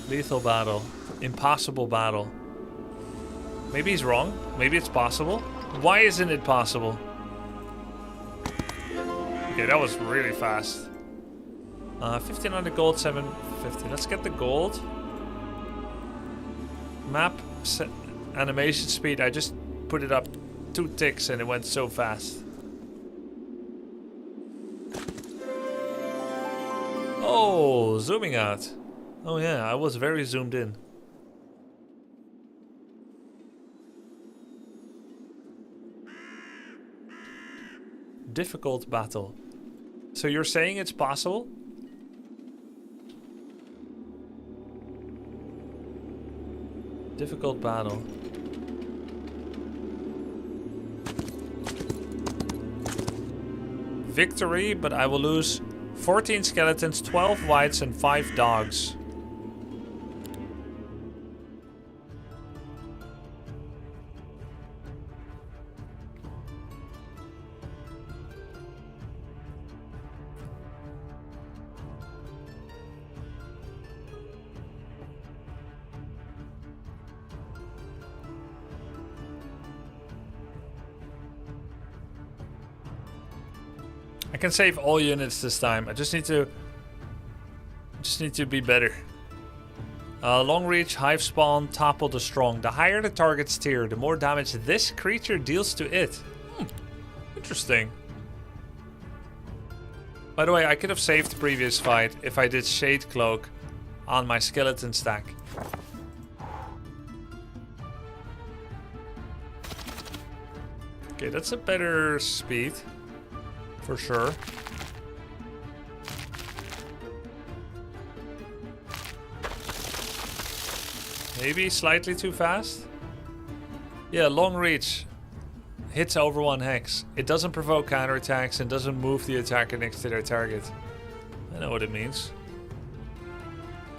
B: Lethal battle. Impossible battle. Maybe he's wrong. Maybe it's possible. Why isn't it possible? Okay, that was really fast. 1500 gold, 750. Let's get the gold. Map set animation speed. I just put it up 2 ticks and it went so fast. Oh, zooming out. Oh yeah, I was very zoomed in. Difficult battle. So you're saying it's possible? Difficult battle. Victory, but I will lose 14 skeletons, 12 whites, and 5 dogs. I can save all units this time. I just need to be better. Long reach, hive spawn, topple the strong. The higher the target's tier, the more damage this creature deals to it. Interesting. By the way, I could have saved the previous fight if I did Shade Cloak on my skeleton stack. Okay, that's a better speed. For sure. Maybe slightly too fast? Yeah, long reach. Hits over 1 hex. It doesn't provoke counterattacks and doesn't move the attacker next to their target. I know what it means.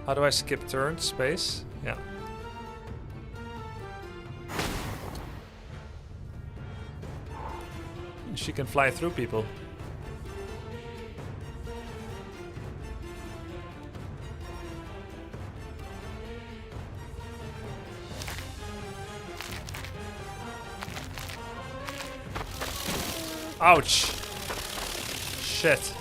B: How do I skip turn? Space? Yeah. She can fly through people. Ouch. Shit.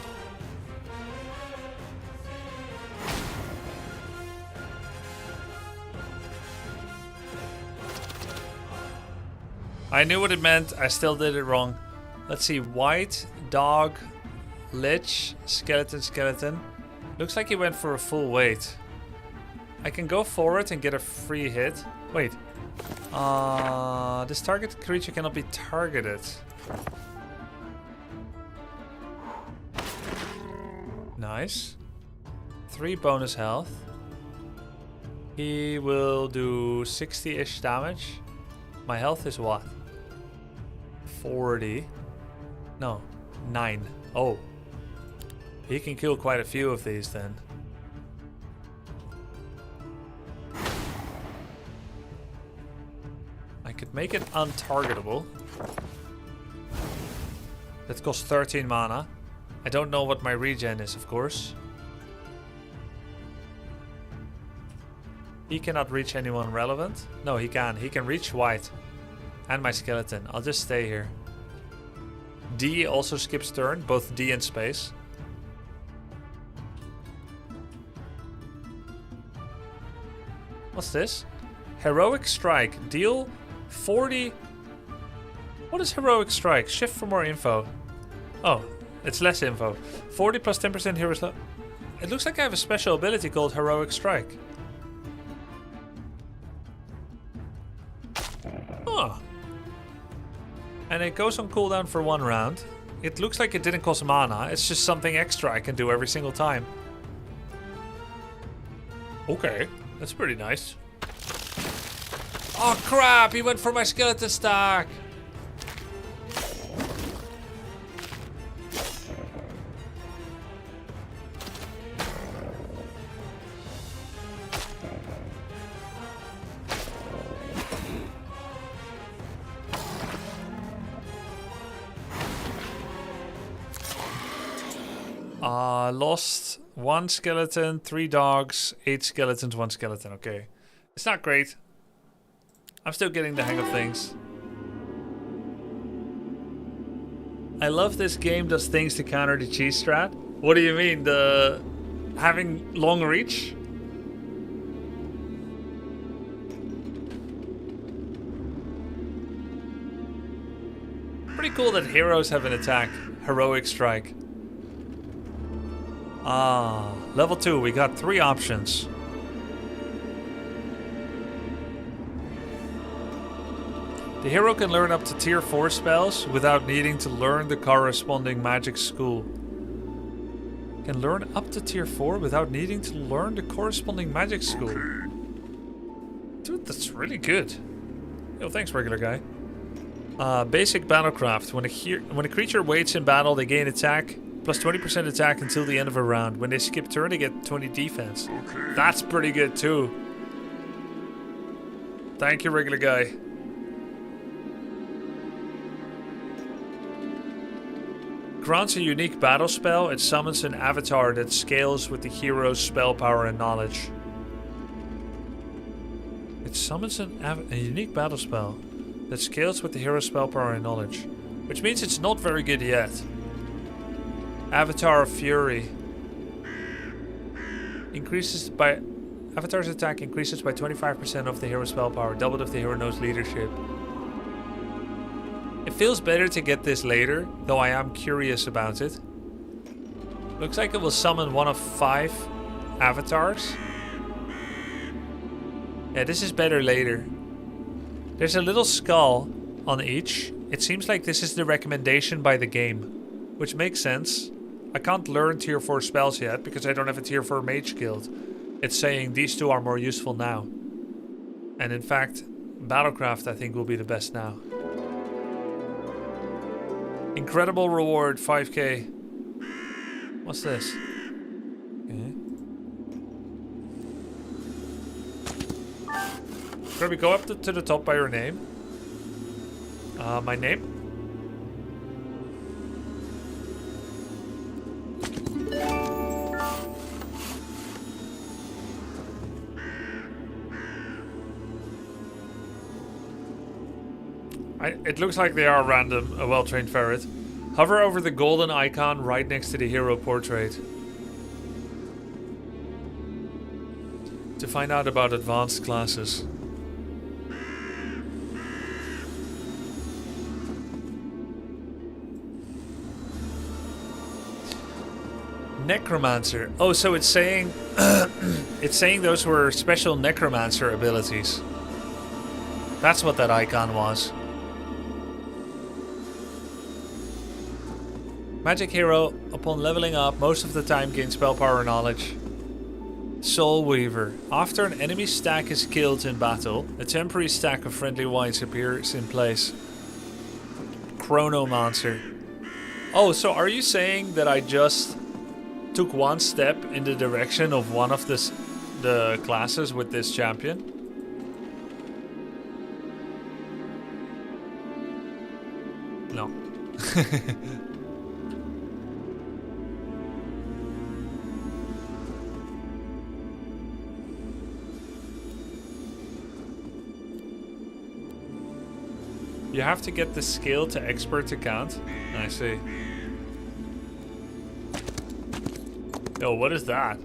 B: I knew what it meant. I still did it wrong. Let's see. White, dog, lich, skeleton, skeleton. Looks like he went for a full weight. I can go forward and get a free hit. Wait. This target creature cannot be targeted. Nice. 3 bonus health. He will do 60-ish damage. My health is what? 40. No, 9. Oh. He can kill quite a few of these then. I could make it untargetable. That costs 13 mana. I don't know what my regen is, of course. He cannot reach anyone relevant. No, he can. He can reach white. And my skeleton. I'll just stay here. D also skips turn. Both D and space. What's this? Heroic Strike. Deal 40 What is Heroic Strike? Shift for more info. Oh, it's less info. 40 plus 10% hero slot. It looks like I have a special ability called Heroic Strike. Oh. And it goes on cooldown for 1 round. It looks like it didn't cost mana. It's just something extra I can do every single time. Okay, that's pretty nice. Oh crap, he went for my skeleton stack. Lost 1 skeleton, 3 dogs, 8 skeletons, 1 skeleton. Okay. It's not great. I'm still getting the hang of things. I love this game does things to counter the cheese strat. What do you mean? The having long reach? Pretty cool that heroes have an attack. Heroic Strike. Ah, level 2, we got 3 options. The hero can learn up to tier 4 spells without needing to learn the corresponding magic school. Can learn up to tier 4 without needing to learn the corresponding magic school. Dude, that's really good. Yo, thanks, regular guy. Basic battlecraft. When a creature waits in battle, they gain attack plus 20% attack until the end of a round. When they skip turn, they get 20 defense. That's pretty good too. Thank you, regular guy. Grants a unique battle spell. It summons an avatar that scales with the hero's spell power and knowledge. It summons a unique battle spell that scales with the hero's spell power and knowledge. Which means it's not very good yet. Avatar of Fury. Avatar's attack increases by 25% of the hero's spell power, doubled if the hero knows leadership. It feels better to get this later, though I am curious about it. Looks like it will summon one of 5 avatars. Yeah, this is better later. There's a little skull on each. It seems like this is the recommendation by the game, which makes sense. I can't learn tier 4 spells yet because I don't have a tier 4 mage guild. It's saying these 2 are more useful now. And in fact, Battlecraft I think will be the best now. Incredible reward, 5k. What's this? Okay. Grubby, go up to the top by your name. My name? It looks like they are random, a well-trained ferret. Hover over the golden icon right next to the hero portrait to find out about advanced classes. Necromancer. Oh, so it's saying it's saying those were special necromancer abilities. That's what that icon was. Magic hero, upon leveling up, most of the time gains spell power and knowledge. Soul Weaver. After an enemy stack is killed in battle, a temporary stack of friendly whites appears in place. Chronomancer. Oh, so are you saying that I just took one step in the direction of one of the classes with this champion? No. You have to get the skill to expert to count. I see. Yo, what is that?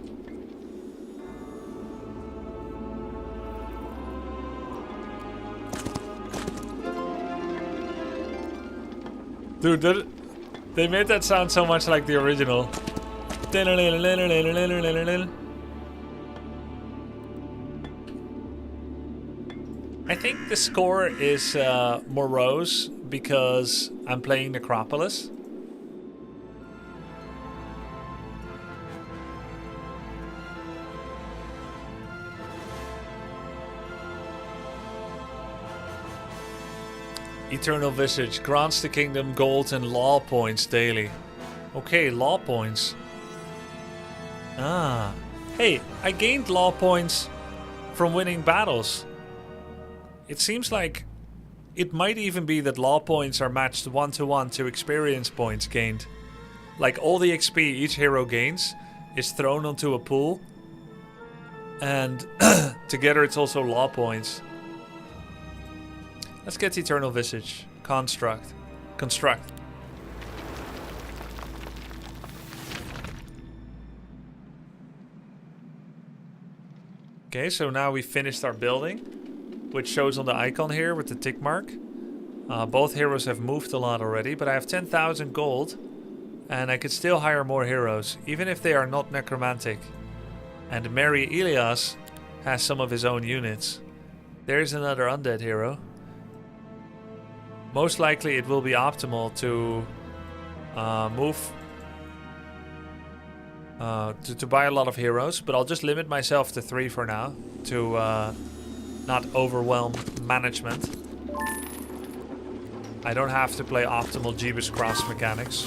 B: Dude, they made that sound so much like the original. I think the score is morose because I'm playing Necropolis. Eternal Visage grants the kingdom gold and law points daily. Okay, law points. Ah. Hey, I gained law points from winning battles. It seems like it might even be that law points are matched 1-to-1 to experience points gained. Like all the XP each hero gains is thrown onto a pool. And together it's also law points. Let's get Eternal Visage. Construct. Okay, so now we finished our building, which shows on the icon here with the tick mark. Both heroes have moved a lot already, but I have 10,000 gold, and I could still hire more heroes, even if they are not necromantic. And Mary Elias has some of his own units. There's another undead hero. Most likely it will be optimal to to buy a lot of heroes, but I'll just limit myself to 3 for now to not overwhelm management. I don't have to play optimal Jeebus Cross mechanics,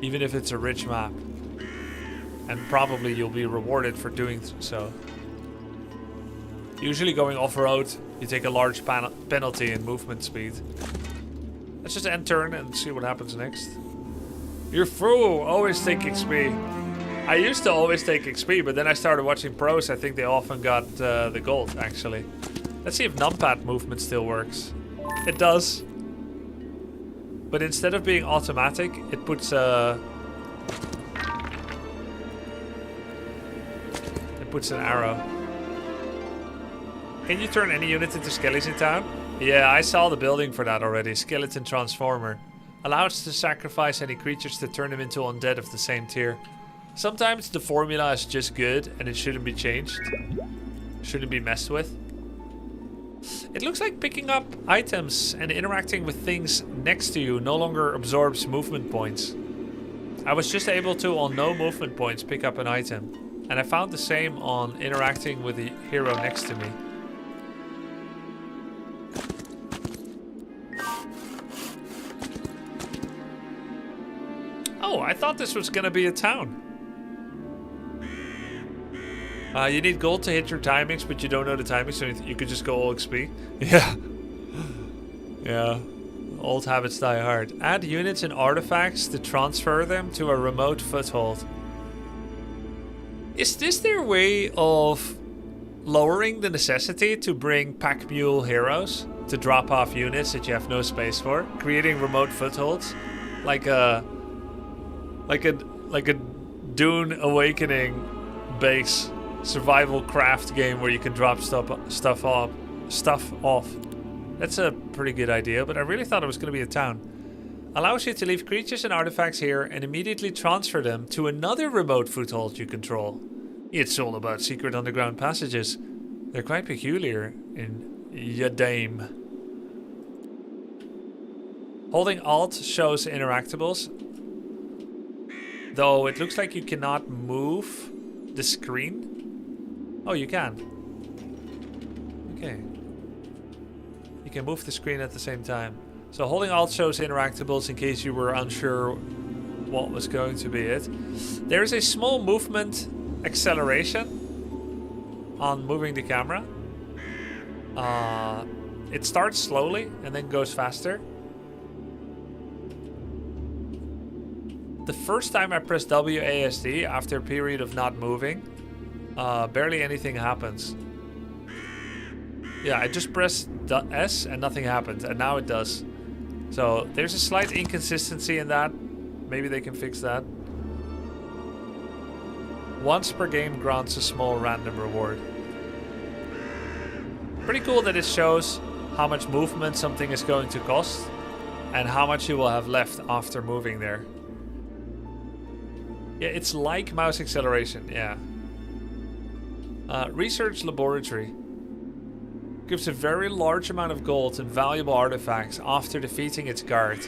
B: even if it's a rich map, and probably you'll be rewarded for doing so. Usually going off-road, you take a large penalty in movement speed. Let's just end turn and see what happens next. You're fool! Always take XP. I used to always take XP, but then I started watching pros. I think they often got the gold, actually. Let's see if numpad movement still works. It does. But instead of being automatic, it puts an arrow. Can you turn any unit into skellies in town? Yeah, I saw the building for that already. Skeleton Transformer. Allows to sacrifice any creatures to turn them into undead of the same tier. Sometimes the formula is just good and it shouldn't be changed. Shouldn't be messed with. It looks like picking up items and interacting with things next to you no longer absorbs movement points. I was just able to, on no movement points, pick up an item. And I found the same on interacting with the hero next to me. Oh, I thought this was gonna be a town. You need gold to hit your timings, but you don't know the timings, so you could just go all XP. Yeah. Yeah. Old habits die hard. Add units and artifacts to transfer them to a remote foothold. Is this their way of lowering the necessity to bring pack mule heroes to drop off units that you have no space for? Creating remote footholds? Like a Dune Awakening base survival craft game where you can drop stuff off. That's a pretty good idea, but I really thought it was going to be a town. Allows you to leave creatures and artifacts here and immediately transfer them to another remote foothold you control. It's all about secret underground passages. They're quite peculiar in Yadaim. Holding Alt shows interactables, though it looks like you cannot move the screen. Oh, you can. Okay. You can move the screen at the same time. So holding Alt shows interactables in case you were unsure what was going to be it. There is a small movement acceleration on moving the camera. It starts slowly and then goes faster. The first time I press WASD after a period of not moving, barely anything happens. Yeah, I just pressed S and nothing happened, and now it does. So there's a slight inconsistency in that. Maybe they can fix that. Once per game grants a small random reward. Pretty cool that it shows how much movement something is going to cost and how much you will have left after moving there. Yeah, it's like mouse acceleration, yeah. Research laboratory. Gives a very large amount of gold and valuable artifacts after defeating its guard.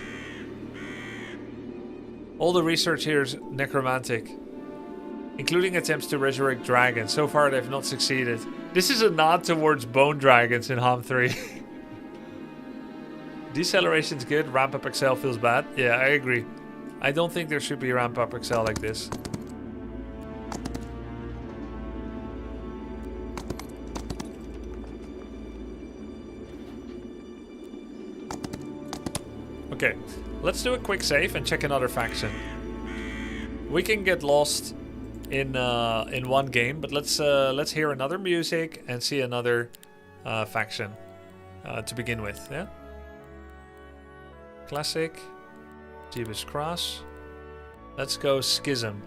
B: All the research here is necromantic, including attempts to resurrect dragons. So far they've not succeeded. This is a nod towards bone dragons in HAM 3. Deceleration's good, ramp up Excel feels bad. Yeah, I agree. I don't think there should be ramp up Excel like this. Okay, let's do a quick save and check another faction. We can get lost in one game, but let's hear another music and see another faction to begin with. Yeah. Classic, Jeebus Cross. Let's go Schism.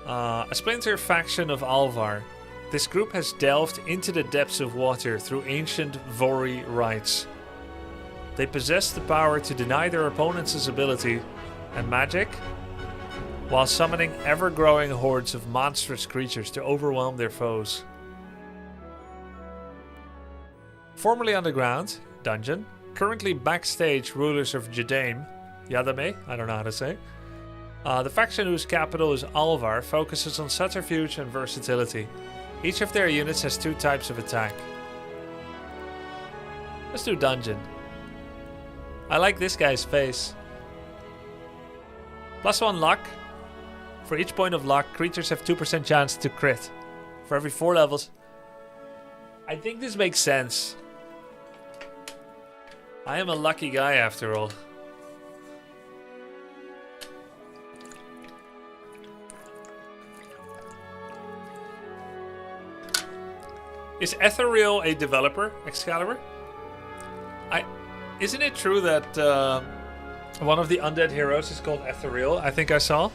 B: A splinter faction of Alvar. This group has delved into the depths of water through ancient Vori rites. They possess the power to deny their opponents' ability and magic, while summoning ever-growing hordes of monstrous creatures to overwhelm their foes. Formerly underground, dungeon. Currently backstage, rulers of Yadame, I don't know how to say. The faction whose capital is Alvar focuses on subterfuge and versatility. Each of their units has 2 types of attack. Let's do dungeon. I like this guy's face. +1 luck. For each point of luck, creatures have 2% chance to crit. For every 4 levels. I think this makes sense. I am a lucky guy after all. Is Ethereal a developer, Excalibur? Isn't it true that one of the undead heroes is called Ethereal? I think I saw.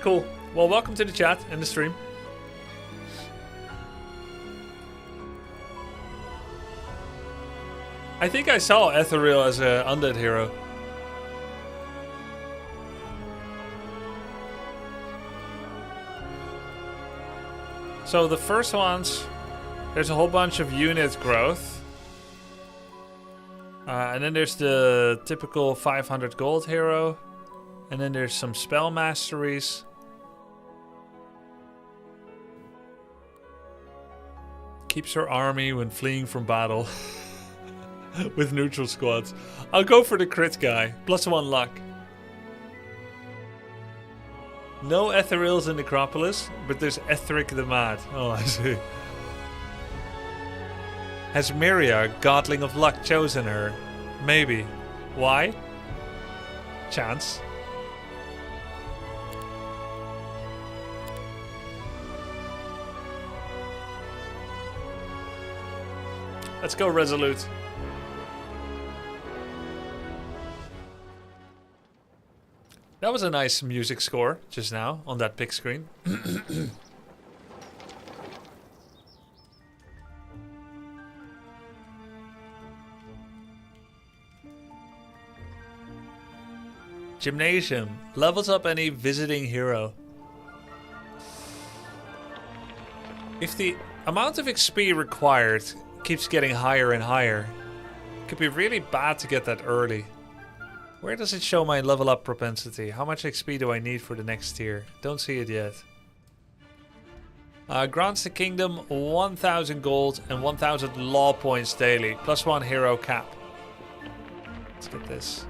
B: Cool. Well, welcome to the chat and the stream. I think I saw Ethereal as an undead hero. So the first ones, there's a whole bunch of unit growth. And then there's the typical 500 gold hero. And then there's some spell masteries. Keeps her army when fleeing from battle. With neutral squads. I'll go for the crit guy. +1 luck. No Ethereals in Necropolis, but there's Ethric the Mad. Oh, I see. Has Myria, Godling of Luck, chosen her? Maybe. Why? Chance. Let's go Resolute. That was a nice music score just now on that pick screen. Gymnasium. Levels up any visiting hero. If the amount of XP required keeps getting higher and higher, it could be really bad to get that early. Where does it show my level up propensity? How much XP do I need for the next tier? Don't see it yet. Grants the kingdom 1000 gold and 1000 law points daily. +1 hero cap. Let's get this.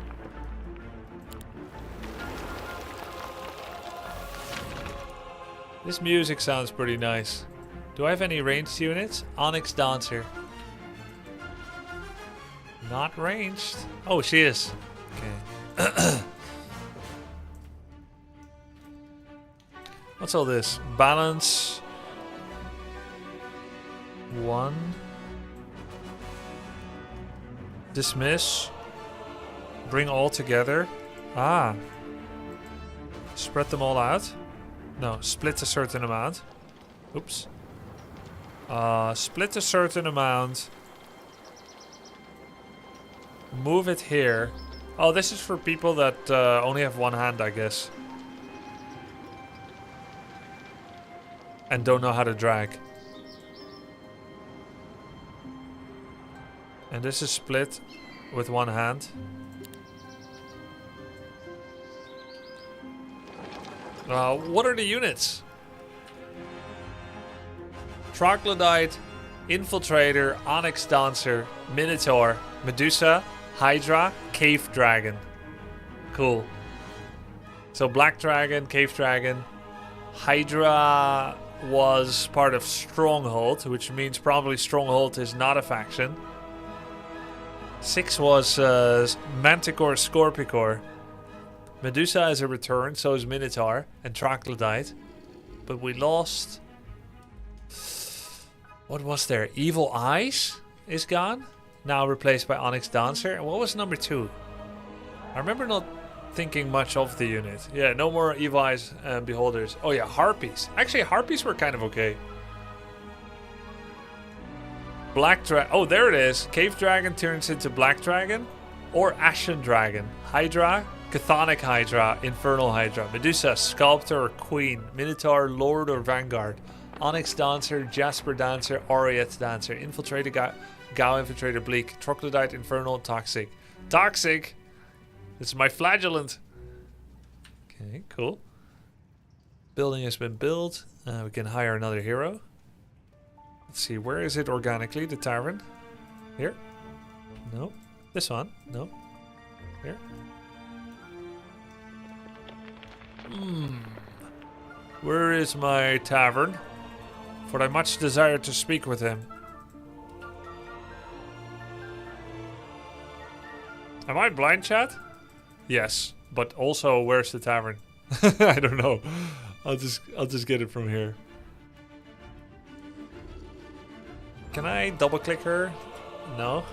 B: This music sounds pretty nice. Do I have any ranged units? Onyx Dancer. Not ranged. Oh, she is. Okay. What's all this? Balance. 1. Dismiss. Bring all together. Ah. Spread them all out. No, split a certain amount. Oops. Split a certain amount. Move it here. Oh, this is for people that only have one hand, I guess. And don't know how to drag. And this is split with one hand. What are the units? Troglodyte, Infiltrator, Onyx Dancer, Minotaur, Medusa, Hydra, Cave Dragon. Cool. So Black Dragon, Cave Dragon. Hydra was part of Stronghold, which means probably Stronghold is not a faction. 6 was Manticore, Scorpicore. Medusa is a return, so is Minotaur and Troglodyte. But we lost... What was there? Evil Eyes is gone. Now replaced by Onyx Dancer. And what was number 2? I remember not thinking much of the unit. Yeah, no more Evil Eyes and Beholders. Oh yeah, Harpies. Actually, Harpies were kind of okay. Black Dragon. Oh, there it is. Cave Dragon turns into Black Dragon. Or Ashen Dragon. Hydra. Chthonic Hydra. Infernal Hydra. Medusa. Sculptor or Queen. Minotaur. Lord or Vanguard. Onyx Dancer, Jasper Dancer, Aureate Dancer, Infiltrator, Gao Infiltrator, Bleak, Troglodyte, Infernal, Toxic. Toxic! It's my flagellant. Okay, cool. Building has been built. We can hire another hero. Let's see, where is it organically? The tavern? Here? No. This one? No. Here? Where is my tavern? For I much desire to speak with him. Am I blind, chat? Yes, but also where's the tavern? I don't know. I'll just get it from here. Can I double click her? No.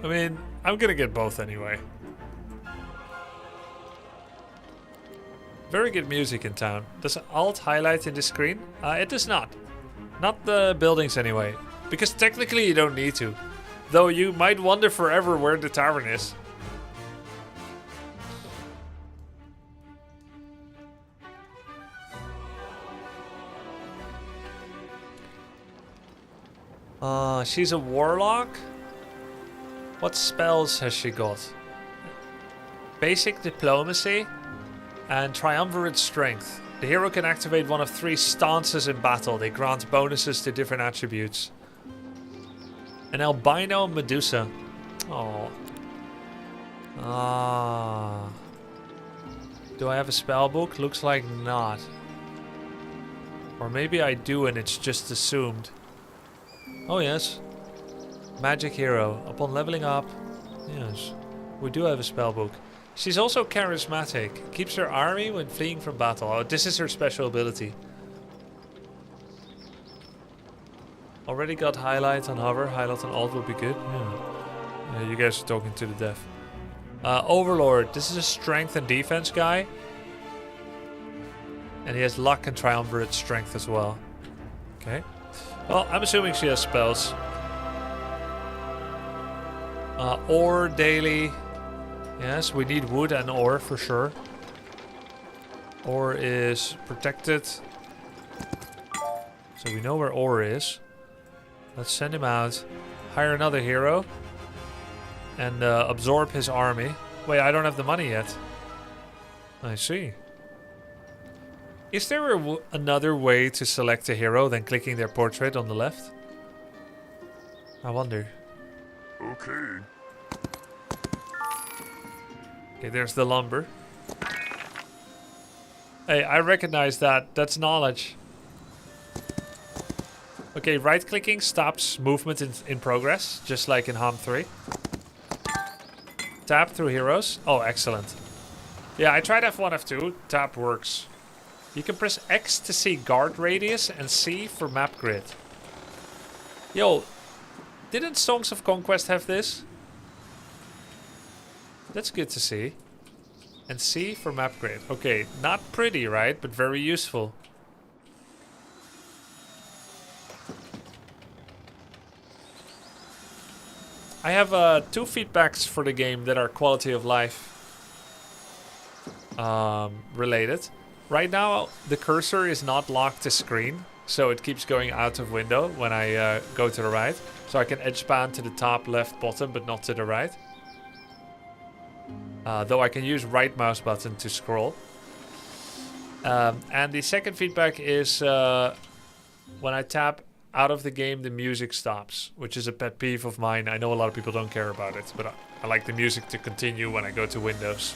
B: I mean, I'm gonna get both anyway. Very good music in town. Does alt highlight in the screen? It does not. Not the buildings anyway. Because technically you don't need to. Though you might wonder forever where the tavern is. She's a warlock? What spells has she got? Basic diplomacy? And Triumvirate Strength. The hero can activate one of 3 stances in battle. They grant bonuses to different attributes. An albino Medusa. Oh. Ah. Do I have a spell book? Looks like not. Or maybe I do and it's just assumed. Oh yes. Magic hero. Upon leveling up. Yes. We do have a spell book. She's also charismatic. Keeps her army when fleeing from battle. Oh, this is her special ability. Already got highlight on hover. Highlight on alt will be good. Yeah, you guys are talking to the deaf. Overlord. This is a strength and defense guy. And he has luck and triumvirate strength as well. Okay. Well, I'm assuming she has spells. Ore daily. Yes, we need wood and ore for sure. Ore is protected. So we know where ore is. Let's send him out. Hire another hero. And absorb his army. Wait, I don't have the money yet. I see. Is there another way to select a hero than clicking their portrait on the left? I wonder.
F: Okay.
B: Okay, there's the lumber. Hey, I recognize that. That's knowledge. Okay, right-clicking stops movement in progress, just like in HOM 3. Tap through heroes. Oh, excellent. Yeah, I tried F1, F2. Tap works. You can press X to see guard radius and C for map grid. Yo, didn't Songs of Conquest have this? That's good to see. And C for map grid. Okay, not pretty, right? But very useful. I have 2 feedbacks for the game that are quality of life related. Right now, the cursor is not locked to screen, so it keeps going out of window when I go to the right. So I can edge span to the top, left, bottom, but not to the right. Though I can use right mouse button to scroll. And the second feedback is when I tap out of the game, the music stops, which is a pet peeve of mine. I know a lot of people don't care about it, but I like the music to continue when I go to Windows.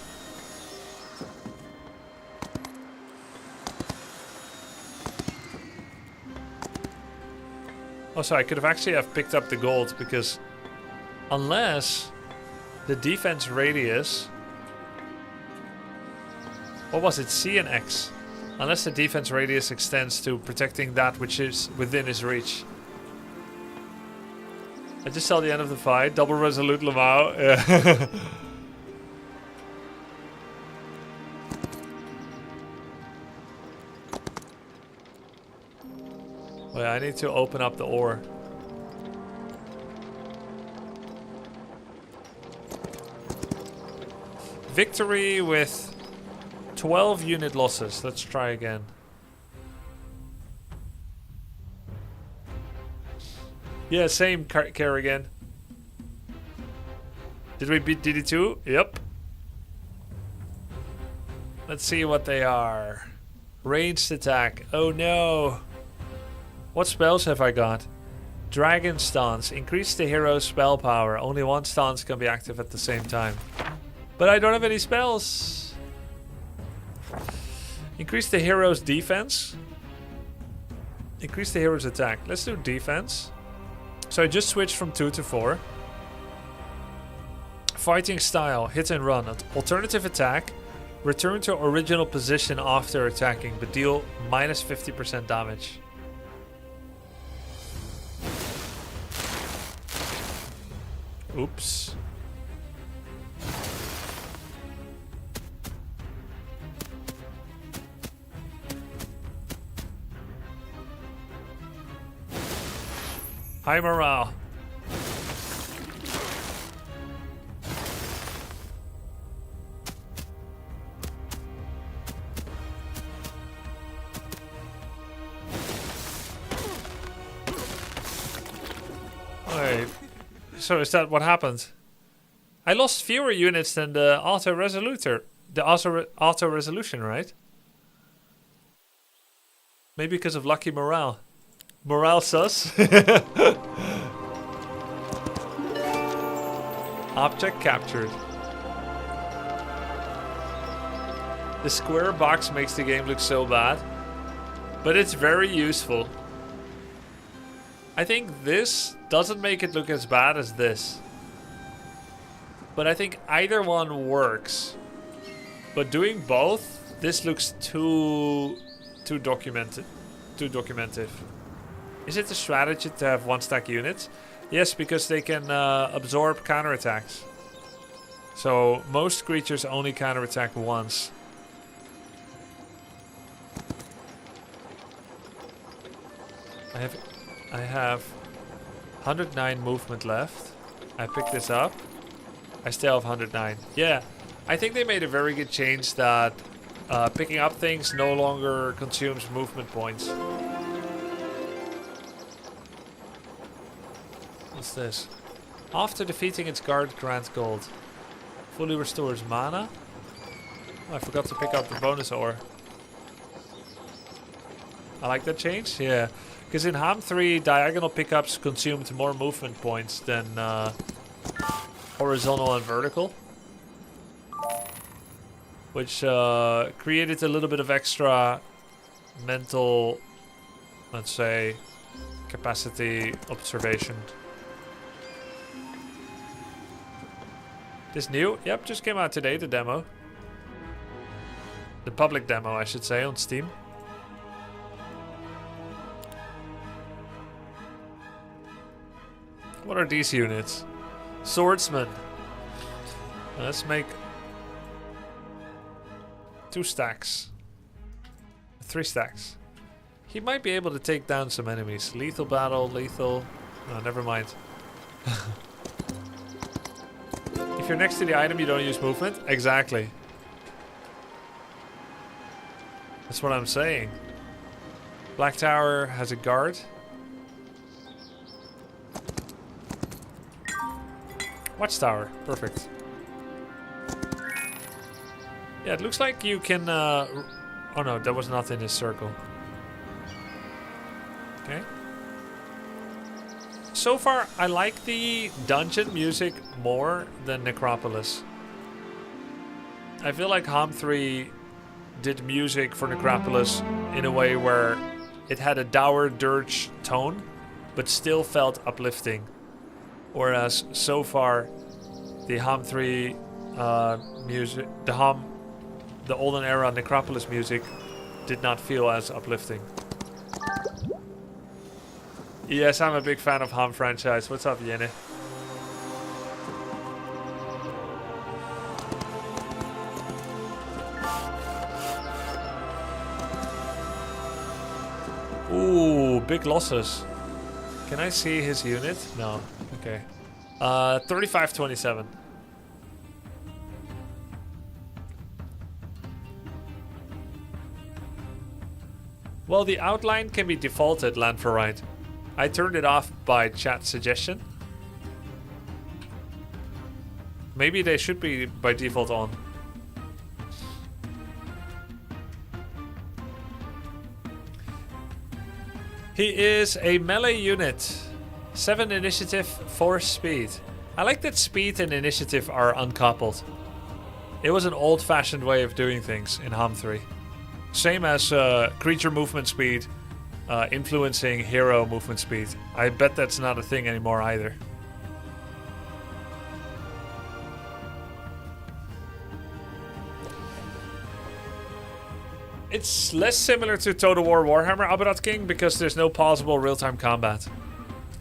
B: Also, I could have actually picked up the gold because unless the defense radius, what was it, C and X? Unless the defense radius extends to protecting that which is within his reach. I just saw the end of the fight. Double resolute Lamau. Yeah. Oh yeah, I need to open up the ore. Victory with 12 unit losses. Let's try again. Yeah, same Kerrigan. Did we beat DD2? Yep. Let's see what they are. Ranged attack. Oh no. What spells have I got? Dragon Stance. Increase the hero's spell power. Only one stance can be active at the same time. But I don't have any spells. Increase the hero's defense. Increase the hero's attack. Let's do defense. So I just switched from 2 to 4. Fighting style. Hit and run. Alternative attack. Return to original position after attacking, but deal minus 50% damage. Oops. High morale. Wait. So is that what happened? I lost fewer units than the auto resolution, right? Maybe because of lucky morale. Morale sus. Object captured. The square box makes the game look so bad, but it's very useful. I think this doesn't make it look as bad as this. But I think either one works. But doing both, this looks too documented. Too documentative. Is it a strategy to have 1-stack units? Yes, because they can absorb counterattacks. So most creatures only counterattack once. I have 109 movement left. I picked this up. I still have 109. Yeah, I think they made a very good change that picking up things no longer consumes movement points. What's this? After defeating its guard, grant gold. Fully restores mana. Oh, I forgot to pick up the bonus ore. I like that change. Yeah. Because in HAM 3, diagonal pickups consumed more movement points than horizontal and vertical. Which created a little bit of extra mental, let's say, capacity observation. This new? Yep, just came out today, the demo. The public demo, I should say, on Steam. What are these units? Swordsman. Let's make 2 stacks. 3 stacks. He might be able to take down some enemies. Lethal battle, lethal. No, never mind.
C: If you're next to the item, you don't use movement. Exactly. That's what I'm saying. Black Tower has a guard. Watchtower. Perfect. Yeah, it looks like you can... oh no, that was not in this circle. Okay. So far, I like the dungeon music more than Necropolis. I feel like Ham 3 did music for Necropolis in a way where it had a dour dirge tone, but still felt uplifting. Whereas so far, the Ham 3 music, the olden era Necropolis music did not feel as uplifting. Yes, I'm a big fan of Ham franchise. What's up, Yene? Ooh, big losses. Can I see his unit? No. Okay. 35-27. Well, the outline can be defaulted, Land for Right. I turned it off by chat suggestion. Maybe they should be by default on. He is a melee unit. 7 initiative, 4 speed. I like that speed and initiative are uncoupled. It was an old-fashioned way of doing things in Ham 3. Same as creature movement speed influencing hero movement speed. I bet that's not a thing anymore either. It's less similar to Total War Warhammer Aberat King because there's no possible real-time combat.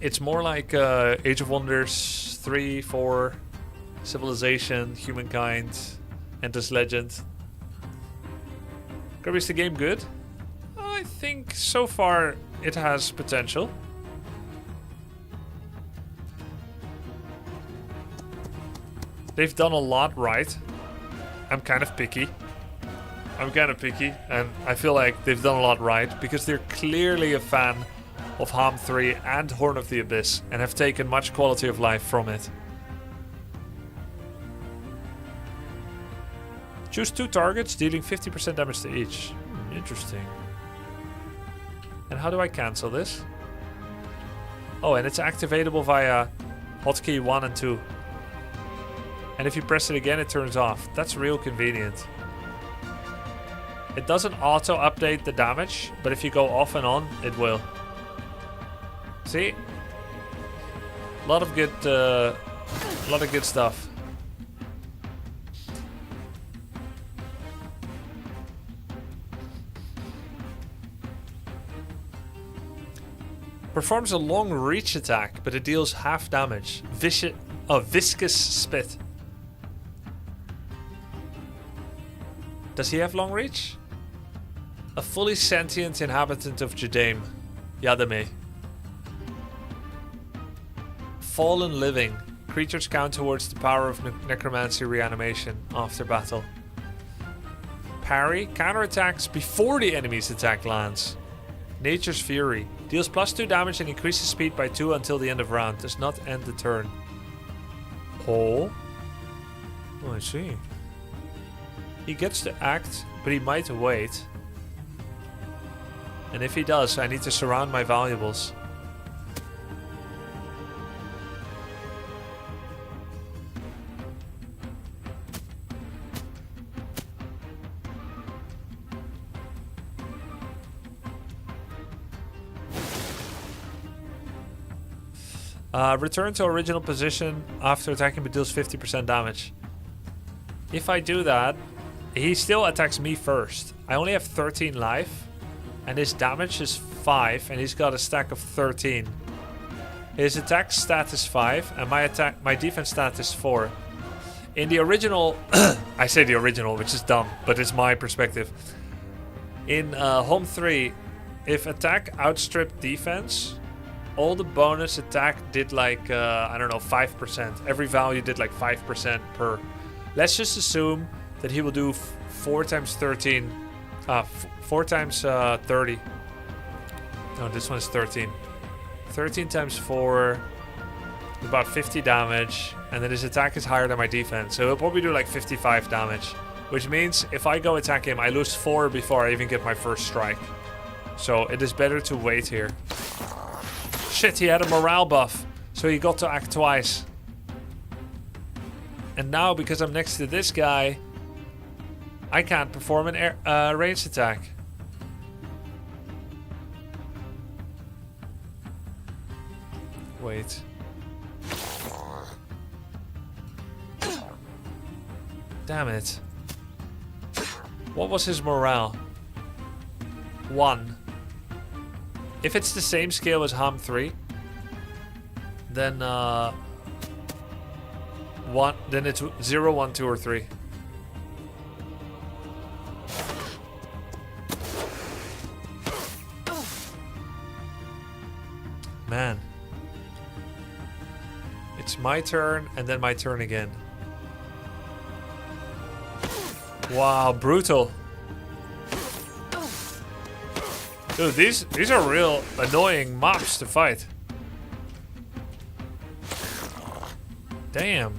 C: It's more like Age of Wonders 3, 4, Civilization, Humankind, Endless Legend. Grubby, is the game good? I think so far it has potential. They've done a lot right. I'm kind of picky. And I feel like they've done a lot right because they're clearly a fan of Ham 3 and Horn of the Abyss and have taken much quality of life from it. Choose 2 targets, dealing 50% damage to each. Interesting. And how do I cancel this? Oh, and it's activatable via hotkey 1 and 2. And if you press it again, it turns off. That's real convenient. It doesn't auto-update the damage, but if you go off and on, it will. See? A lot of good stuff. Performs a long reach attack, but it deals half damage. Viscous Spit. Does he have long reach? A fully sentient inhabitant of Judaim. Yadame. Fallen Living. Creatures count towards the power of necromancy reanimation after battle. Parry. Counterattacks before the enemy's attack lands. Nature's Fury. Deals +2 damage and increases speed by 2 until the end of round. Does not end the turn. Oh, I see. He gets to act, but he might wait. And if he does, I need to surround my valuables. Return to original position after attacking but deals 50% damage. If I do that, he still attacks me first. I only have 13 life, and his damage is 5, and he's got a stack of 13. His attack stat is 5, and my defense stat is 4. In the original, I say the original, which is dumb, but it's my perspective. In Home 3, if attack outstripped defense,
B: all the bonus attack did like, I don't know, 5%. Every value did like 5% per. Let's just assume that he will do 4 times 13. 4 times 30. No, this one is 13. 13 times 4. About 50 damage. And then his attack is higher than my defense. So he'll probably do like 55 damage. Which means if I go attack him, I lose 4 before I even get my first strike. So it is better to wait here. Shit, he had a morale buff. So he got to act twice. And now, because I'm next to this guy, I can't perform an ranged attack. Wait. Damn it. What was his morale? 1. If it's the same scale as Ham 3, then 1. Then it's 0, 1, 2, or 3. Man. It's my turn and then my turn again. Wow, brutal. Dude, these are real annoying mobs to fight. Damn.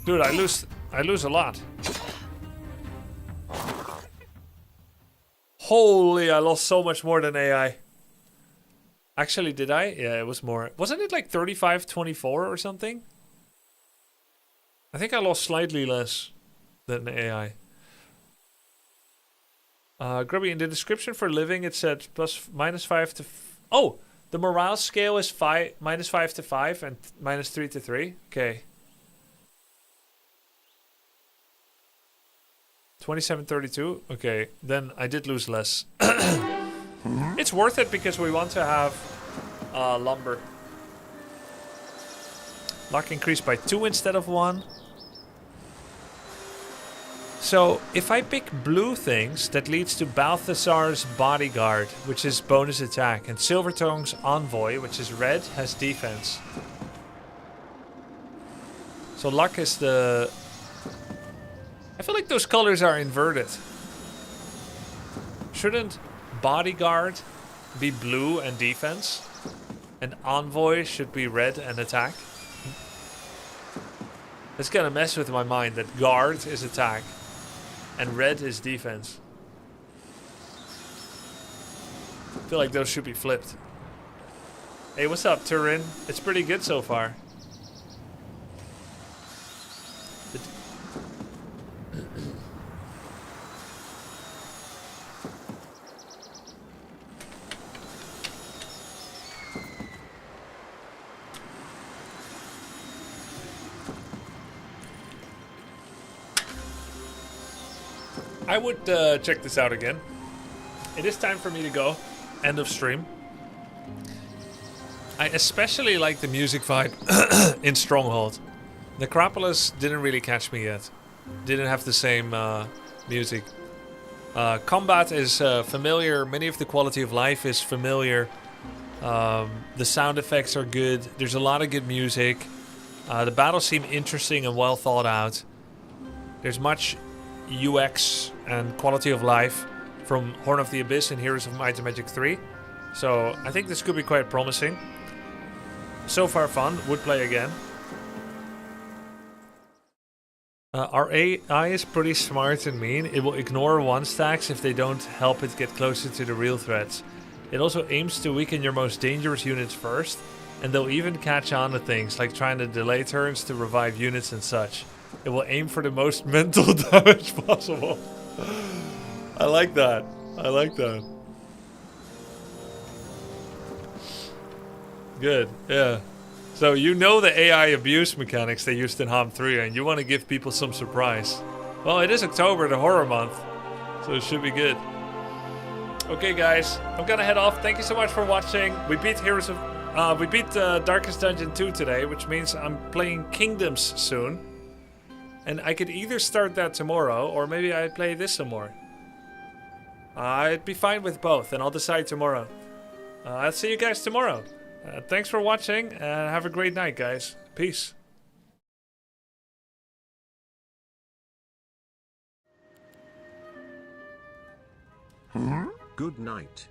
B: Dude, I lose a lot. Holy, I lost so much more than AI. Actually, did I? Yeah, it was more. Wasn't it like 35-24 or something? I think I lost slightly less than AI. Grubby, in the description for living, it said -5 to... Oh! The morale scale is -5 to 5 and -3 to 3. Okay. 27-32. Okay, then I did lose less. It's worth it because we want to have lumber. Luck increased by 2 instead of 1. So, if I pick blue things, that leads to Balthazar's Bodyguard, which is bonus attack, and Silvertongue's Envoy, which is red, has defense. So luck is the... I feel like those colors are inverted. Shouldn't Bodyguard be blue and defense? And Envoy should be red and attack? It's gonna mess with my mind that guard is attack. And red is defense. I feel like those should be flipped. Hey, what's up, Turin? It's pretty good so far. I would check this out again. It is time for me to go. End of stream. I especially like the music vibe in Stronghold. Necropolis didn't really catch me yet. Didn't have the same music. Combat is familiar. Many of the quality of life is familiar. The sound effects are good. There's a lot of good music. The battles seem interesting and well thought out. There's much UX and quality of life from Horn of the Abyss and Heroes of Might and Magic 3. So I think this could be quite promising. So far fun. Would play again. Our AI is pretty smart and mean. It will ignore 1 stacks if they don't help it get closer to the real threats. It also aims to weaken your most dangerous units first, and they'll even catch on to things like trying to delay turns to revive units and such. It will aim for the most mental damage possible. I like that. I like that. Good, yeah. So you know the AI abuse mechanics they used in HOM 3 and you want to give people some surprise. Well, it is October, the horror month, so it should be good. Okay guys, I'm gonna head off. Thank you so much for watching. We beat Darkest Dungeon 2 today, which means I'm playing Kingdoms soon. And I could either start that tomorrow, or maybe I'd play this some more. I'd be fine with both, and I'll decide tomorrow. I'll see you guys tomorrow. Thanks for watching, and have a great night, guys. Peace.
E: Good night.